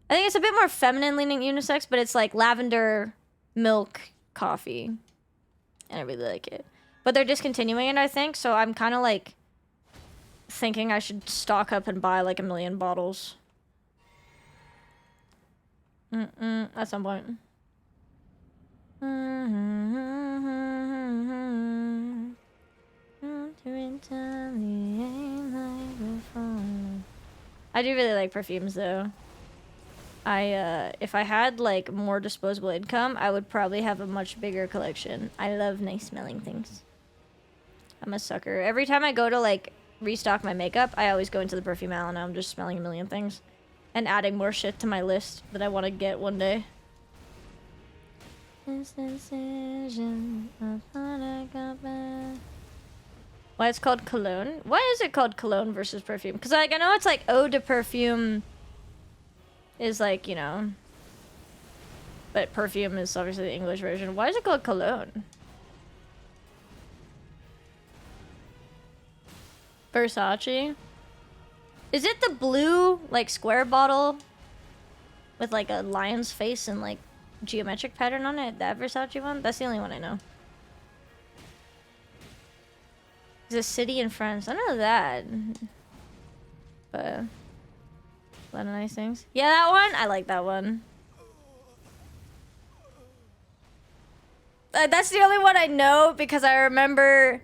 I think it's a bit more feminine-leaning unisex, but it's like lavender milk coffee. And I really like it. But they're discontinuing it, I think, so I'm kind of like thinking I should stock up and buy like 1 million bottles. At some point. I do really like perfumes though. If I had like more disposable income, I would probably have a much bigger collection. I love nice smelling things. I'm a sucker. Every time I go to like restock my makeup, I always go into the perfume aisle and I'm just smelling 1 million things. And adding more shit to my list that I want to get one day. Why it's called cologne? Why is it called cologne versus perfume? Because like I know it's like eau de perfume is like, you know, but perfume is obviously the English version. Why is it called cologne? Versace? Is it the blue, like, square bottle with, like, a lion's face and, like, geometric pattern on it? That Versace one? That's the only one I know. It's a city in France. I know that. But a lot of nice things. Yeah, that one? I like that one. That's the only one I know because I remember...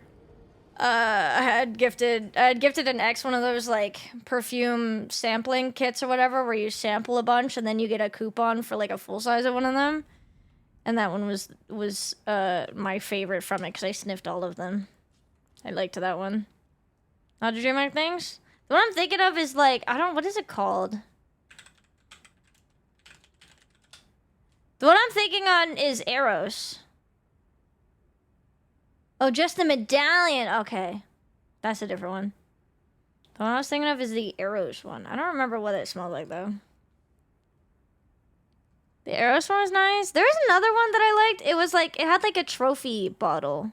I had gifted an ex one of those like perfume sampling kits or whatever where you sample a bunch and then you get a coupon for like a full size of one of them. And that one was my favorite from it because I sniffed all of them. I liked that one. How to dream like things? The one I'm thinking of is like, what is it called? The one I'm thinking on is Eros. Oh, just the medallion. Okay. That's a different one. The one I was thinking of is the Eros one. I don't remember what it smelled like, though. The Eros one was nice. There was another one that I liked. It was like, it had like a trophy bottle.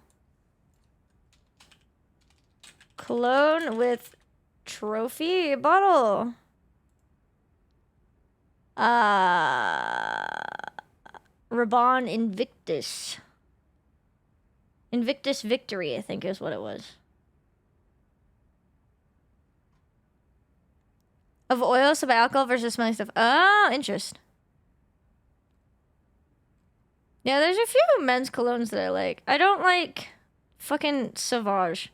Cologne with trophy bottle. Raban Invictus. Invictus Victory, I think is what it was. Of oil, so by alcohol versus smelling stuff. Oh, interest. Yeah, there's a few men's colognes that I like. I don't like fucking Sauvage.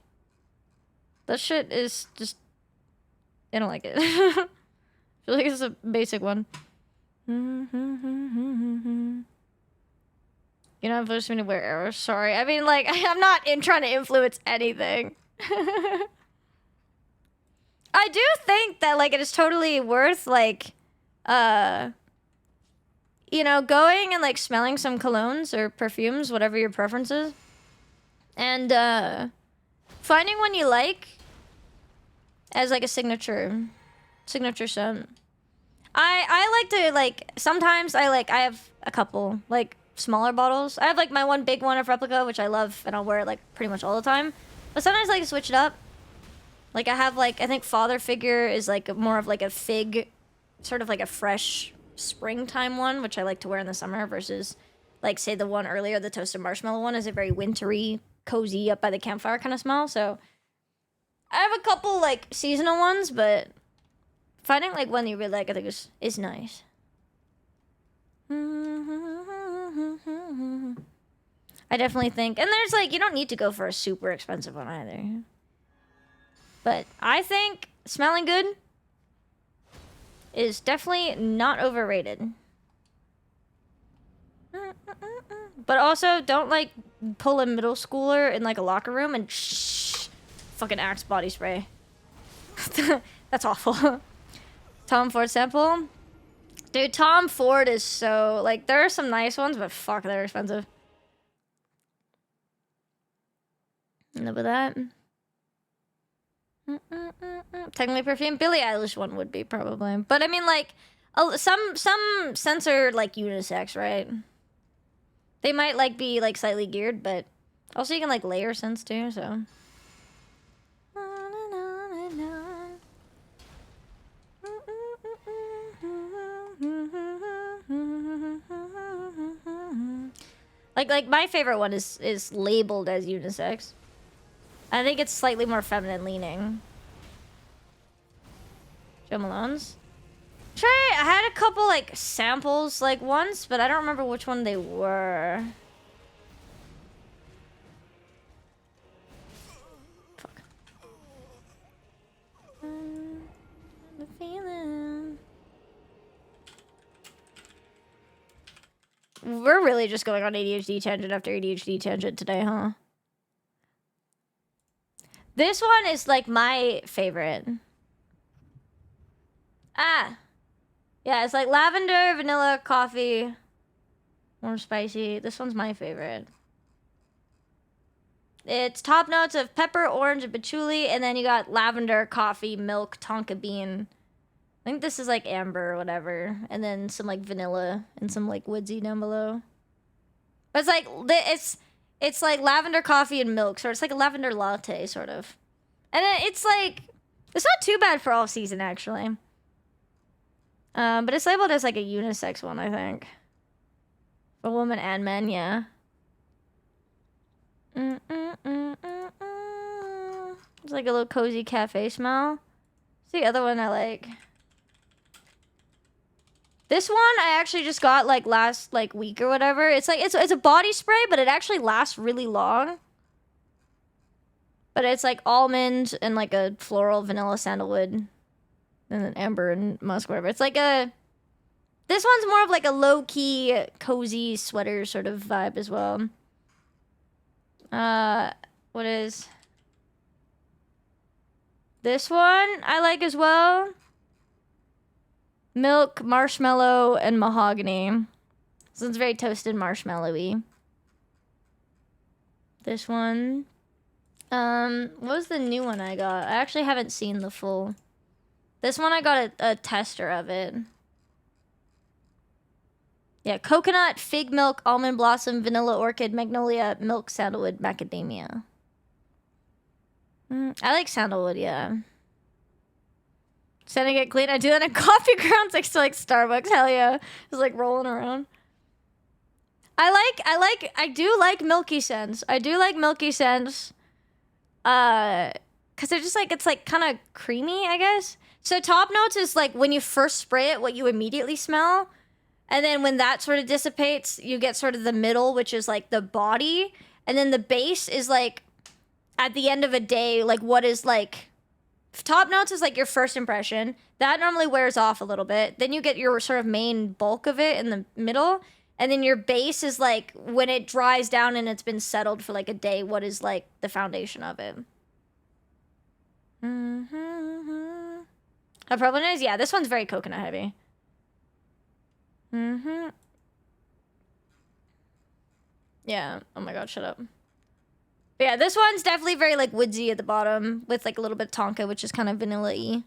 That shit is just... I don't like it. I feel like it's a basic one. You're not forced me to wear arrows. Sorry. I mean, like, I'm not trying to influence anything. I do think that, like, it is totally worth, like, you know, going and, like, smelling some colognes or perfumes, whatever your preference is. And, finding one you like as, like, a signature scent. I like to, like, sometimes I have a couple, like, smaller bottles. I have like my one big one of Replica, which I love, and I'll wear it like pretty much all the time. But sometimes I like to switch it up. Like I have like, I think Father Figure is like more of like a fig, sort of like a fresh springtime one, which I like to wear in the summer versus like say the one earlier, the toasted marshmallow one is a very wintry cozy up by the campfire kind of smell. So I have a couple like seasonal ones, but finding like one you really like, I think is nice. I definitely think, and there's like, you don't need to go for a super expensive one either. But I think smelling good is definitely not overrated. But also, don't like pull a middle schooler in like a locker room and fucking Axe body spray. That's awful. Tom Ford sample. Dude, Tom Ford is so, like, there are some nice ones, but fuck, they're expensive. Enough of that. Technically perfume. Billie Eilish one would be probably. But I mean, like, some scents are like unisex, right? They might like be like slightly geared, but also you can like layer scents too, so. Like my favorite one is labeled as unisex. I think it's slightly more feminine leaning. Jo Malone's. I had a couple like samples like once, but I don't remember which one they were. Fuck. The feeling. We're really just going on ADHD tangent after ADHD tangent today, huh? This one is like my favorite. Ah. Yeah, it's like lavender, vanilla, coffee. More spicy. This one's my favorite. It's top notes of pepper, orange, and patchouli, and then you got lavender, coffee, milk, tonka bean. I think this is like amber or whatever. And then some like vanilla and some like woodsy down below. But it's like, it's like lavender, coffee, and milk. So it's like a lavender latte, sort of. And it's like, it's not too bad for all season, actually. But it's labeled as like a unisex one, I think. For women and men, yeah. It's like a little cozy cafe smell. It's the other one I like. This one I actually just got like last like week or whatever. It's like it's a body spray, but it actually lasts really long. But it's like almond and like a floral vanilla sandalwood. And then amber and musk, whatever. It's like a... This one's more of like a low-key, cozy sweater sort of vibe as well. What is... This one I like as well. Milk, marshmallow, and mahogany. This one's very toasted marshmallowy. This one... what was the new one I got? I actually haven't seen the full... This one I got a tester of it. Yeah, coconut, fig milk, almond blossom, vanilla orchid, magnolia, milk, sandalwood, macadamia. I like sandalwood, yeah. Sending it clean. I do that in coffee grounds next to like Starbucks. Hell yeah. Just like rolling around. I do like milky scents. I do like milky scents. Cause they're just like, it's like kind of creamy, I guess. So top notes is like when you first spray it, what you immediately smell. And then when that sort of dissipates, you get sort of the middle, which is like the body. And then the base is like at the end of a day, like what is like... Top notes is like your first impression. That normally wears off a little bit. Then you get your sort of main bulk of it in the middle. And then your base is like when it dries down and it's been settled for like a day, what is like the foundation of it. A problem is, yeah, this one's very coconut heavy. Yeah, oh my god, shut up. But yeah, this one's definitely very like woodsy at the bottom with like a little bit of tonka, which is kind of vanilla-y.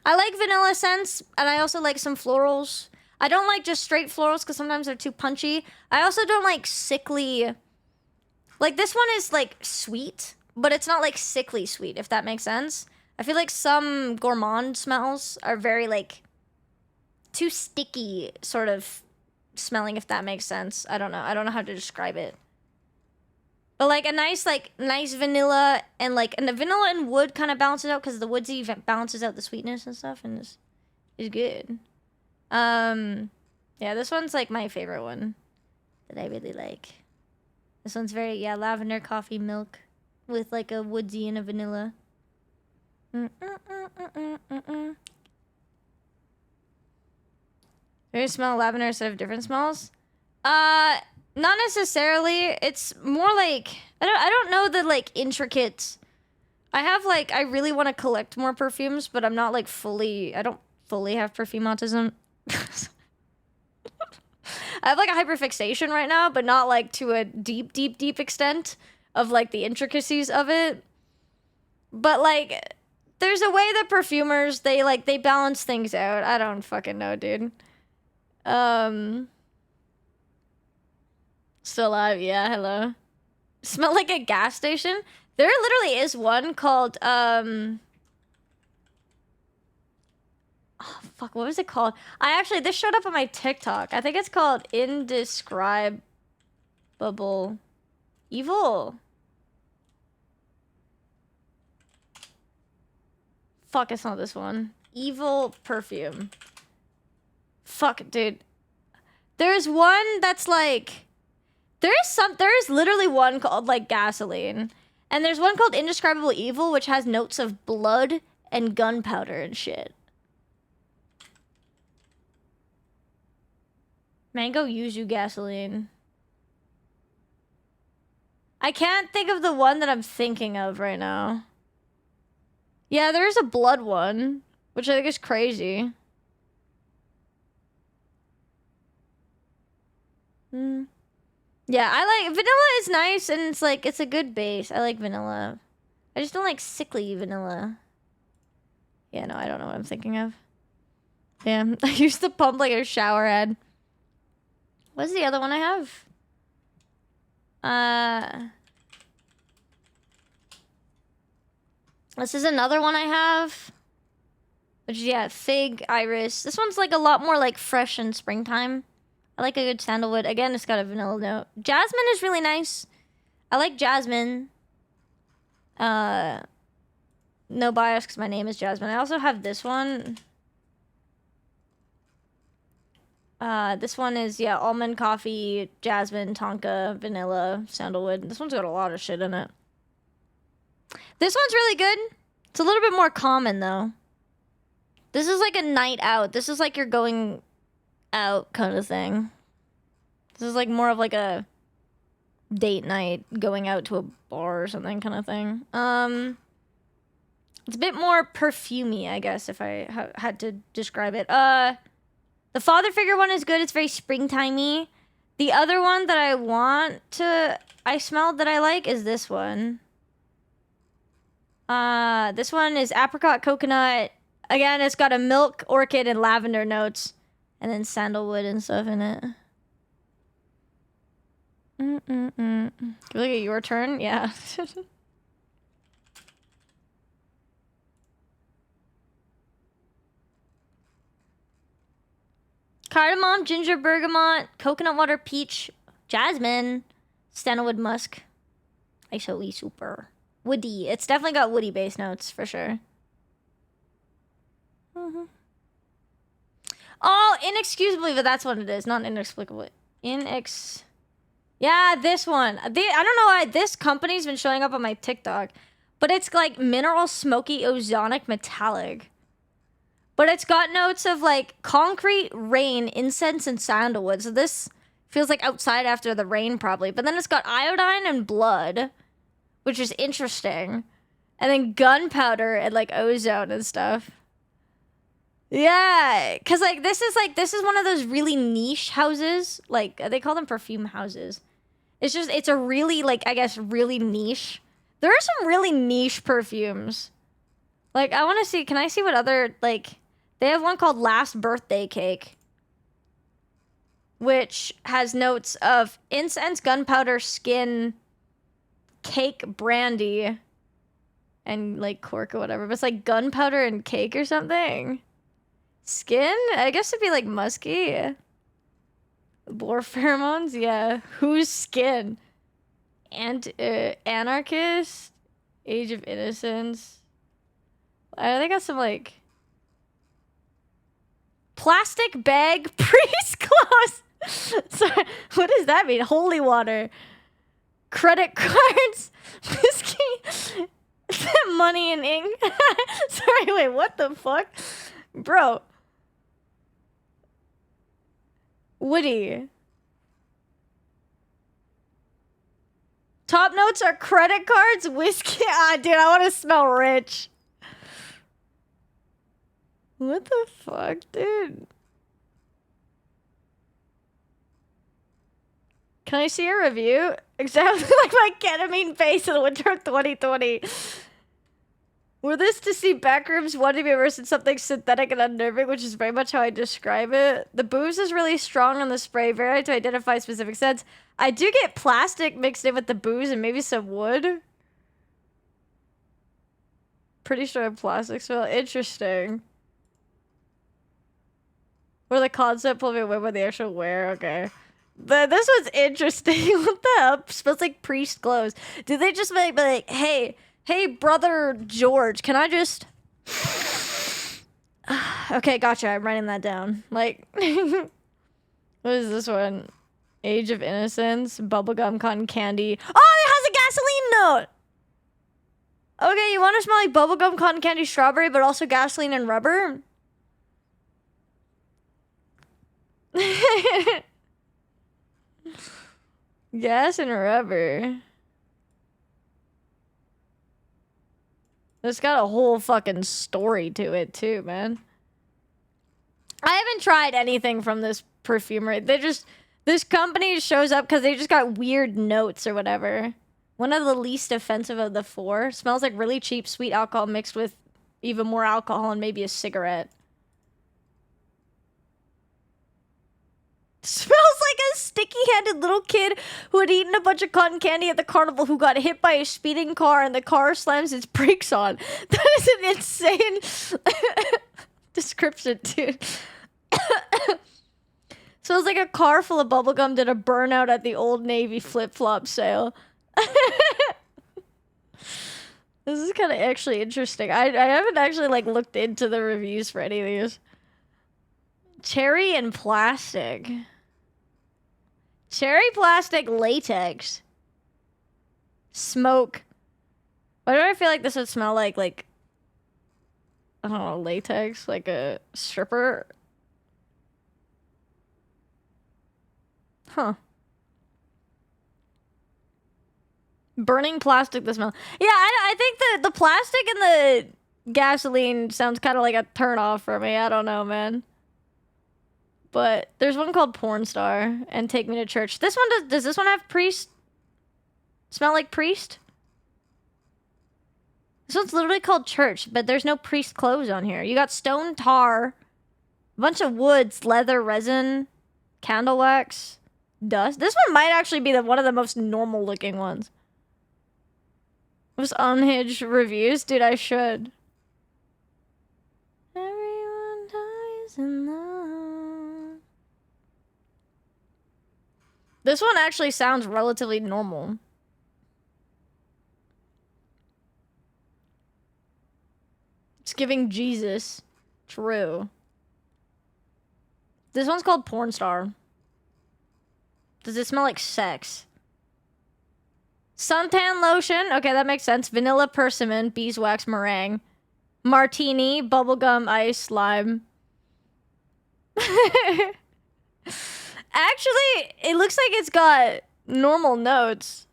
I like vanilla scents, and I also like some florals. I don't like just straight florals because sometimes they're too punchy. I also don't like sickly... Like, this one is like sweet, but it's not like sickly sweet, if that makes sense. I feel like some gourmand smells are very like too sticky sort of smelling, if that makes sense. I don't know how to describe it. But like a nice vanilla and the vanilla and wood kind of balances out because the woodsy balances out the sweetness and stuff and is good. Yeah, this one's like my favorite one that I really like. This one's very lavender coffee milk with like a woodsy and a vanilla. Do you smell lavender instead of different smells? Not necessarily. It's more like I don't know the like intricate. I have like I really want to collect more perfumes, but I'm not like fully. I don't fully have perfume autism. I have like a hyperfixation right now, but not like to a deep extent of like the intricacies of it. But like, there's a way that perfumers they balance things out. I don't fucking know, dude. Still alive, yeah, hello. Smell like a gas station? There literally is one called, oh, fuck, what was it called? This showed up on my TikTok. I think it's called Indescribable Evil. Fuck, it's not this one. Evil perfume. Fuck, dude. There's one that's like... There is literally one called, like, gasoline. And there's one called Indescribable Evil, which has notes of blood and gunpowder and shit. Mango yuzu gasoline. I can't think of the one that I'm thinking of right now. Yeah, there's a blood one, which I think is crazy. Yeah, I like vanilla is nice and it's like it's a good base. I like vanilla. I just don't like sickly vanilla. Yeah, no, I don't know what I'm thinking of. Damn, I used to pump like a shower head. What's the other one I have? This is another one I have. Which, yeah, fig, iris. This one's like a lot more like fresh in springtime. I like a good sandalwood. Again, it's got a vanilla note. Jasmine is really nice. I like jasmine. No bias because my name is Jasmine. I also have this one. This one is, yeah, almond coffee, jasmine, tonka, vanilla, sandalwood. This one's got a lot of shit in it. This one's really good. It's a little bit more common, though. This is like a night out. This is like you're going out kind of thing. This is like more of like a date night, going out to a bar or something kind of thing. It's a bit more perfumey, I guess, if I had to describe it. The father figure one is good. It's very springtimey. The other one that I smelled that I like is this one. This one is apricot coconut. Again, it's got a milk, orchid, and lavender notes. And then sandalwood and stuff in it. Look at your turn? Yeah. Cardamom, ginger, bergamot, coconut water, peach, jasmine, sandalwood musk. ISOE super. Woody. It's definitely got woody base notes for sure. Oh, inexcusably, but that's what it is. Not inexplicably. Yeah, this one. I don't know why this company's been showing up on my TikTok, but it's like mineral smoky ozonic metallic. But it's got notes of like concrete, rain, incense, and sandalwood. So this feels like outside after the rain probably. But then it's got iodine and blood, which is interesting. And then gunpowder and like ozone and stuff. Yeah, because like this is one of those really niche houses. Like they call them perfume houses. It's a really like, I guess, really niche. There are some really niche perfumes. Like I want to see, can I see what other, like, they have one called Last Birthday Cake, which has notes of incense, gunpowder, skin, cake, brandy, and like cork or whatever. But it's like gunpowder and cake or something. Skin? I guess it'd be like musky. Boar pheromones? Yeah. Whose skin? Anarchist, Age of Innocence. They got some like plastic bag priest clothes. Sorry, what does that mean? Holy water, credit cards, whiskey, money and ink. Sorry, wait, what the fuck, bro? Woody. Top notes are credit cards, whiskey. Ah, dude, I want to smell rich. What the fuck, dude? Can I see a review? Exactly like my ketamine face in the winter of 2020. Were this to see backrooms wanting to be immersed in something synthetic and unnerving, which is very much how I describe it. The booze is really strong on the spray, very hard to identify specific scents. I do get plastic mixed in with the booze and maybe some wood. Pretty strong plastic smell. Interesting. Or the concept will be away by the actual wear. Okay. This one's interesting. What the hell? Smells like priest clothes. Did they just be like, hey, brother George, can I just... Okay, gotcha. I'm writing that down. Like, what is this one? Age of Innocence, bubblegum, cotton candy. Oh, it has a gasoline note! Okay, you want to smell like bubblegum, cotton candy, strawberry, but also gasoline and rubber? Gas and rubber. It's got a whole fucking story to it too, man. I haven't tried anything from this perfumery. This company shows up because they just got weird notes or whatever. One of the least offensive of the four. Smells like really cheap sweet alcohol mixed with even more alcohol and maybe a cigarette. Smells like a sticky-handed little kid who had eaten a bunch of cotton candy at the carnival who got hit by a speeding car and the car slams its brakes on. That is an insane description, dude. Smells like a car full of bubblegum did a burnout at the Old Navy flip-flop sale. This is kind of actually interesting. I haven't actually like looked into the reviews for any of these. Cherry and plastic. Cherry plastic latex. Smoke. Why do I feel like this would smell like I don't know, latex? Like a stripper? Huh. Burning plastic, the smell. Yeah, I think the plastic and the gasoline sounds kind of like a turn off for me. I don't know, man. But there's one called Porn Star and Take Me to Church. This one does this one have priest? Smell like priest? This one's literally called Church, but there's no priest clothes on here. You got stone tar, a bunch of woods, leather, resin, candle wax, dust. This one might actually be one of the most normal looking ones. Most unhinged reviews? Dude, I should. Everyone dies in love. This one actually sounds relatively normal. It's giving Jesus. True. This one's called Porn Star. Does it smell like sex? Suntan lotion. Okay, that makes sense. Vanilla persimmon, beeswax meringue. Martini, bubblegum, ice, lime. Actually, it looks like it's got normal notes.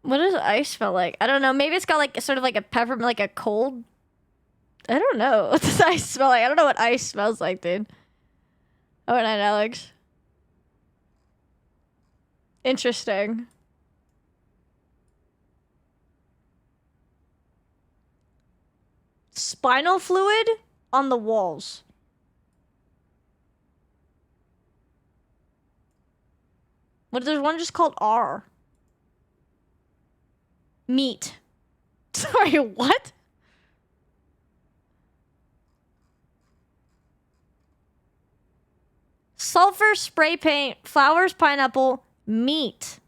What does ice smell like? I don't know. Maybe it's got like sort of like a peppermint, like a cold. I don't know. What does ice smell like? I don't know what ice smells like, dude. Oh, night, Alex. Interesting. Spinal fluid on the walls. What? There's one just called R. Meat. Sorry, what? sulfur spray paint, flowers, pineapple, meat.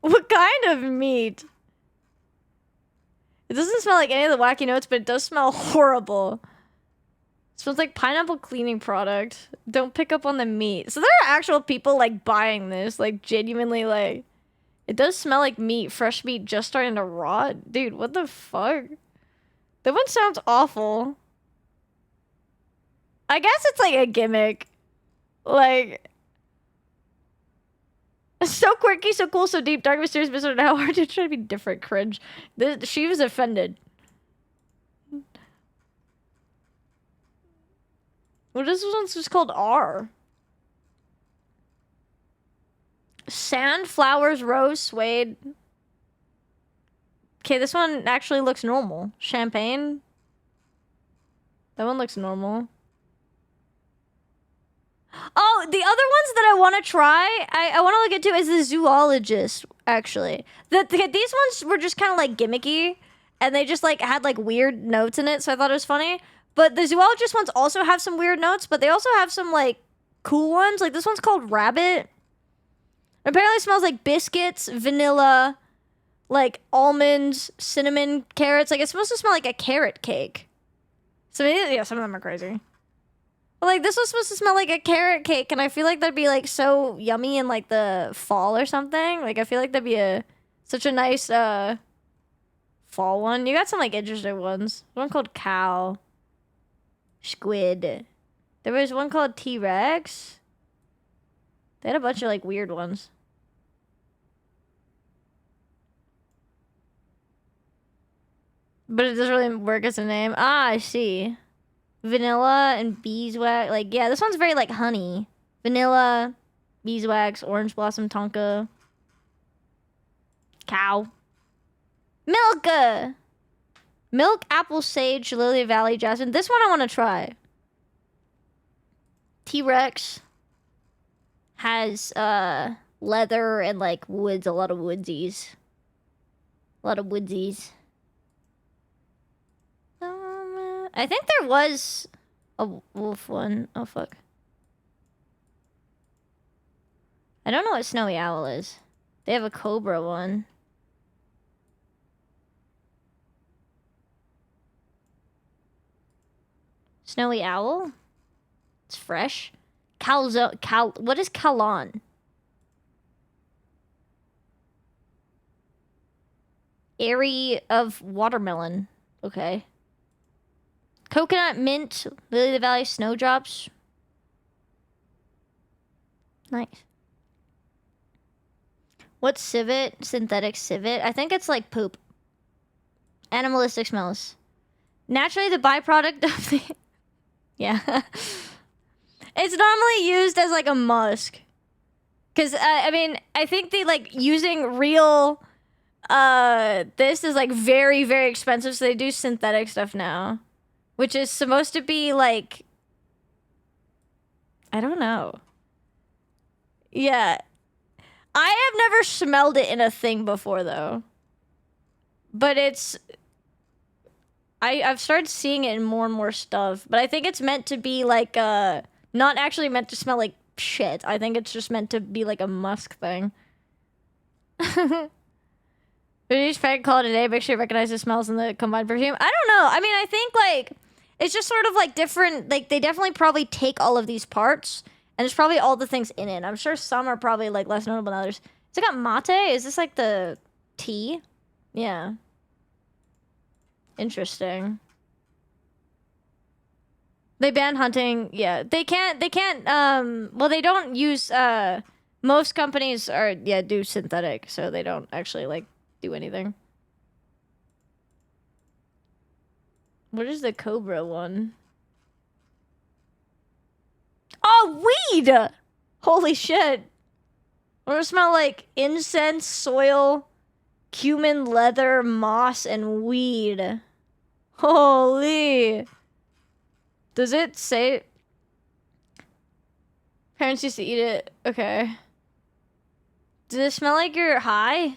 What kind of meat? It doesn't smell like any of the wacky notes, but it does smell horrible. It smells like pineapple cleaning product. Don't pick up on the meat. So there are actual people like buying this, like genuinely like, it does smell like meat, fresh meat just starting to rot. Dude, what the fuck? That one sounds awful. I guess it's like a gimmick. Like, so quirky, so cool, so deep, dark, mysterious, bizarre, and how hard to try to be different. Cringe. She was offended. Well, this one's just called R. Sand, flowers, rose, suede. Okay, this one actually looks normal. Champagne. That one looks normal. Oh, the other ones that I want to try, I want to look into is the zoologist, actually. These ones were just kind of like gimmicky, and they just like had like weird notes in it, so I thought it was funny. But the zoologist ones also have some weird notes, but they also have some like cool ones. Like this one's called Rabbit. Apparently it smells like biscuits, vanilla, like almonds, cinnamon, carrots. Like it's supposed to smell like a carrot cake. So yeah, some of them are crazy. But like this was supposed to smell like a carrot cake, and I feel like that'd be like so yummy in like the fall or something. Like I feel like that'd be such a nice fall one. You got some like interesting ones. One called cow, squid. There was one called T-Rex. They had a bunch of like weird ones. But it doesn't really work as a name. Ah, I see. Vanilla and beeswax. Like, yeah, this one's very like honey. Vanilla, beeswax, orange blossom tonka. Cow. Milk! Milk, apple, sage, lily valley, jasmine. This one I want to try. T-Rex has leather and like woods, a lot of woodsies. A lot of woodsies. I think there was a wolf one. Oh, fuck. I don't know what Snowy Owl is. They have a cobra one. Snowy Owl? It's fresh. What is Calon? Airy of watermelon. Okay. Coconut, mint, Lily of the Valley, snowdrops. Nice. What's civet? Synthetic civet? I think it's like poop. Animalistic smells. Naturally the byproduct of the... Yeah. It's normally used as like a musk. Because, I mean, I think they like using real... this is like very, very expensive, so they do synthetic stuff now. Which is supposed to be like... I don't know. Yeah. I have never smelled it in a thing before, though. But it's... I've started seeing it in more and more stuff. But I think it's meant to be like, not actually meant to smell like shit. I think it's just meant to be like a musk thing. But each pack call it a day. Make sure you recognize the smells in the combined perfume. I don't know. I mean, I think like... It's just sort of like different, like they definitely probably take all of these parts and there's probably all the things in it. I'm sure some are probably like less notable than others. Has it got mate? Is this like the tea? Yeah. Interesting. They ban hunting. Yeah. They can't, well, they don't use, most companies are, yeah, do synthetic. So they don't actually like do anything. What is the cobra one? Oh, weed! Holy shit. What does it smell like? Incense, soil, cumin, leather, moss, and weed. Holy. Does it say... Parents used to eat it. Okay. Does it smell like you're high?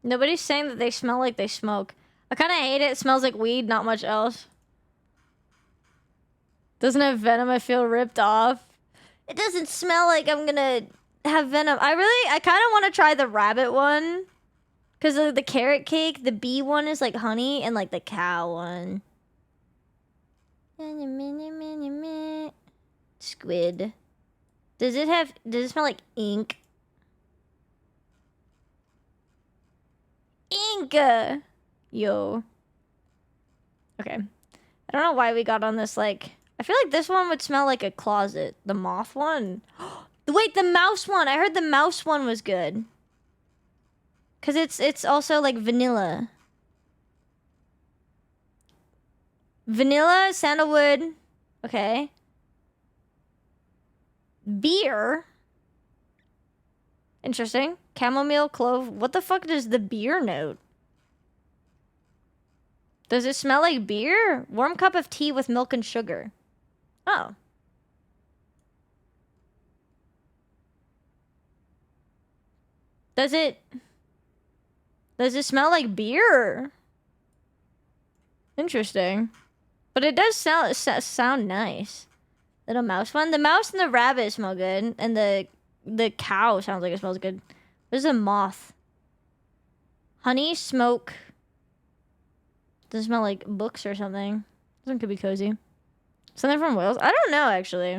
Nobody's saying that they smell like they smoke. I kind of hate it. It smells like weed, not much else. Doesn't have venom. I feel ripped off. It doesn't smell like I'm gonna have venom. I kind of want to try the rabbit one. Because the carrot cake, the bee one is like honey, and like the cow one. Squid. Does it smell like ink? Ink! Yo. Okay. I don't know why we got on this, like... I feel like this one would smell like a closet. The moth one? Wait, the mouse one! I heard the mouse one was good. Because it's also, like, vanilla. Vanilla, sandalwood. Okay. Beer. Interesting. Chamomile, clove. What the fuck does the beer note? Does it smell like beer? Warm cup of tea with milk and sugar. Oh. Does it smell like beer? Interesting. But it does sound nice. Little mouse one. The mouse and the rabbit smell good. And the cow sounds like it smells good. There's a moth. Honey, smoke. Does it smell like books or something? This one could be cozy. Something from Wales? I don't know, actually.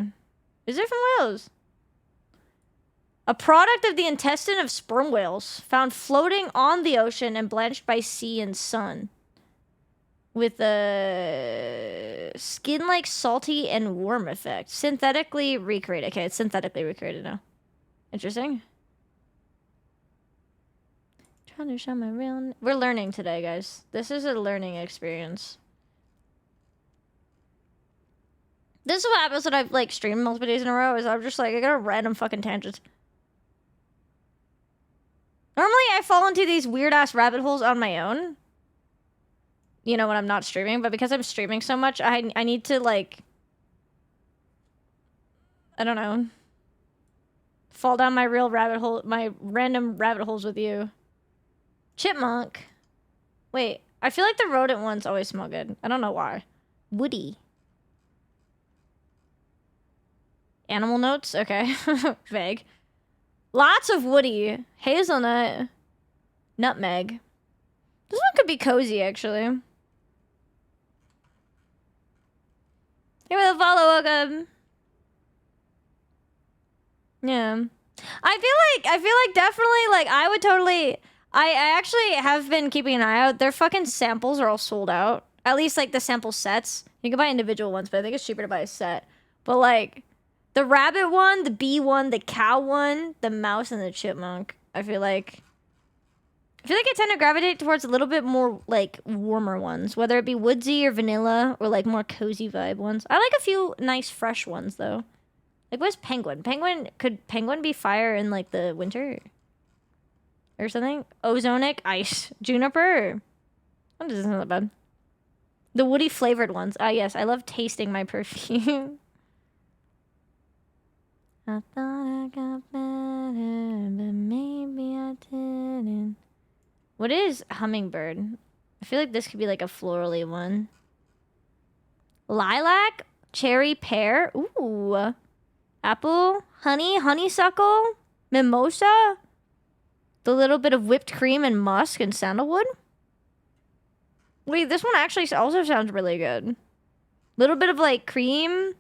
Is it from Wales? A product of the intestine of sperm whales, found floating on the ocean and blanched by sea and sun. With a skin-like salty and warm effect. Synthetically recreated. Okay, it's synthetically recreated now. Interesting. Trying to show my real... We're learning today, guys. This is a learning experience. This is what happens when I've, like, streamed multiple days in a row, is I'm just like, I got a random fucking tangent. Normally, I fall into these weird-ass rabbit holes on my own. You know, when I'm not streaming. But because I'm streaming so much, I need to, like... I don't know. Fall down my real rabbit hole... My random rabbit holes with you. Chipmunk. Wait, I feel like the rodent ones always smell good. I don't know why. Woody. Animal notes? Okay. Vague. Lots of woody. Hazelnut. Nutmeg. This one could be cozy, actually. Here with a follow, welcome. Yeah. I feel like definitely, like, I would totally... I actually have been keeping an eye out. Their fucking samples are all sold out. At least, like, the sample sets. You can buy individual ones, but I think it's cheaper to buy a set. But, like, the rabbit one, the bee one, the cow one, the mouse, and the chipmunk. I feel like I tend to gravitate towards a little bit more, like, warmer ones. Whether it be woodsy or vanilla or, like, more cozy vibe ones. I like a few nice fresh ones, though. Like, what's penguin? Could penguin be fire in, like, the winter? Or something? Ozonic, ice, juniper. That doesn't sound that bad. The woody flavored ones. Ah, yes, I love tasting my perfume. I thought I got better, but maybe I didn't. What is hummingbird? I feel like this could be like a florally one. Lilac, cherry, pear. Ooh. Apple, honey, honeysuckle, mimosa. The little bit of whipped cream and musk and sandalwood. Wait, this one actually also sounds really good. Little bit of, like, cream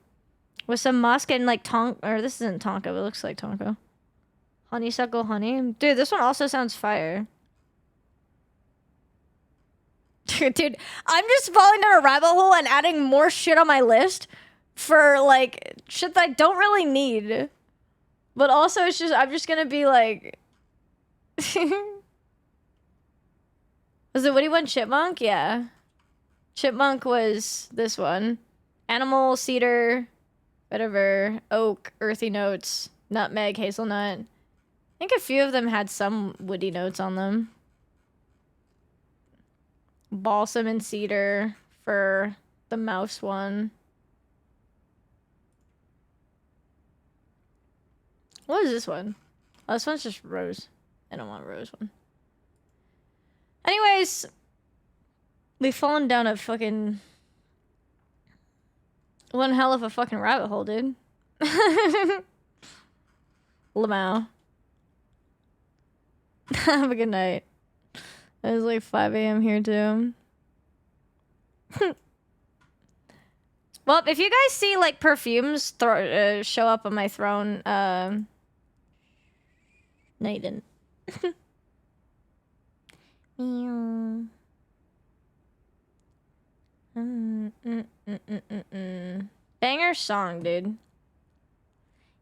with some musk and, like, or this isn't tonka, but it looks like tonka. Honeysuckle honey. Dude, this one also sounds fire. Dude, I'm just falling down a rabbit hole and adding more shit on my list for, like, shit that I don't really need. But also, it's just, I'm just gonna be, like... Was it Woody one chipmunk? Yeah. Chipmunk was this one. Animal, cedar, whatever, oak, earthy notes, nutmeg, hazelnut. I think a few of them had some woody notes on them. Balsam and cedar for the mouse one. What is this one? Oh, this one's just rose. I don't want a rose one. Anyways, we've fallen down a fucking one hell of a fucking rabbit hole, dude. Lamau. Have a good night. It was like 5 a.m. here too. Well, if you guys see like perfumes show up on my throne, no, you didn't. Meow. Banger song, dude.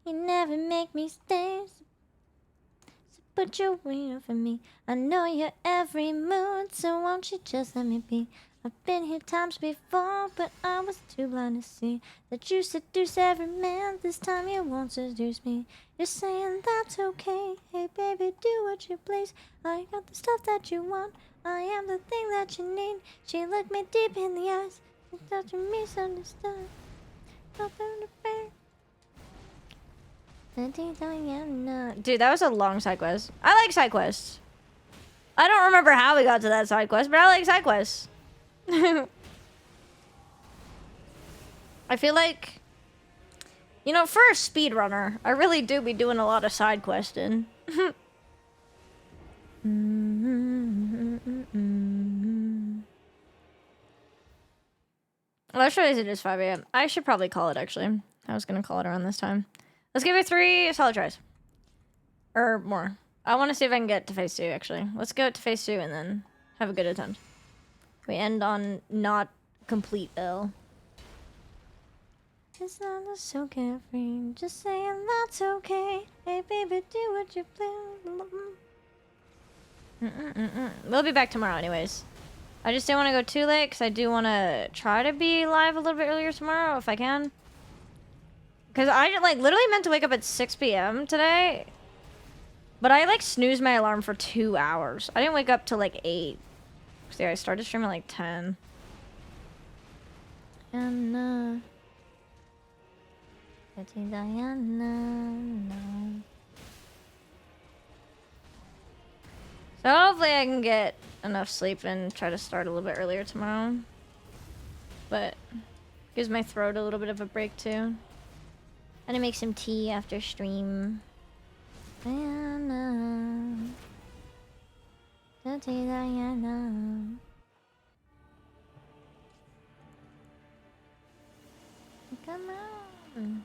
You never make me stay, so put your weight over me. I know your every mood, so won't you just let me be? I've been here times before, but I was too blind to see that you seduce every man. This time you won't seduce me. You're saying that's okay. Hey baby, do what you please. I got the stuff that you want. I am the thing that you need. She looked me deep in the eyes. She's touching me so distant. Dude, that was a long side quest. I like side quests. I don't remember how we got to that side quest, but I like side quests. I feel like, you know, for a speedrunner, I really do be doing a lot of side questing. Well, I should it is 5 a.m. I should probably call it, actually. I was gonna call it around this time. Let's give it 3 solid tries. Or more. I want to see if I can get to phase 2, actually. Let's go to phase 2 and then have a good attempt. We end on not complete ill. It's not so carefree. Just saying that's okay. Hey baby, do what you please. We'll be back tomorrow anyways. I just didn't want to go too late because I do want to try to be live a little bit earlier tomorrow if I can. Because I like literally meant to wake up at 6 p.m. today. But I like snoozed my alarm for 2 hours. I didn't wake up till like 8. See, I started streaming at like 10. And Diana. So hopefully I can get enough sleep and try to start a little bit earlier tomorrow. But gives my throat a little bit of a break too. I'm gonna make some tea after stream. Diana. Diana. Come on.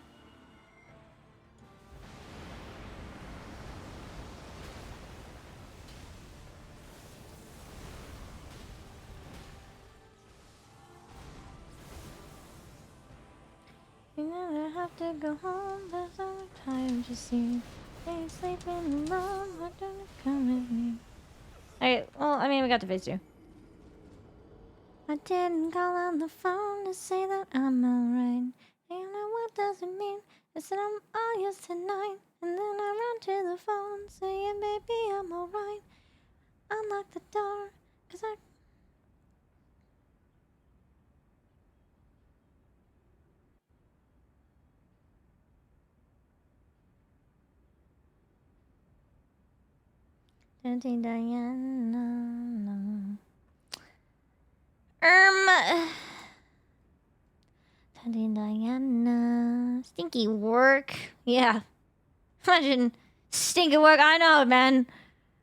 You never have to go home, there's no time to see. Ain't sleeping alone, why don't you come with me? Alright, well, I mean, we got to phase 2. I didn't call on the phone to say that I'm alright. You know what does it mean? I said I'm all yours tonight. And then I ran to the phone saying, baby, I'm alright. Unlock the door, cause I... Diana. Diana. Stinky work. Yeah. Imagine stinky work. I know, man.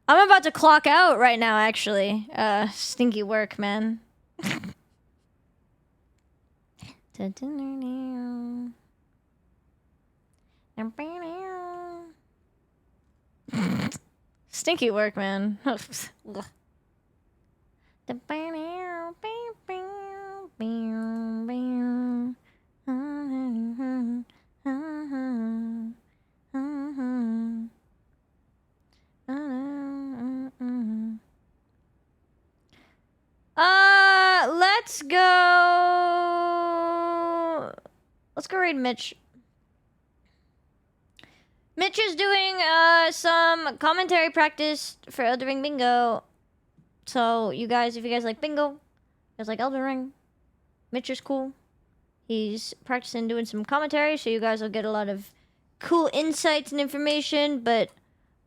I'm about to clock out right now, actually. Stinky work, man. Stinky work, man. Let's go. Let's go raid Mitch. Mitch is doing some commentary practice for Elden Ring bingo. So you guys, if you guys like bingo, you guys like Elden Ring, Mitch is cool. He's practicing doing some commentary, so you guys will get a lot of cool insights and information. But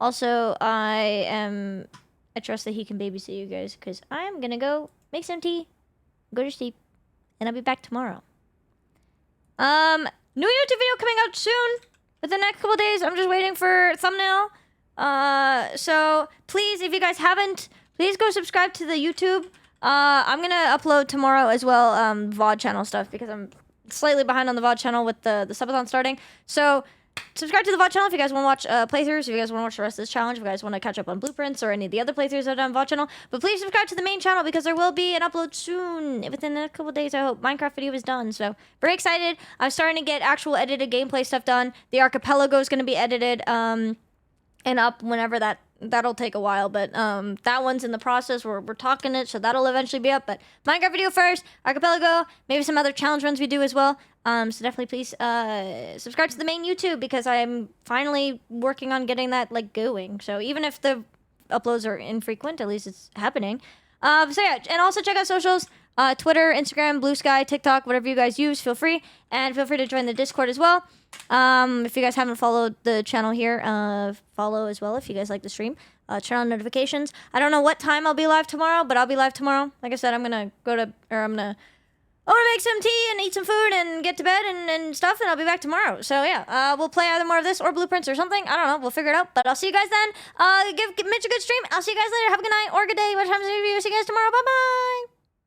also, I am I trust that he can babysit you guys, because I am gonna go make some tea, go to sleep, and I'll be back tomorrow. New YouTube video coming out soon. Within the next couple days. I'm just waiting for thumbnail. So please, if you guys haven't, please go subscribe to the YouTube. I'm gonna upload tomorrow as well, VOD channel stuff, because I'm slightly behind on the VOD channel with the subathon starting. So subscribe to the VOD channel if you guys want to watch playthroughs, if you guys want to watch the rest of this challenge, if you guys want to catch up on blueprints or any of the other playthroughs I've done on VOD channel. But please subscribe to the main channel, because there will be an upload soon. Within the next couple days, I hope. Minecraft video is done, so very excited. I'm starting to get actual edited gameplay stuff done. The archipelago is going to be edited and up whenever that'll take a while, but that one's in the process. We're talking it, so that'll eventually be up. But Minecraft video first, archipelago, maybe some other challenge runs we do as well. So definitely please subscribe to the main YouTube, because I'm finally working on getting that like going. So even if the uploads are infrequent, at least it's happening. So yeah, and also check out socials. Twitter, Instagram, Blue Sky, TikTok, whatever you guys use, feel free. And feel free to join the Discord as well. If you guys haven't followed the channel here, follow as well if you guys like the stream. Turn on notifications. I don't know what time I'll be live tomorrow, but I'll be live tomorrow. Like I said, I'm gonna make some tea and eat some food and get to bed and stuff, and I'll be back tomorrow. So yeah, we'll play either more of this or blueprints or something. I don't know. We'll figure it out. But I'll see you guys then. Give Mitch a good stream. I'll see you guys later. Have a good night or good day. What time is the review? See you guys tomorrow. Bye bye.